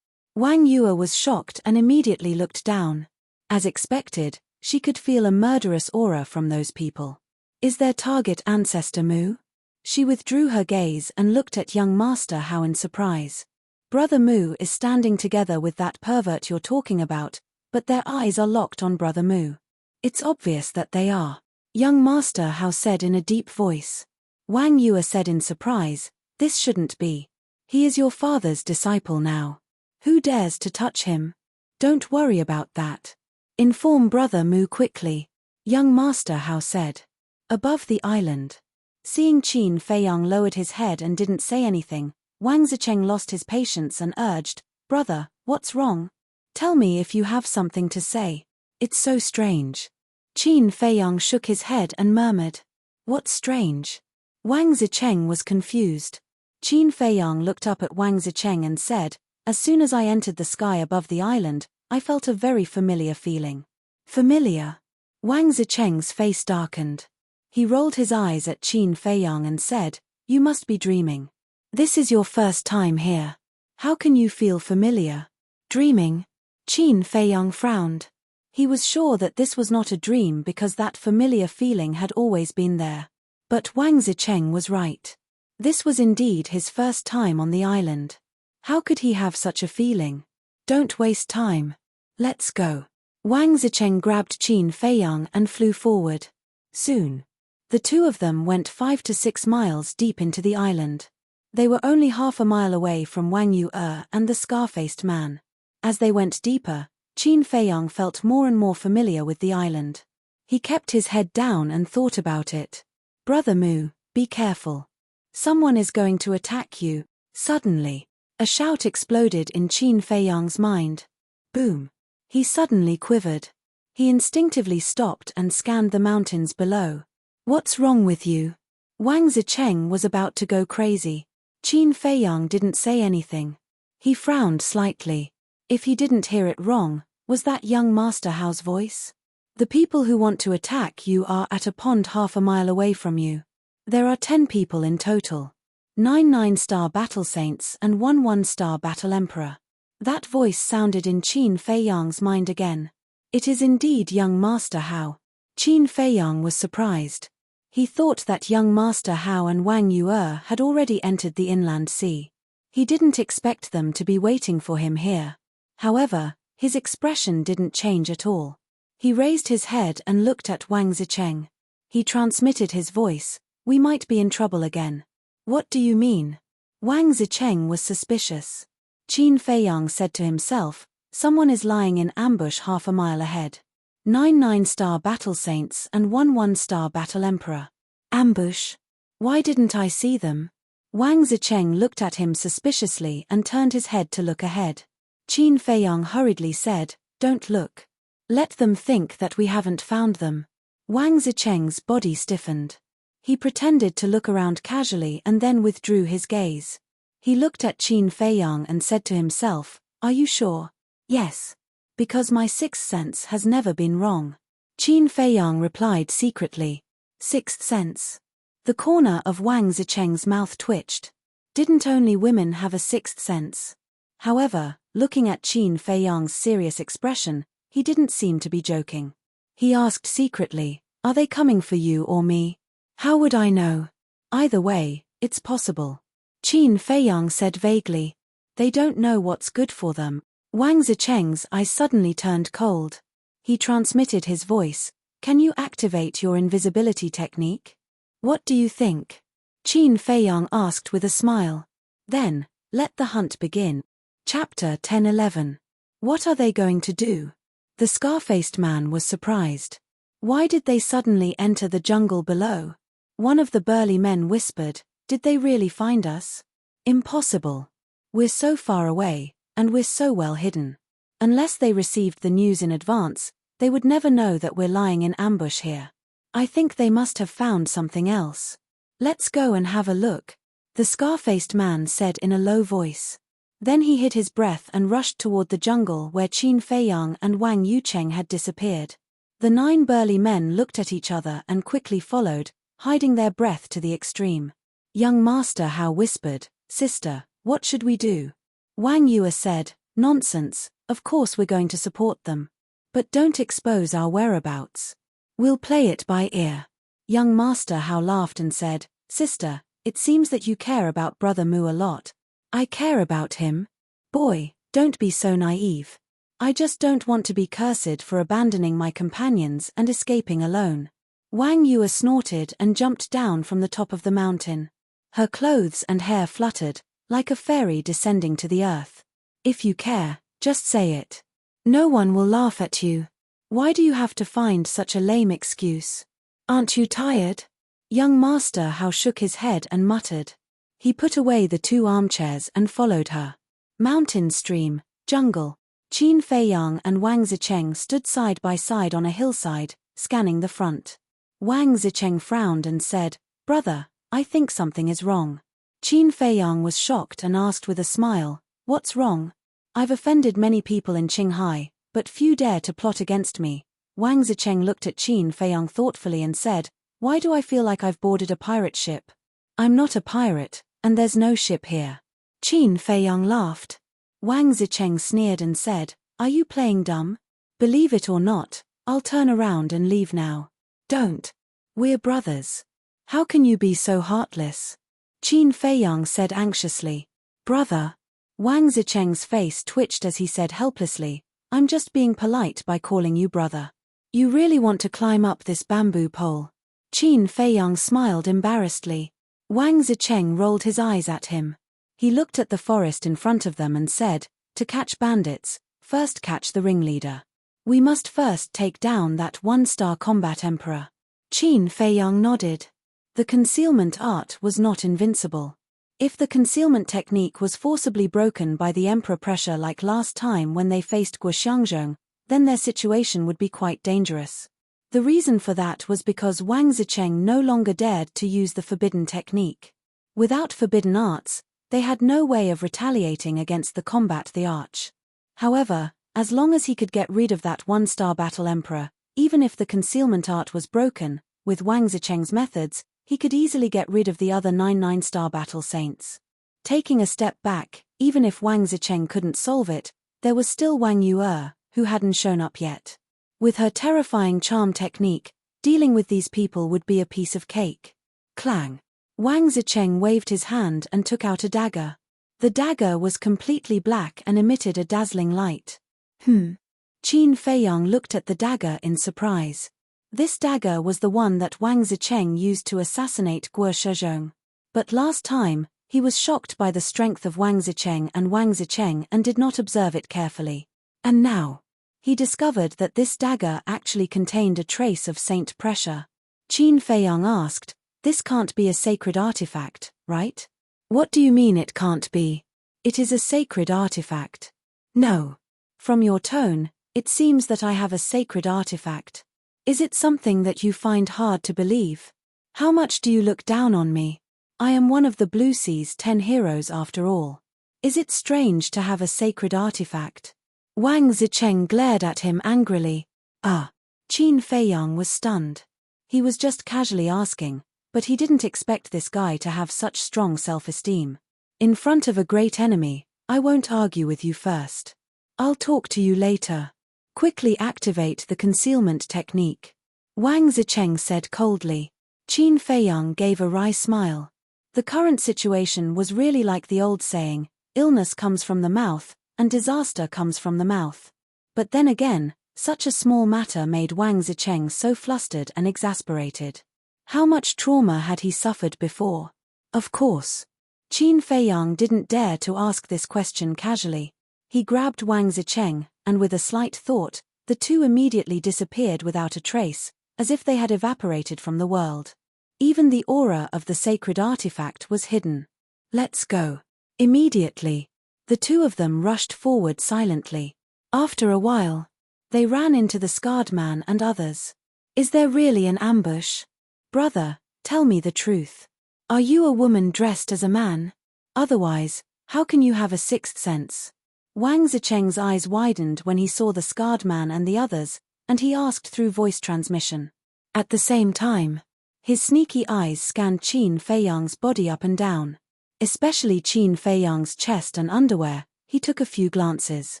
Wang Yue was shocked and immediately looked down. As expected, she could feel a murderous aura from those people. Is their target ancestor Mu? She withdrew her gaze and looked at young Master Hao in surprise. Brother Mu is standing together with that pervert you're talking about, but their eyes are locked on Brother Mu. It's obvious that they are. Young Master Hao said in a deep voice. Wang Yue said in surprise, This shouldn't be. He is your father's disciple now. Who dares to touch him? Don't worry about that. Inform Brother Mu quickly. Young Master Hao said. Above the island. Seeing Qin Feiyang lowered his head and didn't say anything, Wang Zicheng lost his patience and urged, Brother, what's wrong? Tell me if you have something to say. It's so strange. Qin Feiyang shook his head and murmured. What's strange? Wang Zicheng was confused. Qin Feiyang looked up at Wang Zicheng and said, As soon as I entered the sky above the island, I felt a very familiar feeling. Familiar? Wang Zicheng's face darkened. He rolled his eyes at Qin Feiyang and said, You must be dreaming. This is your first time here. How can you feel familiar? Dreaming? Qin Feiyang frowned. He was sure that this was not a dream because that familiar feeling had always been there. But Wang Zicheng was right. This was indeed his first time on the island. How could he have such a feeling? Don't waste time. Let's go. Wang Zicheng grabbed Qin Feiyang and flew forward. Soon. The two of them went 5 to 6 miles deep into the island. They were only half a mile away from Wang Yue and the scar-faced man. As they went deeper, Qin Feiyang felt more and more familiar with the island. He kept his head down and thought about it. Brother Mu, be careful. Someone is going to attack you. Suddenly, a shout exploded in Qin Feiyang's mind. Boom. He suddenly quivered. He instinctively stopped and scanned the mountains below. What's wrong with you? Wang Zicheng was about to go crazy. Qin Feiyang didn't say anything. He frowned slightly. If he didn't hear it wrong, was that young Master Hao's voice? The people who want to attack you are at a pond half a mile away from you. There are 10 people in total. 9 9-star battle saints and 1 1-star battle emperor. That voice sounded in Qin Feiyang's mind again. It is indeed young Master Hao. Qin Feiyang was surprised. He thought that young Master Hao and Wang Yue had already entered the inland sea. He didn't expect them to be waiting for him here. However, his expression didn't change at all. He raised his head and looked at Wang Zicheng. He transmitted his voice, We might be in trouble again. What do you mean? Wang Zicheng was suspicious. Qin Feiyang said to himself, Someone is lying in ambush half a mile ahead. 9 9-star battle saints and 1 1-star battle emperor. Ambush? Why didn't I see them? Wang Zicheng looked at him suspiciously and turned his head to look ahead. Qin Feiyang hurriedly said, Don't look. Let them think that we haven't found them. Wang Zicheng's body stiffened. He pretended to look around casually and then withdrew his gaze. He looked at Qin Feiyang and said to himself, Are you sure? Yes. Because my sixth sense has never been wrong. Qin Feiyang replied secretly. Sixth sense. The corner of Wang Zicheng's mouth twitched. Didn't only women have a sixth sense? However, looking at Qin Feiyang's serious expression, he didn't seem to be joking. He asked secretly, Are they coming for you or me? How would I know? Either way, it's possible. Qin Feiyang said vaguely. They don't know what's good for them. Wang Zicheng's eyes suddenly turned cold. He transmitted his voice. Can you activate your invisibility technique? What do you think? Qin Feiyang asked with a smile. Then, let the hunt begin. Chapter 10-11. What are they going to do? The scar-faced man was surprised. Why did they suddenly enter the jungle below? One of the burly men whispered, did they really find us? Impossible. We're so far away, and we're so well hidden. Unless they received the news in advance, they would never know that we're lying in ambush here. I think they must have found something else. Let's go and have a look, the scar-faced man said in a low voice. Then he hid his breath and rushed toward the jungle where Qin Feiyang and Wang Yucheng had disappeared. The 9 burly men looked at each other and quickly followed, hiding their breath to the extreme. Young Master Hao whispered, Sister, what should we do? Wang Yue said, Nonsense, of course we're going to support them. But don't expose our whereabouts. We'll play it by ear. Young Master Hao laughed and said, Sister, it seems that you care about Brother Mu a lot. I care about him? Boy, don't be so naive. I just don't want to be cursed for abandoning my companions and escaping alone. Wang Yue snorted and jumped down from the top of the mountain. Her clothes and hair fluttered, like a fairy descending to the earth. If you care, just say it. No one will laugh at you. Why do you have to find such a lame excuse? Aren't you tired? Young Master Hao shook his head and muttered. He put away the 2 armchairs and followed her. Mountain stream, jungle. Qin Feiyang and Wang Zicheng stood side by side on a hillside, scanning the front. Wang Zicheng frowned and said, Brother, I think something is wrong. Qin Feiyang was shocked and asked with a smile, What's wrong? I've offended many people in Qinghai, but few dare to plot against me. Wang Zicheng looked at Qin Feiyang thoughtfully and said, Why do I feel like I've boarded a pirate ship? I'm not a pirate, and there's no ship here. Qin Feiyang laughed. Wang Zicheng sneered and said, Are you playing dumb? Believe it or not, I'll turn around and leave now. Don't. We're brothers. How can you be so heartless? Qin Feiyang said anxiously. Brother. Wang Zicheng's face twitched as he said helplessly, I'm just being polite by calling you brother. You really want to climb up this bamboo pole? Qin Feiyang smiled embarrassedly. Wang Zicheng rolled his eyes at him. He looked at the forest in front of them and said, To catch bandits, first catch the ringleader. We must first take down that 1-star combat emperor. Qin Feiyang nodded. The concealment art was not invincible. If the concealment technique was forcibly broken by the emperor pressure like last time when they faced Guoxiangzhong, then their situation would be quite dangerous. The reason for that was because Wang Zicheng no longer dared to use the forbidden technique. Without forbidden arts, they had no way of retaliating against the combat the arch. However, as long as he could get rid of that 1-star battle emperor, even if the concealment art was broken, with Wang Zicheng's methods, he could easily get rid of the other 9 9-star battle saints. Taking a step back, even if Wang Zicheng couldn't solve it, there was still Wang Yue, who hadn't shown up yet. With her terrifying charm technique, dealing with these people would be a piece of cake. Clang. Wang Zicheng waved his hand and took out a dagger. The dagger was completely black and emitted a dazzling light. Qin Feiyang looked at the dagger in surprise. This dagger was the one that Wang Zicheng used to assassinate Guo Shizhong. But last time, he was shocked by the strength of Wang Zicheng and did not observe it carefully. And now, he discovered that this dagger actually contained a trace of saint pressure. Qin Feiyang asked, This can't be a sacred artifact, right? What do you mean it can't be? It is a sacred artifact. No. From your tone, it seems that I have a sacred artifact. Is it something that you find hard to believe? How much do you look down on me? I am one of the Blue Sea's 10 heroes after all. Is it strange to have a sacred artifact? Wang Zicheng glared at him angrily. Qin Feiyang was stunned. He was just casually asking, but he didn't expect this guy to have such strong self-esteem. In front of a great enemy, I won't argue with you first. I'll talk to you later. Quickly activate the concealment technique. Wang Zicheng said coldly. Qin Feiyang gave a wry smile. The current situation was really like the old saying, illness comes from the mouth, and disaster comes from the mouth. But then again, such a small matter made Wang Zicheng so flustered and exasperated. How much trauma had he suffered before? Of course. Qin Feiyang didn't dare to ask this question casually. He grabbed Wang Zicheng, and with a slight thought, the two immediately disappeared without a trace, as if they had evaporated from the world. Even the aura of the sacred artifact was hidden. Let's go. Immediately. The two of them rushed forward silently. After a while, they ran into the scarred man and others. Is there really an ambush? Brother, tell me the truth. Are you a woman dressed as a man? Otherwise, how can you have a sixth sense? Wang Zicheng's eyes widened when he saw the scarred man and the others, and he asked through voice transmission. At the same time, his sneaky eyes scanned Qin Feiyang's body up and down. Especially Qin Feiyang's chest and underwear, he took a few glances.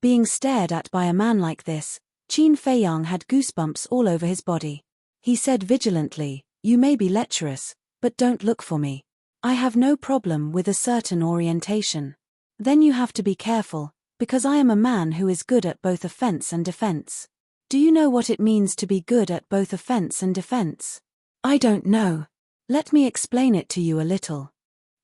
Being stared at by a man like this, Qin Feiyang had goosebumps all over his body. He said vigilantly, "You may be lecherous, but don't look for me. I have no problem with a certain orientation. Then you have to be careful, because I am a man who is good at both offense and defense." Do you know what it means to be good at both offense and defense? I don't know. Let me explain it to you a little.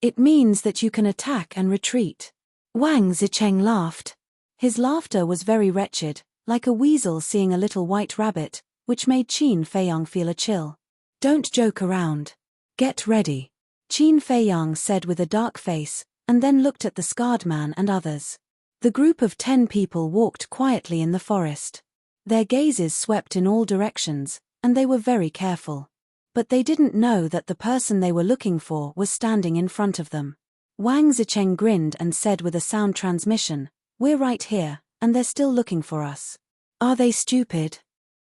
It means that you can attack and retreat. Wang Zicheng laughed. His laughter was very wretched, like a weasel seeing a little white rabbit, which made Qin Feiyang feel a chill. Don't joke around. Get ready. Qin Feiyang said with a dark face, and then looked at the scarred man and others. The group of 10 people walked quietly in the forest. Their gazes swept in all directions, and they were very careful. But they didn't know that the person they were looking for was standing in front of them. Wang Zicheng grinned and said with a sound transmission, "We're right here, and they're still looking for us. Are they stupid?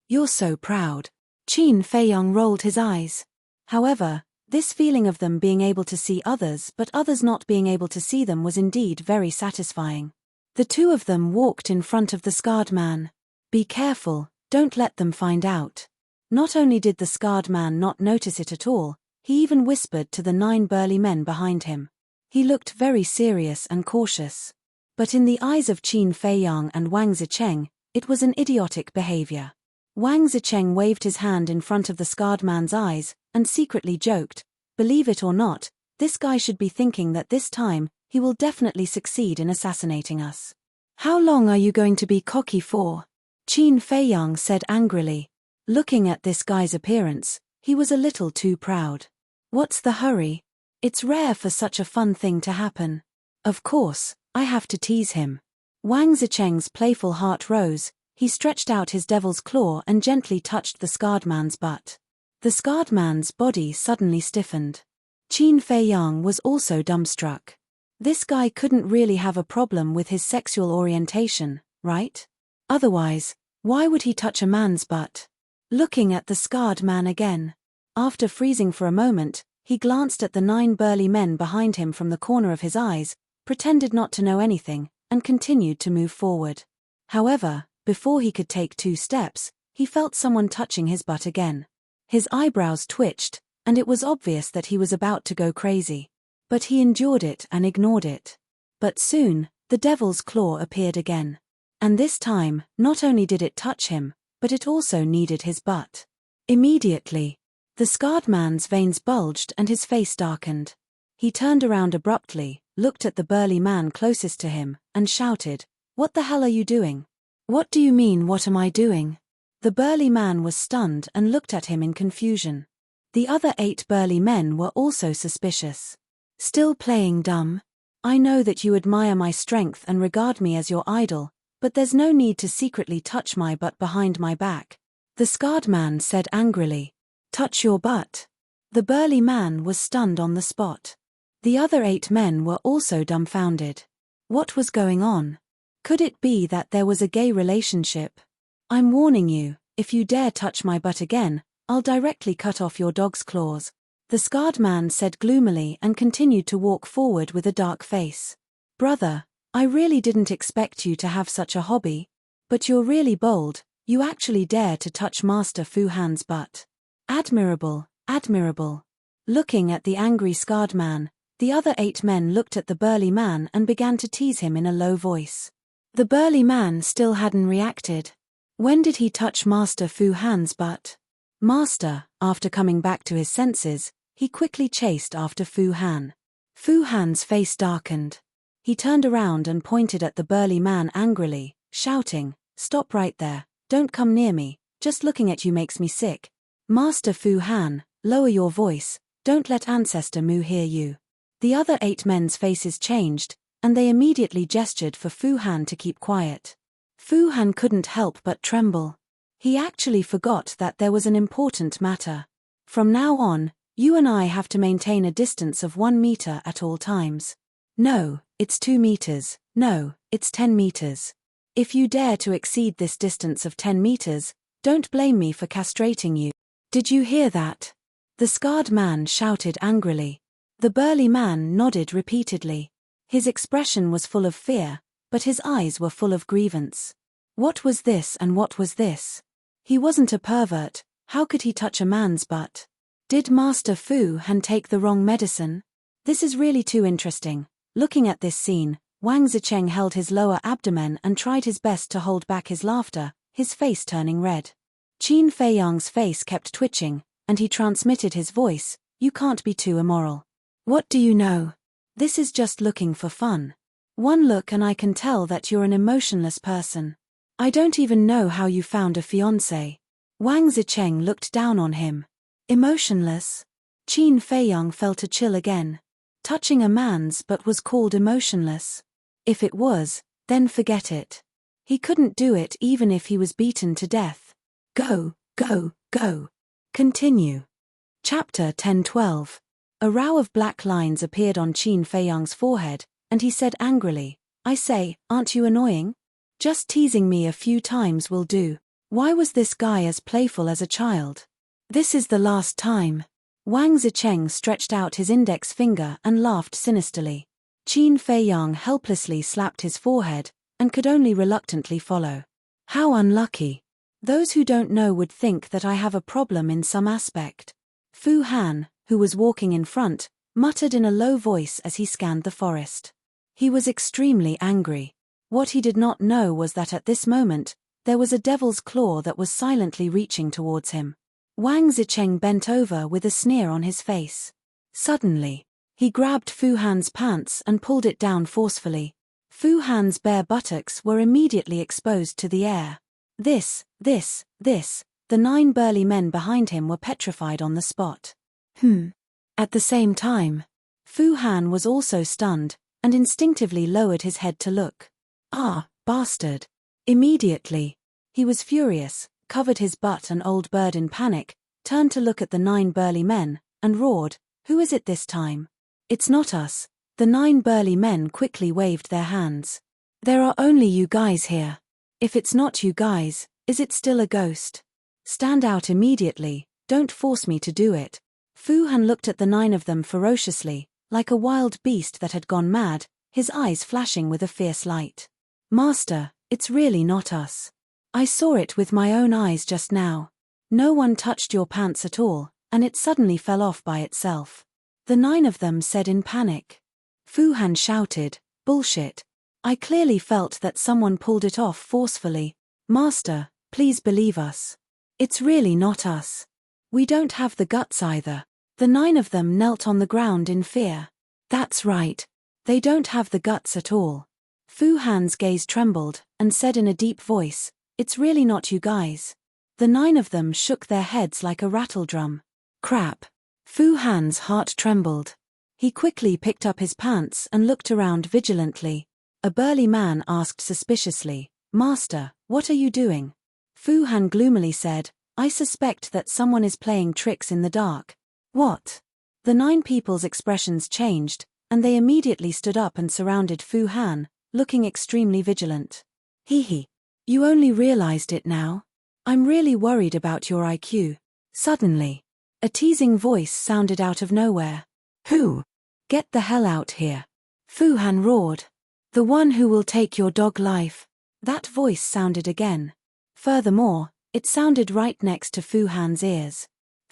You're so proud." Qin Feiyang rolled his eyes. However, this feeling of them being able to see others but others not being able to see them was indeed very satisfying. The two of them walked in front of the scarred man. Be careful, don't let them find out. Not only did the scarred man not notice it at all, he even whispered to the 9 burly men behind him. He looked very serious and cautious. But in the eyes of Qin Feiyang and Wang Zicheng, it was an idiotic behavior. Wang Zicheng waved his hand in front of the scarred man's eyes, and secretly joked, "Believe it or not, this guy should be thinking that this time, he will definitely succeed in assassinating us. How long are you going to be cocky for?" Qin Feiyang said angrily. Looking at this guy's appearance, he was a little too proud. What's the hurry? It's rare for such a fun thing to happen. Of course, I have to tease him. Wang Zicheng's playful heart rose. He stretched out his devil's claw and gently touched the scarred man's butt. The scarred man's body suddenly stiffened. Qin Feiyang was also dumbstruck. This guy couldn't really have a problem with his sexual orientation, right? Otherwise, why would he touch a man's butt? Looking at the scarred man again. After freezing for a moment, he glanced at the 9 burly men behind him from the corner of his eyes, pretended not to know anything, and continued to move forward. However, before he could take 2 steps, he felt someone touching his butt again. His eyebrows twitched, and it was obvious that he was about to go crazy. But he endured it and ignored it. But soon, the devil's claw appeared again. And this time, not only did it touch him, but it also kneaded his butt. Immediately, the scarred man's veins bulged and his face darkened. He turned around abruptly, looked at the burly man closest to him, and shouted, "What the hell are you doing?" "What do you mean, what am I doing?" The burly man was stunned and looked at him in confusion. The other 8 burly men were also suspicious. "Still playing dumb? I know that you admire my strength and regard me as your idol, but there's no need to secretly touch my butt behind my back," the scarred man said angrily. "Touch your butt?" The burly man was stunned on the spot. The other 8 men were also dumbfounded. What was going on? Could it be that there was a gay relationship? "I'm warning you, if you dare touch my butt again, I'll directly cut off your dog's claws," the scarred man said gloomily and continued to walk forward with a dark face. "Brother, I really didn't expect you to have such a hobby. But you're really bold, you actually dare to touch Master Fu Han's butt. Admirable, Admirable. Looking at the angry scarred man, the other 8 men looked at the burly man and began to tease him in a low voice. The burly man still hadn't reacted. When did he touch Master Fu Han's butt? Master, after coming back to his senses, he quickly chased after Fu Han. Fu Han's face darkened. He turned around and pointed at the burly man angrily, shouting, "Stop right there, don't come near me, just looking at you makes me sick. Master Fu Han, lower your voice, don't let Ancestor Mu hear you." The other 8 men's faces changed, and they immediately gestured for Fu Han to keep quiet. Fu Han couldn't help but tremble. He actually forgot that there was an important matter. From now on, you and I have to maintain a distance of 1 meter at all times. No, it's 2 meters, no, it's 10 meters. If you dare to exceed this distance of 10 meters, don't blame me for castrating you. Did you hear that? The scarred man shouted angrily. The burly man nodded repeatedly. His expression was full of fear, but his eyes were full of grievance. What was this and what was this? He wasn't a pervert, how could he touch a man's butt? Did Master Fu Han take the wrong medicine? This is really too interesting. Looking at this scene, Wang Zicheng held his lower abdomen and tried his best to hold back his laughter, his face turning red. Qin Feiyang's face kept twitching, and he transmitted his voice, "You can't be too immoral. What do you know? This is just looking for fun. One look and I can tell that you're an emotionless person. I don't even know how you found a fiancé." Wang Zicheng looked down on him. Emotionless? Qin Feiyang felt a chill again. Touching a man's butt was called emotionless. If it was, then forget it. He couldn't do it even if he was beaten to death. Go, go, go. Continue. Chapter 10-12. A row of black lines appeared on Qin Feiyang's forehead, and he said angrily, "I say, aren't you annoying? Just teasing me a few times will do. Why was this guy as playful as a child? This is the last time." Wang Zicheng stretched out his index finger and laughed sinisterly. Qin Feiyang helplessly slapped his forehead, and could only reluctantly follow. How unlucky. Those who don't know would think that I have a problem in some aspect. Fu Han, who was walking in front, muttered in a low voice as he scanned the forest. He was extremely angry. What he did not know was that at this moment, there was a devil's claw that was silently reaching towards him. Wang Zicheng bent over with a sneer on his face. Suddenly, he grabbed Fu Han's pants and pulled it down forcefully. Fu Han's bare buttocks were immediately exposed to the air. The 9 burly men behind him were petrified on the spot. At the same time, Fu Han was also stunned, and instinctively lowered his head to look. Ah, bastard. Immediately, he was furious, covered his butt and old bird in panic, turned to look at the 9 burly men, and roared, "Who is it this time? It's not us." The 9 burly men quickly waved their hands. "There are only you guys here. If it's not you guys, is it still a ghost? Stand out immediately, don't force me to do it." Fu Han looked at the 9 of them ferociously, like a wild beast that had gone mad, his eyes flashing with a fierce light. "Master, it's really not us. I saw it with my own eyes just now. No one touched your pants at all, and it suddenly fell off by itself." The 9 of them said in panic. Fu Han shouted, "Bullshit. I clearly felt that someone pulled it off forcefully. Master, please believe us. It's really not us. We don't have the guts either." The 9 of them knelt on the ground in fear. That's right. They don't have the guts at all. Fu Han's gaze trembled, and said in a deep voice, "It's really not you guys." The 9 of them shook their heads like a rattledrum. Crap. Fu Han's heart trembled. He quickly picked up his pants and looked around vigilantly. A burly man asked suspiciously, "Master, what are you doing?" Fu Han gloomily said, "I suspect that someone is playing tricks in the dark." What? The 9 people's expressions changed, and they immediately stood up and surrounded Fu Han, looking extremely vigilant. Hee. You only realized it now? I'm really worried about your IQ. Suddenly, a teasing voice sounded out of nowhere. Who? Get the hell out here. Fu Han roared. The one who will take your dog life. That voice sounded again. Furthermore, it sounded right next to Fu Han's ears.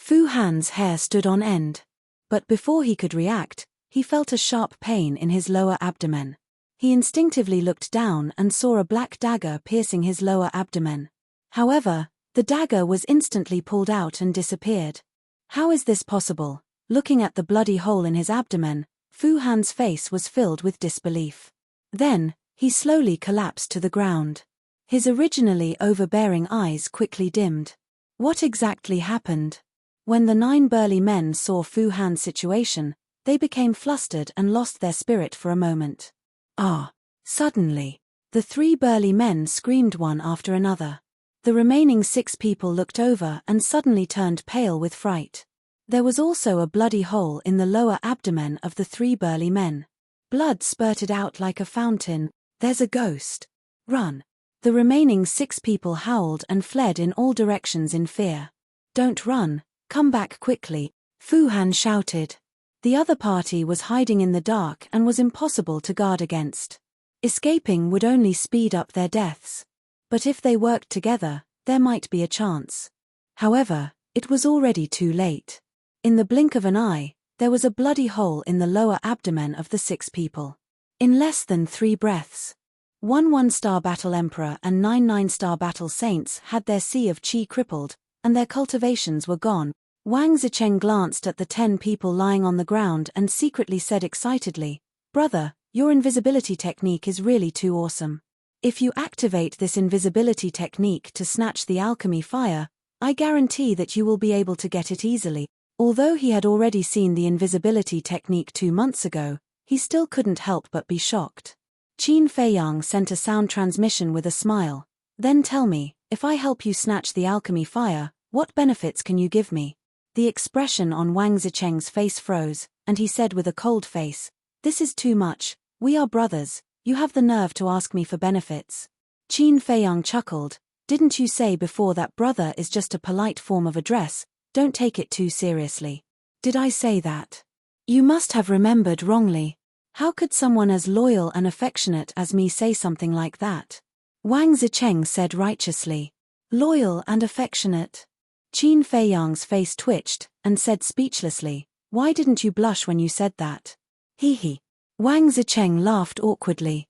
Fu Han's hair stood on end. But before he could react, he felt a sharp pain in his lower abdomen. He instinctively looked down and saw a black dagger piercing his lower abdomen. However, the dagger was instantly pulled out and disappeared. How is this possible? Looking at the bloody hole in his abdomen, Fu Han's face was filled with disbelief. Then, he slowly collapsed to the ground. His originally overbearing eyes quickly dimmed. What exactly happened? When the 9 burly men saw Fu Han's situation, they became flustered and lost their spirit for a moment. Ah! Suddenly, the 3 burly men screamed one after another. The remaining 6 people looked over and suddenly turned pale with fright. There was also a bloody hole in the lower abdomen of the 3 burly men. Blood spurted out like a fountain. There's a ghost. Run! The remaining 6 people howled and fled in all directions in fear. Don't run, come back quickly, Fu Han shouted. The other party was hiding in the dark and was impossible to guard against. Escaping would only speed up their deaths. But if they worked together, there might be a chance. However, it was already too late. In the blink of an eye, there was a bloody hole in the lower abdomen of the 6 people. In less than 3 breaths, 1 1-star battle emperor and 9 9-star battle saints had their sea of chi crippled, and their cultivations were gone. Wang Zicheng glanced at the 10 people lying on the ground and secretly said excitedly, "Brother, your invisibility technique is really too awesome. If you activate this invisibility technique to snatch the alchemy fire, I guarantee that you will be able to get it easily." Although he had already seen the invisibility technique 2 months ago, he still couldn't help but be shocked. Qin Feiyang sent a sound transmission with a smile. "Then tell me, if I help you snatch the alchemy fire, what benefits can you give me?" The expression on Wang Zicheng's face froze, and he said with a cold face, "This is too much. We are brothers. You have the nerve to ask me for benefits." Qin Feiyang chuckled. "Didn't you say before that brother is just a polite form of address? Don't take it too seriously." "Did I say that? You must have remembered wrongly. How could someone as loyal and affectionate as me say something like that?" Wang Zicheng said righteously. "Loyal and affectionate?" Qin Feiyang's face twitched, and said speechlessly, "Why didn't you blush when you said that?" He. Wang Zicheng laughed awkwardly.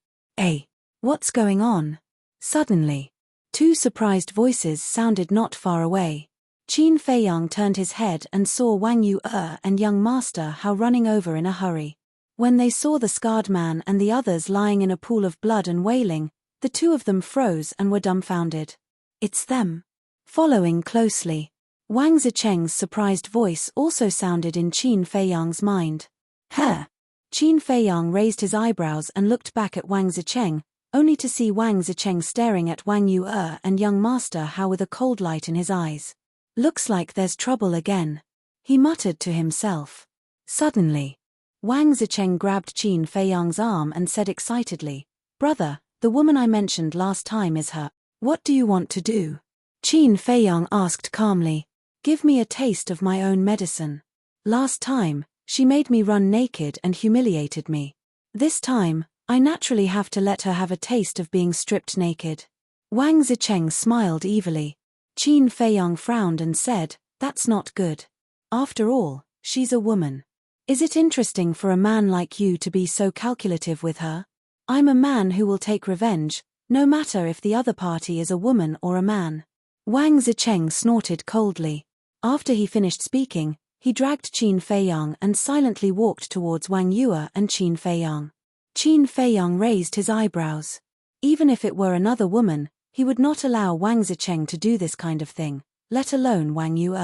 What's going on?" Suddenly, 2 surprised voices sounded not far away. Qin Feiyang turned his head and saw Wang Yu and young Master Hao running over in a hurry. When they saw the scarred man and the others lying in a pool of blood and wailing, the 2 of them froze and were dumbfounded. "It's them." Following closely, Wang Zicheng's surprised voice also sounded in Qin Feiyang's mind. "Huh?" Qin Feiyang raised his eyebrows and looked back at Wang Zicheng, only to see Wang Zicheng staring at Wang Yu and young Master Hao with a cold light in his eyes. "Looks like there's trouble again," he muttered to himself. Suddenly, Wang Zicheng grabbed Qin Feiyang's arm and said excitedly, "Brother, the woman I mentioned last time is her. What do you want to do?" Qin Feiyang asked calmly. "Give me a taste of my own medicine. Last time, she made me run naked and humiliated me. This time, I naturally have to let her have a taste of being stripped naked." Wang Zicheng smiled evilly. Qin Feiyang frowned and said, "That's not good. After all, she's a woman. Is it interesting for a man like you to be so calculative with her? I'm a man who will take revenge, no matter if the other party is a woman or a man." Wang Zicheng snorted coldly. After he finished speaking, he dragged Qin Feiyang and silently walked towards Wang Yu and Qin Feiyang. Qin Feiyang raised his eyebrows. Even if it were another woman, he would not allow Wang Zicheng to do this kind of thing, let alone Wang Yu.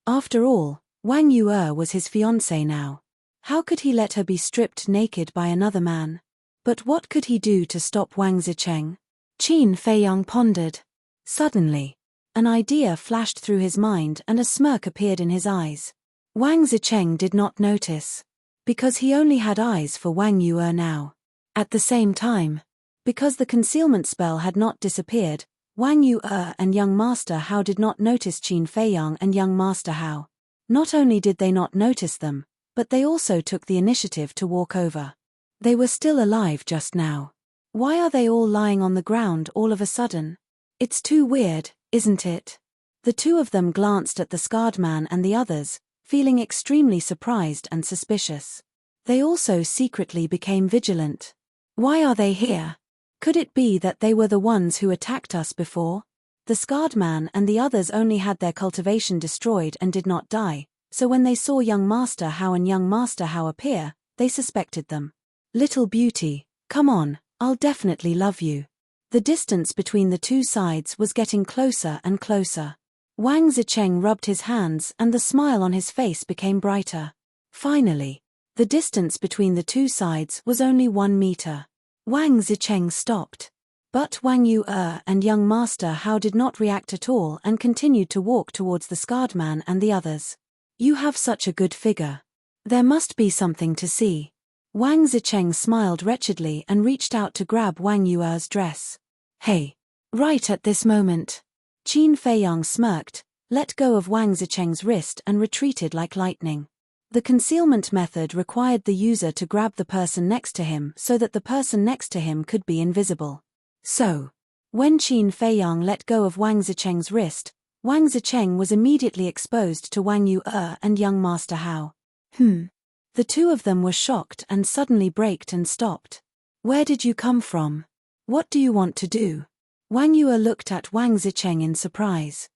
After all, Wang Yu was his fiancée now. How could he let her be stripped naked by another man? But what could he do to stop Wang Zicheng? Qin Feiyang pondered. Suddenly, an idea flashed through his mind and a smirk appeared in his eyes. Wang Zicheng did not notice, because he only had eyes for Wang Yu now. At the same time, because the concealment spell had not disappeared, Wang Yu and young Master Hao did not notice Qin Feiyang and young Master Hao. Not only did they not notice them, but they also took the initiative to walk over. They were still alive just now. Why are they all lying on the ground all of a sudden? It's too weird, isn't it? The two of them glanced at the scarred man and the others, feeling extremely surprised and suspicious. They also secretly became vigilant. Why are they here? Could it be that they were the ones who attacked us before? The scarred man and the others only had their cultivation destroyed and did not die, so when they saw young Master Hao and young Master Hao appear, they suspected them. Little beauty, come on, I'll definitely love you. The distance between the two sides was getting closer and closer. Wang Zicheng rubbed his hands and the smile on his face became brighter. Finally, the distance between the two sides was only 1 meter. Wang Zicheng stopped. But Wang Yu and young Master Hao did not react at all and continued to walk towards the scarred man and the others. You have such a good figure. There must be something to see. Wang Zicheng smiled wretchedly and reached out to grab Wang Yu's dress. Hey! Right at this moment. Qin Feiyang smirked, let go of Wang Zicheng's wrist and retreated like lightning. The concealment method required the user to grab the person next to him so that the person next to him could be invisible. So, when Qin Feiyang let go of Wang Zicheng's wrist, Wang Zicheng was immediately exposed to Wang Yu and young Master Hao. The two of them were shocked and suddenly braked and stopped. Where did you come from? What do you want to do? Wang Yu looked at Wang Zicheng in surprise.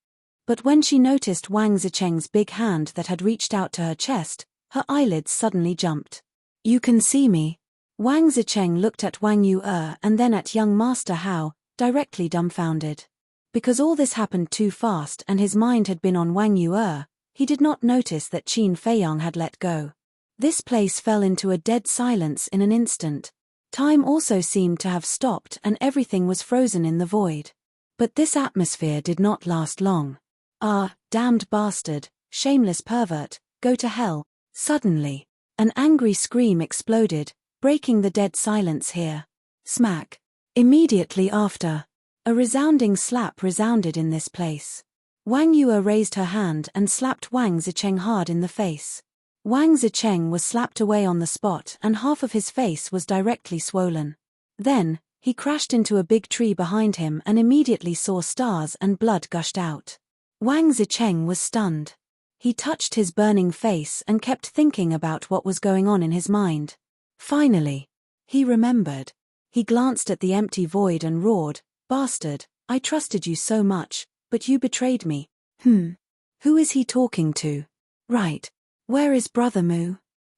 But when she noticed Wang Zicheng's big hand that had reached out to her chest, her eyelids suddenly jumped. You can see me. Wang Zicheng looked at Wang Yu and then at young Master Hao, directly dumbfounded. Because all this happened too fast and his mind had been on Wang Yu, he did not notice that Qin Feiyang had let go. This place fell into a dead silence in an instant. Time also seemed to have stopped and everything was frozen in the void. But this atmosphere did not last long. Ah, damned bastard, shameless pervert, go to hell. Suddenly, an angry scream exploded, breaking the dead silence here. Smack. Immediately after, a resounding slap resounded in this place. Wang Yu raised her hand and slapped Wang Zicheng hard in the face. Wang Zicheng was slapped away on the spot and half of his face was directly swollen. Then, he crashed into a big tree behind him and immediately saw stars and blood gushed out. Wang Zicheng was stunned. He touched his burning face and kept thinking about what was going on in his mind. Finally, he remembered. He glanced at the empty void and roared, Bastard, I trusted you so much, but you betrayed me. Who is he talking to? Right. Where is Brother Mu?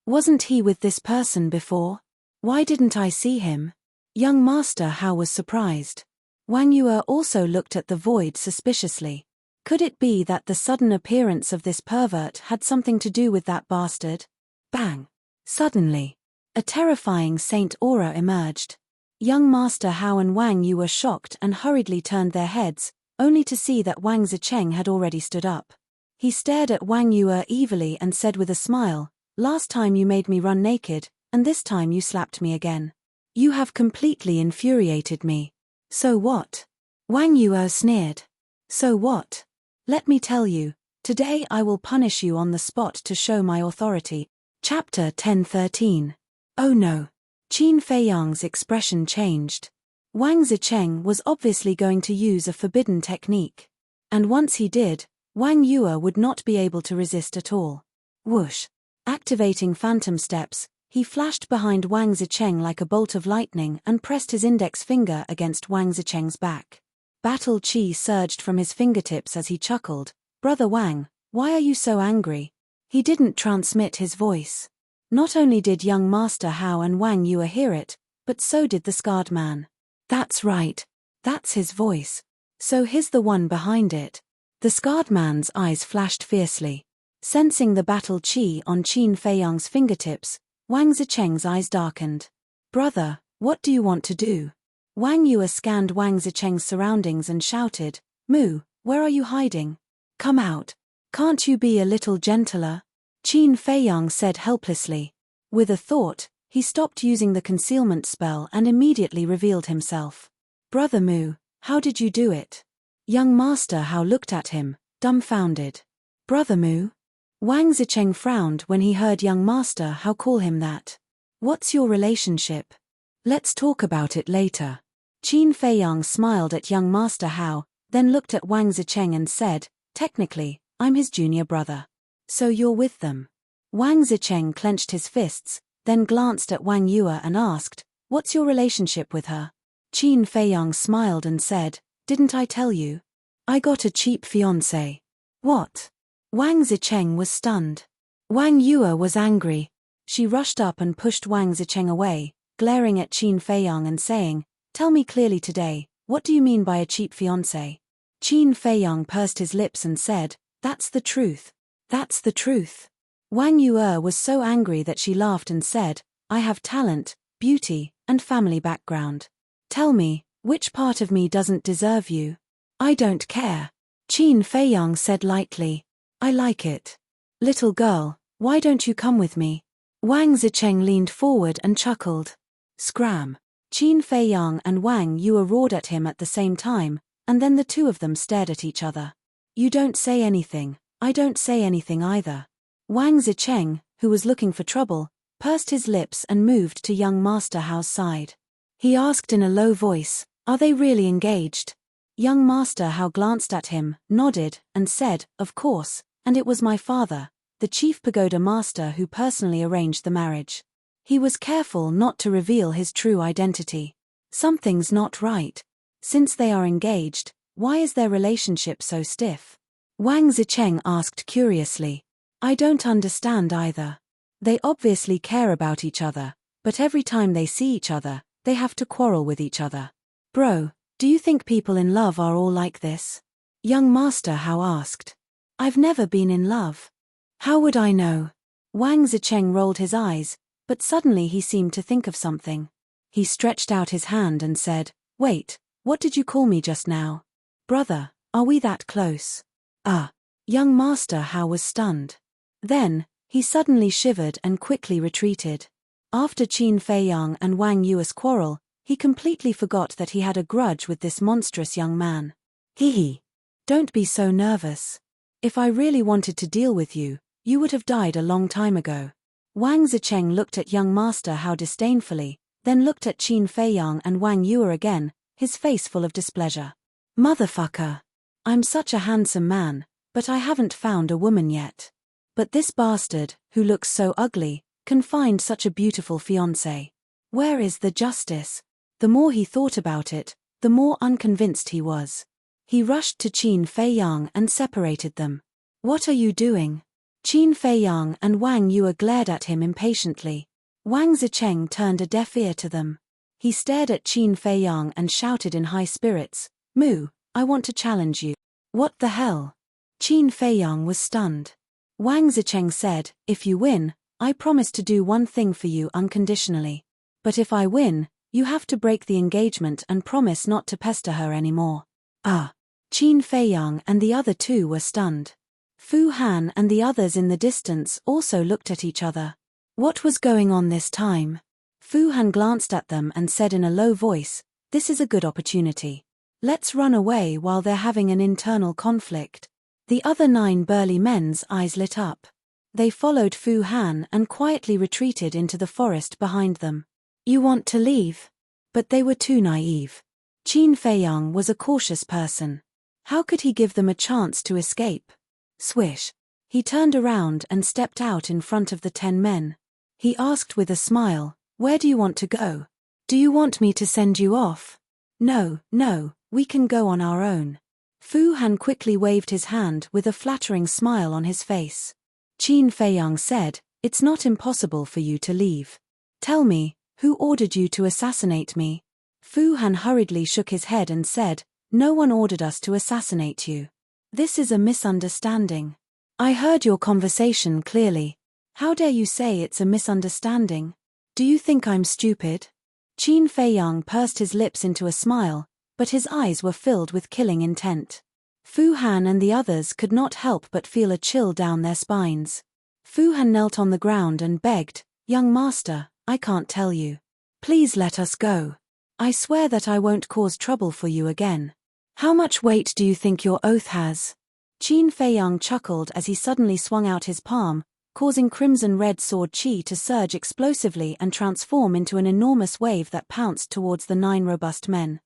Wasn't he with this person before? Why didn't I see him? Young Master Hao was surprised. Wang Yu also looked at the void suspiciously. Could it be that the sudden appearance of this pervert had something to do with that bastard? Bang! Suddenly, a terrifying saint aura emerged. Young Master Hao and Wang Yu were shocked and hurriedly turned their heads, only to see that Wang Zicheng had already stood up. He stared at Wang Yu evilly and said with a smile, Last time you made me run naked, and this time you slapped me again. You have completely infuriated me. So what? Wang Yu sneered. So what? Let me tell you, today I will punish you on the spot to show my authority. Chapter 10:13. Oh no. Qin Feiyang's expression changed. Wang Zicheng was obviously going to use a forbidden technique. And once he did, Wang Yu would not be able to resist at all. Whoosh! Activating phantom steps, he flashed behind Wang Zicheng like a bolt of lightning and pressed his index finger against Wang Zicheng's back. Battle chi surged from his fingertips as he chuckled, Brother Wang, why are you so angry? He didn't transmit his voice. Not only did young Master Hao and Wang Yu hear it, but so did the scarred man. That's right. That's his voice. So he's the one behind it. The scarred man's eyes flashed fiercely. Sensing the battle chi on Qin Feiyang's fingertips, Wang Zicheng's eyes darkened. Brother, what do you want to do? Wang Yu scanned Wang Zicheng's surroundings and shouted, Mu, where are you hiding? Come out. Can't you be a little gentler? Qin Feiyang said helplessly. With a thought, he stopped using the concealment spell and immediately revealed himself. Brother Mu, how did you do it? Young Master Hao looked at him, dumbfounded. Brother Mu? Wang Zicheng frowned when he heard young Master Hao call him that. What's your relationship? Let's talk about it later. Qin Feiyang smiled at young Master Hao, then looked at Wang Zicheng and said, Technically, I'm his junior brother. So you're with them. Wang Zicheng clenched his fists, then glanced at Wang Yue and asked, "What's your relationship with her?" Qin Feiyang smiled and said, "Didn't I tell you? I got a cheap fiancé." "What?" Wang Zicheng was stunned. Wang Yue was angry. She rushed up and pushed Wang Zicheng away, glaring at Qin Feiyang and saying, "Tell me clearly today, what do you mean by a cheap fiancé?" Qin Feiyang pursed his lips and said, "That's the truth. That's the truth." Wang Yue was so angry that she laughed and said, "I have talent, beauty, and family background. Tell me, which part of me doesn't deserve you?" "I don't care." Qin Feiyang said lightly, "I like it. Little girl, why don't you come with me?" Wang Zicheng leaned forward and chuckled. Scram. Qin Feiyang and Wang Yue roared at him at the same time, and then the two of them stared at each other. "You don't say anything, I don't say anything either." Wang Zicheng, who was looking for trouble, pursed his lips and moved to young Master Hao's side. He asked in a low voice, "Are they really engaged?" Young Master Hao glanced at him, nodded, and said, "Of course, and it was my father, the chief pagoda master, who personally arranged the marriage." He was careful not to reveal his true identity. Something's not right. Since they are engaged, why is their relationship so stiff? Wang Zicheng asked curiously. "I don't understand either. They obviously care about each other, but every time they see each other, they have to quarrel with each other." "Bro, do you think people in love are all like this?" Young Master Hao asked. "I've never been in love. How would I know?" Wang Zicheng rolled his eyes, but suddenly he seemed to think of something. He stretched out his hand and said, "Wait, what did you call me just now? Brother, are we that close?" Young Master Hao was stunned. Then, he suddenly shivered and quickly retreated. After Qin Feiyang and Wang Yue's quarrel, he completely forgot that he had a grudge with this monstrous young man. Hee. Don't be so nervous. If I really wanted to deal with you, you would have died a long time ago. Wang Zicheng looked at young Master Hao disdainfully, then looked at Qin Feiyang and Wang Yue again, his face full of displeasure. "Motherfucker. I'm such a handsome man, but I haven't found a woman yet. But this bastard, who looks so ugly, can find such a beautiful fiancée. Where is the justice?" The more he thought about it, the more unconvinced he was. He rushed to Qin Feiyang and separated them. "What are you doing?" Qin Feiyang and Wang Yue glared at him impatiently. Wang Zicheng turned a deaf ear to them. He stared at Qin Feiyang and shouted in high spirits, "Moo, I want to challenge you." "What the hell?" Qin Feiyang was stunned. Wang Zicheng said, "If you win, I promise to do one thing for you unconditionally. But if I win, you have to break the engagement and promise not to pester her anymore." Qin Feiyang and the other two were stunned. Fu Han and the others in the distance also looked at each other. What was going on this time? Fu Han glanced at them and said in a low voice, "This is a good opportunity. Let's run away while they're having an internal conflict." The other 9 burly men's eyes lit up. They followed Fu Han and quietly retreated into the forest behind them. "You want to leave?" But they were too naive. Qin Feiyang was a cautious person. How could he give them a chance to escape? Swish. He turned around and stepped out in front of the 10 men. He asked with a smile, "Where do you want to go? Do you want me to send you off?" No, we can go on our own." Fu Han quickly waved his hand with a flattering smile on his face. Qin Feiyang said, "It's not impossible for you to leave. Tell me, who ordered you to assassinate me?" Fu Han hurriedly shook his head and said, "No one ordered us to assassinate you. This is a misunderstanding. I heard your conversation clearly. How dare you say it's a misunderstanding? Do you think I'm stupid?" Qin Feiyang pursed his lips into a smile, but his eyes were filled with killing intent. Fu Han and the others could not help but feel a chill down their spines. Fu Han knelt on the ground and begged, "Young master, I can't tell you. Please let us go. I swear that I won't cause trouble for you again." "How much weight do you think your oath has?" Qin Feiyang chuckled as he suddenly swung out his palm, causing crimson-red sword qi to surge explosively and transform into an enormous wave that pounced towards the 9 robust men.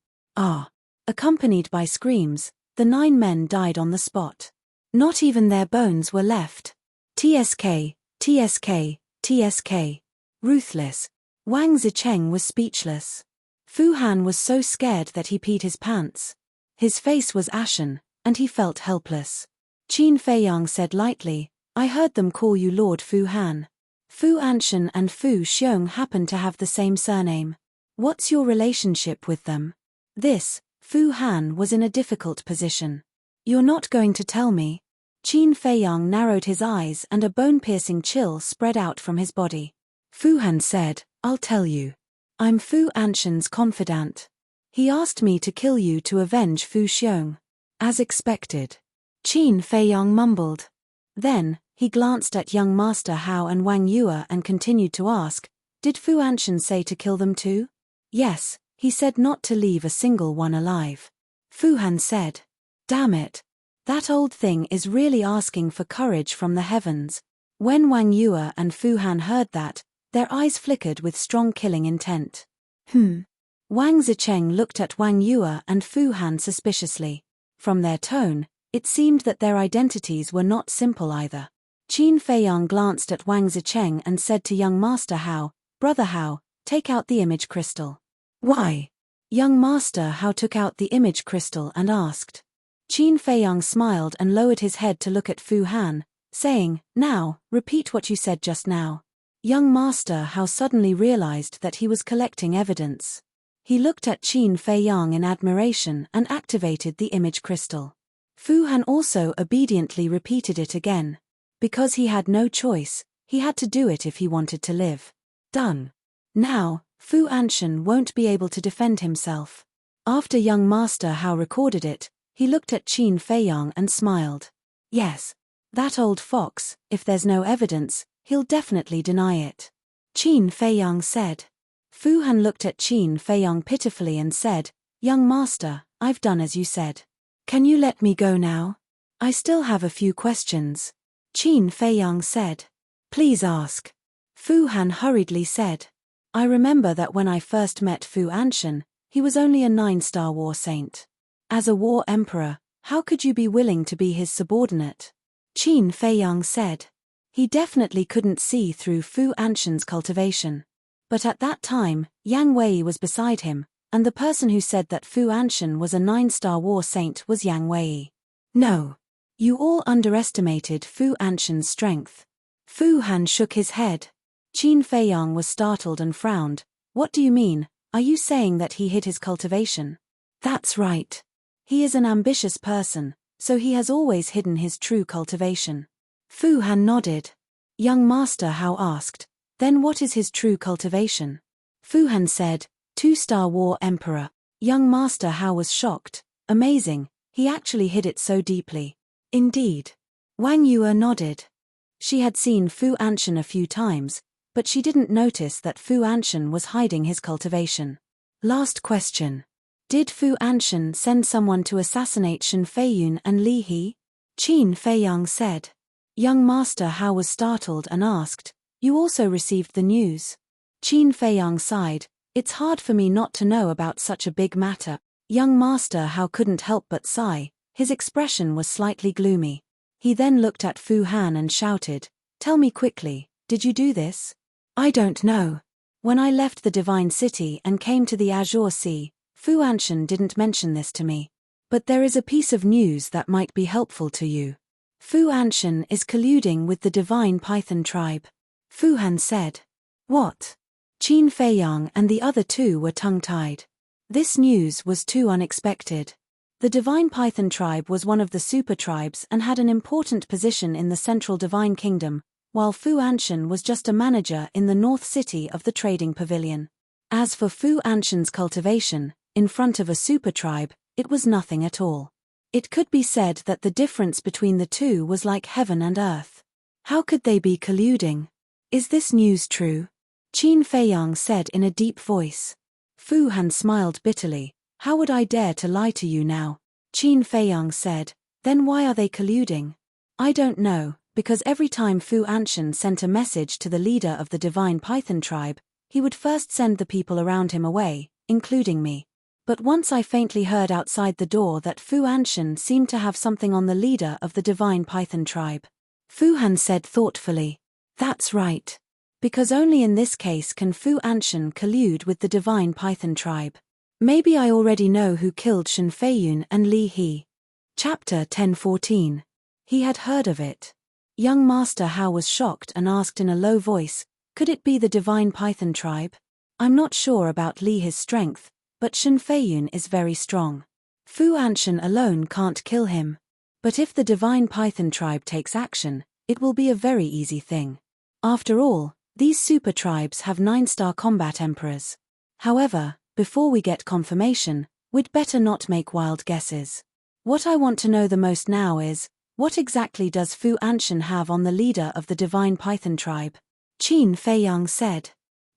Accompanied by screams, the 9 men died on the spot. Not even their bones were left. TSK, TSK, TSK. Ruthless. Wang Zicheng was speechless. Fu Han was so scared that he peed his pants. His face was ashen, and he felt helpless. Qin Feiyang said lightly, I heard them call you Lord Fu Han. Fu Anshan and Fu Xiong happen to have the same surname. What's your relationship with them? This, Fu Han was in a difficult position. You're not going to tell me? Qin Feiyang narrowed his eyes and a bone-piercing chill spread out from his body. Fu Han said, I'll tell you. I'm Fu Anshan's confidant. He asked me to kill you to avenge Fu Xiong. As expected. Qin Feiyang mumbled. Then, he glanced at young Master Hao and Wang Yue and continued to ask, did Fu Anshan say to kill them too? Yes, he said not to leave a single one alive. Fu Han said. Damn it. That old thing is really asking for courage from the heavens. When Wang Yue and Fu Han heard that, their eyes flickered with strong killing intent. Wang Zicheng looked at Wang Yue and Fu Han suspiciously. From their tone, it seemed that their identities were not simple either. Qin Feiyang glanced at Wang Zicheng and said to young Master Hao, Brother Hao, take out the image crystal. Why? Young Master Hao took out the image crystal and asked. Qin Feiyang smiled and lowered his head to look at Fu Han, saying, Now, repeat what you said just now. Young Master Hao suddenly realized that he was collecting evidence. He looked at Qin Feiyang in admiration and activated the image crystal. Fu Han also obediently repeated it again. Because he had no choice, he had to do it if he wanted to live. Done. Now, Fu Anshan won't be able to defend himself. After young Master Hao recorded it, he looked at Qin Feiyang and smiled. Yes. That old fox, if there's no evidence, he'll definitely deny it. Qin Feiyang said. Fu Han looked at Qin Feiyang pitifully and said, Young Master, I've done as you said. Can you let me go now? I still have a few questions. Qin Feiyang said. Please ask. Fu Han hurriedly said. I remember that when I first met Fu Anshan, he was only a 9-star war saint. As a war emperor, how could you be willing to be his subordinate? Qin Feiyang said. He definitely couldn't see through Fu Anshan's cultivation. But at that time, Yang Wei was beside him, and the person who said that Fu Anshan was a 9-star war saint was Yang Wei. No. You all underestimated Fu Anshan's strength. Fu Han shook his head. Qin Feiyang was startled and frowned. What do you mean? Are you saying that he hid his cultivation? That's right. He is an ambitious person, so he has always hidden his true cultivation. Fu Han nodded. Young Master Hao asked, then what is his true cultivation? Fu Han said, 2-star war emperor. Young Master Hao was shocked. Amazing, he actually hid it so deeply. Indeed. Wang Yue nodded. She had seen Fu Anshan a few times, but she didn't notice that Fu Anshan was hiding his cultivation. Last question. Did Fu Anshan send someone to assassinate Shen Feiyun and Li He? Qin Feiyang said. Young Master Hao was startled and asked, You also received the news? Qin Feiyang sighed. It's hard for me not to know about such a big matter. Young Master Hao couldn't help but sigh. His expression was slightly gloomy. He then looked at Fu Han and shouted, Tell me quickly, did you do this? I don't know. When I left the Divine City and came to the Azure Sea, Fu Anshan didn't mention this to me. But there is a piece of news that might be helpful to you. Fu Anshan is colluding with the Divine Python tribe. Fu Han said. What? Qin Feiyang and the other two were tongue-tied. This news was too unexpected. The Divine Python tribe was one of the super tribes and had an important position in the central Divine Kingdom, while Fu Anshan was just a manager in the North City of the Trading Pavilion. As for Fu Anshan's cultivation, in front of a super tribe, it was nothing at all. It could be said that the difference between the two was like heaven and earth. How could they be colluding? Is this news true? Qin Feiyang said in a deep voice. Fu Han smiled bitterly. How would I dare to lie to you now? Qin Feiyang said. Then why are they colluding? I don't know, because every time Fu Anshan sent a message to the leader of the Divine Python tribe, he would first send the people around him away, including me. But once I faintly heard outside the door that Fu Anshan seemed to have something on the leader of the divine python tribe. Fu Han said thoughtfully. That's right. Because only in this case can Fu Anshan collude with the divine python tribe. Maybe I already know who killed Shen Feiyun and Li He. Chapter 10:14. He had heard of it. Young Master Hao was shocked and asked in a low voice, could it be the divine python tribe? I'm not sure about Li He's strength, but Shen Feiyun is very strong. Fu Anshan alone can't kill him. But if the divine python tribe takes action, it will be a very easy thing. After all, these super tribes have 9-star combat emperors. However, before we get confirmation, we'd better not make wild guesses. What I want to know the most now is, what exactly does Fu Anshan have on the leader of the divine python tribe? Qin Feiyang said.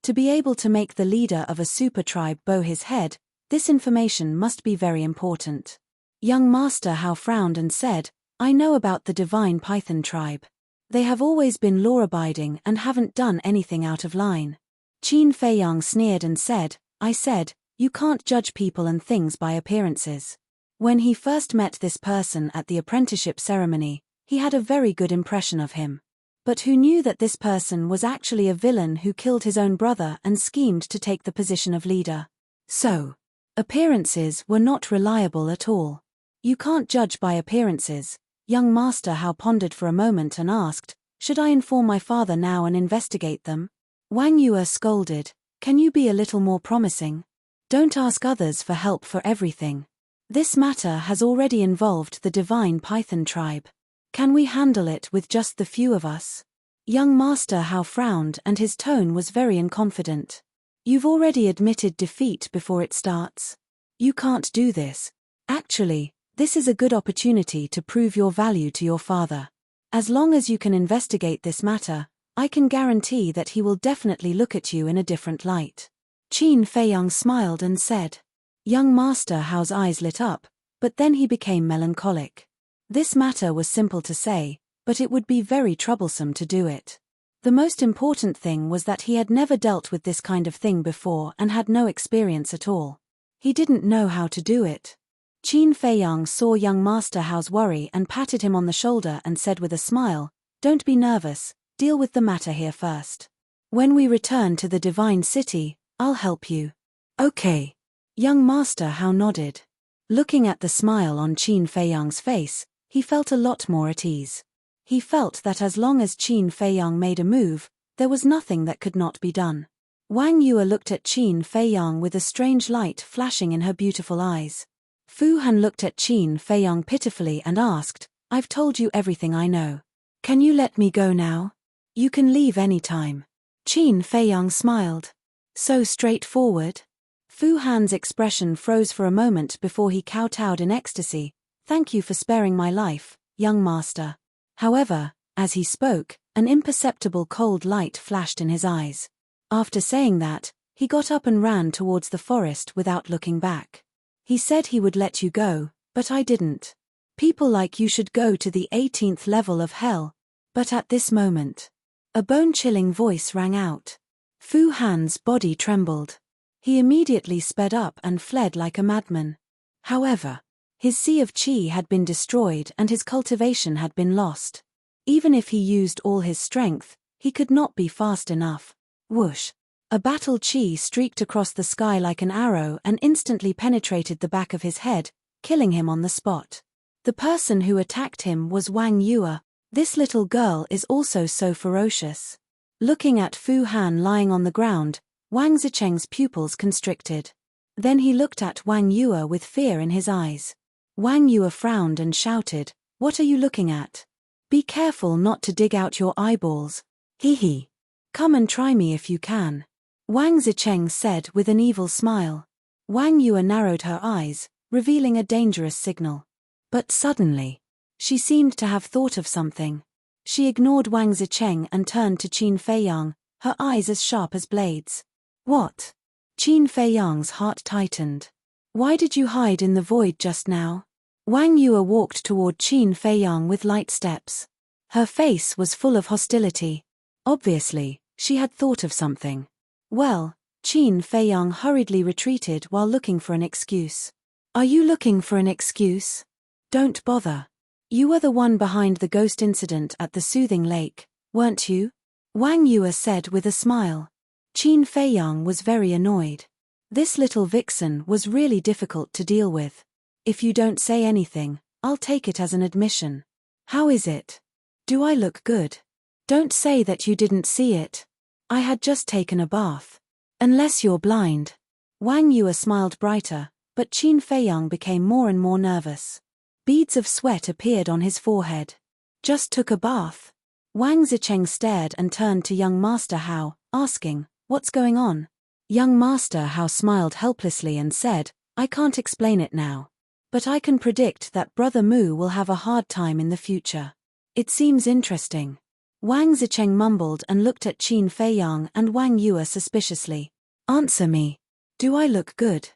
To be able to make the leader of a super tribe bow his head, this information must be very important. Young Master Hao frowned and said, I know about the divine python tribe. They have always been law-abiding and haven't done anything out of line. Qin Feiyang sneered and said, I said, you can't judge people and things by appearances. When he first met this person at the apprenticeship ceremony, he had a very good impression of him. But who knew that this person was actually a villain who killed his own brother and schemed to take the position of leader? So, appearances were not reliable at all. You can't judge by appearances. Young Master Hao pondered for a moment and asked, should I inform my father now and investigate them? Wang Yue scolded, can you be a little more promising? Don't ask others for help for everything. This matter has already involved the divine python tribe. Can we handle it with just the few of us? Young Master Hao frowned and his tone was very unconfident. You've already admitted defeat before it starts. You can't do this. Actually, this is a good opportunity to prove your value to your father. As long as you can investigate this matter, I can guarantee that he will definitely look at you in a different light. Qin Feiyang smiled and said. Young Master Hao's eyes lit up, but then he became melancholic. This matter was simple to say, but it would be very troublesome to do it. The most important thing was that he had never dealt with this kind of thing before and had no experience at all. He didn't know how to do it. Qin Feiyang saw young Master Hao's worry and patted him on the shoulder and said with a smile, don't be nervous, deal with the matter here first. When we return to the Divine City, I'll help you. Okay. Young Master Hao nodded. Looking at the smile on Qin Feiyang's face, he felt a lot more at ease. He felt that as long as Qin Feiyang made a move, there was nothing that could not be done. Wang Yue looked at Qin Feiyang with a strange light flashing in her beautiful eyes. Fu Han looked at Qin Feiyang pitifully and asked, I've told you everything I know. Can you let me go now? You can leave any time. Qin Feiyang smiled. So straightforward? Fu Han's expression froze for a moment before he kowtowed in ecstasy. Thank you for sparing my life, young master. However, as he spoke, an imperceptible cold light flashed in his eyes. After saying that, he got up and ran towards the forest without looking back. He said he would let you go, but I didn't. People like you should go to the 18th level of hell. But at this moment, a bone-chilling voice rang out. Fu Han's body trembled. He immediately sped up and fled like a madman. However, his sea of qi had been destroyed and his cultivation had been lost. Even if he used all his strength, he could not be fast enough. Whoosh! A battle qi streaked across the sky like an arrow and instantly penetrated the back of his head, killing him on the spot. The person who attacked him was Wang Yue. This little girl is also so ferocious. Looking at Fu Han lying on the ground, Wang Zicheng's pupils constricted. Then he looked at Wang Yue with fear in his eyes. Wang Yue frowned and shouted, "What are you looking at? Be careful not to dig out your eyeballs. Hee hee. Come and try me if you can." Wang Zicheng said with an evil smile. Wang Yue narrowed her eyes, revealing a dangerous signal. But suddenly, she seemed to have thought of something. She ignored Wang Zicheng and turned to Qin Feiyang, her eyes as sharp as blades. "What?" Qin Feiyang's heart tightened. "Why did you hide in the void just now?" Wang Yue walked toward Qin Feiyang with light steps. Her face was full of hostility. Obviously, she had thought of something. "Well, Qin Feiyang hurriedly retreated while looking for an excuse. Are you looking for an excuse? Don't bother. You were the one behind the ghost incident at the soothing lake, weren't you? Wang Yue said with a smile. Qin Feiyang was very annoyed. This little vixen was really difficult to deal with. If you don't say anything, I'll take it as an admission. How is it? Do I look good? Don't say that you didn't see it. I had just taken a bath. Unless you're blind. Wang Yue smiled brighter, but Qin Feiyang became more and more nervous. Beads of sweat appeared on his forehead. Just took a bath. Wang Zicheng stared and turned to young Master Hao, asking, what's going on? Young Master Hao smiled helplessly and said, I can't explain it now. But I can predict that Brother Mu will have a hard time in the future. It seems interesting. Wang Zicheng mumbled and looked at Qin Feiyang and Wang Yue suspiciously. Answer me. Do I look good?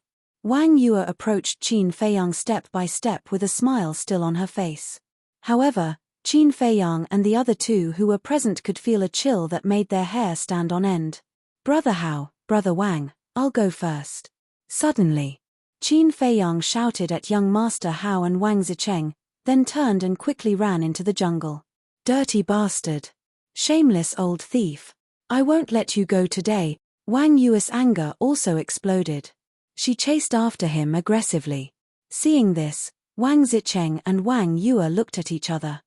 Wang Yue approached Qin Feiyang step by step with a smile still on her face. However, Qin Feiyang and the other two who were present could feel a chill that made their hair stand on end. Brother Hao, Brother Wang, I'll go first. Suddenly, Qin Feiyang shouted at young Master Hao and Wang Zicheng, then turned and quickly ran into the jungle. Dirty bastard. Shameless old thief. I won't let you go today. Wang Yue's anger also exploded. She chased after him aggressively. Seeing this, Wang Zicheng and Wang Yue looked at each other.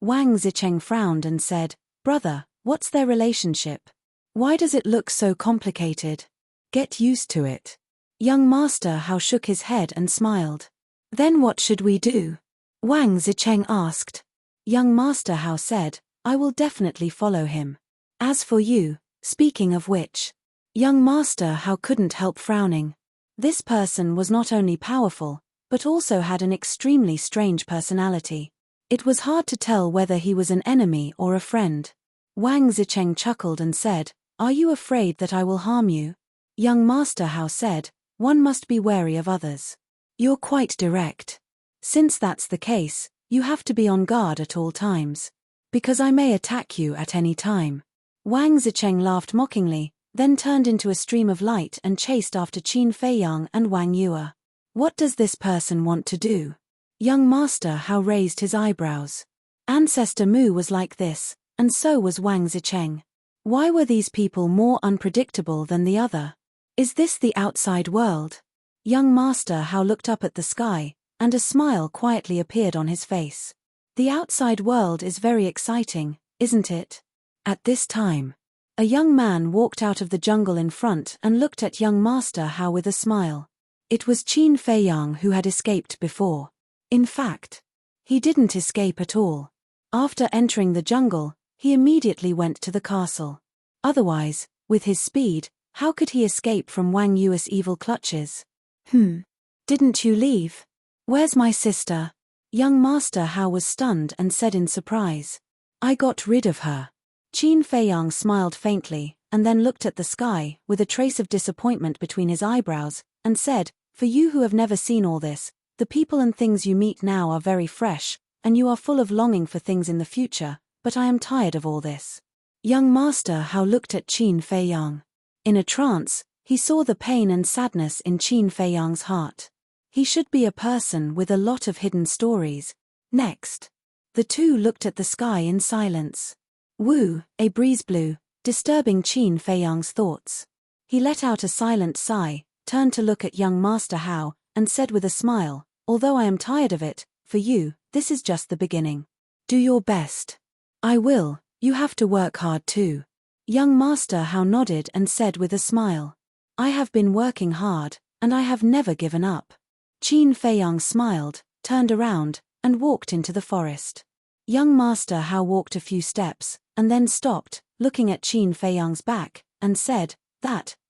Wang Zicheng frowned and said, Brother, what's their relationship? Why does it look so complicated? Get used to it. Young Master Hao shook his head and smiled. Then what should we do? Wang Zicheng asked. Young Master Hao said, I will definitely follow him. As for you, speaking of which. Young Master Hao couldn't help frowning. This person was not only powerful, but also had an extremely strange personality. It was hard to tell whether he was an enemy or a friend. Wang Zicheng chuckled and said, Are you afraid that I will harm you? Young Master Hao said, One must be wary of others. You're quite direct. Since that's the case, you have to be on guard at all times. Because I may attack you at any time. Wang Zicheng laughed mockingly, then turned into a stream of light and chased after Qin Feiyang and Wang Yue. What does this person want to do? Young Master Hao raised his eyebrows. Ancestor Mu was like this, and so was Wang Zicheng. Why were these people more unpredictable than the other? Is this the outside world? Young Master Hao looked up at the sky, and a smile quietly appeared on his face. The outside world is very exciting, isn't it? At this time, a young man walked out of the jungle in front and looked at young Master Hao with a smile. It was Qin Feiyang who had escaped before. In fact, he didn't escape at all. After entering the jungle, he immediately went to the castle. Otherwise, with his speed, how could he escape from Wang Yue's evil clutches? Didn't you leave? Where's my sister? Young Master Hao was stunned and said in surprise. I got rid of her. Qin Feiyang smiled faintly, and then looked at the sky, with a trace of disappointment between his eyebrows, and said, For you who have never seen all this, the people and things you meet now are very fresh, and you are full of longing for things in the future, but I am tired of all this. Young Master Hao looked at Qin Feiyang. In a trance, he saw the pain and sadness in Qin Feiyang's heart. He should be a person with a lot of hidden stories. Next. The two looked at the sky in silence. Woo, a breeze blew, disturbing Qin Feiyang's thoughts. He let out a silent sigh, turned to look at young Master Hao, and said with a smile, Although I am tired of it, for you, this is just the beginning. Do your best. I will, you have to work hard too. Young Master Hao nodded and said with a smile. I have been working hard, and I have never given up. Qin Feiyang smiled, turned around, and walked into the forest. Young Master Hao walked a few steps, and then stopped, looking at Qin Feiyang's back, and said,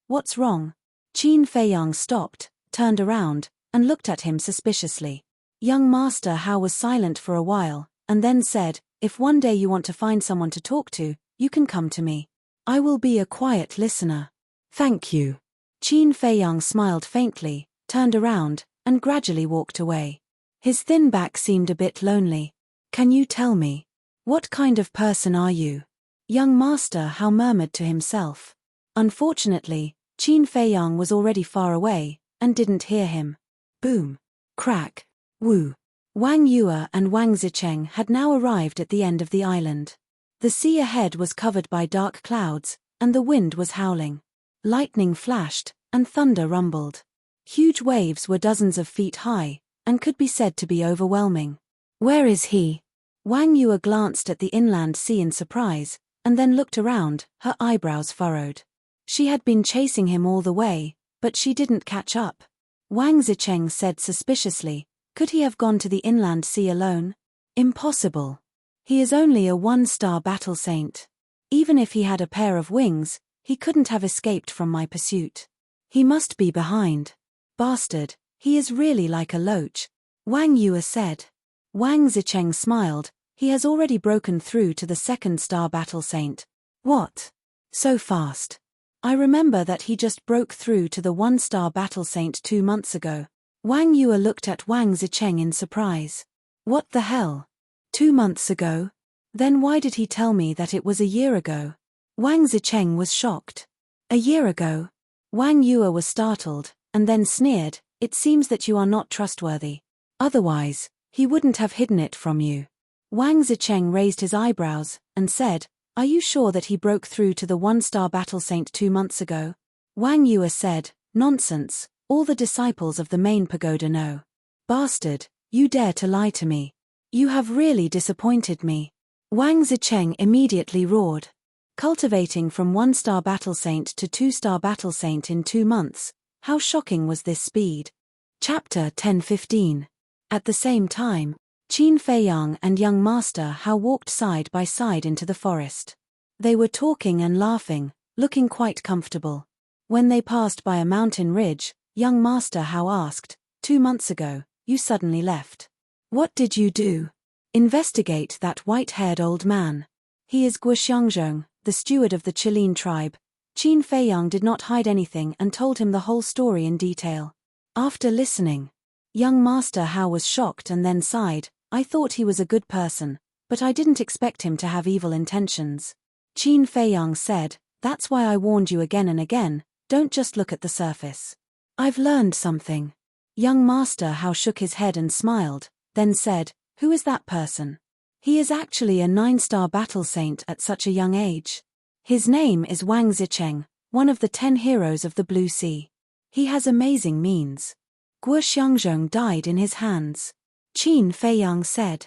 What's wrong? Qin Feiyang stopped, turned around, and looked at him suspiciously. Young Master Hao was silent for a while, and then said, If one day you want to find someone to talk to, you can come to me. I will be a quiet listener. Thank you. Qin Feiyang smiled faintly, turned around, and gradually walked away. His thin back seemed a bit lonely. Can you tell me? What kind of person are you? Young Master Hao murmured to himself. Unfortunately, Qin Feiyang was already far away, and didn't hear him. Boom. Crack. Woo. Wang Yue and Wang Zicheng had now arrived at the end of the island. The sea ahead was covered by dark clouds, and the wind was howling. Lightning flashed, and thunder rumbled. Huge waves were dozens of feet high, and could be said to be overwhelming. Where is he? Wang Yue glanced at the inland sea in surprise, and then looked around, her eyebrows furrowed. She had been chasing him all the way, but she didn't catch up. Wang Zicheng said suspiciously, could he have gone to the inland sea alone? Impossible. He is only a one-star battle saint. Even if he had a pair of wings, he couldn't have escaped from my pursuit. He must be behind. Bastard, he is really like a loach, Wang Yue said. Wang Zicheng smiled, he has already broken through to the second-star battle saint. What? So fast. I remember that he just broke through to the one-star battle saint 2 months ago. Wang Yue looked at Wang Zicheng in surprise. What the hell? 2 months ago? Then why did he tell me that it was a year ago? Wang Zicheng was shocked. A year ago? Wang Yue was startled, and then sneered, it seems that you are not trustworthy. Otherwise, he wouldn't have hidden it from you. Wang Zicheng raised his eyebrows, and said, are you sure that he broke through to the one-star battle saint 2 months ago? Wang Yue said, nonsense, all the disciples of the main pagoda know. Bastard, you dare to lie to me. You have really disappointed me. Wang Zicheng immediately roared. Cultivating from 1-star battle saint to 2-star battle saint in 2 months, how shocking was this speed? Chapter 10:15. At the same time, Qin Feiyang and young Master Hao walked side by side into the forest. They were talking and laughing, looking quite comfortable. When they passed by a mountain ridge, young Master Hao asked, 2 months ago, you suddenly left. What did you do? Investigate that white-haired old man. He is Guoxiangzhong, the steward of the Qilin tribe. Qin Feiyang did not hide anything and told him the whole story in detail. After listening, young Master Hao was shocked and then sighed, I thought he was a good person, but I didn't expect him to have evil intentions. Qin Feiyang said, that's why I warned you again and again, don't just look at the surface. I've learned something. Young Master Hao shook his head and smiled, then said, who is that person? He is actually a 9-star battle saint at such a young age. His name is Wang Zicheng, one of the 10 heroes of the Blue Sea. He has amazing means. Guoxiangzhong died in his hands. Qin Feiyang said.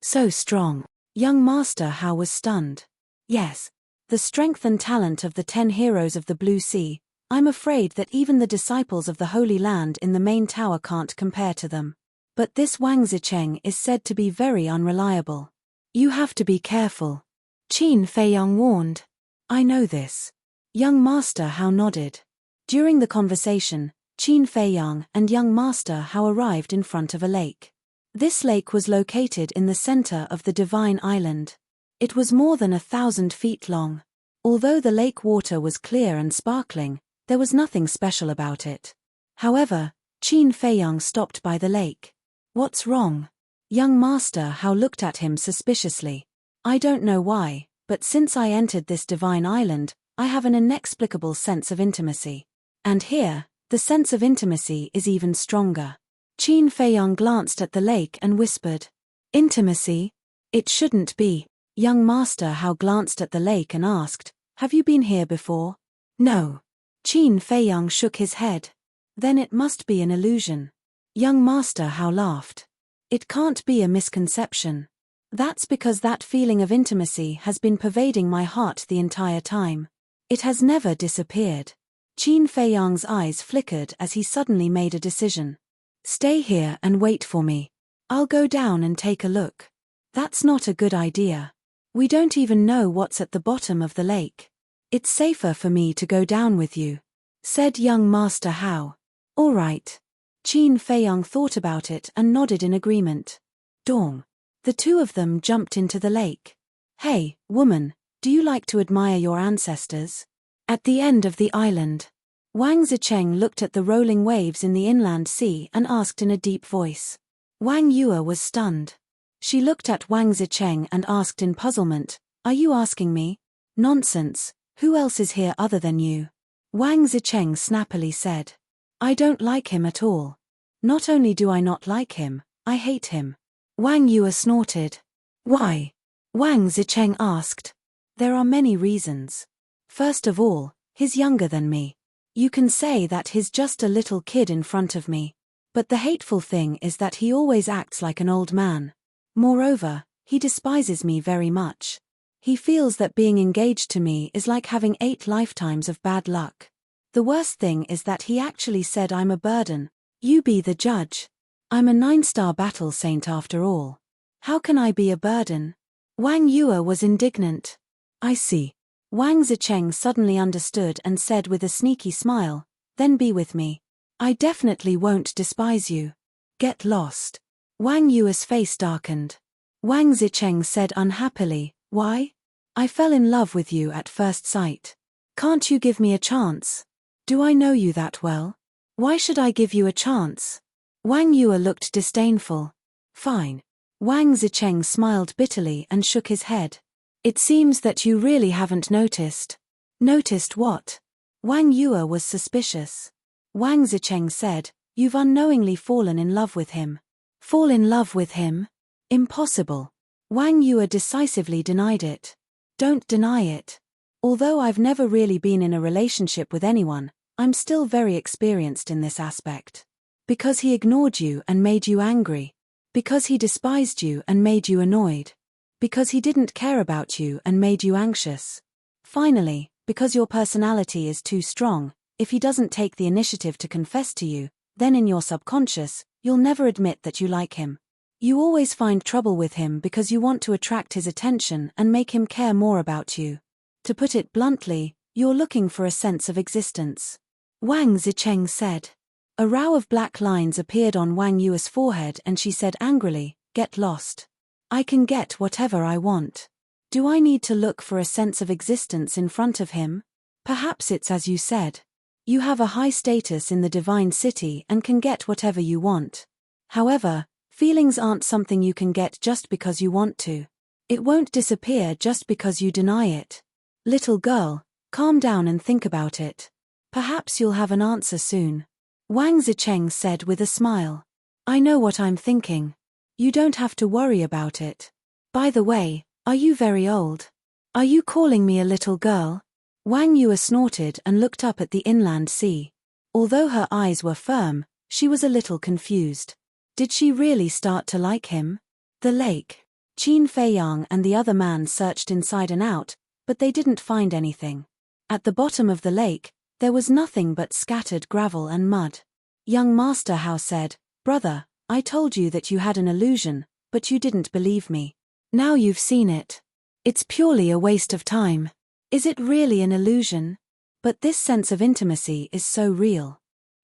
So strong. Young Master Hao was stunned. Yes. The strength and talent of the 10 heroes of the Blue Sea, I'm afraid that even the disciples of the Holy Land in the main tower can't compare to them. But this Wang Zicheng is said to be very unreliable. You have to be careful. Qin Feiyang warned. I know this. Young Master Hao nodded. During the conversation, Qin Feiyang and young Master Hao arrived in front of a lake. This lake was located in the center of the Divine Island. It was more than 1,000 feet long. Although the lake water was clear and sparkling, there was nothing special about it. However, Qin Feiyang stopped by the lake. What's wrong? Young Master Hao looked at him suspiciously. I don't know why, but since I entered this divine island, I have an inexplicable sense of intimacy. And here, the sense of intimacy is even stronger. Qin Feiyang glanced at the lake and whispered, intimacy? It shouldn't be. Young Master Hao glanced at the lake and asked, have you been here before? No. Qin Feiyang shook his head. Then it must be an illusion. Young Master Hao laughed. It can't be a misconception. That's because that feeling of intimacy has been pervading my heart the entire time. It has never disappeared. Qin Feiyang's eyes flickered as he suddenly made a decision. Stay here and wait for me. I'll go down and take a look. That's not a good idea. We don't even know what's at the bottom of the lake. It's safer for me to go down with you, said young Master Hao. All right. Qin Feiyang thought about it and nodded in agreement. Dong. The two of them jumped into the lake. Hey, woman, do you like to admire your ancestors? At the end of the island, Wang Zicheng looked at the rolling waves in the inland sea and asked in a deep voice. Wang Yue was stunned. She looked at Wang Zicheng and asked in puzzlement, are you asking me? Nonsense, who else is here other than you? Wang Zicheng snappily said. I don't like him at all. Not only do I not like him, I hate him. Wang Yue snorted. Why? Wang Zicheng asked. There are many reasons. First of all, he's younger than me. You can say that he's just a little kid in front of me. But the hateful thing is that he always acts like an old man. Moreover, he despises me very much. He feels that being engaged to me is like having 8 lifetimes of bad luck. The worst thing is that he actually said I'm a burden. You be the judge. I'm a 9-star battle saint after all. How can I be a burden? Wang Yue was indignant. I see. Wang Zicheng suddenly understood and said with a sneaky smile, then be with me. I definitely won't despise you. Get lost. Wang Yue's face darkened. Wang Zicheng said unhappily, why? I fell in love with you at first sight. Can't you give me a chance? Do I know you that well? Why should I give you a chance? Wang Yue looked disdainful. Fine. Wang Zicheng smiled bitterly and shook his head. It seems that you really haven't noticed. Noticed what? Wang Yue was suspicious. Wang Zicheng said, you've unknowingly fallen in love with him. Fall in love with him? Impossible. Wang Yue decisively denied it. Don't deny it. Although I've never really been in a relationship with anyone, I'm still very experienced in this aspect. Because he ignored you and made you angry. Because he despised you and made you annoyed. Because he didn't care about you and made you anxious. Finally, because your personality is too strong, if he doesn't take the initiative to confess to you, then in your subconscious, you'll never admit that you like him. You always find trouble with him because you want to attract his attention and make him care more about you. To put it bluntly, you're looking for a sense of existence. Wang Zicheng said. A row of black lines appeared on Wang Yue's forehead and she said angrily, get lost. I can get whatever I want. Do I need to look for a sense of existence in front of him? Perhaps it's as you said. You have a high status in the divine city and can get whatever you want. However, feelings aren't something you can get just because you want to. It won't disappear just because you deny it. Little girl, calm down and think about it. Perhaps you'll have an answer soon. Wang Zicheng said with a smile. I know what I'm thinking. You don't have to worry about it. By the way, are you very old? Are you calling me a little girl? Wang Yue snorted and looked up at the inland sea. Although her eyes were firm, she was a little confused. Did she really start to like him? The lake. Qin Feiyang and the other man searched inside and out, but they didn't find anything. At the bottom of the lake, there was nothing but scattered gravel and mud. Young Master Hao said, Brother, I told you that you had an illusion, but you didn't believe me. Now you've seen it. It's purely a waste of time. Is it really an illusion? But this sense of intimacy is so real.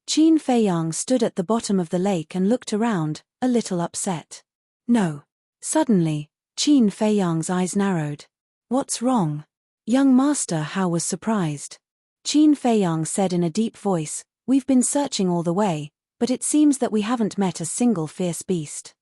Qin Feiyang stood at the bottom of the lake and looked around, a little upset. No. Suddenly, Qin Feiyang's eyes narrowed. What's wrong? Young Master Hao was surprised. Qin Feiyang said in a deep voice, We've been searching all the way, but it seems that we haven't met a single fierce beast.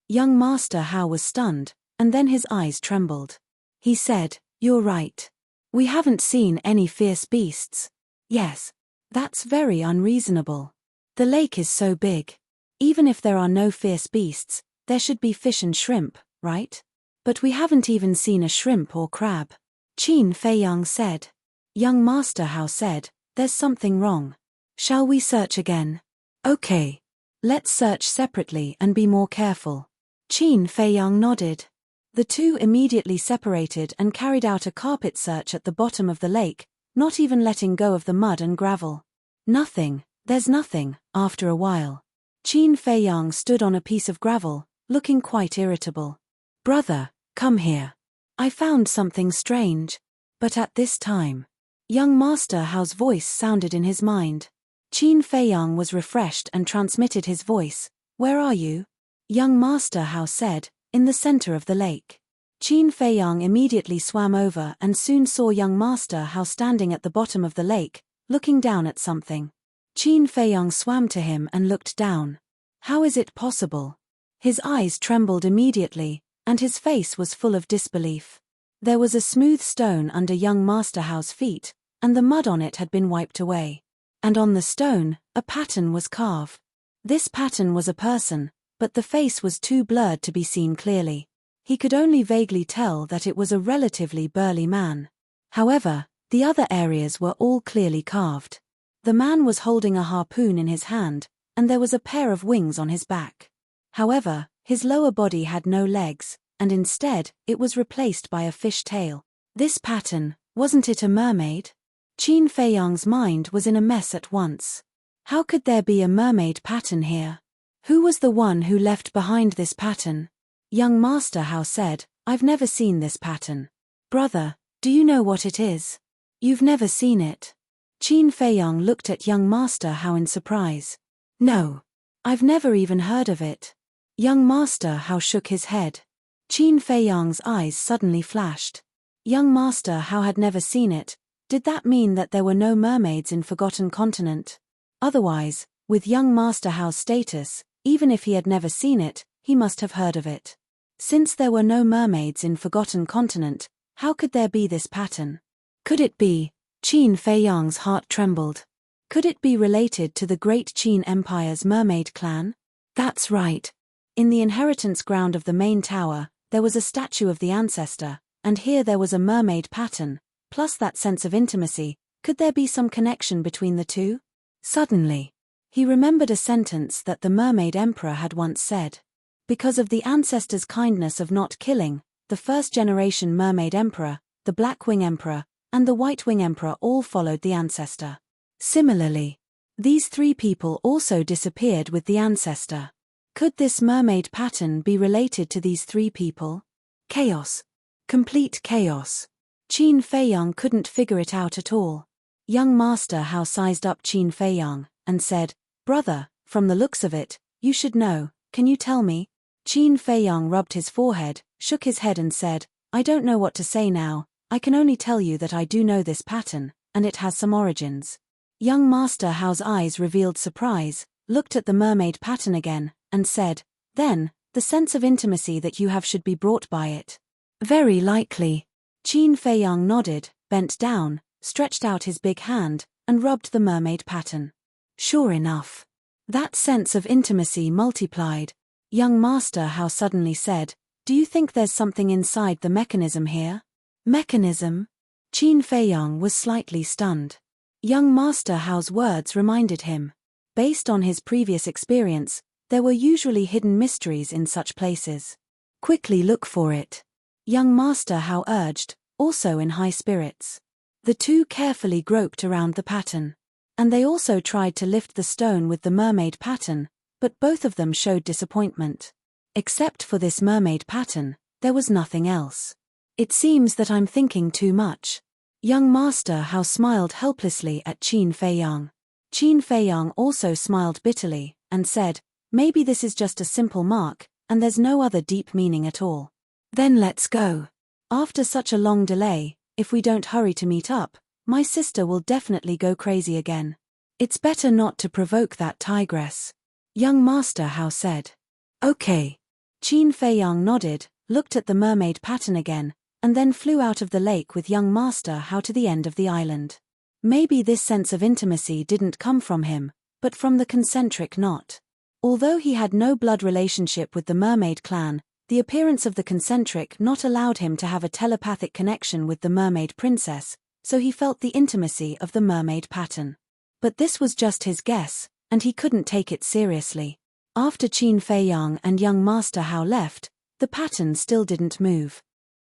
Young Master Hao was stunned, and then his eyes trembled. He said, You're right. We haven't seen any fierce beasts. Yes. That's very unreasonable. The lake is so big. Even if there are no fierce beasts, there should be fish and shrimp, right? But we haven't even seen a shrimp or crab. Qin Feiyang said. Young Master Hao said, There's something wrong. Shall we search again? Okay. Let's search separately and be more careful. Qin Feiyang nodded. The two immediately separated and carried out a carpet search at the bottom of the lake, not even letting go of the mud and gravel. Nothing, there's nothing, after a while. Qin Feiyang stood on a piece of gravel, looking quite irritable. Brother, come here. I found something strange. But at this time, young Master Hao's voice sounded in his mind. Qin Feiyang was refreshed and transmitted his voice. Where are you? Young Master Hao said, in the center of the lake. Qin Feiyang immediately swam over and soon saw young Master Hao standing at the bottom of the lake, looking down at something. Qin Feiyang swam to him and looked down. How is it possible? His eyes trembled immediately, and his face was full of disbelief. There was a smooth stone under young Master Hao's feet, and the mud on it had been wiped away. And on the stone, a pattern was carved. This pattern was a person, but the face was too blurred to be seen clearly. He could only vaguely tell that it was a relatively burly man. However, the other areas were all clearly carved. The man was holding a harpoon in his hand, and there was a pair of wings on his back. However, his lower body had no legs, and instead, it was replaced by a fish tail. This pattern, wasn't it a mermaid? Qin Feiyang's mind was in a mess at once. How could there be a mermaid pattern here? Who was the one who left behind this pattern? Young Master Hao said, I've never seen this pattern. Brother, do you know what it is? You've never seen it. Qin Feiyang looked at young Master Hao in surprise. No. I've never even heard of it. Young Master Hao shook his head. Qin Feiyang's eyes suddenly flashed. Young Master Hao had never seen it. Did that mean that there were no mermaids in Forgotten Continent? Otherwise, with young Master Hao's status, even if he had never seen it, he must have heard of it. Since there were no mermaids in Forgotten Continent, how could there be this pattern? Could it be? Qin Feiyang's heart trembled. Could it be related to the Great Qin Empire's mermaid clan? That's right. In the inheritance ground of the main tower, there was a statue of the ancestor, and here there was a mermaid pattern, plus that sense of intimacy. Could there be some connection between the two? Suddenly, he remembered a sentence that the mermaid emperor had once said. Because of the ancestor's kindness of not killing, the first-generation mermaid emperor, the Black Wing Emperor, and the White Wing Emperor all followed the ancestor. Similarly, these three people also disappeared with the ancestor. Could this mermaid pattern be related to these three people? Chaos. Complete chaos. Qin Feiyang couldn't figure it out at all. Young Master Hao sized up Qin Feiyang, and said, Brother, from the looks of it, you should know, can you tell me? Qin Feiyang rubbed his forehead, shook his head and said, I don't know what to say now, I can only tell you that I do know this pattern, and it has some origins. Young Master Hao's eyes revealed surprise, looked at the mermaid pattern again, and said, Then, the sense of intimacy that you have should be brought by it. Very likely. Qin Feiyang nodded, bent down, stretched out his big hand, and rubbed the mermaid pattern. Sure enough. That sense of intimacy multiplied. Young Master Hao suddenly said, Do you think there's something inside the mechanism here? Mechanism? Qin Feiyang was slightly stunned. Young Master Hao's words reminded him. Based on his previous experience, there were usually hidden mysteries in such places. Quickly look for it. Young Master Hao urged, also in high spirits. The two carefully groped around the pattern. And they also tried to lift the stone with the mermaid pattern, but both of them showed disappointment. Except for this mermaid pattern, there was nothing else. It seems that I'm thinking too much. Young Master Hao smiled helplessly at Qin Feiyang. Qin Feiyang also smiled bitterly, and said, Maybe this is just a simple mark, and there's no other deep meaning at all. Then let's go. After such a long delay, if we don't hurry to meet up, my sister will definitely go crazy again. It's better not to provoke that tigress. Young Master Hao said. Okay. Qin Feiyang nodded, looked at the mermaid pattern again, and then flew out of the lake with young Master Hao to the end of the island. Maybe this sense of intimacy didn't come from him, but from the concentric knot. Although he had no blood relationship with the mermaid clan, the appearance of the concentric knot allowed him to have a telepathic connection with the mermaid princess, so he felt the intimacy of the mermaid pattern. But this was just his guess, and he couldn't take it seriously. After Qin Feiyang and young Master Hao left, the pattern still didn't move.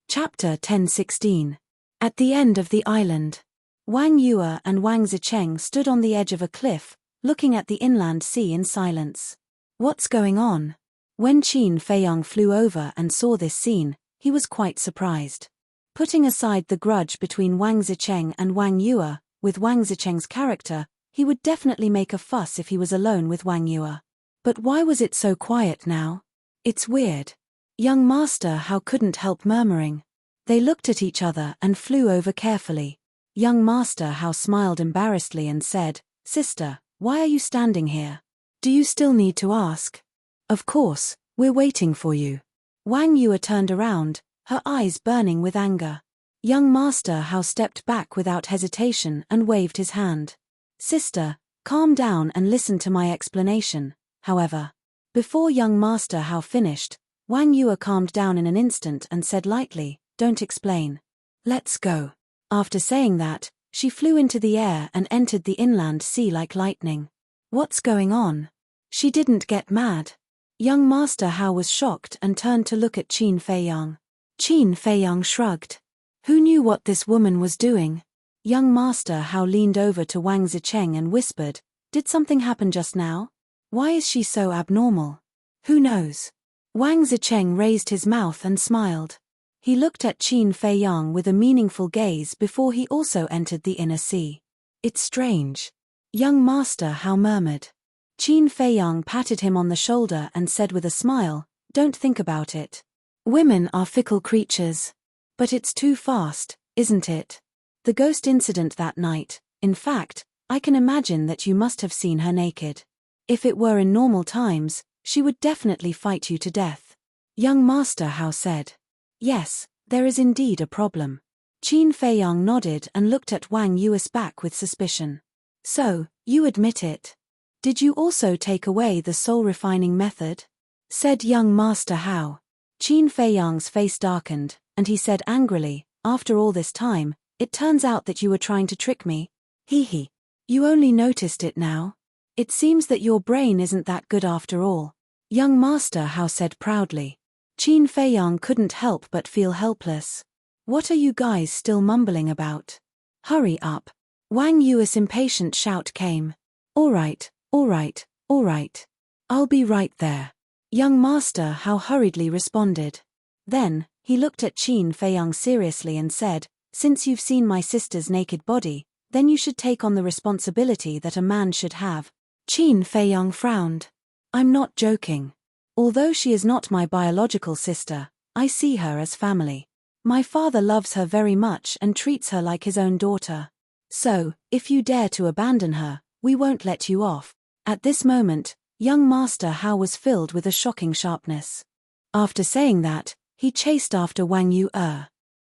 Chapter 10:16. At the end of the island. Wang Yue and Wang Zicheng stood on the edge of a cliff, looking at the inland sea in silence. What's going on? When Qin Feiyang flew over and saw this scene, he was quite surprised. Putting aside the grudge between Wang Zicheng and Wang Yue, with Wang Zicheng's character, he would definitely make a fuss if he was alone with Wang Yue. But why was it so quiet now? It's weird. Young Master Hao couldn't help murmuring. They looked at each other and flew over carefully. Young Master Hao smiled embarrassedly and said, Sister, why are you standing here? Do you still need to ask? Of course, we're waiting for you. Wang Yue turned around, her eyes burning with anger. Young Master Hao stepped back without hesitation and waved his hand. Sister, calm down and listen to my explanation, however. Before young Master Hao finished, Wang Yue calmed down in an instant and said lightly, don't explain. Let's go. After saying that, she flew into the air and entered the inland sea like lightning. What's going on? She didn't get mad. Young Master Hao was shocked and turned to look at Qin Feiyang. Qin Feiyang shrugged. Who knew what this woman was doing? Young Master Hao leaned over to Wang Zicheng and whispered, did something happen just now? Why is she so abnormal? Who knows? Wang Zicheng raised his mouth and smiled. He looked at Qin Feiyang with a meaningful gaze before he also entered the inner sea. It's strange. Young Master Hao murmured. Qin Feiyang patted him on the shoulder and said with a smile, don't think about it. Women are fickle creatures. But it's too fast, isn't it? The ghost incident that night, in fact, I can imagine that you must have seen her naked. If it were in normal times, she would definitely fight you to death. Young Master Hao said. Yes, there is indeed a problem. Qin Feiyang nodded and looked at Wang Yue's back with suspicion. So, you admit it. Did you also take away the soul-refining method? Said young Master Hao. Qin Feiyang's face darkened, and he said angrily, after all this time, it turns out that you were trying to trick me. Hee hee. You only noticed it now? It seems that your brain isn't that good after all. Young Master Hao said proudly. Qin Feiyang couldn't help but feel helpless. What are you guys still mumbling about? Hurry up. Wang Yue's impatient shout came. All right, all right, all right. I'll be right there. Young Master Hao hurriedly responded. Then, he looked at Qin Feiyang seriously and said, since you've seen my sister's naked body, then you should take on the responsibility that a man should have. Qin Feiyang frowned. I'm not joking. Although she is not my biological sister, I see her as family. My father loves her very much and treats her like his own daughter. So, if you dare to abandon her, we won't let you off. At this moment, young Master Hao was filled with a shocking sharpness. After saying that, he chased after Wang Yue.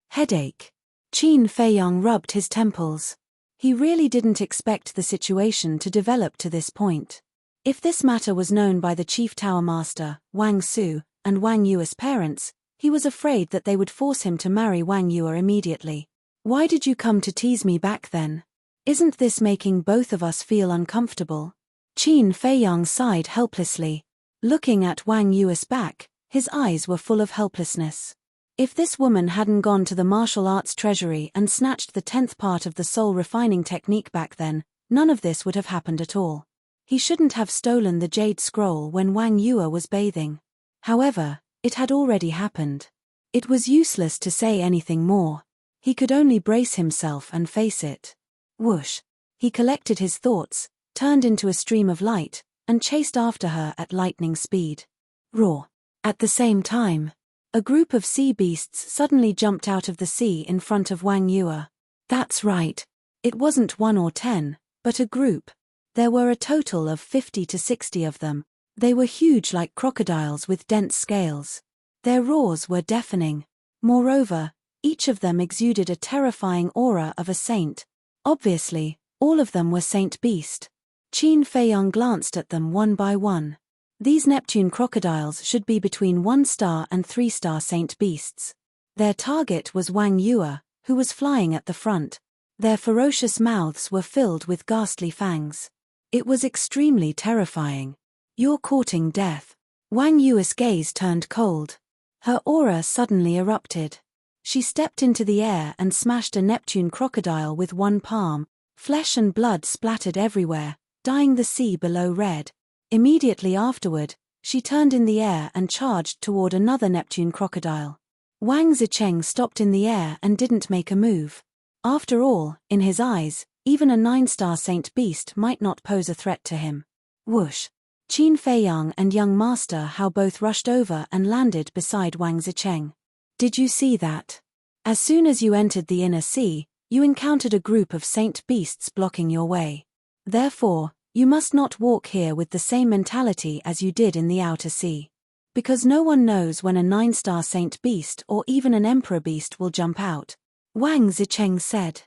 Headache. Qin Feiyang rubbed his temples. He really didn't expect the situation to develop to this point. If this matter was known by the Chief Tower Master, Wang Su, and Wang Yue's parents, he was afraid that they would force him to marry Wang Yue immediately. Why did you come to tease me back then? Isn't this making both of us feel uncomfortable? Qin Feiyang sighed helplessly. Looking at Wang Yue's back, his eyes were full of helplessness. If this woman hadn't gone to the martial arts treasury and snatched the 10th part of the soul-refining technique back then, none of this would have happened at all. He shouldn't have stolen the jade scroll when Wang Yue was bathing. However, it had already happened. It was useless to say anything more. He could only brace himself and face it. Whoosh! He collected his thoughts, turned into a stream of light, and chased after her at lightning speed. Roar! At the same time, a group of sea beasts suddenly jumped out of the sea in front of Wang Yue. That's right. It wasn't 1 or 10, but a group. There were a total of 50 to 60 of them. They were huge like crocodiles with dense scales. Their roars were deafening. Moreover, each of them exuded a terrifying aura of a saint. Obviously, all of them were Saint Beast. Qin Feiyang glanced at them one by one. These Neptune crocodiles should be between 1-star and 3-star Saint Beasts. Their target was Wang Yue, who was flying at the front. Their ferocious mouths were filled with ghastly fangs. It was extremely terrifying. You're courting death. Wang Yue's gaze turned cold. Her aura suddenly erupted. She stepped into the air and smashed a Neptune crocodile with one palm. Flesh and blood splattered everywhere, dyeing the sea below red. Immediately afterward, she turned in the air and charged toward another Neptune crocodile. Wang Zicheng stopped in the air and didn't make a move. After all, in his eyes, even a 9-star Saint Beast might not pose a threat to him. Whoosh! Qin Feiyang and young Master Hao both rushed over and landed beside Wang Zicheng. Did you see that? As soon as you entered the inner sea, you encountered a group of Saint Beasts blocking your way. Therefore, you must not walk here with the same mentality as you did in the outer sea. Because no one knows when a 9-star Saint Beast or even an Emperor Beast will jump out. Wang Zicheng said.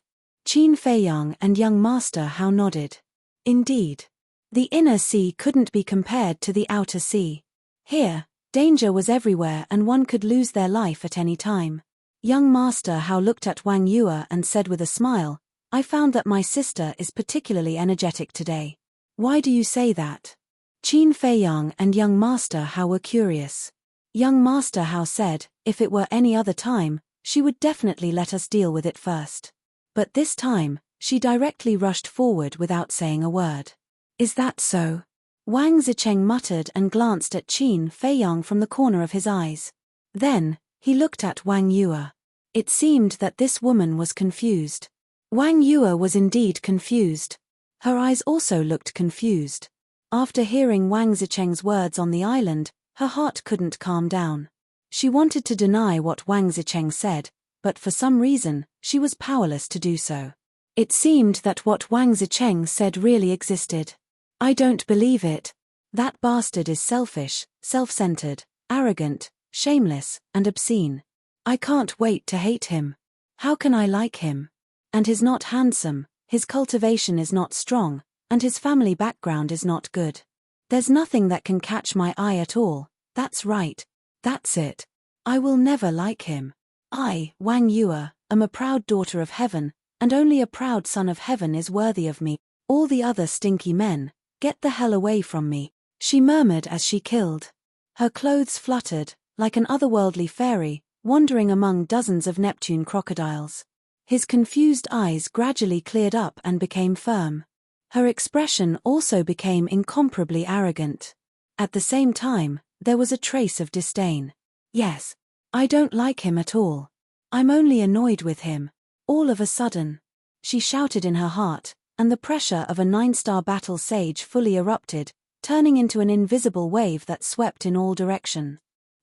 Qin Feiyang and young Master Hao nodded. Indeed. The inner sea couldn't be compared to the outer sea. Here, danger was everywhere and one could lose their life at any time. Young Master Hao looked at Wang Yue and said with a smile, I found that my sister is particularly energetic today. Why do you say that? Qin Feiyang and young Master Hao were curious. Young Master Hao said, if it were any other time, she would definitely let us deal with it first. But this time, she directly rushed forward without saying a word. Is that so? Wang Zicheng muttered and glanced at Qin Feiyang from the corner of his eyes. Then, he looked at Wang Yue. It seemed that this woman was confused. Wang Yue was indeed confused. Her eyes also looked confused. After hearing Wang Zicheng's words on the island, her heart couldn't calm down. She wanted to deny what Wang Zicheng said, but for some reason, she was powerless to do so. It seemed that what Wang Zicheng said really existed. I don't believe it. That bastard is selfish, self-centered, arrogant, shameless, and obscene. I can't wait to hate him. How can I like him? And he's not handsome, his cultivation is not strong, and his family background is not good. There's nothing that can catch my eye at all. That's right. That's it. I will never like him. I, Wang Yue, am a proud daughter of heaven, and only a proud son of heaven is worthy of me. All the other stinky men, get the hell away from me, she murmured as she killed. Her clothes fluttered, like an otherworldly fairy, wandering among dozens of Neptune crocodiles. His confused eyes gradually cleared up and became firm. Her expression also became incomparably arrogant. At the same time, there was a trace of disdain. Yes. I don't like him at all. I'm only annoyed with him. All of a sudden. She shouted in her heart, and the pressure of a 9-star battle sage fully erupted, turning into an invisible wave that swept in all directions.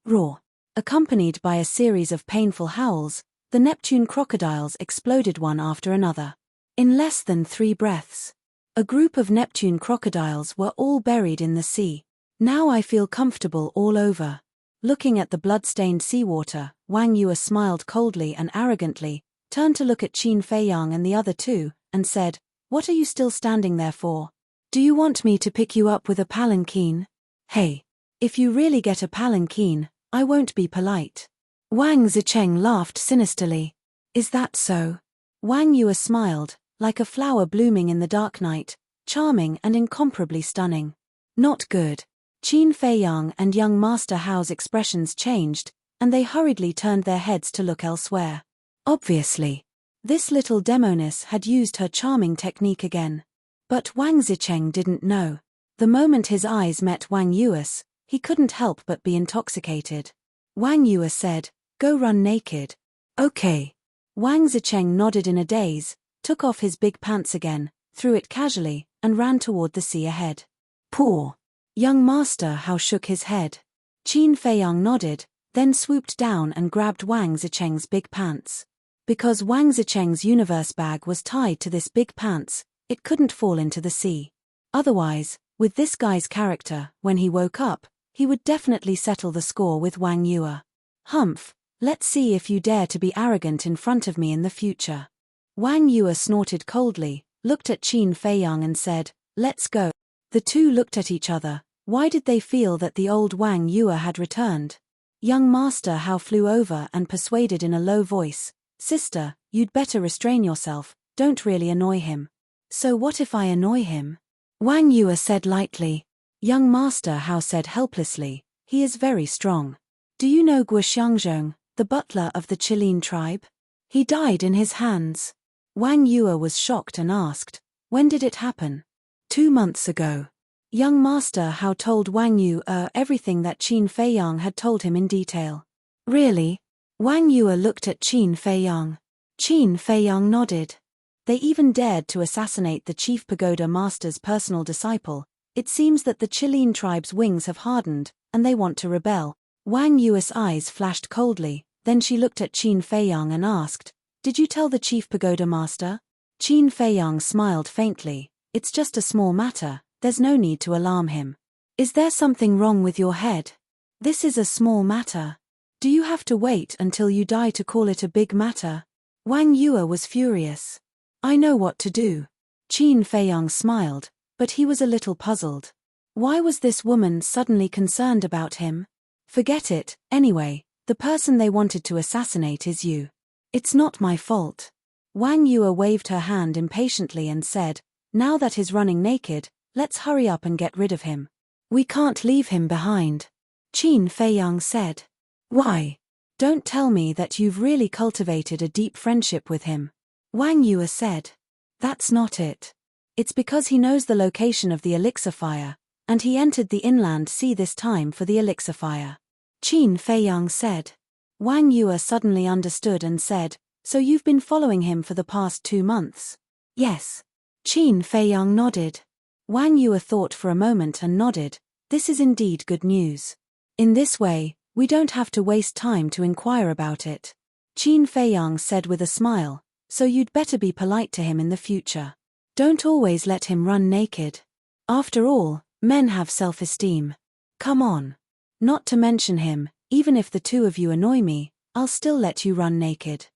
Roar. Accompanied by a series of painful howls, the Neptune crocodiles exploded one after another. In less than 3 breaths. A group of Neptune crocodiles were all buried in the sea. Now I feel comfortable all over. Looking at the blood-stained seawater, Wang Yue smiled coldly and arrogantly, turned to look at Qin Feiyang and the other two, and said, What are you still standing there for? Do you want me to pick you up with a palanquin? Hey. If you really get a palanquin, I won't be polite. Wang Zicheng laughed sinisterly. Is that so? Wang Yue smiled, like a flower blooming in the dark night, charming and incomparably stunning. Not good. Qin Feiyang and young Master Hao's expressions changed, and they hurriedly turned their heads to look elsewhere. Obviously. This little demoness had used her charming technique again. But Wang Zicheng didn't know. The moment his eyes met Wang Yue's, he couldn't help but be intoxicated. Wang Yue said, Go run naked. Okay. Wang Zicheng nodded in a daze, took off his big pants again, threw it casually, and ran toward the sea ahead. Poor. Young Master Hao shook his head. Qin Feiyang nodded, then swooped down and grabbed Wang Zicheng's big pants. Because Wang Zicheng's universe bag was tied to this big pants, it couldn't fall into the sea. Otherwise, with this guy's character, when he woke up, he would definitely settle the score with Wang Yue. Humph, let's see if you dare to be arrogant in front of me in the future. Wang Yue snorted coldly, looked at Qin Feiyang and said, Let's go. The two looked at each other. Why did they feel that the old Wang Yue had returned? Young Master Hao flew over and persuaded in a low voice, Sister, you'd better restrain yourself, don't really annoy him. So what if I annoy him? Wang Yue said lightly. Young Master Hao said helplessly, He is very strong. Do you know Guoxiangzhong, the butler of the Qilin tribe? He died in his hands. Wang Yue was shocked and asked, When did it happen? 2 months ago. Young Master Hao told Wang Yue everything that Qin Feiyang had told him in detail. Really? Wang Yue looked at Qin Feiyang. Qin Feiyang nodded. They even dared to assassinate the Chief Pagoda Master's personal disciple. It seems that the Qilin tribe's wings have hardened, and they want to rebel. Wang Yue's eyes flashed coldly, then she looked at Qin Feiyang and asked, Did you tell the Chief Pagoda Master? Qin Feiyang smiled faintly. It's just a small matter, there's no need to alarm him. Is there something wrong with your head? This is a small matter. Do you have to wait until you die to call it a big matter? Wang Yue was furious. I know what to do. Qin Feiyang smiled, but he was a little puzzled. Why was this woman suddenly concerned about him? Forget it, anyway, the person they wanted to assassinate is you. It's not my fault. Wang Yue waved her hand impatiently and said, now that he's running naked, let's hurry up and get rid of him. We can't leave him behind. Qin Feiyang said. Why? Don't tell me that you've really cultivated a deep friendship with him. Wang Yue said. That's not it. It's because he knows the location of the elixir fire, and he entered the inland sea this time for the elixir fire. Qin Feiyang said. Wang Yue suddenly understood and said, so you've been following him for the past 2 months? Yes. Qin Feiyang nodded. Wang Yue thought for a moment and nodded. This is indeed good news. In this way, we don't have to waste time to inquire about it. Qin Feiyang said with a smile, so you'd better be polite to him in the future. Don't always let him run naked. After all, men have self-esteem. Come on. Not to mention him, even if the two of you annoy me, I'll still let you run naked.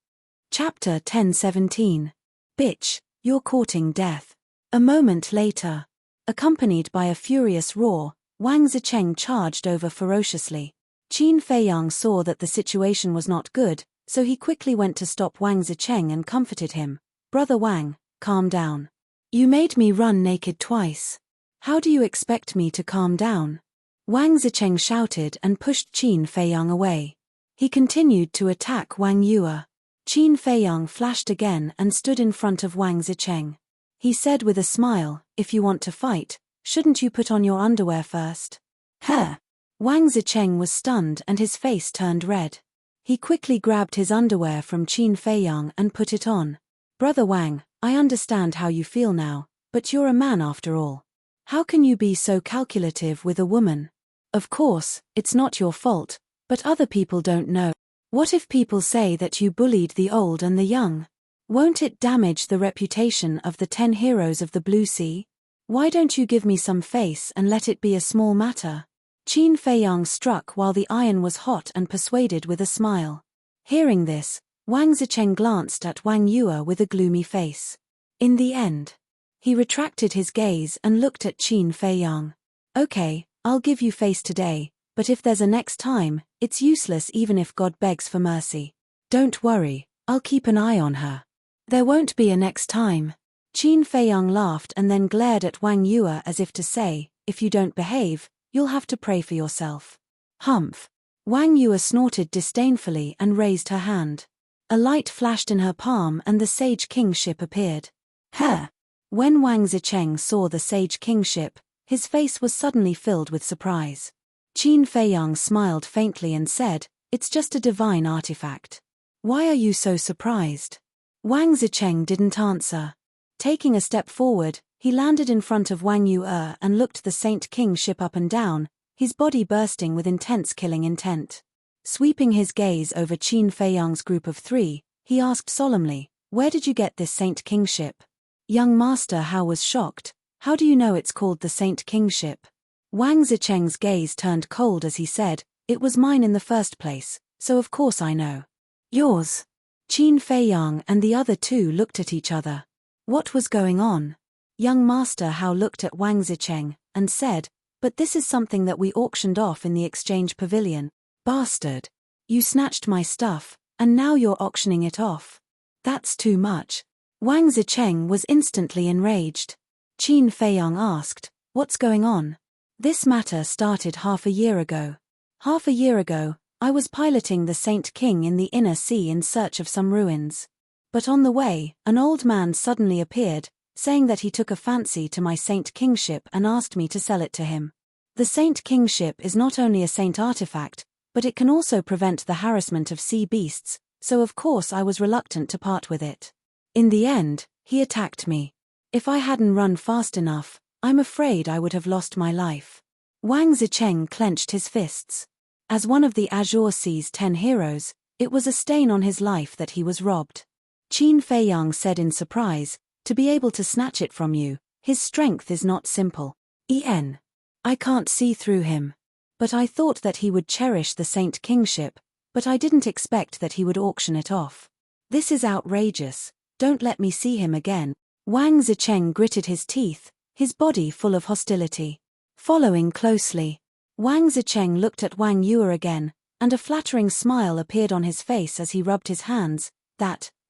Chapter 1017. Bitch, you're courting death. A moment later, accompanied by a furious roar, Wang Zicheng charged over ferociously. Qin Feiyang saw that the situation was not good, so he quickly went to stop Wang Zicheng and comforted him. Brother Wang, calm down. You made me run naked twice. How do you expect me to calm down? Wang Zicheng shouted and pushed Qin Feiyang away. He continued to attack Wang Yue. Qin Feiyang flashed again and stood in front of Wang Zicheng. He said with a smile, if you want to fight, shouldn't you put on your underwear first? Huh? Wang Zicheng was stunned and his face turned red. He quickly grabbed his underwear from Qin Feiyang and put it on. Brother Wang, I understand how you feel now, but you're a man after all. How can you be so calculative with a woman? Of course, it's not your fault, but other people don't know. What if people say that you bullied the old and the young? Won't it damage the reputation of the 10 heroes of the Blue Sea? Why don't you give me some face and let it be a small matter? Qin Feiyang struck while the iron was hot and persuaded with a smile. Hearing this, Wang Zicheng glanced at Wang Yue with a gloomy face. In the end, he retracted his gaze and looked at Qin Feiyang. Okay, I'll give you face today, but if there's a next time, it's useless even if God begs for mercy. Don't worry, I'll keep an eye on her. There won't be a next time. Qin Feiyang laughed and then glared at Wang Yue as if to say, if you don't behave, you'll have to pray for yourself. Humph. Wang Yue snorted disdainfully and raised her hand. A light flashed in her palm and the Sage King ship appeared. Huh. When Wang Zicheng saw the Sage King ship, his face was suddenly filled with surprise. Qin Feiyang smiled faintly and said, it's just a divine artifact. Why are you so surprised? Wang Zicheng didn't answer. Taking a step forward, he landed in front of Wang Yue and looked the Saint King ship up and down, his body bursting with intense killing intent. Sweeping his gaze over Qin Feiyang's group of 3, he asked solemnly, where did you get this Saint King ship? Young Master Hao was shocked. How do you know it's called the Saint King ship? Wang Zicheng's gaze turned cold as he said, it was mine in the first place, so of course I know. Yours? Qin Feiyang and the other 2 looked at each other. What was going on? Young Master Hao looked at Wang Zicheng and said, but this is something that we auctioned off in the exchange pavilion. Bastard. You snatched my stuff, and now you're auctioning it off. That's too much. Wang Zicheng was instantly enraged. Qin Feiyang asked, what's going on? This matter started half a year ago. Half a year ago, I was piloting the Saint King in the inner sea in search of some ruins. But on the way, an old man suddenly appeared, saying that he took a fancy to my Saint King ship and asked me to sell it to him. The Saint King ship is not only a saint artifact, but it can also prevent the harassment of sea beasts, so of course I was reluctant to part with it. In the end, he attacked me. If I hadn't run fast enough, I'm afraid I would have lost my life. Wang Zicheng clenched his fists. As one of the Azure Sea's 10 heroes, it was a stain on his life that he was robbed. Qin Feiyang said in surprise, to be able to snatch it from you, his strength is not simple. I can't see through him. But I thought that he would cherish the Saint King ship, but I didn't expect that he would auction it off. This is outrageous. Don't let me see him again. Wang Zicheng gritted his teeth, his body full of hostility. Following closely, Wang Zicheng looked at Wang Yue again, and a flattering smile appeared on his face as he rubbed his hands.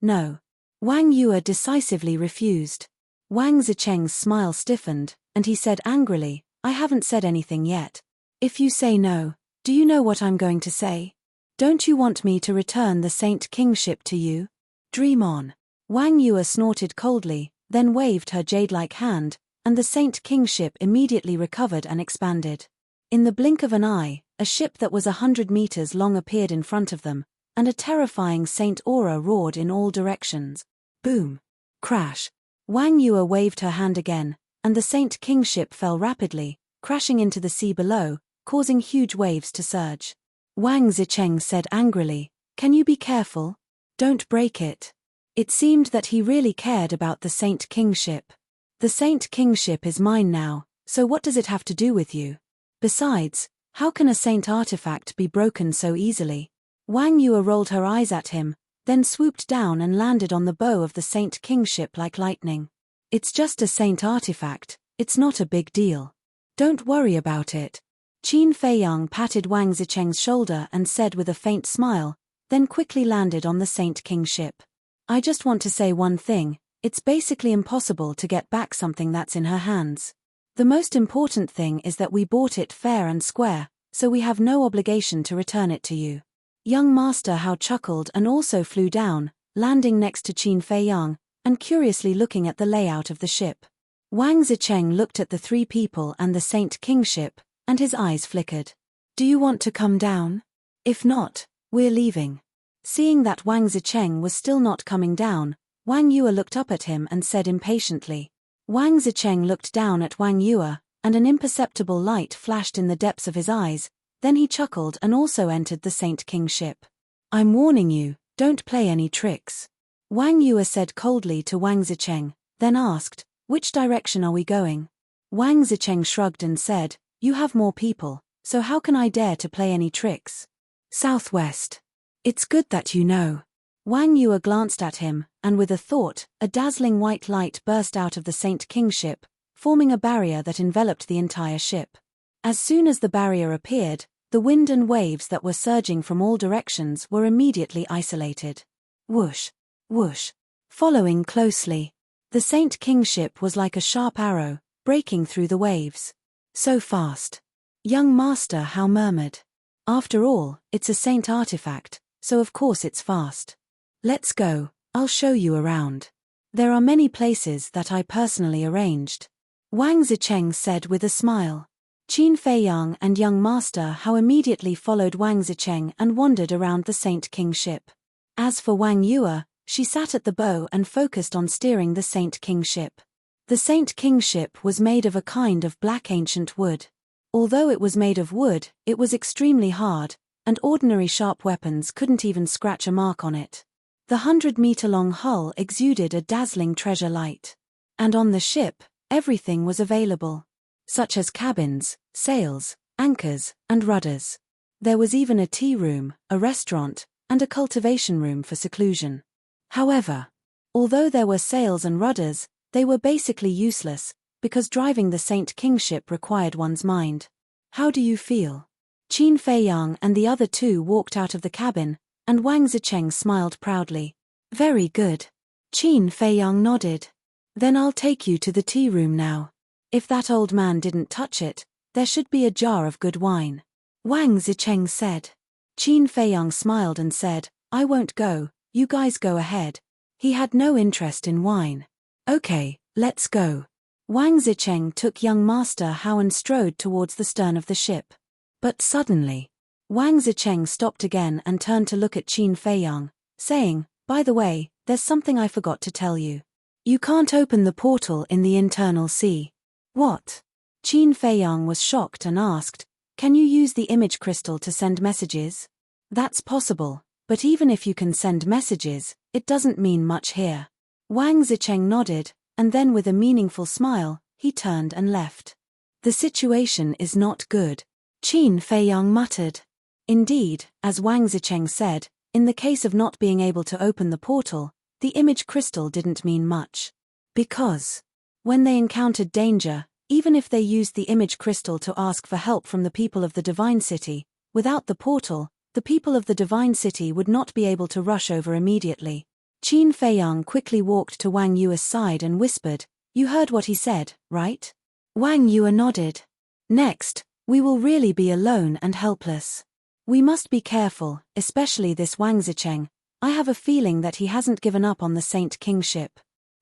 No. Wang Yue decisively refused. Wang Zicheng's smile stiffened, and he said angrily, I haven't said anything yet. If you say no, do you know what I'm going to say? Don't you want me to return the Saint Kingship to you? Dream on. Wang Yue snorted coldly, then waved her jade-like hand, and the Saint Kingship immediately recovered and expanded. In the blink of an eye, a ship that was 100 meters long appeared in front of them, and a terrifying Saint aura roared in all directions. Boom! Crash! Wang Yue waved her hand again, and the Saint Kingship fell rapidly, crashing into the sea below, causing huge waves to surge. Wang Zicheng said angrily, Can you be careful? Don't break it. It seemed that he really cared about the Saint Kingship. The Saint Kingship is mine now, so what does it have to do with you? Besides, how can a Saint artifact be broken so easily? Wang Yue rolled her eyes at him, then swooped down and landed on the bow of the Saint Kingship like lightning. It's just a Saint artifact, it's not a big deal. Don't worry about it. Qin Feiyang patted Wang Zicheng's shoulder and said with a faint smile, then quickly landed on the Saint Kingship. I just want to say one thing, it's basically impossible to get back something that's in her hands. The most important thing is that we bought it fair and square, so we have no obligation to return it to you. Young Master Hao chuckled and also flew down, landing next to Qin Feiyang, and curiously looking at the layout of the ship. Wang Zicheng looked at the three people and the Saint Kingship, and his eyes flickered. Do you want to come down? If not, we're leaving. Seeing that Wang Zicheng was still not coming down, Wang Yue looked up at him and said impatiently. Wang Zicheng looked down at Wang Yue, and an imperceptible light flashed in the depths of his eyes, then he chuckled and also entered the Saint Kingship. I'm warning you, don't play any tricks. Wang Yue said coldly to Wang Zicheng, then asked, which direction are we going? Wang Zicheng shrugged and said, you have more people, so how can I dare to play any tricks? Southwest. It's good that you know. Wang Yue glanced at him, and with a thought, a dazzling white light burst out of the Saint Kingship, forming a barrier that enveloped the entire ship. As soon as the barrier appeared, the wind and waves that were surging from all directions were immediately isolated. Whoosh! Whoosh! Following closely, the Saint Kingship was like a sharp arrow, breaking through the waves. So fast. Young Master Hao murmured. After all, it's a Saint artifact, so of course it's fast. Let's go, I'll show you around. There are many places that I personally arranged. Wang Zicheng said with a smile. Qin Feiyang and young Master Hao immediately followed Wang Zicheng and wandered around the Saint Kingship. As for Wang Yue, she sat at the bow and focused on steering the Saint Kingship. The Saint Kingship was made of a kind of black ancient wood. Although it was made of wood, it was extremely hard, and ordinary sharp weapons couldn't even scratch a mark on it. The 100-meter-long hull exuded a dazzling treasure light. And on the ship, everything was available, such as cabins, sails, anchors, and rudders. There was even a tea room, a restaurant, and a cultivation room for seclusion. However, although there were sails and rudders, they were basically useless, because driving the Saint Kingship required one's mind. How do you feel? Qin Feiyang and the other two walked out of the cabin, and Wang Zicheng smiled proudly. Very good. Qin Feiyang nodded. Then I'll take you to the tea room now. If that old man didn't touch it, there should be a jar of good wine. Wang Zicheng said. Qin Feiyang smiled and said, I won't go, you guys go ahead. He had no interest in wine. Okay, let's go. Wang Zicheng took young Master Hao and strode towards the stern of the ship. But suddenly, Wang Zicheng stopped again and turned to look at Qin Feiyang, saying, by the way, there's something I forgot to tell you. You can't open the portal in the internal sea. What? Qin Feiyang was shocked and asked, can you use the image crystal to send messages? That's possible, but even if you can send messages, it doesn't mean much here. Wang Zicheng nodded, and then with a meaningful smile, he turned and left. The situation is not good, Qin Feiyang muttered. Indeed, as Wang Zicheng said, In the case of not being able to open the portal, the image crystal didn't mean much. Because when they encountered danger, even if they used the image crystal to ask for help from the people of the Divine City, without the portal, the people of the Divine City would not be able to rush over immediately. Qin Feiyang quickly walked to Wang Yue's side and whispered, "You heard what he said, right?" Wang Yue nodded. "Next, we will really be alone and helpless. We must be careful, especially this Wang Zicheng. I have a feeling that he hasn't given up on the Saint Kingship."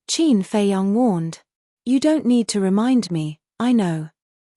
Qin Feiyang warned. "You don't need to remind me, I know,"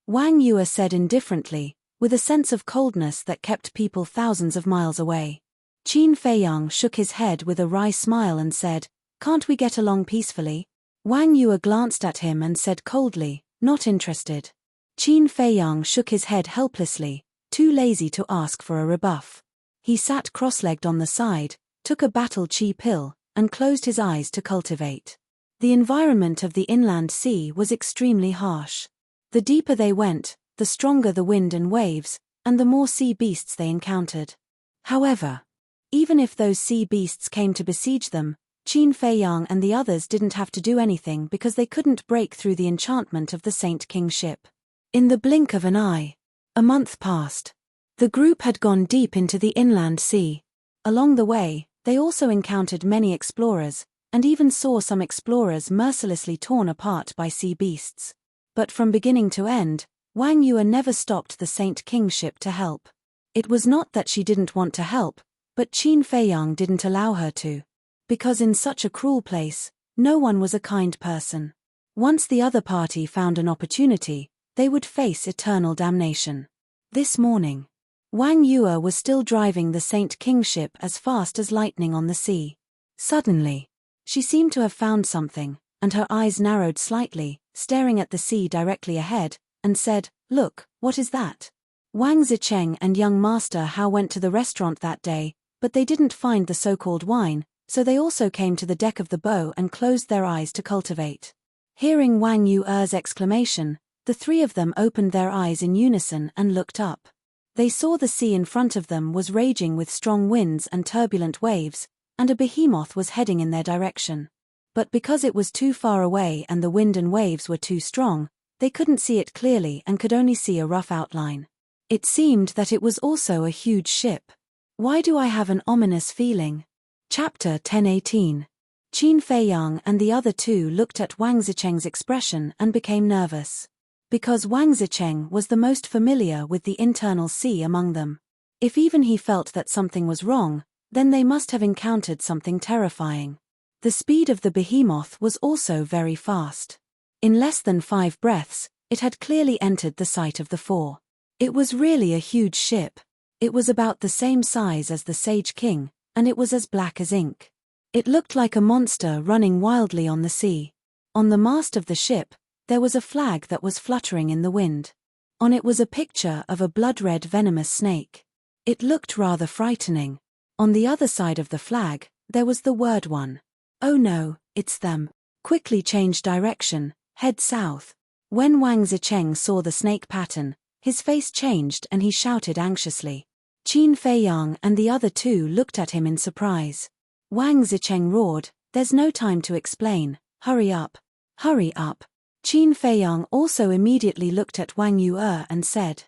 Wang Yue said indifferently, with a sense of coldness that kept people thousands of miles away. Qin Feiyang shook his head with a wry smile and said, "Can't we get along peacefully?" Wang Yue glanced at him and said coldly, "Not interested." Qin Feiyang shook his head helplessly, too lazy to ask for a rebuff. He sat cross-legged on the side, took a battle chi pill, and closed his eyes to cultivate. The environment of the inland sea was extremely harsh. The deeper they went, the stronger the wind and waves, and the more sea beasts they encountered. However, even if those sea beasts came to besiege them, Qin Feiyang and the others didn't have to do anything because they couldn't break through the enchantment of the Saint Kingship. In the blink of an eye, a month passed. The group had gone deep into the inland sea. Along the way, they also encountered many explorers, and even saw some explorers mercilessly torn apart by sea beasts. But from beginning to end, Wang Yue never stopped the Saint Kingship to help. It was not that she didn't want to help, but Qin Feiyang didn't allow her to. Because in such a cruel place, no one was a kind person. Once the other party found an opportunity, they would face eternal damnation. This morning, Wang Yue was still driving the Saint Kingship as fast as lightning on the sea. Suddenly, she seemed to have found something, and her eyes narrowed slightly, staring at the sea directly ahead, and said, "Look, what is that?" Wang Zicheng and young Master Hao went to the restaurant that day, but they didn't find the so-called wine, so they also came to the deck of the bow and closed their eyes to cultivate. Hearing Wang Yue's exclamation, the three of them opened their eyes in unison and looked up. They saw the sea in front of them was raging with strong winds and turbulent waves, and a behemoth was heading in their direction. But because it was too far away and the wind and waves were too strong, they couldn't see it clearly and could only see a rough outline. It seemed that it was also a huge ship. Why do I have an ominous feeling? Chapter 10:18. Qin Feiyang and the other two looked at Wang Zicheng's expression and became nervous. Because Wang Zicheng was the most familiar with the internal sea among them. If even he felt that something was wrong, then they must have encountered something terrifying. The speed of the behemoth was also very fast. In less than 5 breaths, it had clearly entered the sight of the four. It was really a huge ship. It was about the same size as the Sage King, and it was as black as ink. It looked like a monster running wildly on the sea. On the mast of the ship, there was a flag that was fluttering in the wind. On it was a picture of a blood-red venomous snake. It looked rather frightening. On the other side of the flag, there was the word "one." "Oh no, it's them." Quickly change direction, head south. When Wang Zicheng saw the snake pattern, his face changed and he shouted anxiously. Qin Feiyang and the other two looked at him in surprise. Wang Zicheng roared, "There's no time to explain, hurry up. Hurry up." Qin Feiyang also immediately looked at Wang Yue and said.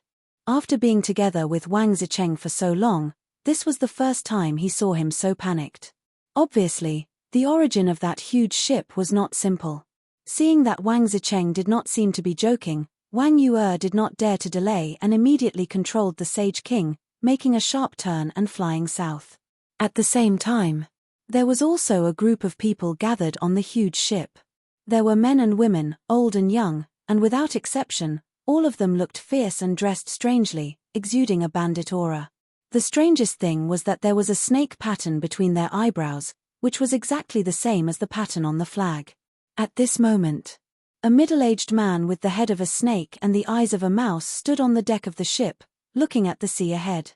After being together with Wang Zicheng for so long, this was the first time he saw him so panicked. Obviously, the origin of that huge ship was not simple. Seeing that Wang Zicheng did not seem to be joking, Wang Yue did not dare to delay and immediately controlled the Sage King, making a sharp turn and flying south. At the same time, there was also a group of people gathered on the huge ship. There were men and women, old and young, and without exception, all of them looked fierce and dressed strangely, exuding a bandit aura. The strangest thing was that there was a snake pattern between their eyebrows, which was exactly the same as the pattern on the flag. At this moment, a middle-aged man with the head of a snake and the eyes of a mouse stood on the deck of the ship, looking at the sea ahead.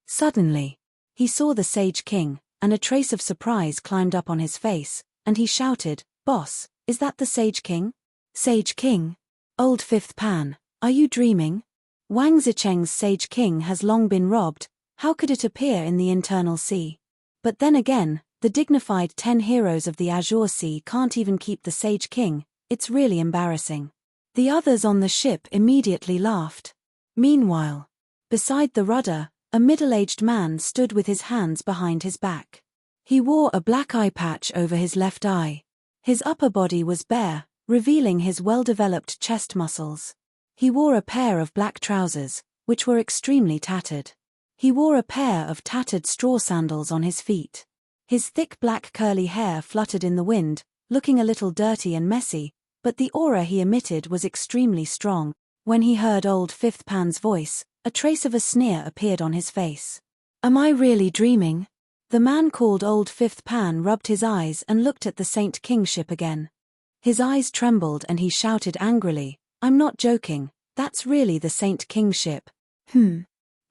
Suddenly, he saw the Sage King, and a trace of surprise climbed up on his face, and he shouted, "Boss, is that the Sage King?" "Sage King? Old Fifth Pan, are you dreaming? Wang Zicheng's Sage King has long been robbed. How could it appear in the internal sea? But then again, the dignified 10 heroes of the Azure Sea can't even keep the Sage King. It's really embarrassing. The others on the ship immediately laughed. Meanwhile, beside the rudder, a middle-aged man stood with his hands behind his back. He wore a black eye patch over his left eye. His upper body was bare, revealing his well-developed chest muscles. He wore a pair of black trousers, which were extremely tattered. He wore a pair of tattered straw sandals on his feet. His thick black curly hair fluttered in the wind, looking a little dirty and messy, but the aura he emitted was extremely strong. When he heard old Fifth Pan's voice, a trace of a sneer appeared on his face. Am I really dreaming? The man called Old Fifth Pan rubbed his eyes and looked at the Saint King ship again. His eyes trembled and he shouted angrily, I'm not joking, that's really the Saint King ship.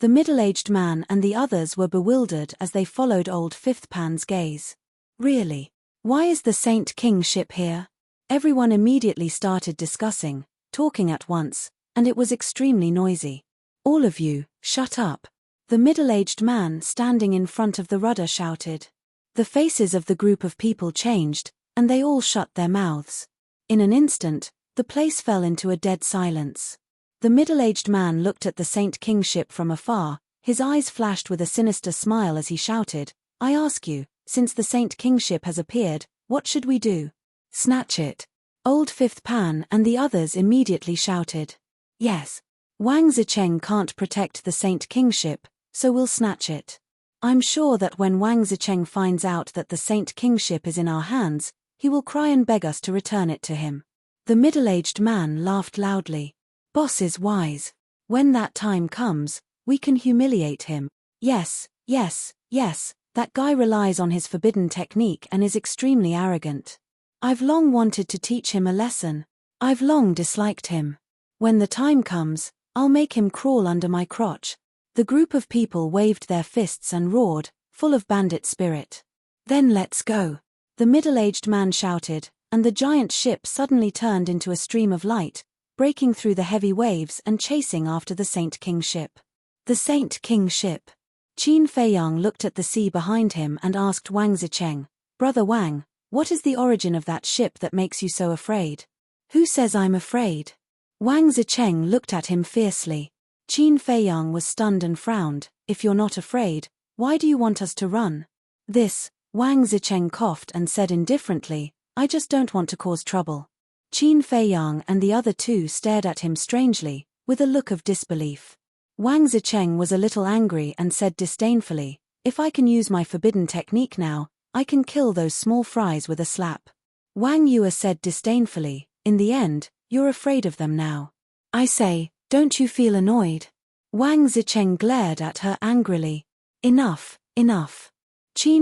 The middle-aged man and the others were bewildered as they followed Old Fifth Pan's gaze. Really? Why is the Saint King ship here? Everyone immediately started discussing, talking at once, and it was extremely noisy. All of you, shut up. The middle-aged man standing in front of the rudder shouted. The faces of the group of people changed, and they all shut their mouths. In an instant, the place fell into a dead silence. The middle-aged man looked at the Saint King ship from afar, his eyes flashed with a sinister smile as he shouted, I ask you, since the Saint King ship has appeared, what should we do? Snatch it. Old Fifth Pan and the others immediately shouted. Yes. Wang Zicheng can't protect the Saint King ship, so we'll snatch it. I'm sure that when Wang Zicheng finds out that the Saint King ship is in our hands, he will cry and beg us to return it to him. The middle-aged man laughed loudly. Boss is wise. When that time comes, we can humiliate him. Yes, that guy relies on his forbidden technique and is extremely arrogant. I've long wanted to teach him a lesson. I've long disliked him. When the time comes, I'll make him crawl under my crotch. The group of people waved their fists and roared, full of bandit spirit. Then let's go. The middle-aged man shouted, and the giant ship suddenly turned into a stream of light, breaking through the heavy waves and chasing after the Saint King ship. The Saint King ship. Qin Feiyang looked at the sea behind him and asked Wang Zicheng, Brother Wang, what is the origin of that ship that makes you so afraid? Who says I'm afraid? Wang Zicheng looked at him fiercely. Qin Feiyang was stunned and frowned, if you're not afraid, why do you want us to run? Wang Zicheng coughed and said indifferently, I just don't want to cause trouble. Qin Feiyang and the other two stared at him strangely, with a look of disbelief. Wang Zicheng was a little angry and said disdainfully, if I can use my forbidden technique now, I can kill those small fries with a slap. Wang Yue said disdainfully, in the end, you're afraid of them now. I say, don't you feel annoyed? Wang Zicheng glared at her angrily. Enough. Qin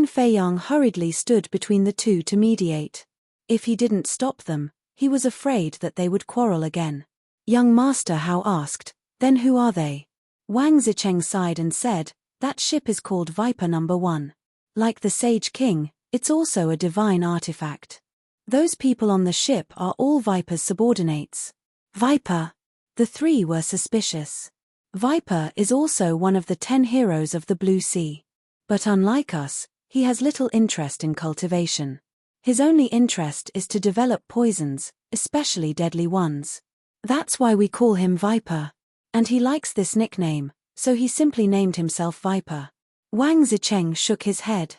Feiyang hurriedly stood between the two to mediate. If he didn't stop them, he was afraid that they would quarrel again. Young Master Hao asked, then who are they? Wang Zicheng sighed and said, that ship is called Viper No. 1. Like the Sage King, it's also a divine artifact. Those people on the ship are all Viper's subordinates. Viper. The three were suspicious. Viper is also one of the 10 heroes of the Blue Sea. But unlike us, he has little interest in cultivation. His only interest is to develop poisons, especially deadly ones. That's why we call him Viper. And he likes this nickname, so he simply named himself Viper. Wang Zicheng shook his head.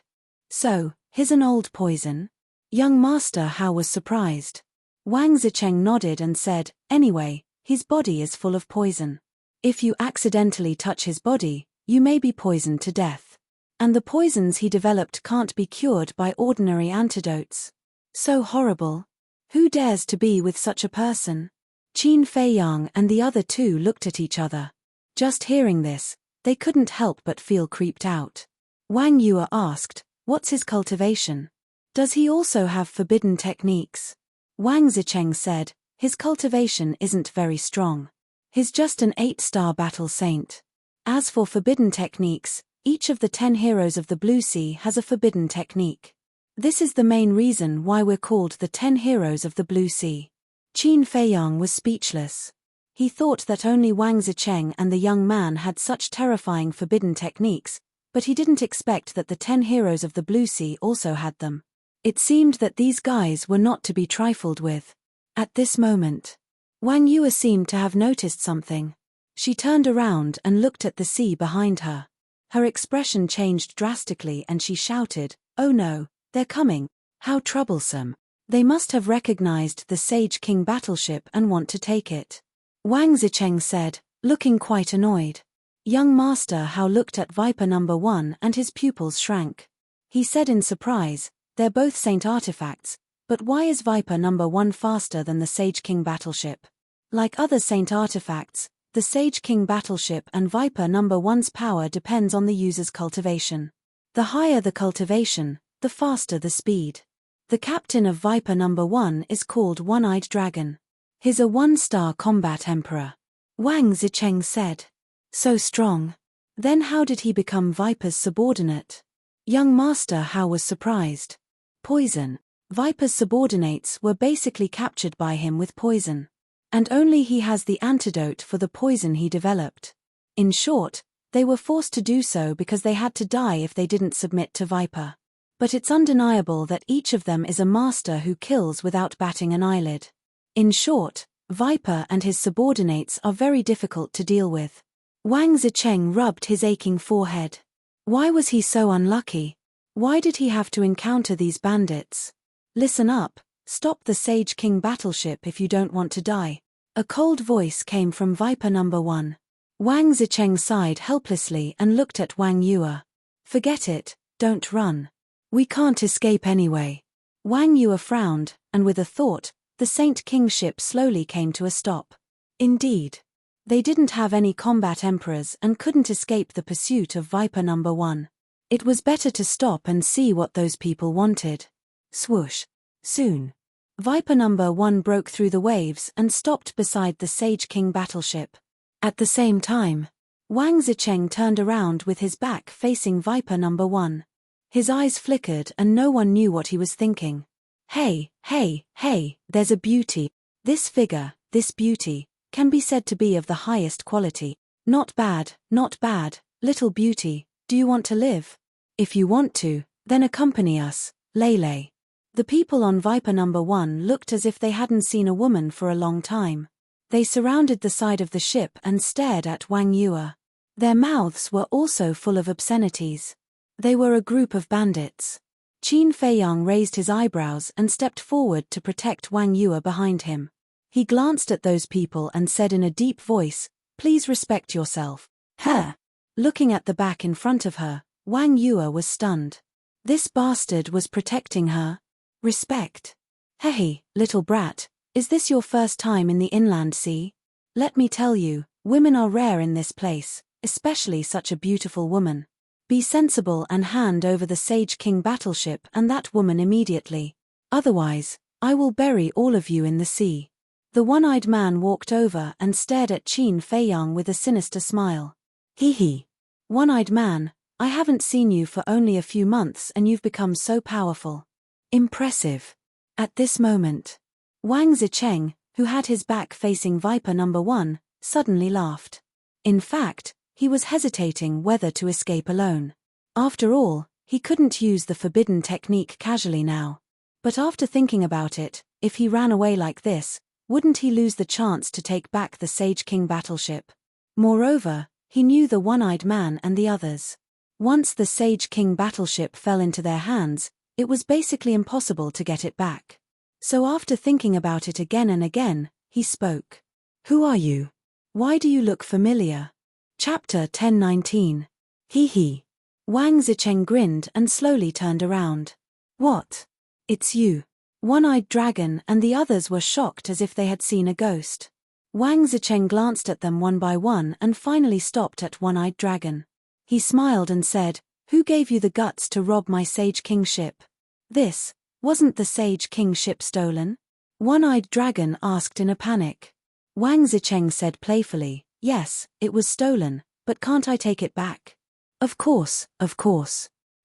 So, he's an old poison? Young Master Hao was surprised. Wang Zicheng nodded and said, anyway, his body is full of poison. If you accidentally touch his body, you may be poisoned to death. And the poisons he developed can't be cured by ordinary antidotes. So horrible. Who dares to be with such a person? Qin Feiyang and the other two looked at each other. Just hearing this, they couldn't help but feel creeped out. Wang Yue asked, what's his cultivation? Does he also have forbidden techniques? Wang Zicheng said, his cultivation isn't very strong. He's just an 8-star battle saint. As for forbidden techniques, each of the 10 heroes of the Blue Sea has a forbidden technique. This is the main reason why we're called the 10 heroes of the Blue Sea. Qin Feiyang was speechless. He thought that only Wang Zicheng and the young man had such terrifying forbidden techniques, but he didn't expect that the 10 heroes of the Blue Sea also had them. It seemed that these guys were not to be trifled with. At this moment, Wang Yue seemed to have noticed something. She turned around and looked at the sea behind her. Her expression changed drastically and she shouted, "Oh no, they're coming. How troublesome. They must have recognized the Sage King battleship and want to take it." Wang Zicheng said, looking quite annoyed. Young Master Hao looked at Viper number 1 and his pupils shrank. He said in surprise, "They're both Saint artifacts, but why is Viper number 1 faster than the Sage King battleship?" Like other Saint artifacts, the Sage King battleship and Viper number 1's power depends on the user's cultivation. The higher the cultivation, the faster the speed. The captain of Viper number 1 is called One-Eyed Dragon. He's a 1-star combat emperor. Wang Zicheng said. So strong. Then how did he become Viper's subordinate? Young Master Hao was surprised. Poison. Viper's subordinates were basically captured by him with poison. And only he has the antidote for the poison he developed. In short, they were forced to do so because they had to die if they didn't submit to Viper. But it's undeniable that each of them is a master who kills without batting an eyelid. In short, Viper and his subordinates are very difficult to deal with. Wang Zicheng rubbed his aching forehead. Why was he so unlucky? Why did he have to encounter these bandits? Listen up, stop the Sage King battleship if you don't want to die. A cold voice came from Viper number 1. Wang Zicheng sighed helplessly and looked at Wang Yue. Forget it, don't run. We can't escape anyway. Wang Yue frowned, and with a thought, the Saint King ship slowly came to a stop. Indeed. They didn't have any combat emperors and couldn't escape the pursuit of Viper number 1. It was better to stop and see what those people wanted. Swoosh. Soon. Viper number 1 broke through the waves and stopped beside the Sage King battleship. At the same time, Wang Zicheng turned around with his back facing Viper number 1. His eyes flickered and no one knew what he was thinking. Hey, there's a beauty. This figure, this beauty, can be said to be of the highest quality. Not bad, little beauty, do you want to live? If you want to, then accompany us, Lele. The people on Viper number 1 looked as if they hadn't seen a woman for a long time. They surrounded the side of the ship and stared at Wang Yue. Their mouths were also full of obscenities. They were a group of bandits. Qin Feiyang raised his eyebrows and stepped forward to protect Wang Yue behind him. He glanced at those people and said in a deep voice, "Please respect yourself." Her. Looking at the back in front of her, Wang Yue was stunned. This bastard was protecting her. Respect. Hey, little brat, is this your first time in the inland sea? Let me tell you, women are rare in this place, especially such a beautiful woman. Be sensible and hand over the Sage King battleship and that woman immediately. Otherwise, I will bury all of you in the sea. The one-eyed man walked over and stared at Qin Feiyang with a sinister smile. Hee. One-eyed man, I haven't seen you for only a few months and you've become so powerful. Impressive. At this moment, Wang Zicheng, who had his back facing Viper number 1, suddenly laughed. In fact, he was hesitating whether to escape alone. After all, he couldn't use the forbidden technique casually now. But after thinking about it, if he ran away like this, wouldn't he lose the chance to take back the Sage King battleship? Moreover, he knew the one-eyed man and the others. Once the Sage King battleship fell into their hands, it was basically impossible to get it back. So after thinking about it again and again, he spoke. Who are you? Why do you look familiar? Chapter 10:19. Hee. Wang Zicheng grinned and slowly turned around. What? It's you. One-eyed dragon and the others were shocked as if they had seen a ghost. Wang Zicheng glanced at them one by one and finally stopped at one-eyed dragon. He smiled and said, "Who gave you the guts to rob my Sage King ship?" This, wasn't the Sage King ship stolen? One-eyed dragon asked in a panic. Wang Zicheng said playfully, "Yes, it was stolen, but can't I take it back?" Of course.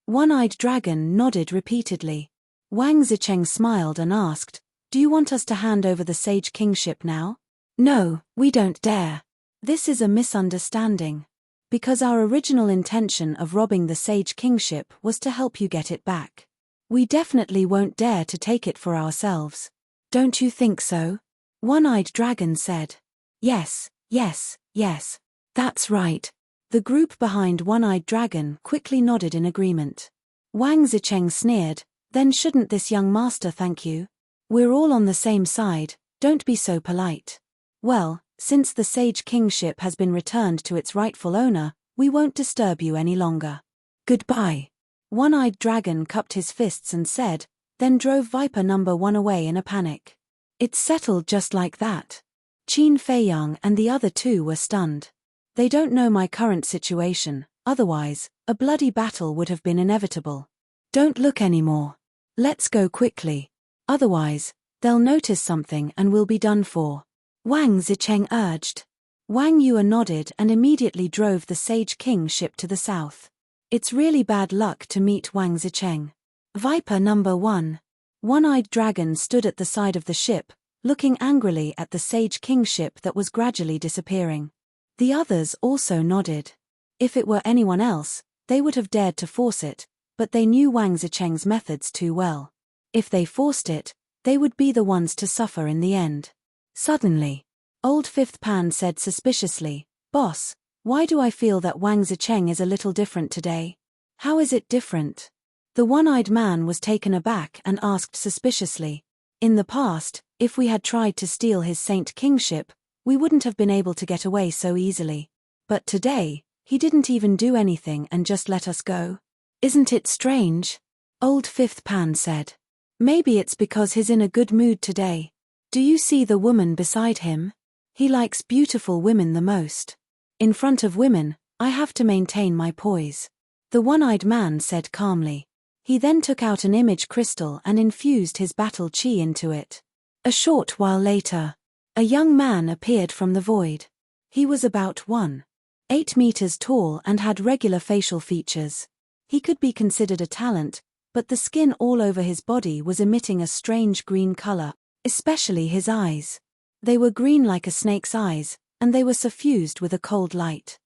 One-eyed dragon nodded repeatedly. Wang Zicheng smiled and asked, "Do you want us to hand over the Sage King ship now?" No, we don't dare. This is a misunderstanding. Because our original intention of robbing the Sage Kingship was to help you get it back. We definitely won't dare to take it for ourselves. Don't you think so? One-Eyed Dragon said. Yes, yes, yes. That's right. The group behind One-Eyed Dragon quickly nodded in agreement. Wang Zicheng sneered, then shouldn't this young master thank you? We're all on the same side, don't be so polite. Well, since the Sage Kingship has been returned to its rightful owner, we won't disturb you any longer. Goodbye. One-Eyed Dragon cupped his fists and said, then drove Viper number 1 away in a panic. It's settled just like that. Qin Feiyang and the other two were stunned. They don't know my current situation, otherwise, a bloody battle would have been inevitable. Don't look anymore. Let's go quickly. Otherwise, they'll notice something and we'll be done for. Wang Zicheng urged. Wang Yue nodded and immediately drove the Sage King ship to the south. It's really bad luck to meet Wang Zicheng. Viper number 1. One-Eyed Dragon stood at the side of the ship, looking angrily at the Sage King ship that was gradually disappearing. The others also nodded. If it were anyone else, they would have dared to force it, but they knew Wang Zicheng's methods too well. If they forced it, they would be the ones to suffer in the end. Suddenly, Old Fifth Pan said suspiciously, Boss, why do I feel that Wang Zicheng is a little different today? How is it different? The one-eyed man was taken aback and asked suspiciously. In the past, if we had tried to steal his Saint Kingship, we wouldn't have been able to get away so easily. But today, he didn't even do anything and just let us go. Isn't it strange? Old Fifth Pan said. Maybe it's because he's in a good mood today. Do you see the woman beside him? He likes beautiful women the most. In front of women, I have to maintain my poise. The one-eyed man said calmly. He then took out an image crystal and infused his battle chi into it. A short while later, a young man appeared from the void. He was about 1.8 meters tall and had regular facial features. He could be considered a talent, but the skin all over his body was emitting a strange green color, especially his eyes. They were green like a snake's eyes, and they were suffused with a cold light.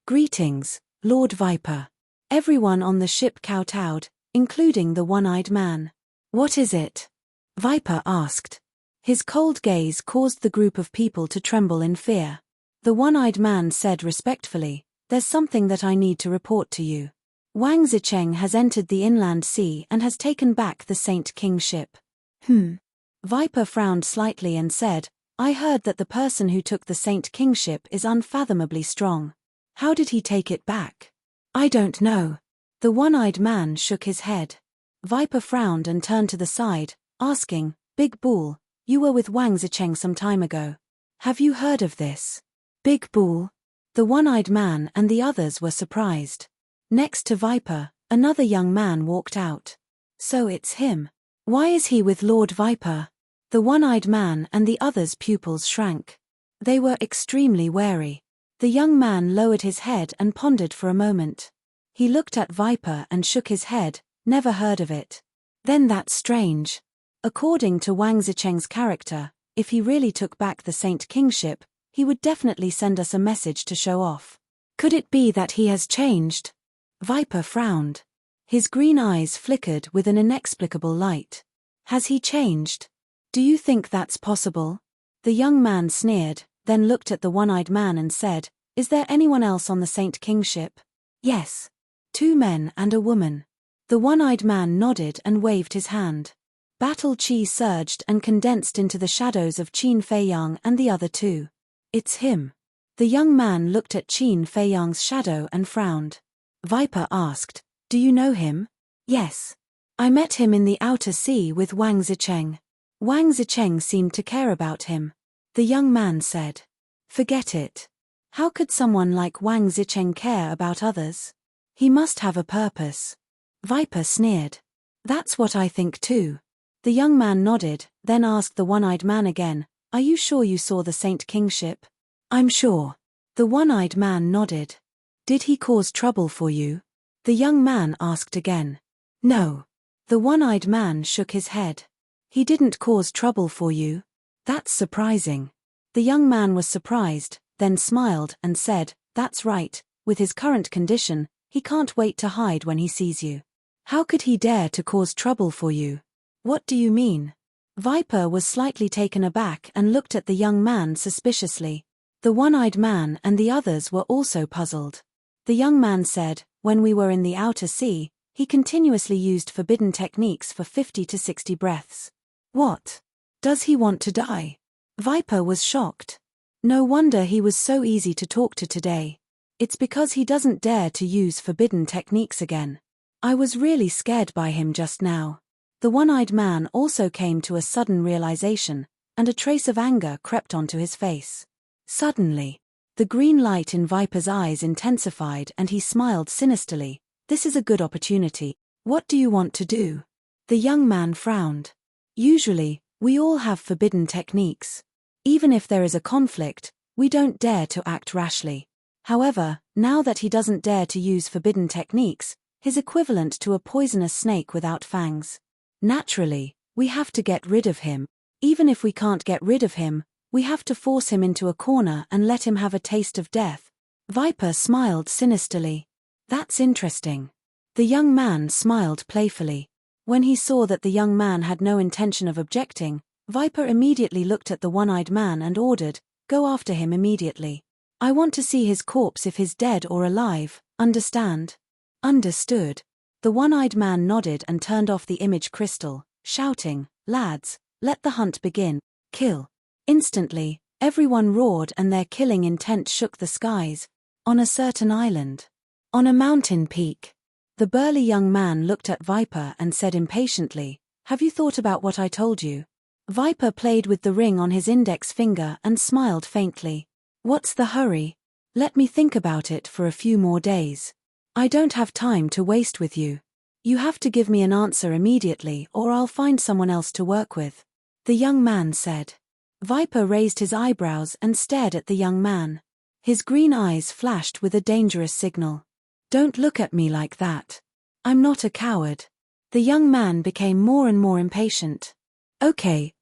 Greetings, Lord Viper. Everyone on the ship kowtowed, including the one-eyed man. What is it? Viper asked. His cold gaze caused the group of people to tremble in fear. The one-eyed man said respectfully, There's something that I need to report to you. Wang Zicheng has entered the inland sea and has taken back the Saint King ship. Viper frowned slightly and said, I heard that the person who took the Saint King ship is unfathomably strong. How did he take it back? I don't know. The one-eyed man shook his head. Viper frowned and turned to the side, asking, Big Bull, you were with Wang Zicheng some time ago. Have you heard of this? Big Bull? The one-eyed man and the others were surprised. Next to Viper, another young man walked out. So it's him. Why is he with Lord Viper? The one-eyed man and the others' pupils shrank. They were extremely wary. The young man lowered his head and pondered for a moment. He looked at Viper and shook his head, never heard of it. Then that's strange. According to Wang Zicheng's character, if he really took back the Saint Kingship, he would definitely send us a message to show off. Could it be that he has changed? Viper frowned. His green eyes flickered with an inexplicable light. Has he changed? Do you think that's possible? The young man sneered, then looked at the one-eyed man and said, Is there anyone else on the Saint Kingship? Yes. 2 men and a woman. The one-eyed man nodded and waved his hand. Battle chi surged and condensed into the shadows of Qin Feiyang and the other two. It's him. The young man looked at Qin Feiyang's shadow and frowned. Viper asked, Do you know him? Yes. I met him in the outer sea with Wang Zicheng. Wang Zicheng seemed to care about him. The young man said. Forget it. How could someone like Wang Zicheng care about others? He must have a purpose. Viper sneered. That's what I think too. The young man nodded, then asked the one-eyed man again, Are you sure you saw the Saint Kingship? I'm sure. The one-eyed man nodded. Did he cause trouble for you? The young man asked again. No. The one-eyed man shook his head. He didn't cause trouble for you? That's surprising. The young man was surprised, then smiled and said, "That's right, with his current condition, he can't wait to hide when he sees you. How could he dare to cause trouble for you?" "What do you mean?" Viper was slightly taken aback and looked at the young man suspiciously. The one-eyed man and the others were also puzzled. The young man said, "When we were in the outer sea, he continuously used forbidden techniques for 50 to 60 breaths." "What? Does he want to die?" Viper was shocked. No wonder he was so easy to talk to today. It's because he doesn't dare to use forbidden techniques again. I was really scared by him just now. The one-eyed man also came to a sudden realization, and a trace of anger crept onto his face. Suddenly, the green light in Viper's eyes intensified and he smiled sinisterly. "This is a good opportunity. What do you want to do?" The young man frowned. "Usually, we all have forbidden techniques. Even if there is a conflict, we don't dare to act rashly. However, now that he doesn't dare to use forbidden techniques, his equivalent to a poisonous snake without fangs. Naturally, we have to get rid of him. Even if we can't get rid of him, we have to force him into a corner and let him have a taste of death." Viper smiled sinisterly. "That's interesting." The young man smiled playfully. When he saw that the young man had no intention of objecting, Viper immediately looked at the one-eyed man and ordered, "Go after him immediately. I want to see his corpse if he's dead or alive, understand?" "Understood." The one-eyed man nodded and turned off the image crystal, shouting, "Lads, let the hunt begin. Kill." Instantly, everyone roared and their killing intent shook the skies. On a certain island, on a mountain peak, the burly young man looked at Viper and said impatiently, "Have you thought about what I told you?" Viper played with the ring on his index finger and smiled faintly. "What's the hurry? Let me think about it for a few more days. I don't have time to waste with you. You have to give me an answer immediately or I'll find someone else to work with," the young man said. Viper raised his eyebrows and stared at the young man. His green eyes flashed with a dangerous signal. "Don't look at me like that. I'm not a coward." The young man became more and more impatient. Okay.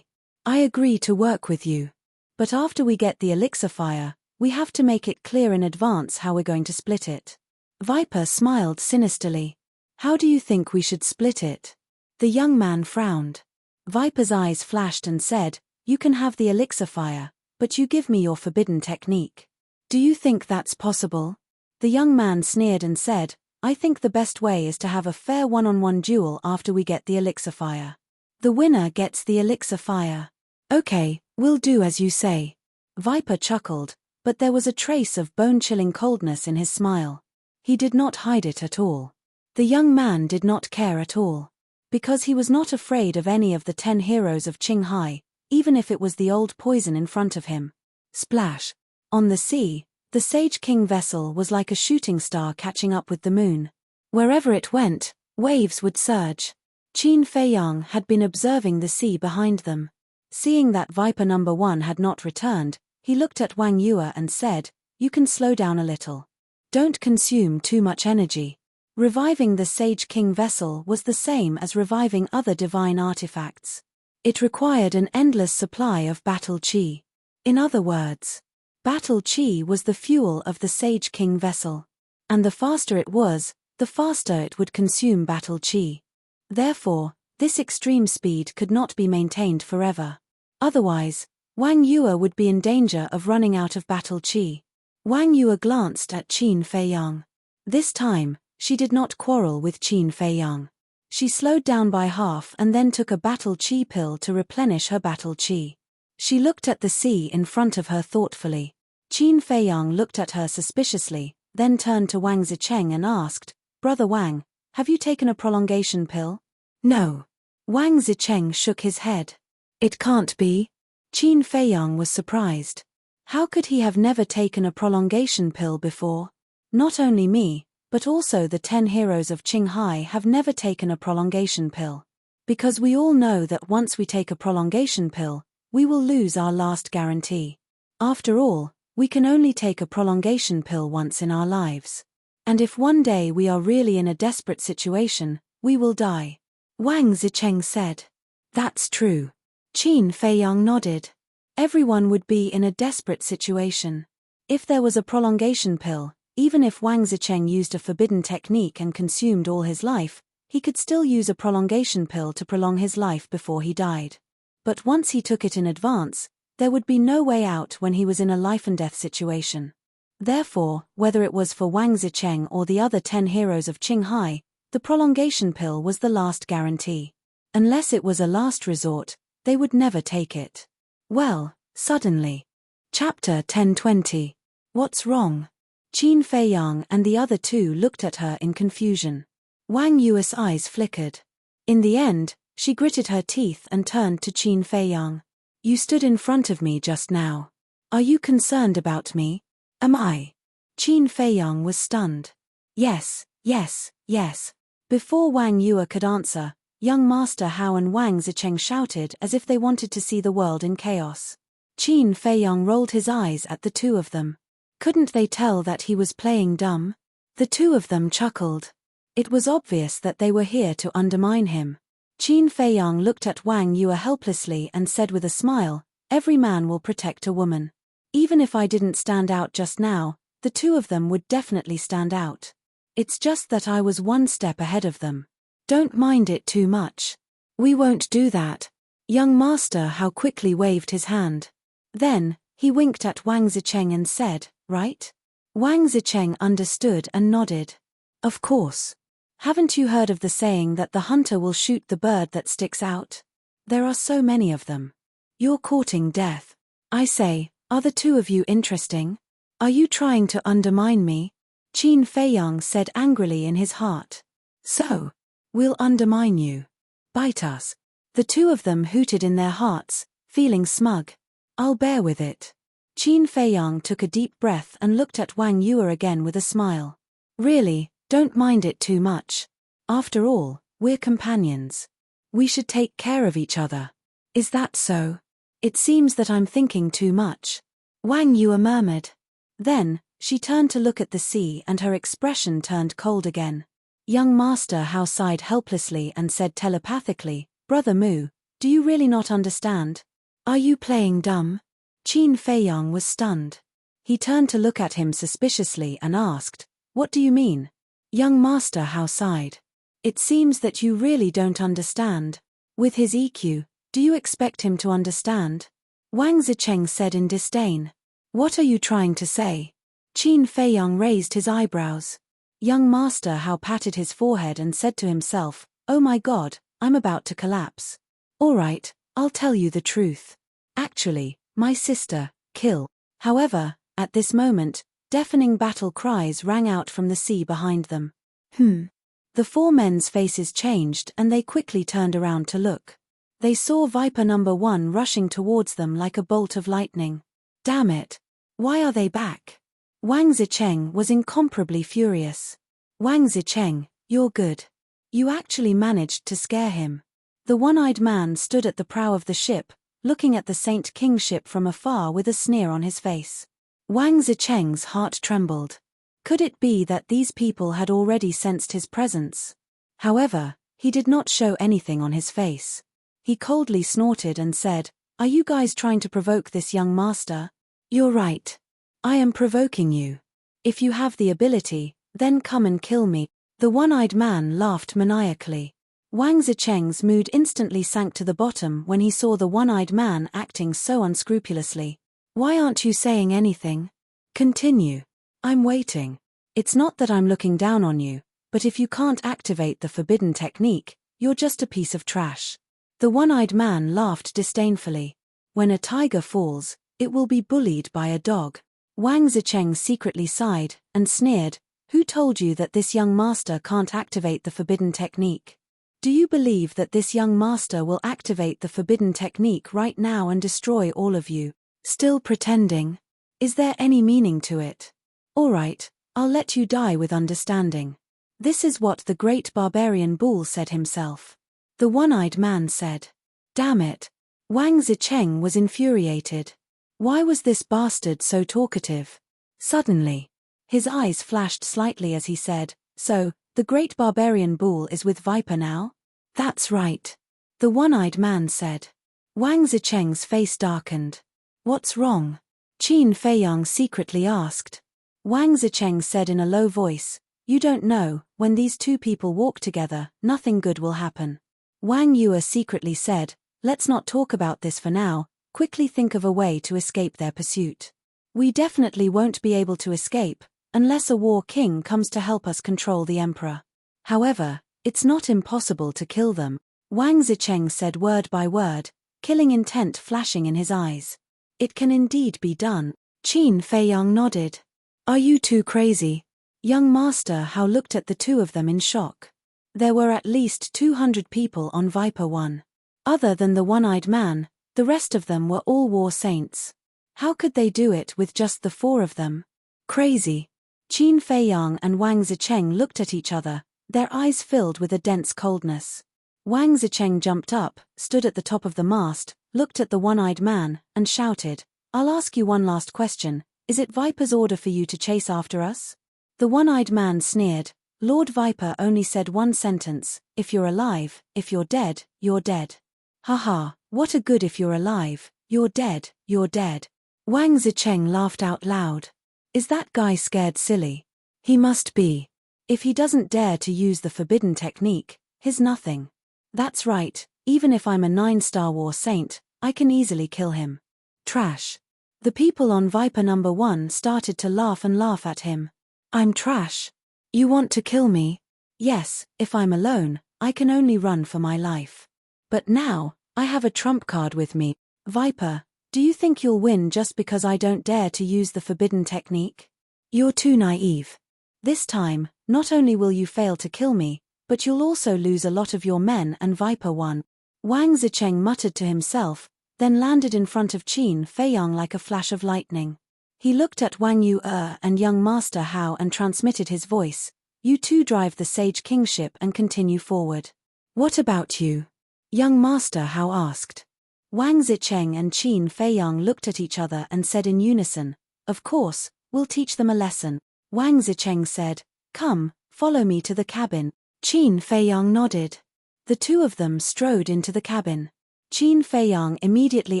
I agree to work with you. But after we get the elixir fire, we have to make it clear in advance how we're going to split it." Viper smiled sinisterly. "How do you think we should split it?" The young man frowned. Viper's eyes flashed and said, "You can have the elixir fire, but you give me your forbidden technique. Do you think that's possible?" The young man sneered and said, "I think the best way is to have a fair one-on-one duel after we get the elixir fire. The winner gets the elixir fire." "Okay, we'll do as you say." Viper chuckled, but there was a trace of bone-chilling coldness in his smile. He did not hide it at all. The young man did not care at all. Because he was not afraid of any of the 10 heroes of Qinghai, even if it was the old poison in front of him. Splash! On the sea, the Sage King vessel was like a shooting star catching up with the moon. Wherever it went, waves would surge. Qin Feiyang had been observing the sea behind them. Seeing that Viper number 1 had not returned, he looked at Wang Yue and said, "You can slow down a little. Don't consume too much energy." Reviving the Sage King vessel was the same as reviving other divine artifacts. It required an endless supply of battle chi. In other words, battle chi was the fuel of the Sage King vessel. And the faster it was, the faster it would consume battle chi. Therefore, this extreme speed could not be maintained forever. Otherwise, Wang Yue would be in danger of running out of battle chi. Wang Yue glanced at Qin Feiyang. This time, she did not quarrel with Qin Feiyang. She slowed down by half and then took a battle chi pill to replenish her battle chi. She looked at the sea in front of her thoughtfully. Qin Feiyang looked at her suspiciously, then turned to Wang Zicheng and asked, "Brother Wang, have you taken a prolongation pill?" "No." Wang Zicheng shook his head. "It can't be." Qin Feiyang was surprised. How could he have never taken a prolongation pill before? Not only me, but also the 10 heroes of Qinghai have never taken a prolongation pill. Because we all know that once we take a prolongation pill, we will lose our last guarantee. After all, we can only take a prolongation pill once in our lives. And if one day we are really in a desperate situation, we will die. Wang Zicheng said. "That's true." Qin Feiyang nodded. Everyone would be in a desperate situation. If there was a prolongation pill, even if Wang Zicheng used a forbidden technique and consumed all his life, he could still use a prolongation pill to prolong his life before he died. But once he took it in advance, there would be no way out when he was in a life-and-death situation. Therefore, whether it was for Wang Zicheng or the other 10 heroes of Qinghai, the prolongation pill was the last guarantee. Unless it was a last resort, they would never take it. Well, suddenly. Chapter 10:20. What's wrong? Qin Feiyang and the other two looked at her in confusion. Wang Yue's eyes flickered. In the end, she gritted her teeth and turned to Qin Feiyang. You stood in front of me just now. Are you concerned about me? Am I? Qin Feiyang was stunned. Yes, yes, yes. Before Wang Yue could answer, young Master Hao and Wang Zicheng shouted as if they wanted to see the world in chaos. Qin Feiyang rolled his eyes at the two of them. Couldn't they tell that he was playing dumb? The two of them chuckled. It was obvious that they were here to undermine him. Qin Feiyang looked at Wang Yue helplessly and said with a smile, "Every man will protect a woman. Even if I didn't stand out just now, the two of them would definitely stand out. It's just that I was one step ahead of them. Don't mind it too much. We won't do that." Young Master Hao quickly waved his hand. Then, he winked at Wang Zicheng and said, "Right?" Wang Zicheng understood and nodded. "Of course. Haven't you heard of the saying that the hunter will shoot the bird that sticks out? There are so many of them. You're courting death. I say, are the two of you interesting? Are you trying to undermine me?" Qin Feiyang said angrily in his heart. "So? We'll undermine you. Bite us." The two of them hooted in their hearts, feeling smug. "I'll bear with it." Qin Feiyang took a deep breath and looked at Wang Yue again with a smile. "Really, don't mind it too much. After all, we're companions. We should take care of each other. Is that so? It seems that I'm thinking too much." Wang Yue murmured. Then, she turned to look at the sea and her expression turned cold again. Young Master Hao sighed helplessly and said telepathically, "Brother Mu, do you really not understand? Are you playing dumb?" Qin Feiyang was stunned. He turned to look at him suspiciously and asked, "What do you mean?" Young Master Hao sighed. "It seems that you really don't understand. With his EQ, do you expect him to understand?" Wang Zicheng said in disdain. "What are you trying to say?" Qin Feiyang raised his eyebrows. Young Master Hao patted his forehead and said to himself, "Oh my God, I'm about to collapse. All right, I'll tell you the truth. Actually, my sister, kill." However, at this moment, deafening battle cries rang out from the sea behind them. The four men's faces changed and they quickly turned around to look. They saw Viper number 1 rushing towards them like a bolt of lightning. Damn it! Why are they back? Wang Zicheng was incomparably furious. "Wang Zicheng, you're good. You actually managed to scare him." The one-eyed man stood at the prow of the ship, looking at the Saint King ship from afar with a sneer on his face. Wang Zicheng's heart trembled. Could it be that these people had already sensed his presence? However, he did not show anything on his face. He coldly snorted and said, "Are you guys trying to provoke this young master?" "You're right. I am provoking you. If you have the ability, then come and kill me." The one-eyed man laughed maniacally. Wang Zicheng's mood instantly sank to the bottom when he saw the one-eyed man acting so unscrupulously. "Why aren't you saying anything? Continue. I'm waiting. It's not that I'm looking down on you, but if you can't activate the forbidden technique, you're just a piece of trash." The one-eyed man laughed disdainfully. "When a tiger falls, it will be bullied by a dog." Wang Zicheng secretly sighed and sneered, "Who told you that this young master can't activate the forbidden technique? Do you believe that this young master will activate the forbidden technique right now and destroy all of you? Still pretending? Is there any meaning to it? All right, I'll let you die with understanding." This is what the great barbarian bull said himself. The one-eyed man said. Damn it. Wang Zicheng was infuriated. Why was this bastard so talkative? Suddenly, his eyes flashed slightly as he said, "So, the great barbarian bull is with Viper now?" "That's right," the one-eyed man said. Wang Zicheng's face darkened. What's wrong? Qin Feiyang secretly asked. Wang Zicheng said in a low voice, you don't know, when these two people walk together, nothing good will happen. Wang Yue secretly said, let's not talk about this for now, quickly think of a way to escape their pursuit. We definitely won't be able to escape, unless a war king comes to help us control the emperor. However, it's not impossible to kill them. Wang Zicheng said word by word, killing intent flashing in his eyes. It can indeed be done. Qin Feiyang nodded. Are you too crazy? Young Master Hao looked at the two of them in shock. There were at least 200 people on Viper 1. Other than the one-eyed man, the rest of them were all war saints. How could they do it with just the 4 of them? Crazy. Qin Feiyang and Wang Zicheng looked at each other, their eyes filled with a dense coldness. Wang Zicheng jumped up, stood at the top of the mast, looked at the one-eyed man, and shouted, I'll ask you one last question, is it Viper's order for you to chase after us? The one-eyed man sneered, Lord Viper only said one sentence, if you're alive, if you're dead, you're dead. Haha, what a good if you're alive, you're dead, you're dead. Wang Zicheng laughed out loud. Is that guy scared silly? He must be. If he doesn't dare to use the forbidden technique, he's nothing. That's right, even if I'm a 9-star war saint, I can easily kill him. Trash. The people on Viper number 1 started to laugh and laugh at him. I'm trash. You want to kill me? Yes, if I'm alone, I can only run for my life. But now, I have a trump card with me. Viper, do you think you'll win just because I don't dare to use the forbidden technique? You're too naive. This time, not only will you fail to kill me, but you'll also lose a lot of your men and Viper 1. Wang Zicheng muttered to himself, then landed in front of Qin Feiyang like a flash of lightning. He looked at Wang Yue and young Master Hao and transmitted his voice, you two drive the Sage Kingship and continue forward. What about you? Young Master Hao asked. Wang Zicheng and Qin Feiyang looked at each other and said in unison, of course, we'll teach them a lesson. Wang Zicheng said, come, follow me to the cabin. Qin Feiyang nodded. The two of them strode into the cabin. Qin Feiyang immediately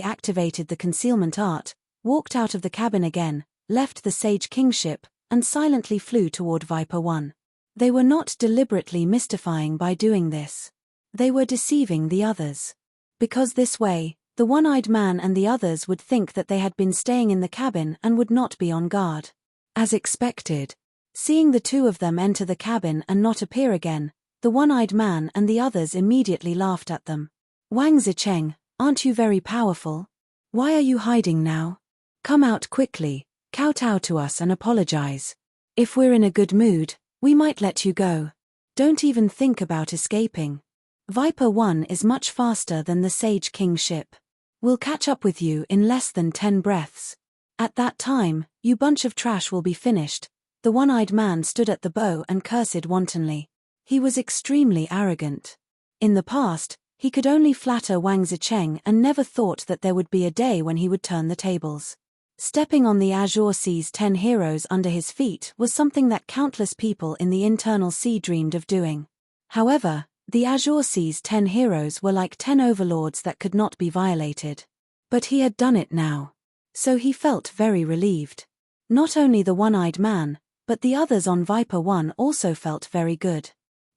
activated the concealment art, walked out of the cabin again, left the Sage Kingship, and silently flew toward Viper 1. They were not deliberately mystifying by doing this. They were deceiving the others. Because this way, the one-eyed man and the others would think that they had been staying in the cabin and would not be on guard. As expected, seeing the two of them enter the cabin and not appear again, the one-eyed man and the others immediately laughed at them. Wang Zicheng, aren't you very powerful? Why are you hiding now? Come out quickly, kowtow to us and apologize. If we're in a good mood, we might let you go. Don't even think about escaping. Viper 1 is much faster than the Sage Kingship. We'll catch up with you in less than 10 breaths. At that time, you bunch of trash will be finished. The one-eyed man stood at the bow and cursed wantonly. He was extremely arrogant. In the past, he could only flatter Wang Zicheng and never thought that there would be a day when he would turn the tables. Stepping on the Azure Sea's 10 heroes under his feet was something that countless people in the internal sea dreamed of doing. However, the Azure Sea's 10 heroes were like 10 overlords that could not be violated. But he had done it now. So he felt very relieved. Not only the one-eyed man, but the others on Viper 1 also felt very good.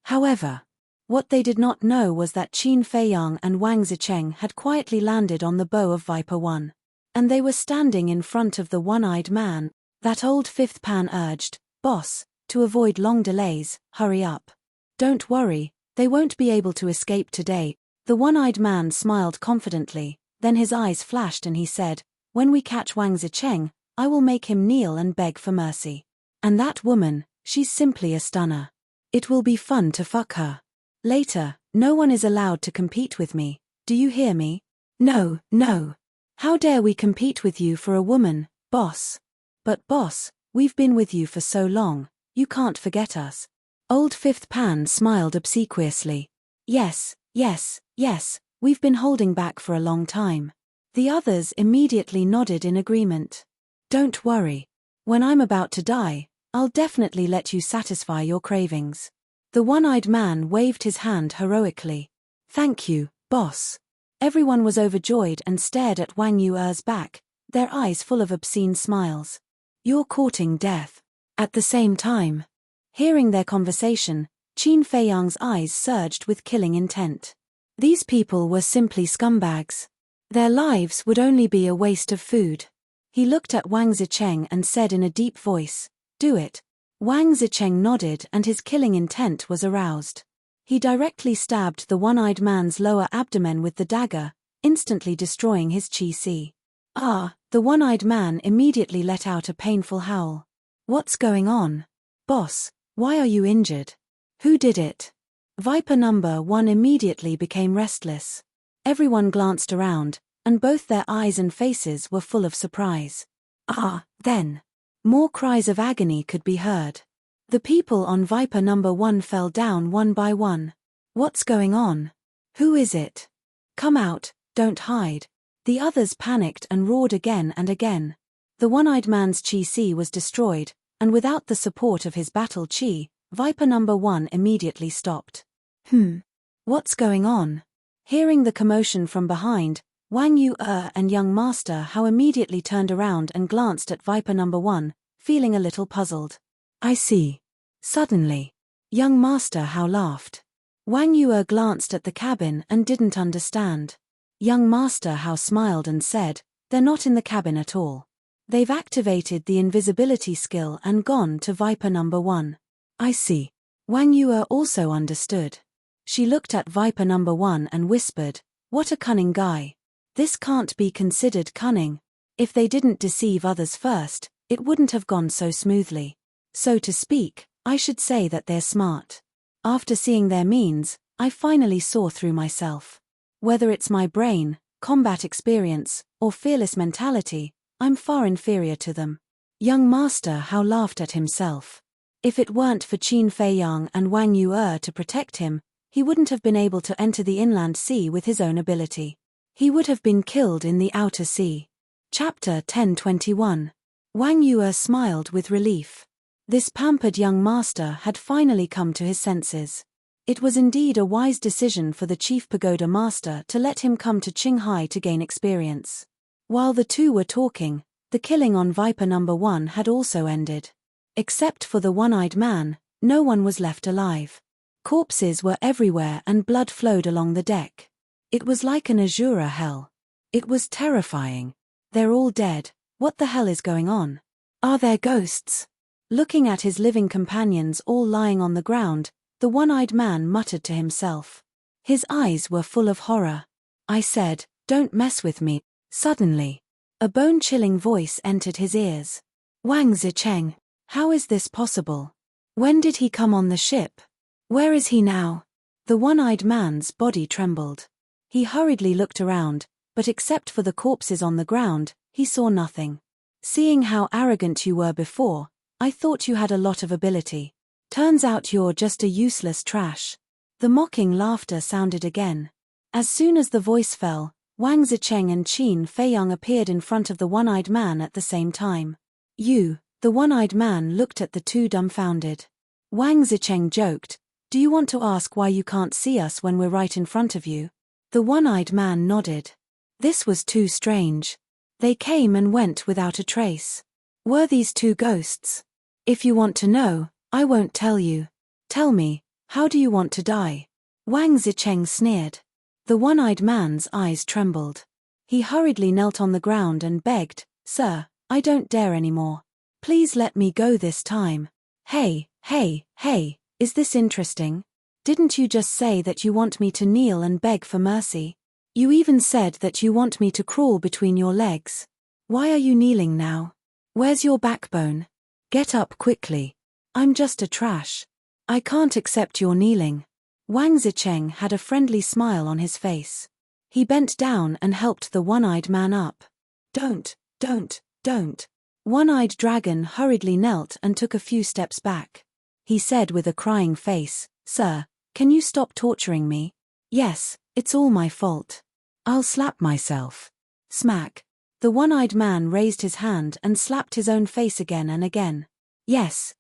However, what they did not know was that Qin Feiyang and Wang Zicheng had quietly landed on the bow of Viper 1. And they were standing in front of the one-eyed man. That old fifth pan urged, boss, to avoid long delays, hurry up. Don't worry, they won't be able to escape today. The one-eyed man smiled confidently, then his eyes flashed and he said, when we catch Wang Zicheng, I will make him kneel and beg for mercy. And that woman, she's simply a stunner. It will be fun to fuck her. Later, no one is allowed to compete with me, do you hear me? No, no. How dare we compete with you for a woman, boss? But boss, we've been with you for so long, you can't forget us. Old Fifth Pan smiled obsequiously. Yes, yes, yes, we've been holding back for a long time. The others immediately nodded in agreement. Don't worry. When I'm about to die, I'll definitely let you satisfy your cravings. The one-eyed man waved his hand heroically. Thank you, boss. Everyone was overjoyed and stared at Wang Yue's back, their eyes full of obscene smiles. You're courting death. At the same time, hearing their conversation, Qin Feiyang's eyes surged with killing intent. These people were simply scumbags. Their lives would only be a waste of food. He looked at Wang Zicheng and said in a deep voice, "Do it." Wang Zicheng nodded and his killing intent was aroused. He directly stabbed the one-eyed man's lower abdomen with the dagger, instantly destroying his qi. The one-eyed man immediately let out a painful howl. What's going on? Boss, why are you injured? Who did it? Viper number 1 immediately became restless. Everyone glanced around, and both their eyes and faces were full of surprise. Then. More cries of agony could be heard. The people on Viper number 1 fell down one by one. What's going on? Who is it? Come out, don't hide. The others panicked and roared again and again. The one-eyed man's qi was destroyed, and without the support of his battle qi, Viper number 1 immediately stopped. What's going on? Hearing the commotion from behind, Wang Yu and young Master Hao immediately turned around and glanced at Viper number 1, feeling a little puzzled. I see. Suddenly, young Master Hao laughed. Wang Yu glanced at the cabin and didn't understand. Young Master Hao smiled and said, "They're not in the cabin at all. They've activated the invisibility skill and gone to Viper number 1. I see. Wang Yu also understood. She looked at Viper number 1 and whispered, "What a cunning guy. This can't be considered cunning. If they didn't deceive others first, it wouldn't have gone so smoothly. So to speak, I should say that they're smart. After seeing their means, I finally saw through myself. Whether it's my brain, combat experience, or fearless mentality, I'm far inferior to them." Young Master Hao laughed at himself. If it weren't for Qin Feiyang and Wang Yu to protect him, he wouldn't have been able to enter the inland sea with his own ability. He would have been killed in the outer sea. Chapter 10:21. Wang Yu smiled with relief. This pampered young master had finally come to his senses. It was indeed a wise decision for the chief pagoda master to let him come to Qinghai to gain experience. While the two were talking, the killing on Viper number 1 had also ended. Except for the one-eyed man, no one was left alive. Corpses were everywhere and blood flowed along the deck. It was like an Azura hell. It was terrifying. They're all dead. What the hell is going on? Are there ghosts? Looking at his living companions all lying on the ground, the one-eyed man muttered to himself. His eyes were full of horror. I said, "Don't mess with me." Suddenly, a bone-chilling voice entered his ears. "Wang Zicheng, how is this possible? When did he come on the ship? Where is he now?" The one-eyed man's body trembled. He hurriedly looked around, but except for the corpses on the ground, he saw nothing. "Seeing how arrogant you were before, I thought you had a lot of ability. Turns out you're just a useless trash." The mocking laughter sounded again. As soon as the voice fell, Wang Zicheng and Qin Feiyang appeared in front of the one-eyed man at the same time. The one-eyed man looked at the two dumbfounded. Wang Zicheng joked, "Do you want to ask why you can't see us when we're right in front of you?" The one-eyed man nodded. This was too strange. They came and went without a trace. Were these two ghosts? If you want to know, I won't tell you. Tell me, how do you want to die? Wang Zicheng sneered. The one-eyed man's eyes trembled. He hurriedly knelt on the ground and begged, "Sir, I don't dare anymore. Please let me go this time." Hey, is this interesting? Didn't you just say that you want me to kneel and beg for mercy? You even said that you want me to crawl between your legs. Why are you kneeling now? Where's your backbone? Get up quickly. I'm just a trash. I can't accept your kneeling. Wang Zicheng had a friendly smile on his face. He bent down and helped the one-eyed man up. Don't. One-eyed dragon hurriedly knelt and took a few steps back. He said with a crying face, "Sir, can you stop torturing me? Yes, it's all my fault. I'll slap myself." Smack. The one-eyed man raised his hand and slapped his own face again and again. Yes.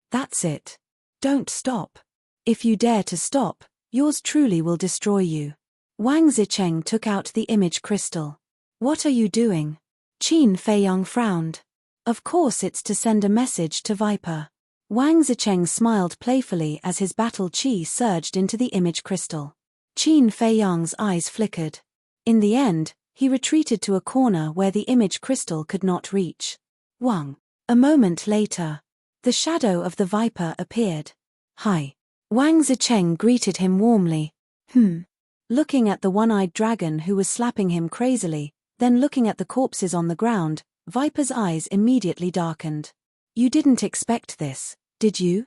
That's it. Don't stop. If you dare to stop, yours truly will destroy you." Wang Zicheng took out the image crystal. What are you doing? Qin Feiyang frowned. Of course it's to send a message to Viper. Wang Zicheng smiled playfully as his battle chi surged into the image crystal. Qin Feiyang's eyes flickered. In the end, he retreated to a corner where the image crystal could not reach. Wang. A moment later, the shadow of the Viper appeared. Hi. Wang Zicheng greeted him warmly. Looking at the one-eyed dragon who was slapping him crazily, then looking at the corpses on the ground, Viper's eyes immediately darkened. You didn't expect this, did you?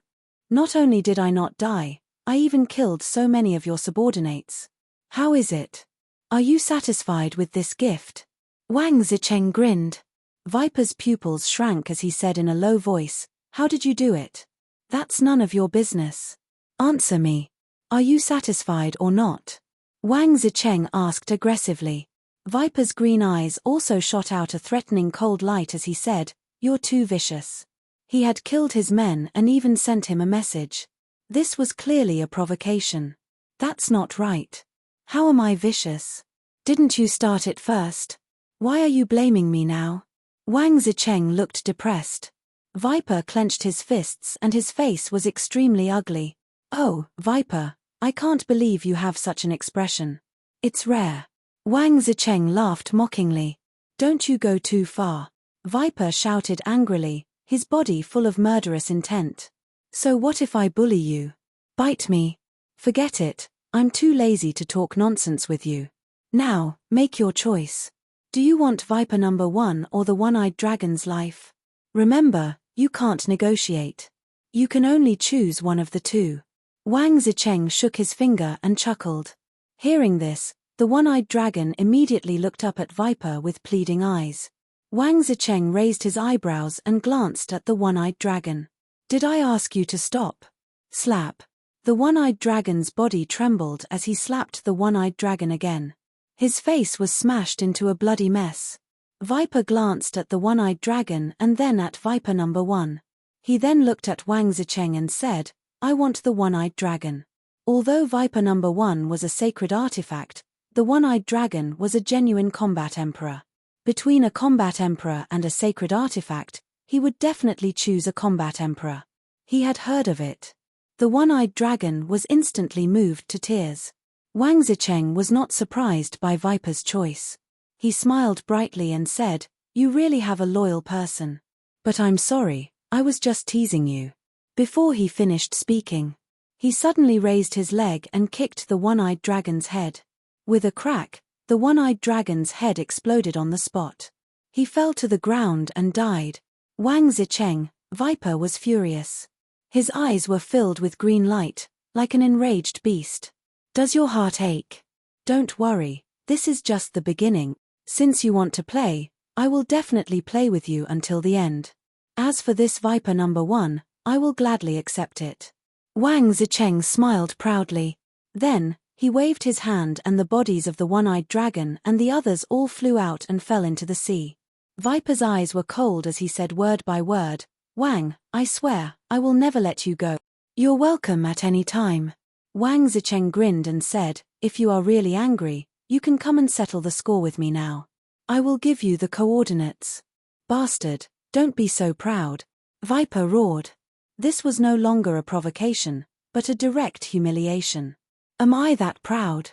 Not only did I not die, I even killed so many of your subordinates. How is it? Are you satisfied with this gift? Wang Zicheng grinned. Viper's pupils shrank as he said in a low voice, How did you do it? That's none of your business. Answer me. Are you satisfied or not? Wang Zicheng asked aggressively. Viper's green eyes also shot out a threatening cold light as he said, You're too vicious. He had killed his men and even sent him a message. This was clearly a provocation. That's not right. How am I vicious? Didn't you start it first? Why are you blaming me now? Wang Zicheng looked depressed. Viper clenched his fists and his face was extremely ugly. Oh, Viper, I can't believe you have such an expression. It's rare. Wang Zicheng laughed mockingly. Don't you go too far. Viper shouted angrily, his body full of murderous intent. So what if I bully you? Bite me. Forget it, I'm too lazy to talk nonsense with you. Now, make your choice. Do you want Viper number 1 or the one-eyed dragon's life? Remember, you can't negotiate. You can only choose one of the two. Wang Zicheng shook his finger and chuckled. Hearing this, the one-eyed dragon immediately looked up at Viper with pleading eyes. Wang Zicheng raised his eyebrows and glanced at the one-eyed dragon. Did I ask you to stop? Slap. The one-eyed dragon's body trembled as he slapped the one-eyed dragon again. His face was smashed into a bloody mess. Viper glanced at the one-eyed dragon and then at Viper number 1. He then looked at Wang Zicheng and said, I want the one-eyed dragon. Although Viper number 1 was a sacred artifact, the one-eyed dragon was a genuine combat emperor. Between a combat emperor and a sacred artifact, he would definitely choose a combat emperor. He had heard of it. The one-eyed dragon was instantly moved to tears. Wang Zicheng was not surprised by Viper's choice. He smiled brightly and said, You really have a loyal person. But I'm sorry, I was just teasing you. Before he finished speaking, he suddenly raised his leg and kicked the one-eyed dragon's head. With a crack, the one-eyed dragon's head exploded on the spot. He fell to the ground and died. Wang Zicheng, Viper was furious. His eyes were filled with green light, like an enraged beast. Does your heart ache? Don't worry, this is just the beginning. Since you want to play, I will definitely play with you until the end. As for this Viper number 1, I will gladly accept it. Wang Zicheng smiled proudly. Then, he waved his hand and the bodies of the one-eyed dragon and the others all flew out and fell into the sea. Viper's eyes were cold as he said word by word, Wang, I swear, I will never let you go. You're welcome at any time. Wang Zicheng grinned and said, If you are really angry, you can come and settle the score with me now. I will give you the coordinates. Bastard, don't be so proud. Viper roared. This was no longer a provocation, but a direct humiliation. Am I that proud?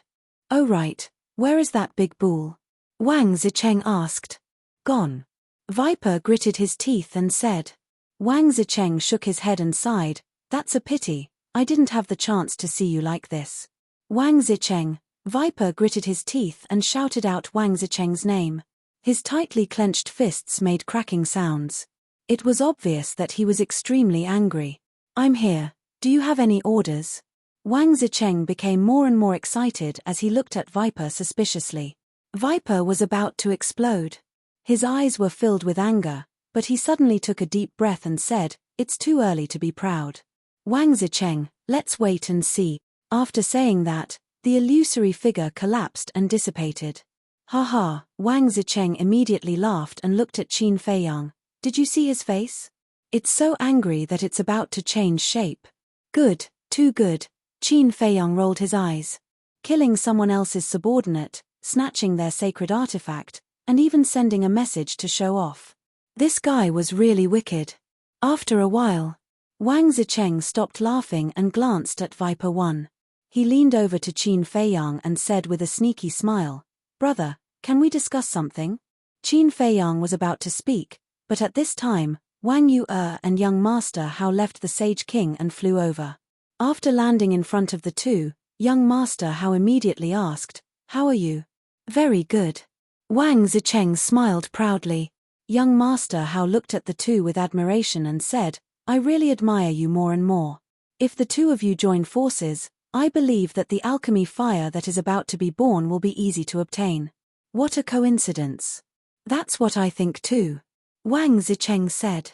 Oh right, where is that big bull? Wang Zicheng asked. Gone. Viper gritted his teeth and said. Wang Zicheng shook his head and sighed, That's a pity, I didn't have the chance to see you like this. Wang Zicheng, Viper gritted his teeth and shouted out Wang Zicheng's name. His tightly clenched fists made cracking sounds. It was obvious that he was extremely angry. I'm here, do you have any orders? Wang Zicheng became more and more excited as he looked at Viper suspiciously. Viper was about to explode. His eyes were filled with anger, but he suddenly took a deep breath and said, It's too early to be proud. Wang Zicheng, let's wait and see. After saying that, the illusory figure collapsed and dissipated. Ha, Wang Zicheng immediately laughed and looked at Qin Feiyang. Did you see his face? It's so angry that it's about to change shape. Good, too good. Qin Feiyang rolled his eyes. Killing someone else's subordinate, snatching their sacred artifact, and even sending a message to show off. This guy was really wicked. After a while, Wang Zicheng stopped laughing and glanced at Viper 1. He leaned over to Qin Feiyang and said with a sneaky smile, "Brother, can we discuss something?" Qin Feiyang was about to speak, but at this time, Wang Yu and young Master Hao left the Sage King and flew over. After landing in front of the two, young Master Hao immediately asked, "How are you?" "Very good." Wang Zicheng smiled proudly. Young Master Hao looked at the two with admiration and said, "I really admire you more and more. If the two of you join forces, I believe that the alchemy fire that is about to be born will be easy to obtain." "What a coincidence." "That's what I think too," Wang Zicheng said.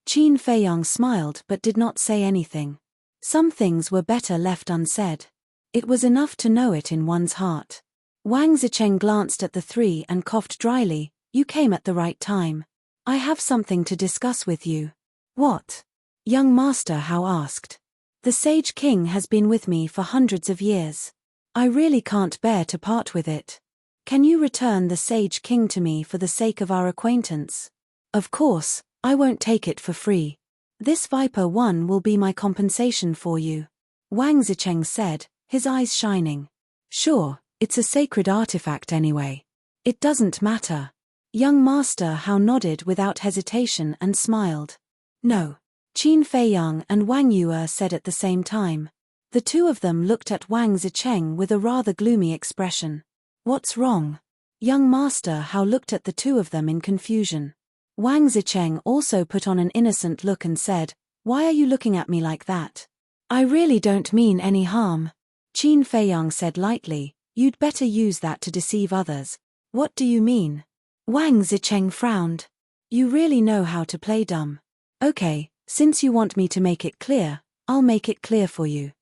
Qin Feiyang smiled but did not say anything. Some things were better left unsaid. It was enough to know it in one's heart. Wang Zicheng glanced at the three and coughed dryly. "You came at the right time. I have something to discuss with you." "What?" young Master Hao asked. "The Sage King has been with me for hundreds of years. I really can't bear to part with it. Can you return the Sage King to me for the sake of our acquaintance?" "Of course, I won't take it for free. This Viper 1 will be my compensation for you," Wang Zicheng said, his eyes shining. "Sure, it's a sacred artifact anyway. It doesn't matter." Young Master Hao nodded without hesitation and smiled. "No," Qin Feiyang and Wang Yu said at the same time. The two of them looked at Wang Zicheng with a rather gloomy expression. "What's wrong?" Young Master Hao looked at the two of them in confusion. Wang Zicheng also put on an innocent look and said, "Why are you looking at me like that?" "I really don't mean any harm," Qin Feiyang said lightly. "You'd better use that to deceive others." "What do you mean?" Wang Zicheng frowned. "You really know how to play dumb. Okay, since you want me to make it clear, I'll make it clear for you.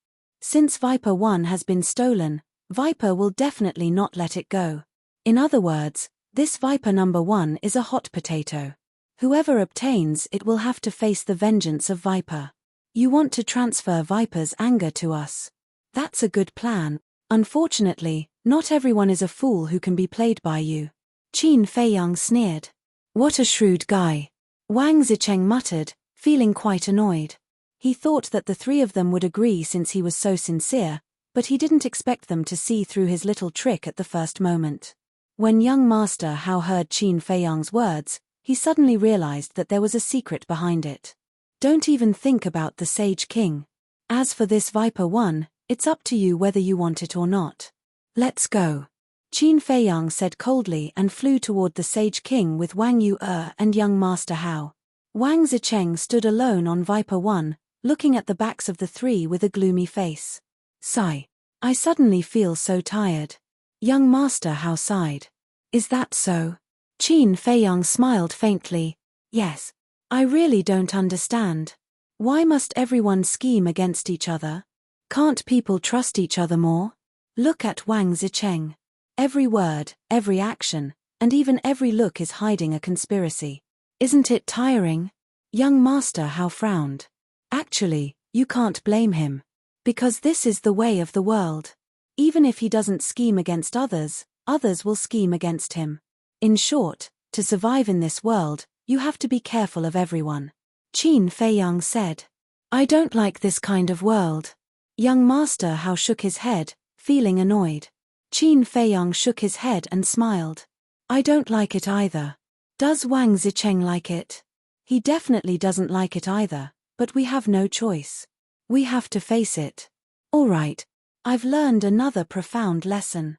Since Viper 1 has been stolen, Viper will definitely not let it go. In other words, this Viper number 1 is a hot potato. Whoever obtains it will have to face the vengeance of Viper. You want to transfer Viper's anger to us. That's a good plan. Unfortunately, not everyone is a fool who can be played by you." Qin Feiyang sneered. "What a shrewd guy," Wang Zicheng muttered, feeling quite annoyed. He thought that the three of them would agree since he was so sincere, but he didn't expect them to see through his little trick at the first moment. When young Master Hao heard Qin Feiyang's words, he suddenly realized that there was a secret behind it. "Don't even think about the Sage King. As for this Viper 1, it's up to you whether you want it or not. Let's go," Qin Feiyang said coldly and flew toward the Sage King with Wang Yu and young Master Hao. Wang Zicheng stood alone on Viper 1, looking at the backs of the three with a gloomy face. "Sigh. I suddenly feel so tired." Young Master Hao sighed. "Is that so?" Qin Feiyang smiled faintly. "Yes. I really don't understand. Why must everyone scheme against each other? Can't people trust each other more? Look at Wang Zicheng. Every word, every action, and even every look is hiding a conspiracy. Isn't it tiring?" Young Master Hao frowned. "Actually, you can't blame him. Because this is the way of the world. Even if he doesn't scheme against others, others will scheme against him. In short, to survive in this world, you have to be careful of everyone," Qin Feiyang said. "I don't like this kind of world." Young Master Hao shook his head, feeling annoyed. Qin Feiyang shook his head and smiled. "I don't like it either." "Does Wang Zicheng like it?" "He definitely doesn't like it either, but we have no choice. We have to face it." "All right. I've learned another profound lesson.